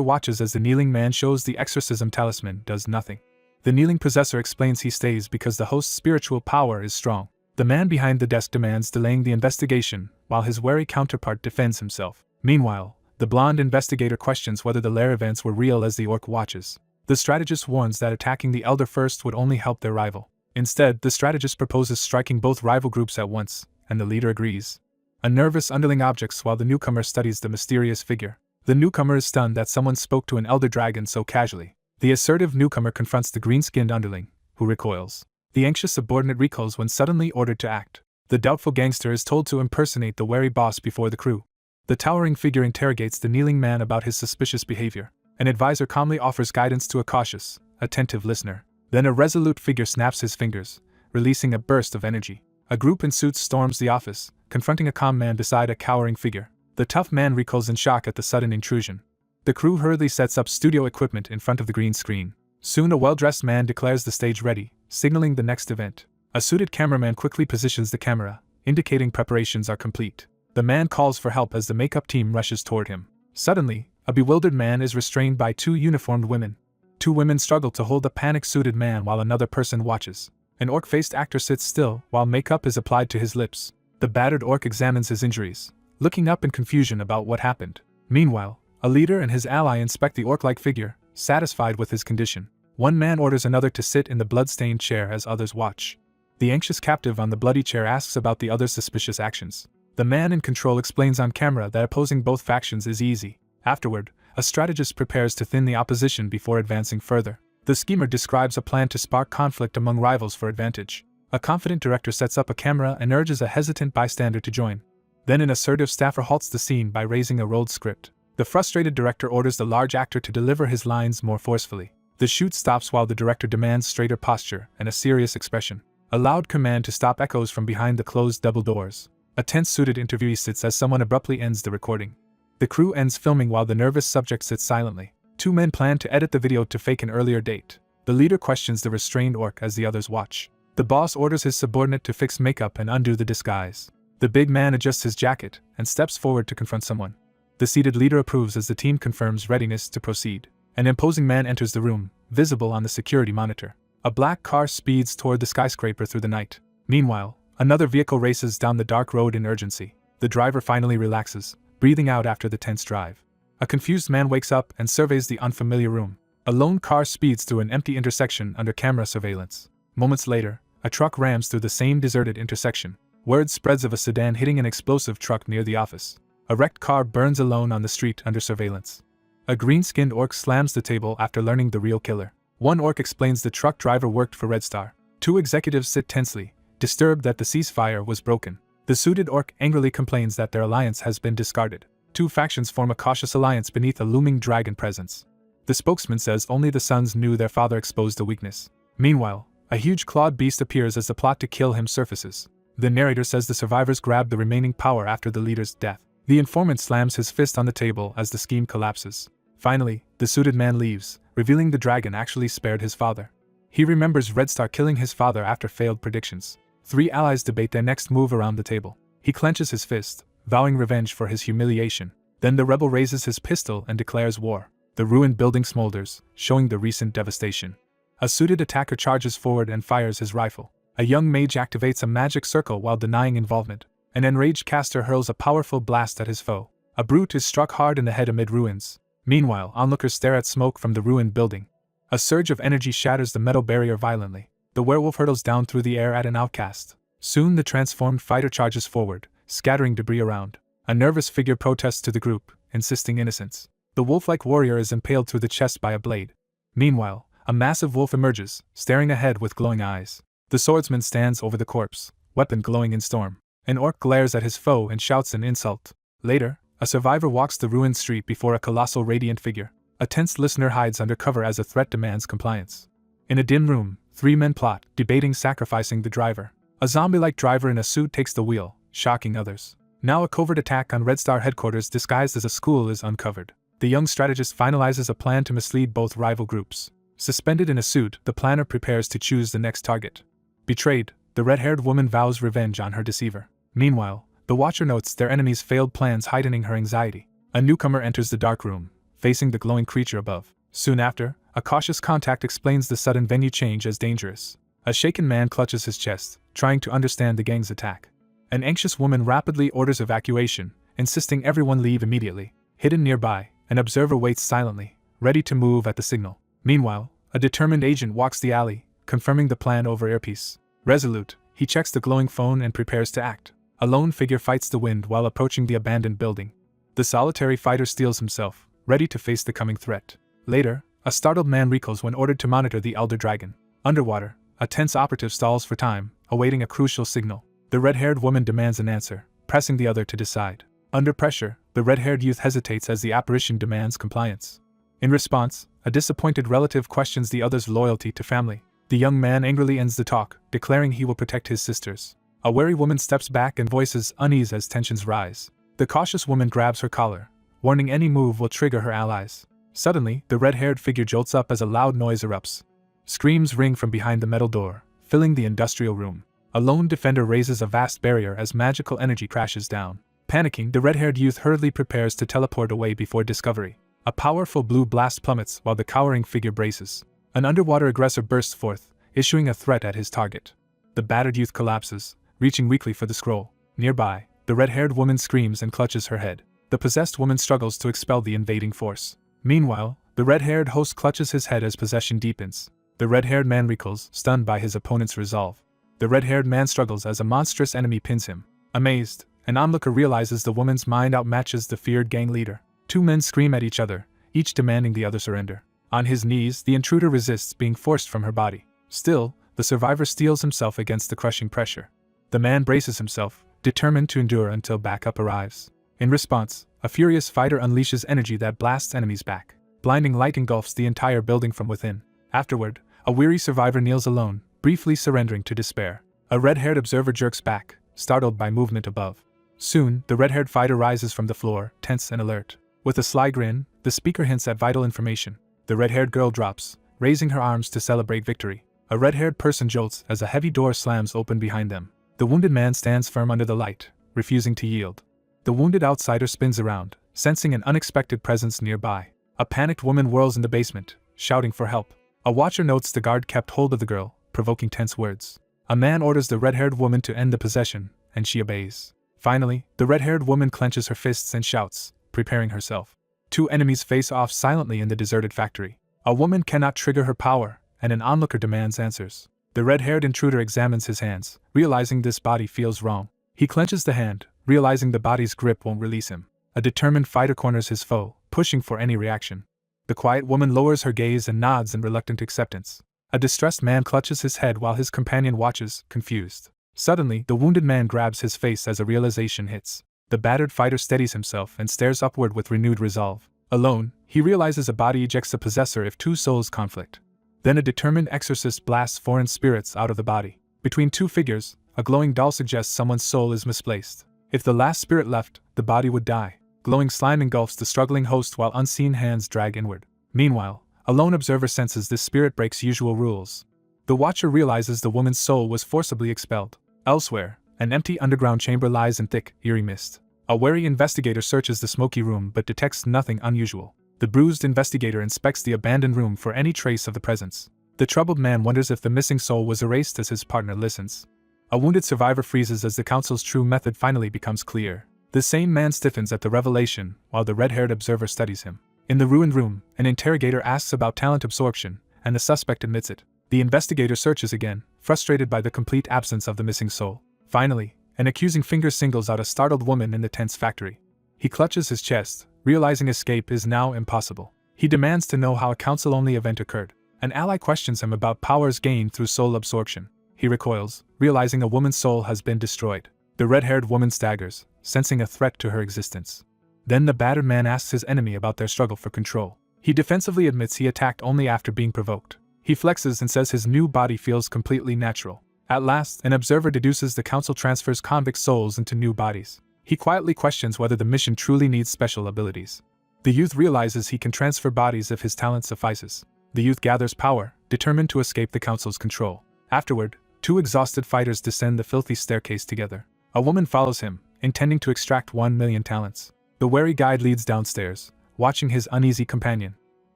watches as the kneeling man shows the exorcism talisman does nothing. The kneeling possessor explains he stays because the host's spiritual power is strong. The man behind the desk demands delaying the investigation, while his wary counterpart defends himself. Meanwhile, the blonde investigator questions whether the lair events were real as the orc watches. The strategist warns that attacking the elder first would only help their rival. Instead, the strategist proposes striking both rival groups at once, and the leader agrees. A nervous underling objects while the newcomer studies the mysterious figure. The newcomer is stunned that someone spoke to an elder dragon so casually. The assertive newcomer confronts the green-skinned underling, who recoils. The anxious subordinate recoils when suddenly ordered to act. The doubtful gangster is told to impersonate the wary boss before the crew. The towering figure interrogates the kneeling man about his suspicious behavior. An advisor calmly offers guidance to a cautious, attentive listener. Then a resolute figure snaps his fingers, releasing a burst of energy. A group in suits storms the office, confronting a calm man beside a cowering figure. The tough man recoils in shock at the sudden intrusion. The crew hurriedly sets up studio equipment in front of the green screen. Soon a well-dressed man declares the stage ready, signaling the next event. A suited cameraman quickly positions the camera, indicating preparations are complete. The man calls for help as the makeup team rushes toward him. Suddenly, a bewildered man is restrained by two uniformed women. Two women struggle to hold the panic-suited man while another person watches. An orc-faced actor sits still while makeup is applied to his lips. The battered orc examines his injuries, looking up in confusion about what happened. Meanwhile, a leader and his ally inspect the orc-like figure, satisfied with his condition. One man orders another to sit in the blood-stained chair as others watch. The anxious captive on the bloody chair asks about the other's suspicious actions. The man in control explains on camera that opposing both factions is easy. Afterward, a strategist prepares to thin the opposition before advancing further. The schemer describes a plan to spark conflict among rivals for advantage. A confident director sets up a camera and urges a hesitant bystander to join. Then an assertive staffer halts the scene by raising a rolled script. The frustrated director orders the large actor to deliver his lines more forcefully. The shoot stops while the director demands straighter posture and a serious expression. A loud command to stop echoes from behind the closed double doors. A tense-suited interviewee sits as someone abruptly ends the recording. The crew ends filming while the nervous subject sits silently. Two men plan to edit the video to fake an earlier date. The leader questions the restrained orc as the others watch. The boss orders his subordinate to fix makeup and undo the disguise. The big man adjusts his jacket and steps forward to confront someone. The seated leader approves as the team confirms readiness to proceed. An imposing man enters the room, visible on the security monitor. A black car speeds toward the skyscraper through the night. Meanwhile, another vehicle races down the dark road in urgency. The driver finally relaxes, breathing out after the tense drive. A confused man wakes up and surveys the unfamiliar room. A lone car speeds through an empty intersection under camera surveillance. Moments later, a truck rams through the same deserted intersection. Word spreads of a sedan hitting an explosive truck near the office. A wrecked car burns alone on the street under surveillance. A green-skinned orc slams the table after learning the real killer. One orc explains the truck driver worked for Red Star. Two executives sit tensely, disturbed that the ceasefire was broken. The suited orc angrily complains that their alliance has been discarded. Two factions form a cautious alliance beneath a looming dragon presence. The spokesman says only the sons knew their father exposed a weakness. Meanwhile, a huge clawed beast appears as the plot to kill him surfaces. The narrator says the survivors grabbed the remaining power after the leader's death. The informant slams his fist on the table as the scheme collapses. Finally, the suited man leaves, revealing the dragon actually spared his father. He remembers Red Star killing his father after failed predictions. Three allies debate their next move around the table. He clenches his fist, vowing revenge for his humiliation. Then the rebel raises his pistol and declares war. The ruined building smolders, showing the recent devastation. A suited attacker charges forward and fires his rifle. A young mage activates a magic circle while denying involvement. An enraged caster hurls a powerful blast at his foe. A brute is struck hard in the head amid ruins. Meanwhile, onlookers stare at smoke from the ruined building. A surge of energy shatters the metal barrier violently. The werewolf hurtles down through the air at an outcast. Soon the transformed fighter charges forward, scattering debris around. A nervous figure protests to the group, insisting innocence. The wolf-like warrior is impaled through the chest by a blade. Meanwhile, a massive wolf emerges, staring ahead with glowing eyes. The swordsman stands over the corpse, weapon glowing in storm. An orc glares at his foe and shouts an insult. Later, a survivor walks the ruined street before a colossal radiant figure. A tense listener hides under cover as a threat demands compliance. In a dim room, three men plot, debating sacrificing the driver. A zombie-like driver in a suit takes the wheel, shocking others. Now a covert attack on Red Star headquarters disguised as a school is uncovered. The young strategist finalizes a plan to mislead both rival groups. Suspended in a suit, the planner prepares to choose the next target. Betrayed, the red-haired woman vows revenge on her deceiver. Meanwhile, the Watcher notes their enemy's failed plans, heightening her anxiety. A newcomer enters the dark room, facing the glowing creature above. Soon after, a cautious contact explains the sudden venue change as dangerous. A shaken man clutches his chest, trying to understand the gang's attack. An anxious woman rapidly orders evacuation, insisting everyone leave immediately. Hidden nearby, an observer waits silently, ready to move at the signal. Meanwhile, a determined agent walks the alley, confirming the plan over earpiece. Resolute, he checks the glowing phone and prepares to act. A lone figure fights the wind while approaching the abandoned building. The solitary fighter steels himself, ready to face the coming threat. Later, a startled man recoils when ordered to monitor the elder dragon. Underwater, a tense operative stalls for time, awaiting a crucial signal. The red-haired woman demands an answer, pressing the other to decide. Under pressure, the red-haired youth hesitates as the apparition demands compliance. In response, a disappointed relative questions the other's loyalty to family. The young man angrily ends the talk, declaring he will protect his sisters. A wary woman steps back and voices unease as tensions rise. The cautious woman grabs her collar, warning any move will trigger her allies. Suddenly, the red-haired figure jolts up as a loud noise erupts. Screams ring from behind the metal door, filling the industrial room. A lone defender raises a vast barrier as magical energy crashes down. Panicking, the red-haired youth hurriedly prepares to teleport away before discovery. A powerful blue blast plummets while the cowering figure braces. An underwater aggressor bursts forth, issuing a threat at his target. The battered youth collapses, reaching weakly for the scroll. Nearby, the red-haired woman screams and clutches her head. The possessed woman struggles to expel the invading force. Meanwhile, the red-haired host clutches his head as possession deepens. The red-haired man recoils, stunned by his opponent's resolve. The red-haired man struggles as a monstrous enemy pins him. Amazed, an onlooker realizes the woman's mind outmatches the feared gang leader. Two men scream at each other, each demanding the other surrender. On his knees, the intruder resists being forced from her body. Still, the survivor steels himself against the crushing pressure. The man braces himself, determined to endure until backup arrives. In response, a furious fighter unleashes energy that blasts enemies back. Blinding light engulfs the entire building from within. Afterward, a weary survivor kneels alone, briefly surrendering to despair. A red-haired observer jerks back, startled by movement above. Soon, the red-haired fighter rises from the floor, tense and alert. With a sly grin, the speaker hints at vital information. The red-haired girl drops, raising her arms to celebrate victory. A red-haired person jolts as a heavy door slams open behind them. The wounded man stands firm under the light, refusing to yield. The wounded outsider spins around, sensing an unexpected presence nearby. A panicked woman whirls in the basement, shouting for help. A watcher notes the guard kept hold of the girl, provoking tense words. A man orders the red-haired woman to end the possession, and she obeys. Finally, the red-haired woman clenches her fists and shouts, preparing herself. Two enemies face off silently in the deserted factory. A woman cannot trigger her power, and an onlooker demands answers. The red-haired intruder examines his hands, realizing this body feels wrong. He clenches the hand, realizing the body's grip won't release him. A determined fighter corners his foe, pushing for any reaction. The quiet woman lowers her gaze and nods in reluctant acceptance. A distressed man clutches his head while his companion watches, confused. Suddenly, the wounded man grabs his face as a realization hits. The battered fighter steadies himself and stares upward with renewed resolve. Alone, he realizes a body ejects a possessor if two souls conflict. Then a determined exorcist blasts foreign spirits out of the body. Between two figures, a glowing doll suggests someone's soul is misplaced. If the last spirit left, the body would die. Glowing slime engulfs the struggling host while unseen hands drag inward. Meanwhile, a lone observer senses this spirit breaks usual rules. The watcher realizes the woman's soul was forcibly expelled. Elsewhere, an empty underground chamber lies in thick, eerie mist. A wary investigator searches the smoky room but detects nothing unusual. The bruised investigator inspects the abandoned room for any trace of the presence. The troubled man wonders if the missing soul was erased as his partner listens. A wounded survivor freezes as the council's true method finally becomes clear. The sane man stiffens at the revelation, while the red-haired observer studies him. In the ruined room, an interrogator asks about talent absorption, and the suspect admits it. The investigator searches again, frustrated by the complete absence of the missing soul. Finally, an accusing finger singles out a startled woman in the tent's factory. He clutches his chest, realizing escape is now impossible. He demands to know how a council-only event occurred. An ally questions him about powers gained through soul absorption. He recoils, realizing a woman's soul has been destroyed. The red-haired woman staggers, sensing a threat to her existence. Then the battered man asks his enemy about their struggle for control. He defensively admits he attacked only after being provoked. He flexes and says his new body feels completely natural. At last, an observer deduces the council transfers convict souls into new bodies. He quietly questions whether the mission truly needs special abilities. The youth realizes he can transfer bodies if his talent suffices. The youth gathers power, determined to escape the council's control. Afterward, two exhausted fighters descend the filthy staircase together. A woman follows him, intending to extract 1,000,000 talents. The wary guide leads downstairs, watching his uneasy companion.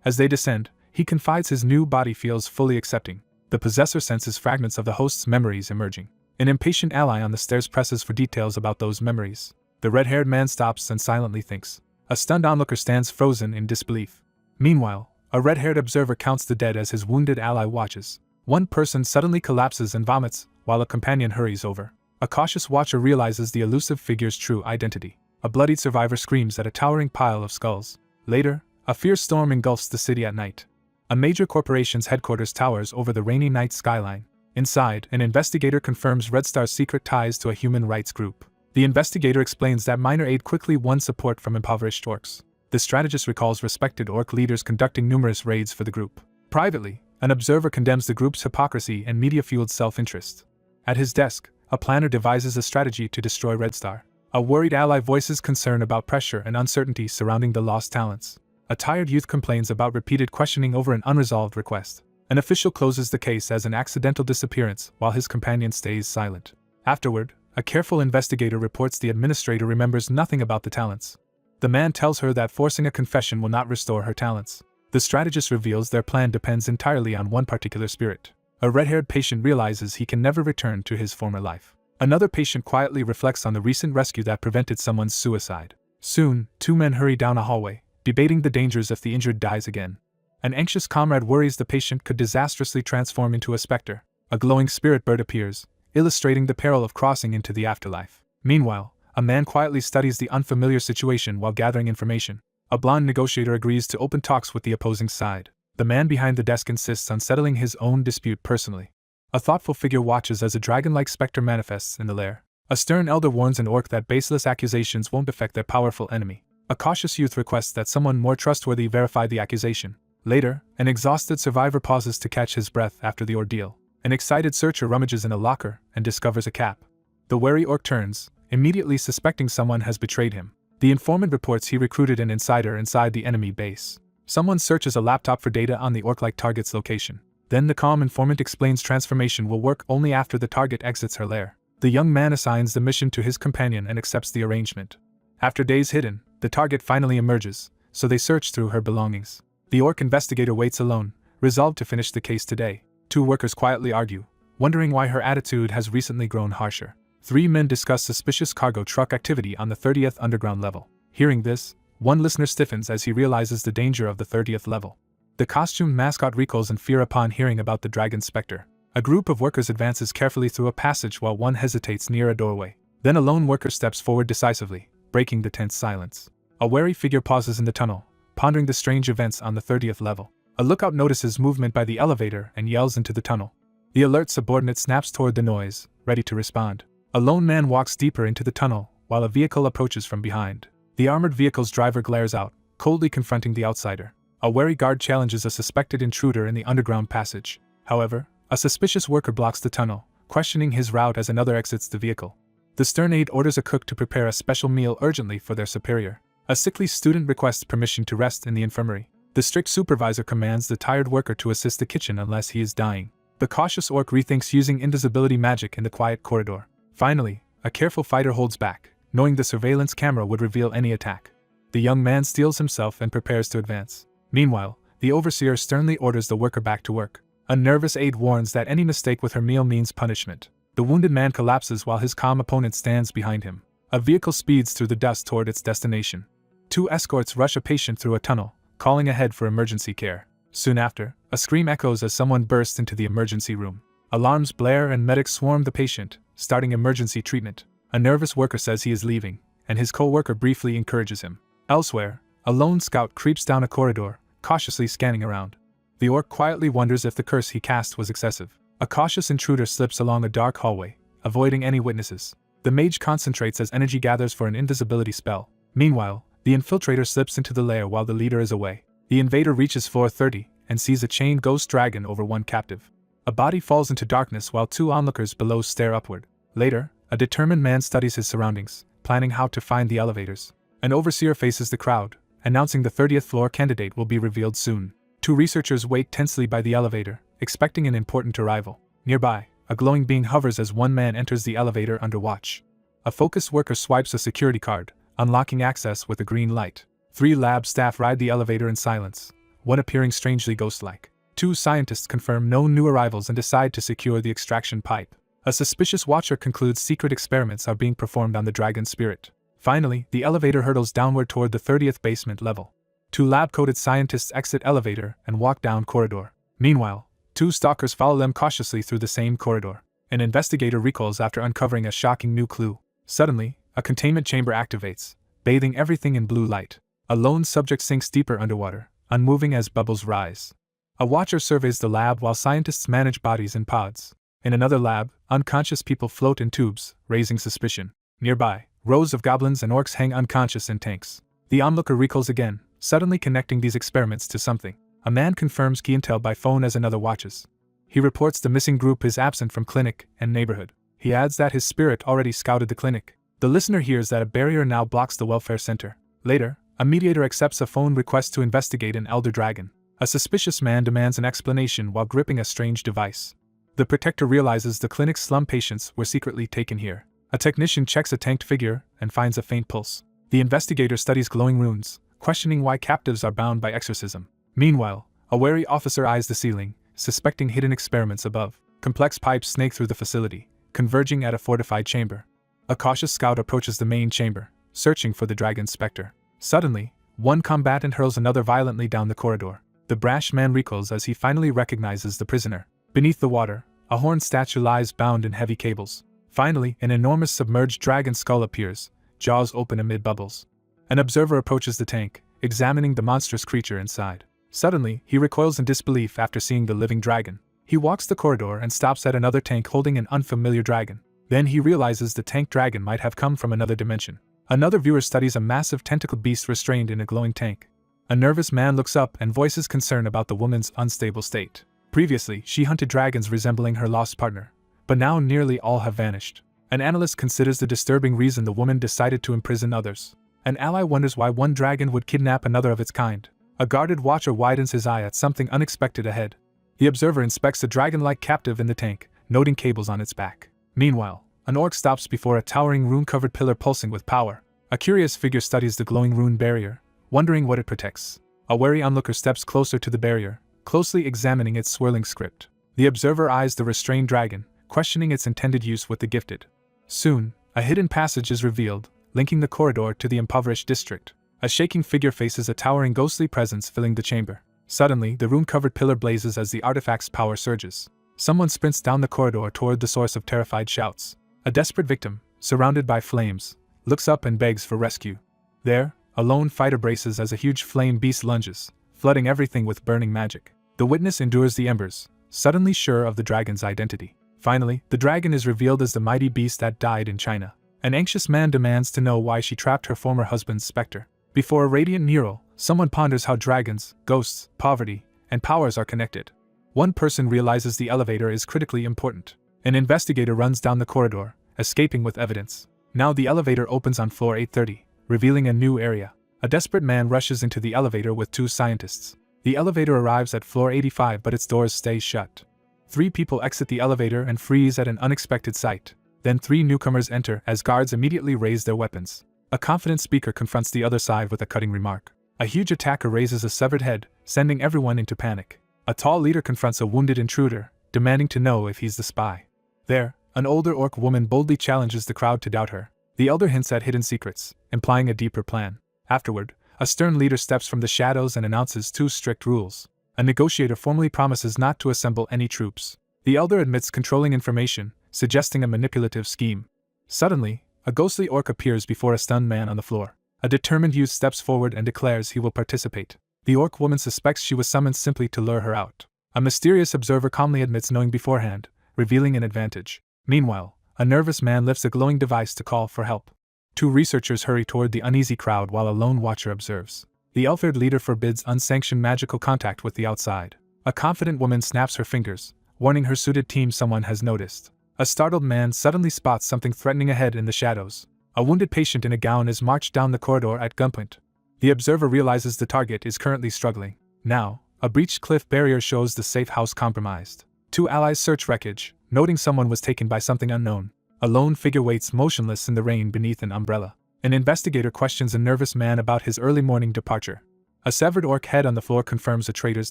As they descend, he confides his new body feels fully accepting. The possessor senses fragments of the host's memories emerging. An impatient ally on the stairs presses for details about those memories. The red-haired man stops and silently thinks. A stunned onlooker stands frozen in disbelief. Meanwhile, a red-haired observer counts the dead as his wounded ally watches. One person suddenly collapses and vomits, while a companion hurries over. A cautious watcher realizes the elusive figure's true identity. A bloodied survivor screams at a towering pile of skulls. Later, a fierce storm engulfs the city at night. A major corporation's headquarters towers over the rainy night skyline. Inside, an investigator confirms Red Star's secret ties to a human rights group. The investigator explains that minor aid quickly won support from impoverished orcs. The strategist recalls respected orc leaders conducting numerous raids for the group. Privately, an observer condemns the group's hypocrisy and media-fueled self-interest. At his desk, a planner devises a strategy to destroy Red Star. A worried ally voices concern about pressure and uncertainty surrounding the lost talents. A tired youth complains about repeated questioning over an unresolved request. An official closes the case as an accidental disappearance while his companion stays silent. Afterward, a careful investigator reports the administrator remembers nothing about the talents. The man tells her that forcing a confession will not restore her talents. The strategist reveals their plan depends entirely on one particular spirit. A red-haired patient realizes he can never return to his former life. Another patient quietly reflects on the recent rescue that prevented someone's suicide. Soon, two men hurry down a hallway, debating the dangers if the injured dies again. An anxious comrade worries the patient could disastrously transform into a specter. A glowing spirit bird appears, illustrating the peril of crossing into the afterlife. Meanwhile, a man quietly studies the unfamiliar situation while gathering information. A blonde negotiator agrees to open talks with the opposing side. The man behind the desk insists on settling his own dispute personally. A thoughtful figure watches as a dragon-like specter manifests in the lair. A stern elder warns an orc that baseless accusations won't affect their powerful enemy. A cautious youth requests that someone more trustworthy verify the accusation. Later, an exhausted survivor pauses to catch his breath after the ordeal. An excited searcher rummages in a locker and discovers a cap. The wary orc turns, immediately suspecting someone has betrayed him. The informant reports he recruited an insider inside the enemy base. Someone searches a laptop for data on the orc-like target's location. Then the calm informant explains transformation will work only after the target exits her lair. The young man assigns the mission to his companion and accepts the arrangement. After days hidden, the target finally emerges, so they search through her belongings. The orc investigator waits alone, resolved to finish the case today. Two workers quietly argue, wondering why her attitude has recently grown harsher. Three men discuss suspicious cargo truck activity on the 30th underground level. Hearing this, one listener stiffens as he realizes the danger of the 30th level. The costumed mascot recoils in fear upon hearing about the dragon specter. A group of workers advances carefully through a passage while one hesitates near a doorway. Then a lone worker steps forward decisively, breaking the tense silence. A wary figure pauses in the tunnel, pondering the strange events on the 30th level. A lookout notices movement by the elevator and yells into the tunnel. The alert subordinate snaps toward the noise, ready to respond. A lone man walks deeper into the tunnel, while a vehicle approaches from behind. The armored vehicle's driver glares out, coldly confronting the outsider. A wary guard challenges a suspected intruder in the underground passage. However, a suspicious worker blocks the tunnel, questioning his route as another exits the vehicle. The stern aide orders a cook to prepare a special meal urgently for their superior. A sickly student requests permission to rest in the infirmary. The strict supervisor commands the tired worker to assist the kitchen unless he is dying. The cautious orc rethinks using invisibility magic in the quiet corridor. Finally, a careful fighter holds back, knowing the surveillance camera would reveal any attack. The young man steels himself and prepares to advance. Meanwhile, the overseer sternly orders the worker back to work. A nervous aide warns that any mistake with her meal means punishment. The wounded man collapses while his calm opponent stands behind him. A vehicle speeds through the dust toward its destination. 2 escorts rush a patient through a tunnel, calling ahead for emergency care. Soon after, a scream echoes as someone bursts into the emergency room. Alarms blare and medics swarm the patient, starting emergency treatment. A nervous worker says he is leaving, and his co-worker briefly encourages him. Elsewhere, a lone scout creeps down a corridor, cautiously scanning around. The orc quietly wonders if the curse he cast was excessive. A cautious intruder slips along a dark hallway, avoiding any witnesses. The mage concentrates as energy gathers for an invisibility spell. Meanwhile, the infiltrator slips into the lair while the leader is away. The invader reaches floor 30 and sees a chained ghost dragon over one captive. A body falls into darkness while 2 onlookers below stare upward. Later, a determined man studies his surroundings, planning how to find the elevators. An overseer faces the crowd, announcing the 30th floor candidate will be revealed soon. 2 researchers wait tensely by the elevator, expecting an important arrival. Nearby, a glowing being hovers as one man enters the elevator under watch. A focused worker swipes a security card, unlocking access with a green light. 3 lab staff ride the elevator in silence, one appearing strangely ghost-like. 2 scientists confirm no new arrivals and decide to secure the extraction pipe. A suspicious watcher concludes secret experiments are being performed on the dragon spirit. Finally, the elevator hurtles downward toward the 30th basement level. 2 lab-coated scientists exit elevator and walk down corridor. Meanwhile, 2 stalkers follow them cautiously through the same corridor. An investigator recoils after uncovering a shocking new clue. Suddenly, a containment chamber activates, bathing everything in blue light. A lone subject sinks deeper underwater, unmoving as bubbles rise. A watcher surveys the lab while scientists manage bodies in pods. In another lab, unconscious people float in tubes, raising suspicion. Nearby, rows of goblins and orcs hang unconscious in tanks. The onlooker recoils again, suddenly connecting these experiments to something. A man confirms key intel by phone as another watches. He reports the missing group is absent from clinic and neighborhood. He adds that his spirit already scouted the clinic. The listener hears that a barrier now blocks the welfare center. Later, a mediator accepts a phone request to investigate an elder dragon. A suspicious man demands an explanation while gripping a strange device. The protector realizes the clinic's slum patients were secretly taken here. A technician checks a tanked figure and finds a faint pulse. The investigator studies glowing runes, questioning why captives are bound by exorcism. Meanwhile, a wary officer eyes the ceiling, suspecting hidden experiments above. Complex pipes snake through the facility, converging at a fortified chamber. A cautious scout approaches the main chamber, searching for the dragon's specter. Suddenly, one combatant hurls another violently down the corridor. The brash man recoils as he finally recognizes the prisoner. Beneath the water, a horned statue lies bound in heavy cables. Finally, an enormous submerged dragon skull appears, jaws open amid bubbles. An observer approaches the tank, examining the monstrous creature inside. Suddenly, he recoils in disbelief after seeing the living dragon. He walks the corridor and stops at another tank holding an unfamiliar dragon. Then he realizes the tank dragon might have come from another dimension. Another viewer studies a massive tentacled beast restrained in a glowing tank. A nervous man looks up and voices concern about the woman's unstable state. Previously, she hunted dragons resembling her lost partner, but now nearly all have vanished. An analyst considers the disturbing reason the woman decided to imprison others. An ally wonders why one dragon would kidnap another of its kind. A guarded watcher widens his eye at something unexpected ahead. The observer inspects a dragon-like captive in the tank, noting cables on its back. Meanwhile, an orc stops before a towering rune-covered pillar pulsing with power. A curious figure studies the glowing rune barrier, wondering what it protects. A wary onlooker steps closer to the barrier, closely examining its swirling script. The observer eyes the restrained dragon, questioning its intended use with the gifted. Soon, a hidden passage is revealed, linking the corridor to the impoverished district. A shaking figure faces a towering ghostly presence filling the chamber. Suddenly, the rune-covered pillar blazes as the artifact's power surges. Someone sprints down the corridor toward the source of terrified shouts. A desperate victim, surrounded by flames, looks up and begs for rescue. There, A lone fighter braces as a huge flame beast lunges, flooding everything with burning magic. The witness endures the embers, suddenly sure of the dragon's identity. Finally, the dragon is revealed as the mighty beast that died in China. An anxious man demands to know why she trapped her former husband's specter. Before a radiant mural, someone ponders how dragons, ghosts, poverty, and powers are connected. One person realizes the elevator is critically important. An investigator runs down the corridor, escaping with evidence. Now the elevator opens on floor 830, revealing a new area. A desperate man rushes into the elevator with 2 scientists. The elevator arrives at floor 85 but its doors stay shut. 3 people exit the elevator and freeze at an unexpected sight. Then 3 newcomers enter as guards immediately raise their weapons. A confident speaker confronts the other side with a cutting remark. A huge attacker raises a severed head, sending everyone into panic. A tall leader confronts a wounded intruder, demanding to know if he's the spy. There, an older orc woman boldly challenges the crowd to doubt her. The elder hints at hidden secrets, implying a deeper plan. Afterward, a stern leader steps from the shadows and announces 2 strict rules. A negotiator formally promises not to assemble any troops. The elder admits controlling information, suggesting a manipulative scheme. Suddenly, a ghostly orc appears before a stunned man on the floor. A determined youth steps forward and declares he will participate. The orc woman suspects she was summoned simply to lure her out. A mysterious observer calmly admits knowing beforehand, revealing an advantage. Meanwhile, a nervous man lifts a glowing device to call for help. 2 researchers hurry toward the uneasy crowd while a lone watcher observes. The elf-haired leader forbids unsanctioned magical contact with the outside. A confident woman snaps her fingers, warning her suited team someone has noticed. A startled man suddenly spots something threatening ahead in the shadows. A wounded patient in a gown is marched down the corridor at gunpoint. The observer realizes the target is currently struggling. Now, a breached cliff barrier shows the safe house compromised. 2 allies search wreckage, noting someone was taken by something unknown. A lone figure waits motionless in the rain beneath an umbrella. An investigator questions a nervous man about his early morning departure. A severed orc head on the floor confirms a traitor's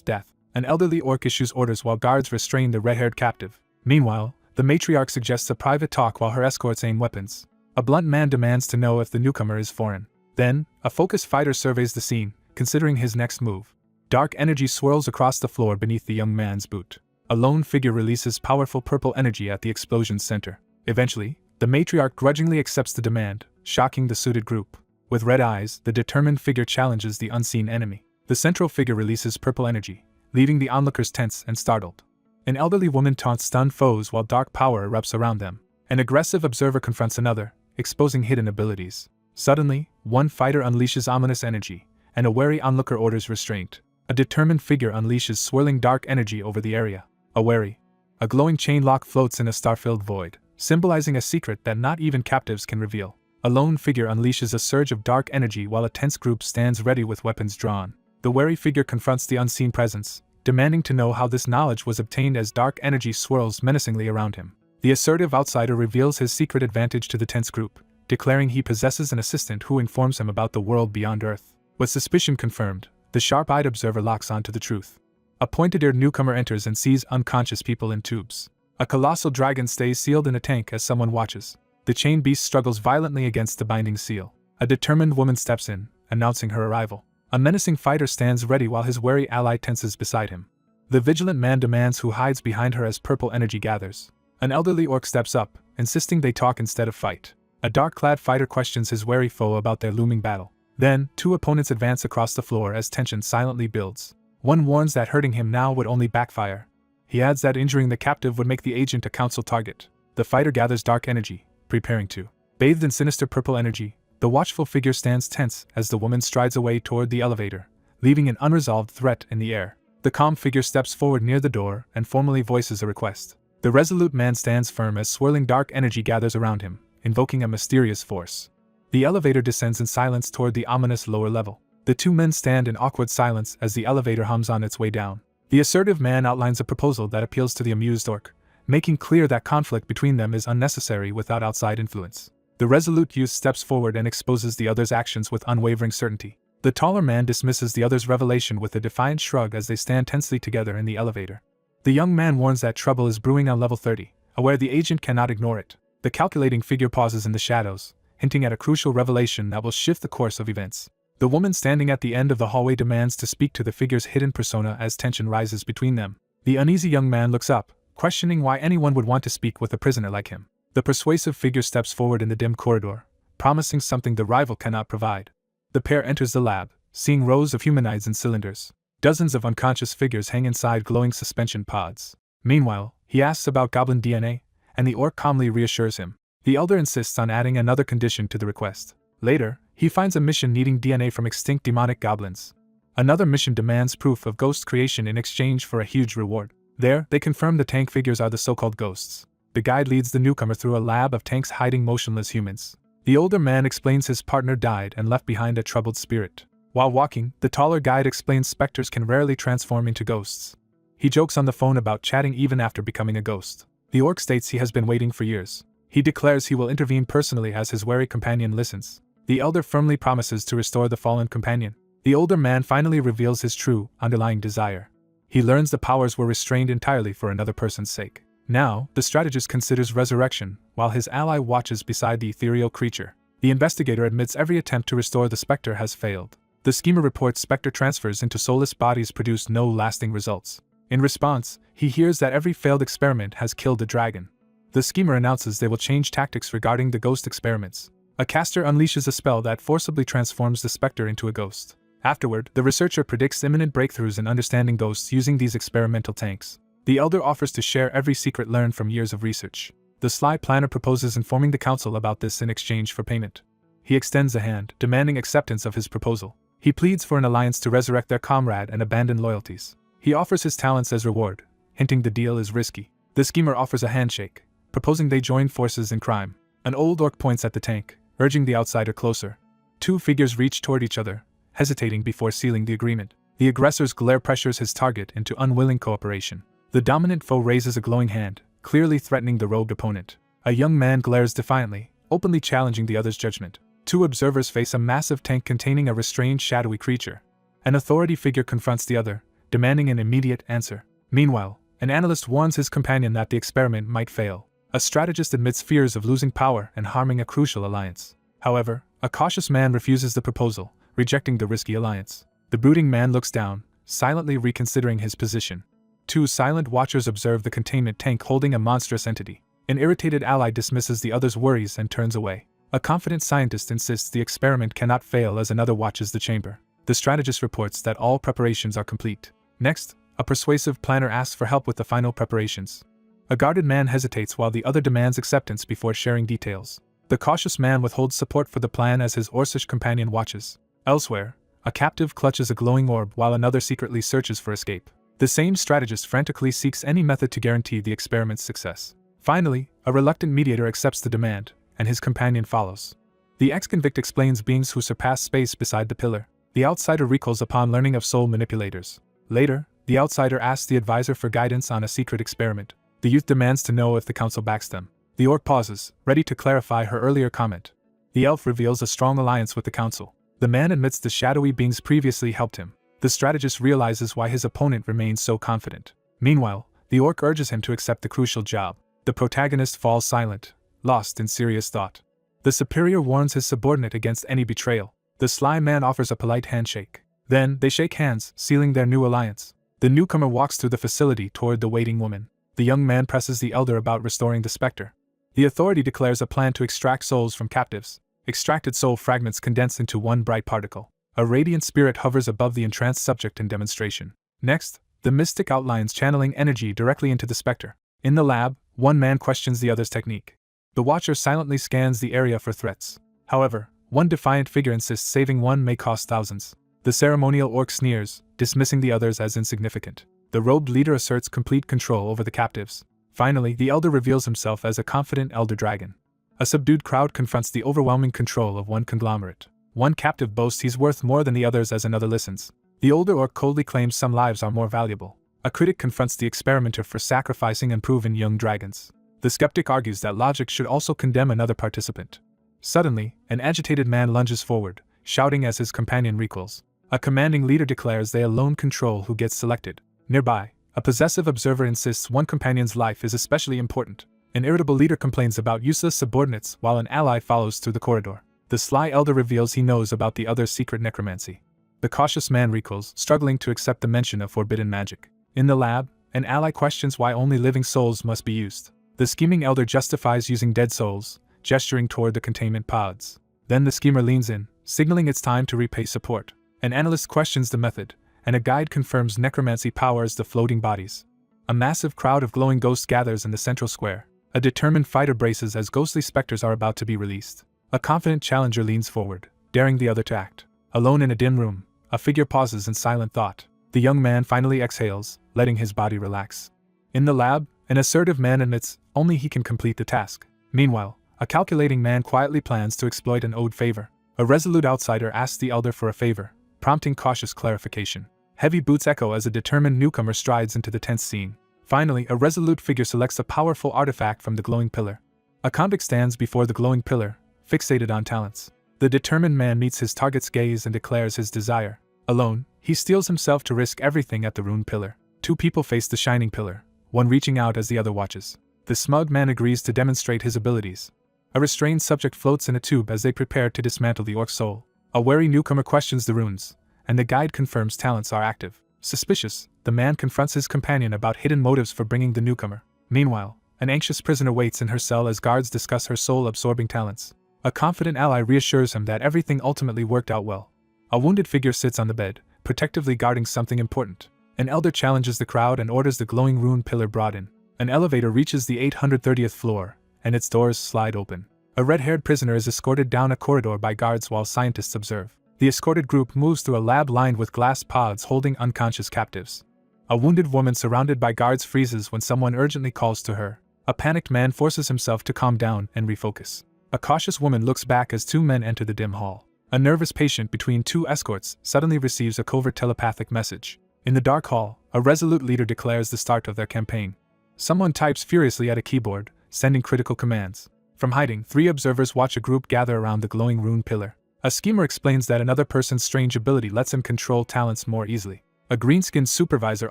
death. An elderly orc issues orders while guards restrain the red-haired captive. Meanwhile, the matriarch suggests a private talk while her escorts aim weapons. A blunt man demands to know if the newcomer is foreign. Then, a focused fighter surveys the scene, considering his next move. Dark energy swirls across the floor beneath the young man's boot. A lone figure releases powerful purple energy at the explosion's center. Eventually, the matriarch grudgingly accepts the demand, shocking the suited group. With red eyes, the determined figure challenges the unseen enemy. The central figure releases purple energy, leaving the onlookers tense and startled. An elderly woman taunts stunned foes while dark power erupts around them. An aggressive observer confronts another, exposing hidden abilities. Suddenly, one fighter unleashes ominous energy, and a wary onlooker orders restraint. A determined figure unleashes swirling dark energy over the area. A glowing chain lock floats in a star-filled void, symbolizing a secret that not even captives can reveal. A lone figure unleashes a surge of dark energy while a tense group stands ready with weapons drawn. The wary figure confronts the unseen presence, demanding to know how this knowledge was obtained as dark energy swirls menacingly around him. The assertive outsider reveals his secret advantage to the tense group, declaring he possesses an assistant who informs him about the world beyond Earth. With suspicion confirmed, the sharp-eyed observer locks onto the truth. A pointed-eared newcomer enters and sees unconscious people in tubes. A colossal dragon stays sealed in a tank as someone watches. The chain beast struggles violently against the binding seal. A determined woman steps in, announcing her arrival. A menacing fighter stands ready while his wary ally tenses beside him. The vigilant man demands who hides behind her as purple energy gathers. An elderly orc steps up, insisting they talk instead of fight. A dark-clad fighter questions his wary foe about their looming battle. Then, 2 opponents advance across the floor as tension silently builds. One warns that hurting him now would only backfire. He adds that injuring the captive would make the agent a council target. The fighter gathers dark energy, preparing to. Bathed in sinister purple energy, the watchful figure stands tense as the woman strides away toward the elevator, leaving an unresolved threat in the air. The calm figure steps forward near the door and formally voices a request. The resolute man stands firm as swirling dark energy gathers around him, invoking a mysterious force. The elevator descends in silence toward the ominous lower level. The 2 men stand in awkward silence as the elevator hums on its way down. The assertive man outlines a proposal that appeals to the amused orc, making clear that conflict between them is unnecessary without outside influence. The resolute youth steps forward and exposes the other's actions with unwavering certainty. The taller man dismisses the other's revelation with a defiant shrug as they stand tensely together in the elevator. The young man warns that trouble is brewing on level 30, aware the agent cannot ignore it. The calculating figure pauses in the shadows, hinting at a crucial revelation that will shift the course of events. The woman standing at the end of the hallway demands to speak to the figure's hidden persona as tension rises between them. The uneasy young man looks up, questioning why anyone would want to speak with a prisoner like him. The persuasive figure steps forward in the dim corridor, promising something the rival cannot provide. The pair enters the lab, seeing rows of humanoids in cylinders. Dozens of unconscious figures hang inside glowing suspension pods. Meanwhile, he asks about goblin DNA, and the orc calmly reassures him. The elder insists on adding another condition to the request. Later, he finds a mission needing DNA from extinct demonic goblins. Another mission demands proof of ghost creation in exchange for a huge reward. There, they confirm the tank figures are the so-called ghosts. The guide leads the newcomer through a lab of tanks hiding motionless humans. The older man explains his partner died and left behind a troubled spirit. While walking, the taller guide explains specters can rarely transform into ghosts. He jokes on the phone about chatting even after becoming a ghost. The orc states he has been waiting for years. He declares he will intervene personally as his wary companion listens. The elder firmly promises to restore the fallen companion. The older man finally reveals his true, underlying desire. He learns the powers were restrained entirely for another person's sake. Now, the strategist considers resurrection, while his ally watches beside the ethereal creature. The investigator admits every attempt to restore the specter has failed. The schemer reports specter transfers into soulless bodies produce no lasting results. In response, he hears that every failed experiment has killed a dragon. The schemer announces they will change tactics regarding the ghost experiments. A caster unleashes a spell that forcibly transforms the specter into a ghost. Afterward, the researcher predicts imminent breakthroughs in understanding ghosts using these experimental tanks. The elder offers to share every secret learned from years of research. The sly planner proposes informing the council about this in exchange for payment. He extends a hand, demanding acceptance of his proposal. He pleads for an alliance to resurrect their comrade and abandon loyalties. He offers his talents as reward, hinting the deal is risky. The schemer offers a handshake, proposing they join forces in crime. An old orc points at the tank, urging the outsider closer. Two figures reach toward each other, hesitating before sealing the agreement. The aggressor's glare pressures his target into unwilling cooperation. The dominant foe raises a glowing hand, clearly threatening the robed opponent. A young man glares defiantly, openly challenging the other's judgment. Two observers face a massive tank containing a restrained shadowy creature. An authority figure confronts the other, demanding an immediate answer. Meanwhile, an analyst warns his companion that the experiment might fail. A strategist admits fears of losing power and harming a crucial alliance. However, a cautious man refuses the proposal, rejecting the risky alliance. The brooding man looks down, silently reconsidering his position. Two silent watchers observe the containment tank holding a monstrous entity. An irritated ally dismisses the other's worries and turns away. A confident scientist insists the experiment cannot fail as another watches the chamber. The strategist reports that all preparations are complete. Next, a persuasive planner asks for help with the final preparations. A guarded man hesitates while the other demands acceptance before sharing details. The cautious man withholds support for the plan as his Orcish companion watches. Elsewhere, a captive clutches a glowing orb while another secretly searches for escape. The same strategist frantically seeks any method to guarantee the experiment's success. Finally, a reluctant mediator accepts the demand, and his companion follows. The ex-convict explains beings who surpass space beside the pillar. The outsider recoils upon learning of soul manipulators. Later, the outsider asks the advisor for guidance on a secret experiment. The youth demands to know if the council backs them. The orc pauses, ready to clarify her earlier comment. The elf reveals a strong alliance with the council. The man admits the shadowy beings previously helped him. The strategist realizes why his opponent remains so confident. Meanwhile, the orc urges him to accept the crucial job. The protagonist falls silent, lost in serious thought. The superior warns his subordinate against any betrayal. The sly man offers a polite handshake. Then, they shake hands, sealing their new alliance. The newcomer walks through the facility toward the waiting woman. The young man presses the elder about restoring the specter. The authority declares a plan to extract souls from captives. Extracted soul fragments condense into one bright particle. A radiant spirit hovers above the entranced subject in demonstration. Next, the mystic outlines channeling energy directly into the specter. In the lab, one man questions the other's technique. The watcher silently scans the area for threats. However, one defiant figure insists saving one may cost thousands. The ceremonial orc sneers, dismissing the others as insignificant. The robed leader asserts complete control over the captives. Finally, the elder reveals himself as a confident elder dragon. A subdued crowd confronts the overwhelming control of one conglomerate. One captive boasts he's worth more than the others as another listens. The older orc coldly claims some lives are more valuable. A critic confronts the experimenter for sacrificing unproven young dragons. The skeptic argues that logic should also condemn another participant. Suddenly, an agitated man lunges forward, shouting as his companion recoils. A commanding leader declares they alone control who gets selected. Nearby, a possessive observer insists one companion's life is especially important. An irritable leader complains about useless subordinates while an ally follows through the corridor. The sly elder reveals he knows about the other's secret necromancy. The cautious man recoils, struggling to accept the mention of forbidden magic. In the lab, an ally questions why only living souls must be used. The scheming elder justifies using dead souls, gesturing toward the containment pods. Then the schemer leans in, signaling it's time to repay support. An analyst questions the method, and a guide confirms necromancy powers the floating bodies. A massive crowd of glowing ghosts gathers in the central square. A determined fighter braces as ghostly specters are about to be released. A confident challenger leans forward, daring the other to act. Alone in a dim room, a figure pauses in silent thought. The young man finally exhales, letting his body relax. In the lab, an assertive man admits only he can complete the task. Meanwhile, a calculating man quietly plans to exploit an owed favor. A resolute outsider asks the elder for a favor, prompting cautious clarification. Heavy boots echo as a determined newcomer strides into the tense scene. Finally, a resolute figure selects a powerful artifact from the glowing pillar. A convict stands before the glowing pillar, fixated on talents. The determined man meets his target's gaze and declares his desire. Alone, he steels himself to risk everything at the ruined pillar. Two people face the shining pillar, one reaching out as the other watches. The smug man agrees to demonstrate his abilities. A restrained subject floats in a tube as they prepare to dismantle the orc soul. A wary newcomer questions the runes, and the guide confirms talents are active. Suspicious, the man confronts his companion about hidden motives for bringing the newcomer. Meanwhile, an anxious prisoner waits in her cell as guards discuss her soul-absorbing talents. A confident ally reassures him that everything ultimately worked out well. A wounded figure sits on the bed, protectively guarding something important. An elder challenges the crowd and orders the glowing rune pillar brought in. An elevator reaches the 830th floor, and its doors slide open. A red-haired prisoner is escorted down a corridor by guards while scientists observe. The escorted group moves through a lab lined with glass pods holding unconscious captives. A wounded woman surrounded by guards freezes when someone urgently calls to her. A panicked man forces himself to calm down and refocus. A cautious woman looks back as two men enter the dim hall. A nervous patient between two escorts suddenly receives a covert telepathic message. In the dark hall, a resolute leader declares the start of their campaign. Someone types furiously at a keyboard, sending critical commands. From hiding, three observers watch a group gather around the glowing rune pillar. A schemer explains that another person's strange ability lets him control talents more easily. A green-skinned supervisor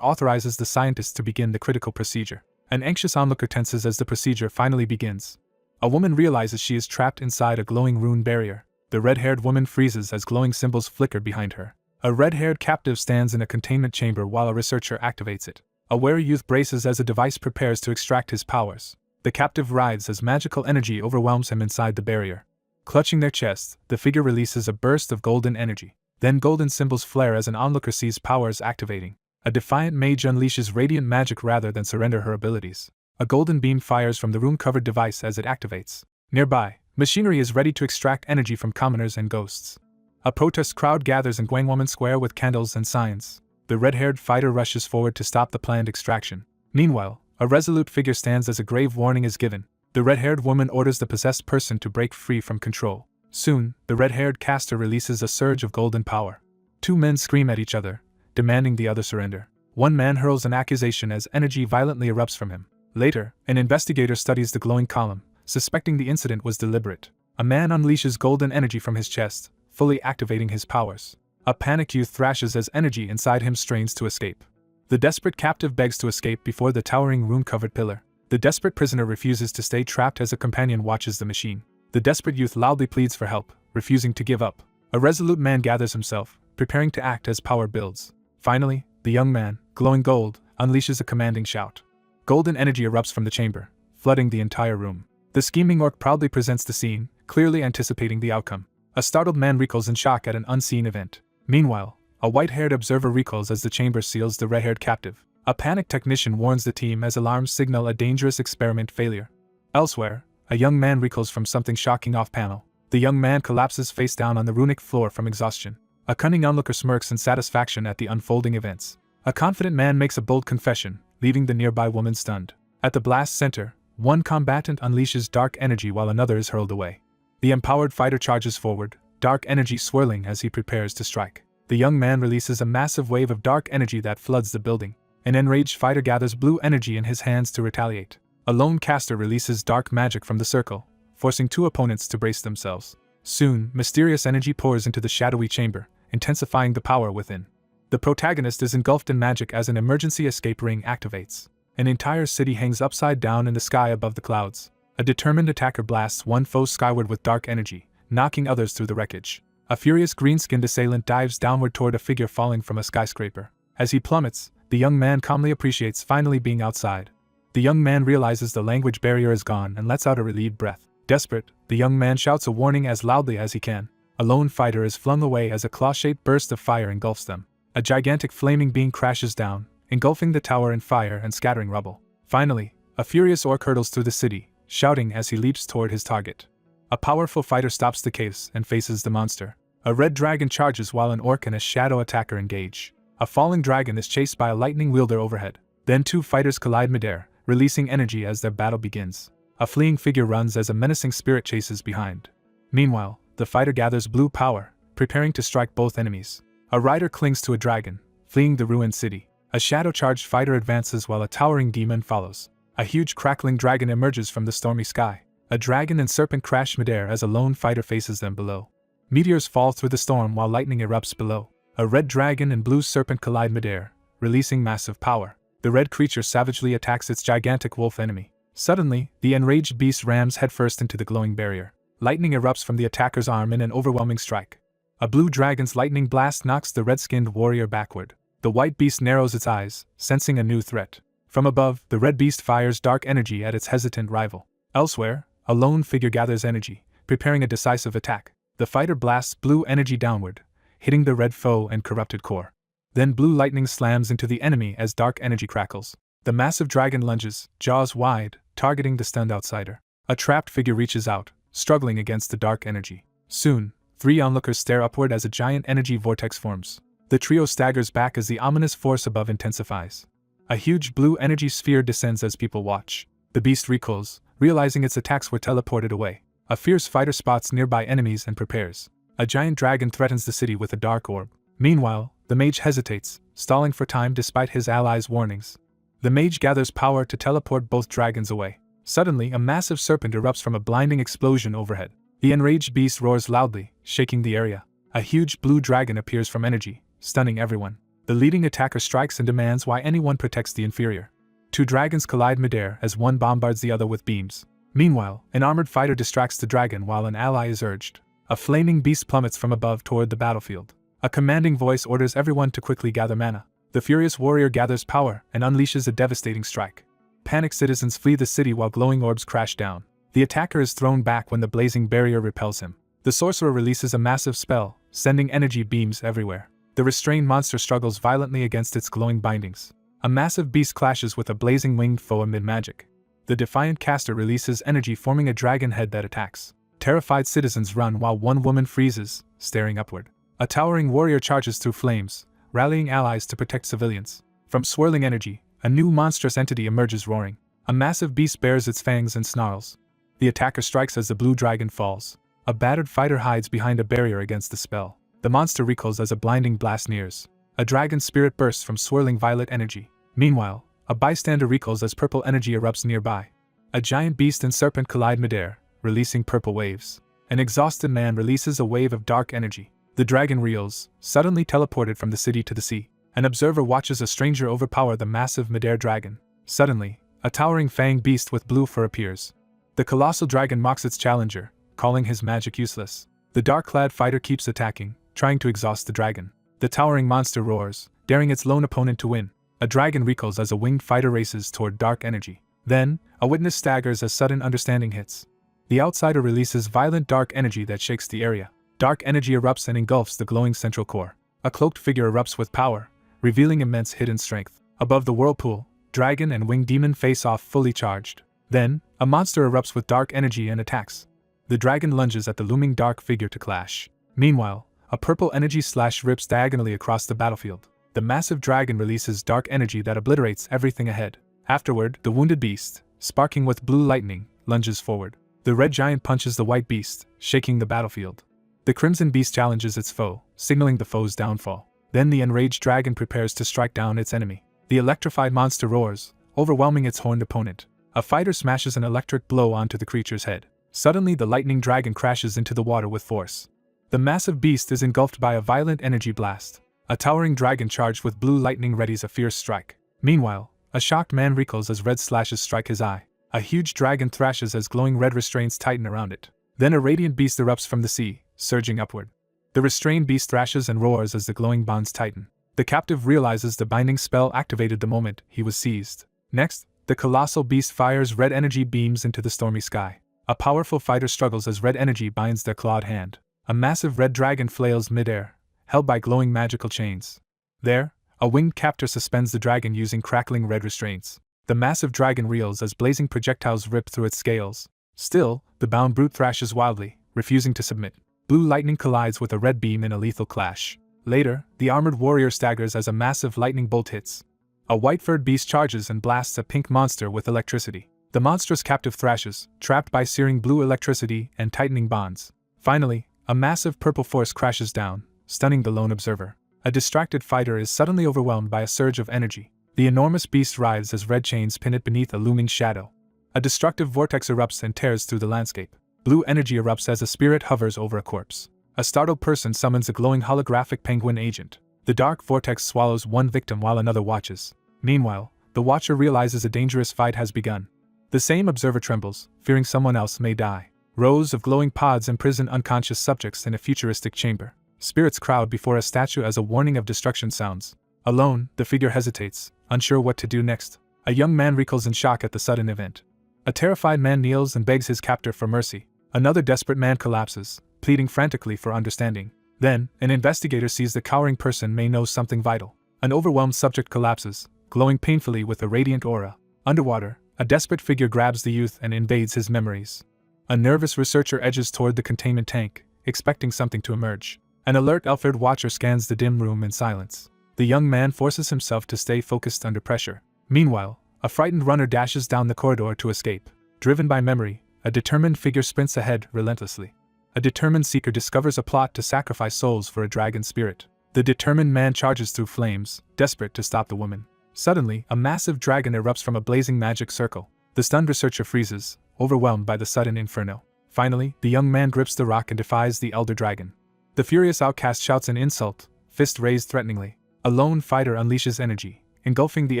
authorizes the scientists to begin the critical procedure. An anxious onlooker tenses as the procedure finally begins. A woman realizes she is trapped inside a glowing rune barrier. The red-haired woman freezes as glowing symbols flicker behind her. A red-haired captive stands in a containment chamber while a researcher activates it. A wary youth braces as a device prepares to extract his powers. The captive writhes as magical energy overwhelms him inside the barrier. Clutching their chests, the figure releases a burst of golden energy. Then golden symbols flare as an onlooker sees powers activating. A defiant mage unleashes radiant magic rather than surrender her abilities. A golden beam fires from the rune-covered device as it activates. Nearby, machinery is ready to extract energy from commoners and ghosts. A protest crowd gathers in Gwangwoman Square with candles and signs. The red-haired fighter rushes forward to stop the planned extraction. Meanwhile, a resolute figure stands as a grave warning is given. The red-haired woman orders the possessed person to break free from control. Soon, the red-haired caster releases a surge of golden power. Two men scream at each other, demanding the other surrender. One man hurls an accusation as energy violently erupts from him. Later, an investigator studies the glowing column, suspecting the incident was deliberate. A man unleashes golden energy from his chest, fully activating his powers. A panicked youth thrashes as energy inside him strains to escape. The desperate captive begs to escape before the towering rune-covered pillar. The desperate prisoner refuses to stay trapped as a companion watches the machine. The desperate youth loudly pleads for help, refusing to give up. A resolute man gathers himself, preparing to act as power builds. Finally, the young man, glowing gold, unleashes a commanding shout. Golden energy erupts from the chamber, flooding the entire room. The scheming orc proudly presents the scene, clearly anticipating the outcome. A startled man recoils in shock at an unseen event. Meanwhile, a white-haired observer recoils as the chamber seals the red-haired captive. A panicked technician warns the team as alarms signal a dangerous experiment failure. Elsewhere, a young man recoils from something shocking off-panel. The young man collapses face down on the runic floor from exhaustion. A cunning onlooker smirks in satisfaction at the unfolding events. A confident man makes a bold confession, leaving the nearby woman stunned. At the blast center, one combatant unleashes dark energy while another is hurled away. The empowered fighter charges forward, dark energy swirling as he prepares to strike. The young man releases a massive wave of dark energy that floods the building. An enraged fighter gathers blue energy in his hands to retaliate. A lone caster releases dark magic from the circle, forcing two opponents to brace themselves. Soon, mysterious energy pours into the shadowy chamber, intensifying the power within. The protagonist is engulfed in magic as an emergency escape ring activates. An entire city hangs upside down in the sky above the clouds. A determined attacker blasts one foe skyward with dark energy, knocking others through the wreckage. A furious green-skinned assailant dives downward toward a figure falling from a skyscraper. As he plummets, the young man calmly appreciates finally being outside. The young man realizes the language barrier is gone and lets out a relieved breath. Desperate, the young man shouts a warning as loudly as he can. A lone fighter is flung away as a claw-shaped burst of fire engulfs them. A gigantic flaming being crashes down, engulfing the tower in fire and scattering rubble. Finally, a furious orc hurtles through the city, shouting as he leaps toward his target. A powerful fighter stops the chaos and faces the monster. A red dragon charges while an orc and a shadow attacker engage. A falling dragon is chased by a lightning wielder overhead. Then two fighters collide midair, releasing energy as their battle begins. A fleeing figure runs as a menacing spirit chases behind. Meanwhile, the fighter gathers blue power, preparing to strike both enemies. A rider clings to a dragon, fleeing the ruined city. A shadow-charged fighter advances while a towering demon follows. A huge crackling dragon emerges from the stormy sky. A dragon and serpent crash midair as a lone fighter faces them below. Meteors fall through the storm while lightning erupts below. A red dragon and blue serpent collide midair, releasing massive power. The red creature savagely attacks its gigantic wolf enemy. Suddenly, the enraged beast rams headfirst into the glowing barrier. Lightning erupts from the attacker's arm in an overwhelming strike. A blue dragon's lightning blast knocks the red-skinned warrior backward. The white beast narrows its eyes, sensing a new threat. From above, the red beast fires dark energy at its hesitant rival. Elsewhere, a lone figure gathers energy, preparing a decisive attack. The fighter blasts blue energy downward, hitting the red foe and corrupted core. Then blue lightning slams into the enemy as dark energy crackles. The massive dragon lunges, jaws wide, targeting the stunned outsider. A trapped figure reaches out, struggling against the dark energy. Soon, three onlookers stare upward as a giant energy vortex forms. The trio staggers back as the ominous force above intensifies. A huge blue energy sphere descends as people watch. The beast recoils, realizing its attacks were teleported away. A fierce fighter spots nearby enemies and prepares. A giant dragon threatens the city with a dark orb. Meanwhile, the mage hesitates, stalling for time despite his allies' warnings. The mage gathers power to teleport both dragons away. Suddenly, a massive serpent erupts from a blinding explosion overhead. The enraged beast roars loudly, shaking the area. A huge blue dragon appears from energy, stunning everyone. The leading attacker strikes and demands why anyone protects the inferior. Two dragons collide midair as one bombards the other with beams. Meanwhile, an armored fighter distracts the dragon while an ally is urged. A flaming beast plummets from above toward the battlefield. A commanding voice orders everyone to quickly gather mana. The furious warrior gathers power and unleashes a devastating strike. Panicked citizens flee the city while glowing orbs crash down. The attacker is thrown back when the blazing barrier repels him. The sorcerer releases a massive spell, sending energy beams everywhere. The restrained monster struggles violently against its glowing bindings. A massive beast clashes with a blazing winged foe amid magic. The defiant caster releases energy, forming a dragon head that attacks. Terrified citizens run while one woman freezes, staring upward. A towering warrior charges through flames, rallying allies to protect civilians. From swirling energy, a new monstrous entity emerges roaring. A massive beast bares its fangs and snarls. The attacker strikes as the blue dragon falls. A battered fighter hides behind a barrier against the spell. The monster recoils as a blinding blast nears. A dragon spirit bursts from swirling violet energy. Meanwhile, a bystander recoils as purple energy erupts nearby. A giant beast and serpent collide midair, releasing purple waves. An exhausted man releases a wave of dark energy. The dragon reels, suddenly teleported from the city to the sea. An observer watches a stranger overpower the massive midair dragon. Suddenly, a towering fanged beast with blue fur appears. The colossal dragon mocks its challenger, calling his magic useless. The dark-clad fighter keeps attacking, trying to exhaust the dragon. The towering monster roars, daring its lone opponent to win. A dragon recoils as a winged fighter races toward dark energy. Then, a witness staggers as sudden understanding hits. The outsider releases violent dark energy that shakes the area. Dark energy erupts and engulfs the glowing central core. A cloaked figure erupts with power, revealing immense hidden strength. Above the whirlpool, dragon and winged demon face off fully charged. Then, a monster erupts with dark energy and attacks. The dragon lunges at the looming dark figure to clash. Meanwhile, a purple energy slash rips diagonally across the battlefield. The massive dragon releases dark energy that obliterates everything ahead. Afterward, the wounded beast, sparking with blue lightning, lunges forward. The red giant punches the white beast, shaking the battlefield. The crimson beast challenges its foe, signaling the foe's downfall. Then the enraged dragon prepares to strike down its enemy. The electrified monster roars, overwhelming its horned opponent. A fighter smashes an electric blow onto the creature's head. Suddenly the lightning dragon crashes into the water with force. The massive beast is engulfed by a violent energy blast. A towering dragon charged with blue lightning readies a fierce strike. Meanwhile, a shocked man recoils as red slashes strike his eye. A huge dragon thrashes as glowing red restraints tighten around it. Then a radiant beast erupts from the sea, surging upward. The restrained beast thrashes and roars as the glowing bonds tighten. The captive realizes the binding spell activated the moment he was seized. Next, the colossal beast fires red energy beams into the stormy sky. A powerful fighter struggles as red energy binds their clawed hand. A massive red dragon flails midair, held by glowing magical chains. There, a winged captor suspends the dragon using crackling red restraints. The massive dragon reels as blazing projectiles rip through its scales. Still, the bound brute thrashes wildly, refusing to submit. Blue lightning collides with a red beam in a lethal clash. Later, the armored warrior staggers as a massive lightning bolt hits. A white-furred beast charges and blasts a pink monster with electricity. The monstrous captive thrashes, trapped by searing blue electricity and tightening bonds. Finally, a massive purple force crashes down, stunning the lone observer. A distracted fighter is suddenly overwhelmed by a surge of energy. The enormous beast writhes as red chains pin it beneath a looming shadow. A destructive vortex erupts and tears through the landscape. Blue energy erupts as a spirit hovers over a corpse. A startled person summons a glowing holographic penguin agent. The dark vortex swallows one victim while another watches. Meanwhile, the watcher realizes a dangerous fight has begun. The same observer trembles, fearing someone else may die. Rows of glowing pods imprison unconscious subjects in a futuristic chamber. Spirits crowd before a statue as a warning of destruction sounds. Alone, the figure hesitates, unsure what to do next. A young man recoils in shock at the sudden event. A terrified man kneels and begs his captor for mercy. Another desperate man collapses, pleading frantically for understanding. Then, an investigator sees the cowering person may know something vital. An overwhelmed subject collapses, glowing painfully with a radiant aura. Underwater, a desperate figure grabs the youth and invades his memories. A nervous researcher edges toward the containment tank, expecting something to emerge. An alert elf-haired watcher scans the dim room in silence. The young man forces himself to stay focused under pressure. Meanwhile, a frightened runner dashes down the corridor to escape. Driven by memory, a determined figure sprints ahead relentlessly. A determined seeker discovers a plot to sacrifice souls for a dragon spirit. The determined man charges through flames, desperate to stop the woman. Suddenly, a massive dragon erupts from a blazing magic circle. The stunned researcher freezes, overwhelmed by the sudden inferno. Finally, the young man grips the rock and defies the elder dragon. The furious outcast shouts an insult, fist raised threateningly. A lone fighter unleashes energy, engulfing the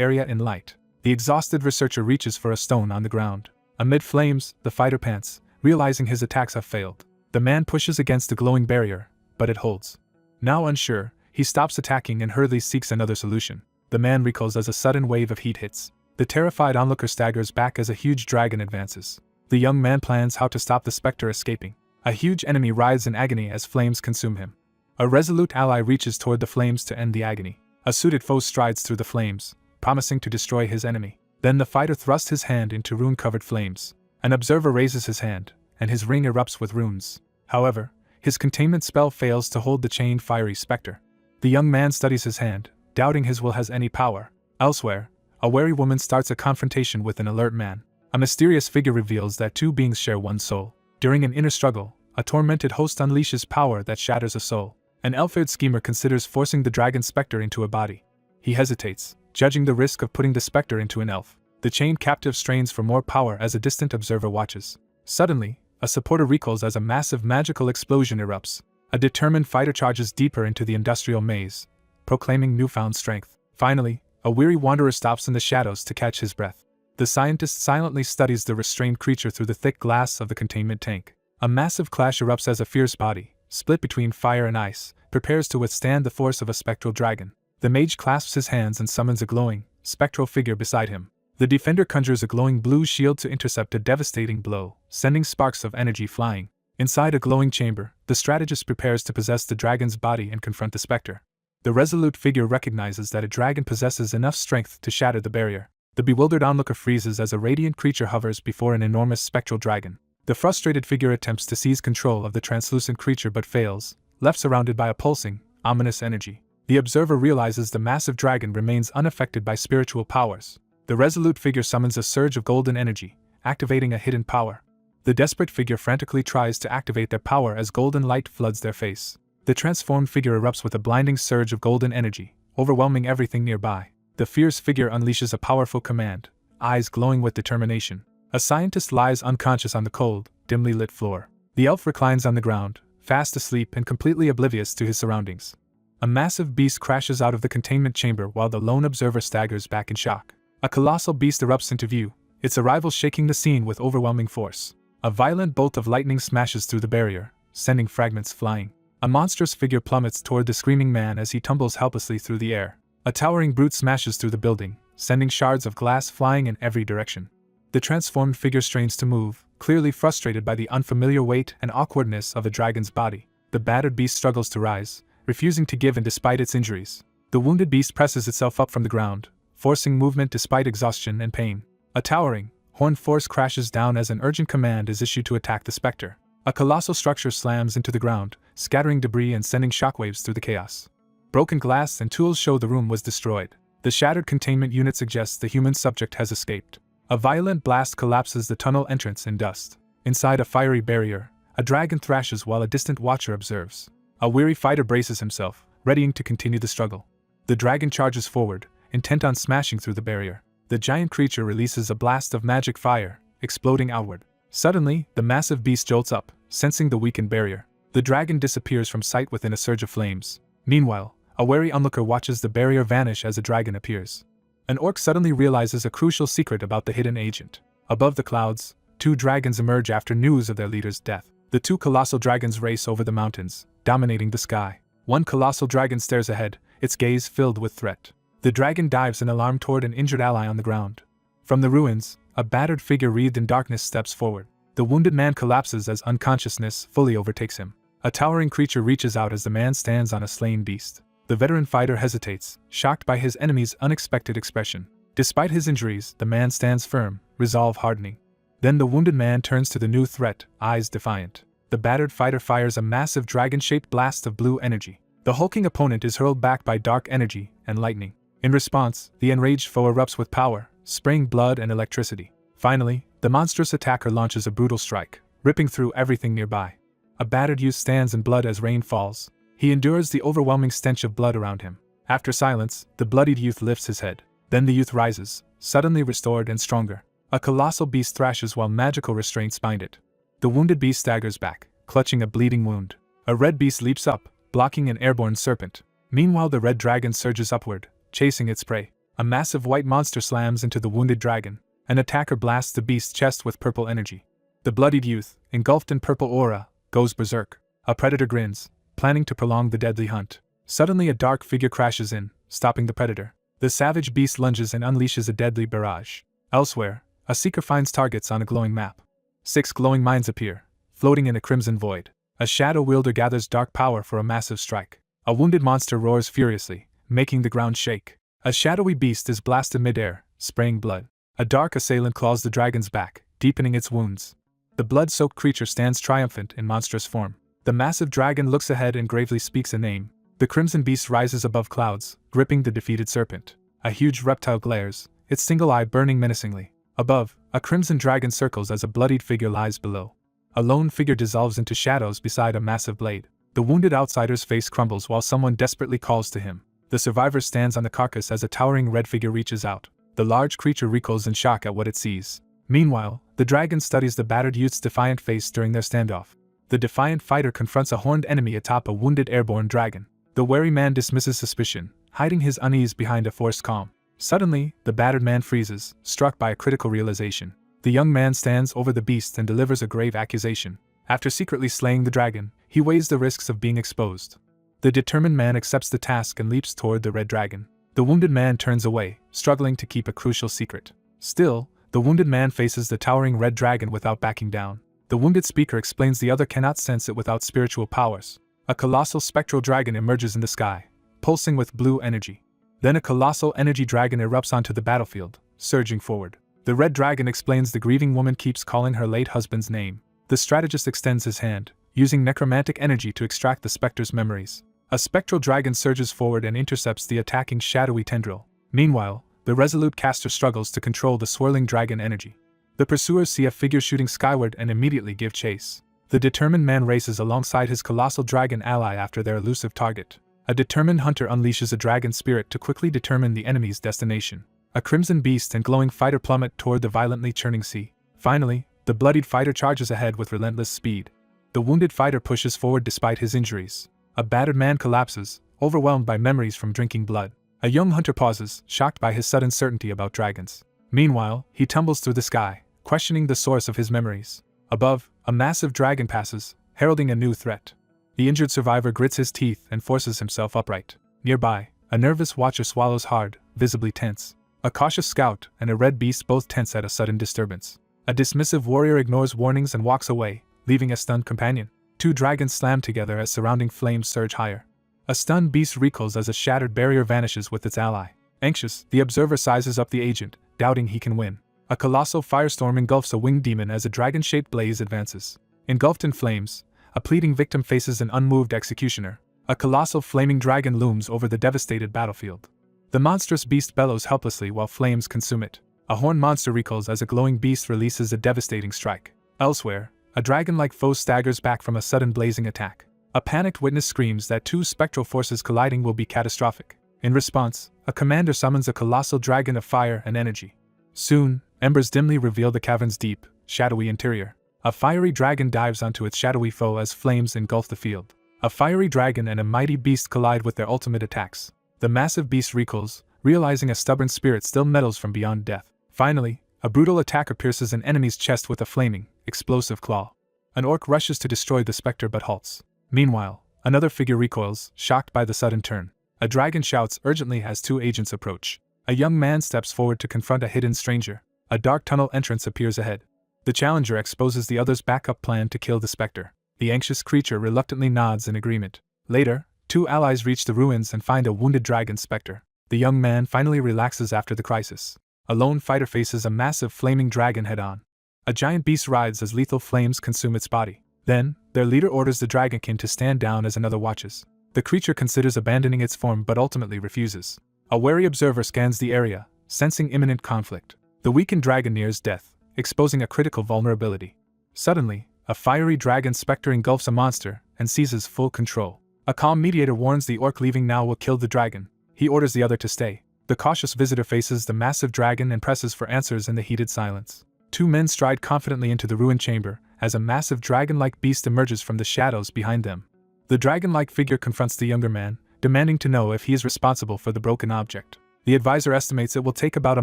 area in light. The exhausted researcher reaches for a stone on the ground. Amid flames, the fighter pants, realizing his attacks have failed. The man pushes against the glowing barrier, but it holds. Now unsure, he stops attacking and hurriedly seeks another solution. The man recoils as a sudden wave of heat hits. The terrified onlooker staggers back as a huge dragon advances. The young man plans how to stop the specter escaping. A huge enemy writhes in agony as flames consume him. A resolute ally reaches toward the flames to end the agony. A suited foe strides through the flames, promising to destroy his enemy. Then the fighter thrusts his hand into rune-covered flames. An observer raises his hand, and his ring erupts with runes. However, his containment spell fails to hold the chained fiery specter. The young man studies his hand, doubting his will has any power. Elsewhere, a wary woman starts a confrontation with an alert man. A mysterious figure reveals that two beings share one soul. During an inner struggle, a tormented host unleashes power that shatters a soul. An elf-haired schemer considers forcing the dragon specter into a body. He hesitates, judging the risk of putting the specter into an elf. The chained captive strains for more power as a distant observer watches. Suddenly, a supporter recoils as a massive magical explosion erupts. A determined fighter charges deeper into the industrial maze, proclaiming newfound strength. Finally, a weary wanderer stops in the shadows to catch his breath. The scientist silently studies the restrained creature through the thick glass of the containment tank. A massive clash erupts as a fierce body, split between fire and ice, prepares to withstand the force of a spectral dragon. The mage clasps his hands and summons a glowing, spectral figure beside him. The defender conjures a glowing blue shield to intercept a devastating blow, sending sparks of energy flying. Inside a glowing chamber, the strategist prepares to possess the dragon's body and confront the specter. The resolute figure recognizes that a dragon possesses enough strength to shatter the barrier. The bewildered onlooker freezes as a radiant creature hovers before an enormous spectral dragon. The frustrated figure attempts to seize control of the translucent creature but fails, left surrounded by a pulsing, ominous energy. The observer realizes the massive dragon remains unaffected by spiritual powers. The resolute figure summons a surge of golden energy, activating a hidden power. The desperate figure frantically tries to activate their power as golden light floods their face. The transformed figure erupts with a blinding surge of golden energy, overwhelming everything nearby. The fierce figure unleashes a powerful command, eyes glowing with determination. A scientist lies unconscious on the cold, dimly lit floor. The elf reclines on the ground, fast asleep and completely oblivious to his surroundings. A massive beast crashes out of the containment chamber while the lone observer staggers back in shock. A colossal beast erupts into view, its arrival shaking the scene with overwhelming force. A violent bolt of lightning smashes through the barrier, sending fragments flying. A monstrous figure plummets toward the screaming man as he tumbles helplessly through the air. A towering brute smashes through the building, sending shards of glass flying in every direction. The transformed figure strains to move, clearly frustrated by the unfamiliar weight and awkwardness of a dragon's body. the battered beast struggles to rise, refusing to give in despite its injuries. The wounded beast presses itself up from the ground, forcing movement despite exhaustion and pain. A towering, horned force crashes down as an urgent command is issued to attack the specter. A colossal structure slams into the ground, scattering debris and sending shockwaves through the chaos. Broken glass and tools show the room was destroyed. The shattered containment unit suggests the human subject has escaped. A violent blast collapses the tunnel entrance in dust. Inside a fiery barrier, a dragon thrashes while a distant watcher observes. A weary fighter braces himself, readying to continue the struggle. The dragon charges forward, intent on smashing through the barrier. The giant creature releases a blast of magic fire, exploding outward. Suddenly, the massive beast jolts up, sensing the weakened barrier. The dragon disappears from sight within a surge of flames. Meanwhile, a wary onlooker watches the barrier vanish as a dragon appears. An orc suddenly realizes a crucial secret about the hidden agent. Above the clouds, 2 dragons emerge after news of their leader's death. The 2 colossal dragons race over the mountains, dominating the sky. One colossal dragon stares ahead, its gaze filled with threat. The dragon dives in alarm toward an injured ally on the ground. From the ruins, a battered figure wreathed in darkness steps forward. The wounded man collapses as unconsciousness fully overtakes him. A towering creature reaches out as the man stands on a slain beast. The veteran fighter hesitates, shocked by his enemy's unexpected expression. Despite his injuries, the man stands firm, resolve hardening. Then the wounded man turns to the new threat, eyes defiant. The battered fighter fires a massive dragon-shaped blast of blue energy. The hulking opponent is hurled back by dark energy and lightning. In response, the enraged foe erupts with power, spraying blood and electricity. Finally, the monstrous attacker launches a brutal strike, ripping through everything nearby. A battered youth stands in blood as rain falls. He endures the overwhelming stench of blood around him. After silence, the bloodied youth lifts his head. Then the youth rises, suddenly restored and stronger. A colossal beast thrashes while magical restraints bind it. The wounded beast staggers back, clutching a bleeding wound. A red beast leaps up, blocking an airborne serpent. Meanwhile, the red dragon surges upward, chasing its prey. A massive white monster slams into the wounded dragon. An attacker blasts the beast's chest with purple energy. The bloodied youth, engulfed in purple aura, goes berserk. A predator grins, planning to prolong the deadly hunt. Suddenly a dark figure crashes in, stopping the predator. The savage beast lunges and unleashes a deadly barrage. Elsewhere, a seeker finds targets on a glowing map. 6 glowing mines appear, floating in a crimson void. A shadow wielder gathers dark power for a massive strike. A wounded monster roars furiously, making the ground shake. A shadowy beast is blasted midair, spraying blood. A dark assailant claws the dragon's back, deepening its wounds. The blood-soaked creature stands triumphant in monstrous form. The massive dragon looks ahead and gravely speaks a name. The crimson beast rises above clouds, gripping the defeated serpent. A huge reptile glares, its single eye burning menacingly. Above, a crimson dragon circles as a bloodied figure lies below. A lone figure dissolves into shadows beside a massive blade. The wounded outsider's face crumbles while someone desperately calls to him. The survivor stands on the carcass as a towering red figure reaches out. The large creature recoils in shock at what it sees. Meanwhile, the dragon studies the battered youth's defiant face during their standoff. The defiant fighter confronts a horned enemy atop a wounded airborne dragon. The wary man dismisses suspicion, hiding his unease behind a forced calm. Suddenly, the battered man freezes, struck by a critical realization. The young man stands over the beast and delivers a grave accusation. After secretly slaying the dragon, he weighs the risks of being exposed. The determined man accepts the task and leaps toward the red dragon. The wounded man turns away, struggling to keep a crucial secret. Still, the wounded man faces the towering red dragon without backing down. The wounded speaker explains the other cannot sense it without spiritual powers. A colossal spectral dragon emerges in the sky, pulsing with blue energy. Then a colossal energy dragon erupts onto the battlefield, surging forward. The red dragon explains the grieving woman keeps calling her late husband's name. The strategist extends his hand, using necromantic energy to extract the specter's memories. A spectral dragon surges forward and intercepts the attacking shadowy tendril. Meanwhile, the resolute caster struggles to control the swirling dragon energy. The pursuers see a figure shooting skyward and immediately give chase. The determined man races alongside his colossal dragon ally after their elusive target. A determined hunter unleashes a dragon spirit to quickly determine the enemy's destination. A crimson beast and glowing fighter plummet toward the violently churning sea. Finally, the bloodied fighter charges ahead with relentless speed. The wounded fighter pushes forward despite his injuries. A battered man collapses, overwhelmed by memories from drinking blood. A young hunter pauses, shocked by his sudden certainty about dragons. Meanwhile, he tumbles through the sky, questioning the source of his memories. Above, a massive dragon passes, heralding a new threat. The injured survivor grits his teeth and forces himself upright. Nearby, a nervous watcher swallows hard, visibly tense. A cautious scout and a red beast both tense at a sudden disturbance. A dismissive warrior ignores warnings and walks away, leaving a stunned companion. Two dragons slam together as surrounding flames surge higher. A stunned beast recoils as a shattered barrier vanishes with its ally. Anxious, the observer sizes up the agent, doubting he can win. A colossal firestorm engulfs a winged demon as a dragon-shaped blaze advances. Engulfed in flames, a pleading victim faces an unmoved executioner. A colossal flaming dragon looms over the devastated battlefield. The monstrous beast bellows helplessly while flames consume it. A horned monster recoils as a glowing beast releases a devastating strike. Elsewhere, a dragon-like foe staggers back from a sudden blazing attack. A panicked witness screams that two spectral forces colliding will be catastrophic. In response, a commander summons a colossal dragon of fire and energy. Soon, embers dimly reveal the cavern's deep, shadowy interior. A fiery dragon dives onto its shadowy foe as flames engulf the field. A fiery dragon and a mighty beast collide with their ultimate attacks. The massive beast recoils, realizing a stubborn spirit still meddles from beyond death. Finally, a brutal attacker pierces an enemy's chest with a flaming, explosive claw. An orc rushes to destroy the specter but halts. Meanwhile, another figure recoils, shocked by the sudden turn. A dragon shouts urgently as two agents approach. A young man steps forward to confront a hidden stranger. A dark tunnel entrance appears ahead. The challenger exposes the other's backup plan to kill the specter. The anxious creature reluctantly nods in agreement. Later, two allies reach the ruins and find a wounded dragon specter. The young man finally relaxes after the crisis. A lone fighter faces a massive flaming dragon head-on. A giant beast writhes as lethal flames consume its body. Then, their leader orders the dragonkin to stand down as another watches. The creature considers abandoning its form but ultimately refuses. A wary observer scans the area, sensing imminent conflict. The weakened dragon nears death, exposing a critical vulnerability. Suddenly, a fiery dragon specter engulfs a monster and seizes full control. A calm mediator warns the orc leaving now will kill the dragon. He orders the other to stay. The cautious visitor faces the massive dragon and presses for answers in the heated silence. Two men stride confidently into the ruined chamber as a massive dragon-like beast emerges from the shadows behind them. The dragon-like figure confronts the younger man, demanding to know if he is responsible for the broken object. The advisor estimates it will take about a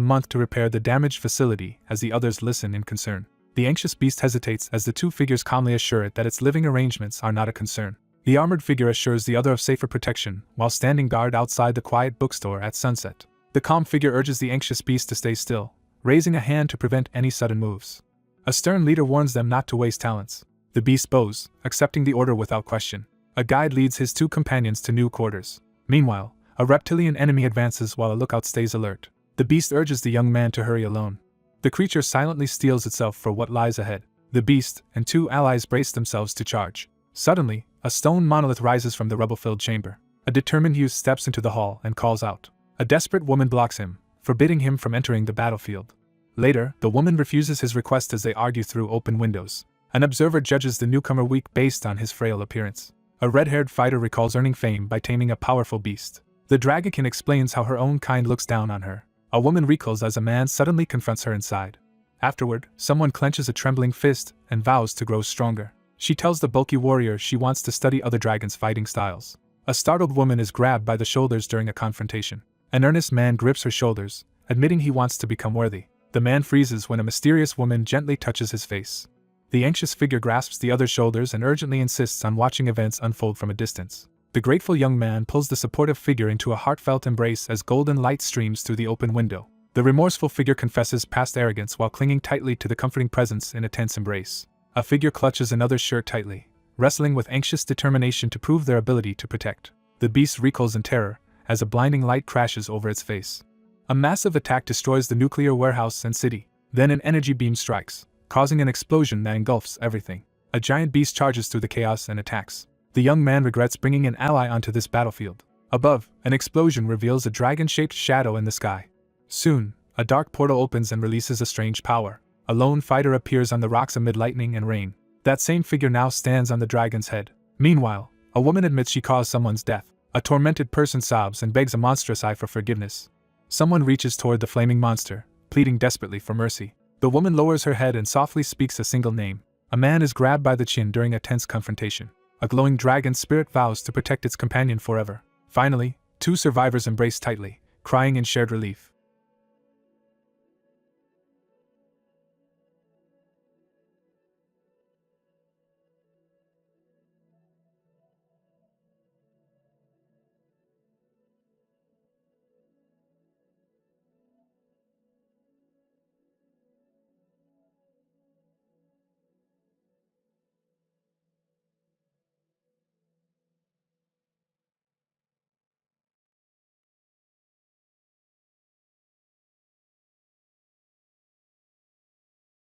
month to repair the damaged facility as the others listen in concern. The anxious beast hesitates as the two figures calmly assure it that its living arrangements are not a concern. The armored figure assures the other of safer protection while standing guard outside the quiet bookstore at sunset. The calm figure urges the anxious beast to stay still, raising a hand to prevent any sudden moves. A stern leader warns them not to waste talents. The beast bows, accepting the order without question. A guide leads his two companions to new quarters. Meanwhile, a reptilian enemy advances while a lookout stays alert. The beast urges the young man to hurry alone. The creature silently steels itself for what lies ahead. The beast and two allies brace themselves to charge. Suddenly, a stone monolith rises from the rubble-filled chamber. A determined youth steps into the hall and calls out. A desperate woman blocks him, forbidding him from entering the battlefield. Later, the woman refuses his request as they argue through open windows. An observer judges the newcomer weak based on his frail appearance. A red-haired fighter recalls earning fame by taming a powerful beast. The dragonkin explains how her own kind looks down on her. A woman recoils as a man suddenly confronts her inside. Afterward, someone clenches a trembling fist and vows to grow stronger. She tells the bulky warrior she wants to study other dragons' fighting styles. A startled woman is grabbed by the shoulders during a confrontation. An earnest man grips her shoulders, admitting he wants to become worthy. The man freezes when a mysterious woman gently touches his face. The anxious figure grasps the other's shoulders and urgently insists on watching events unfold from a distance. The grateful young man pulls the supportive figure into a heartfelt embrace as golden light streams through the open window. The remorseful figure confesses past arrogance while clinging tightly to the comforting presence in a tense embrace. A figure clutches another's shirt tightly, wrestling with anxious determination to prove their ability to protect. The beast recoils in terror as a blinding light crashes over its face. A massive attack destroys the nuclear warehouse and city. Then an energy beam strikes, causing an explosion that engulfs everything. A giant beast charges through the chaos and attacks. The young man regrets bringing an ally onto this battlefield. Above, an explosion reveals a dragon-shaped shadow in the sky. Soon, a dark portal opens and releases a strange power. A lone fighter appears on the rocks amid lightning and rain. That same figure now stands on the dragon's head. Meanwhile, a woman admits she caused someone's death. A tormented person sobs and begs a monstrous eye for forgiveness. Someone reaches toward the flaming monster, pleading desperately for mercy. The woman lowers her head and softly speaks a single name. A man is grabbed by the chin during a tense confrontation. A glowing dragon spirit vows to protect its companion forever. Finally, two survivors embrace tightly, crying in shared relief.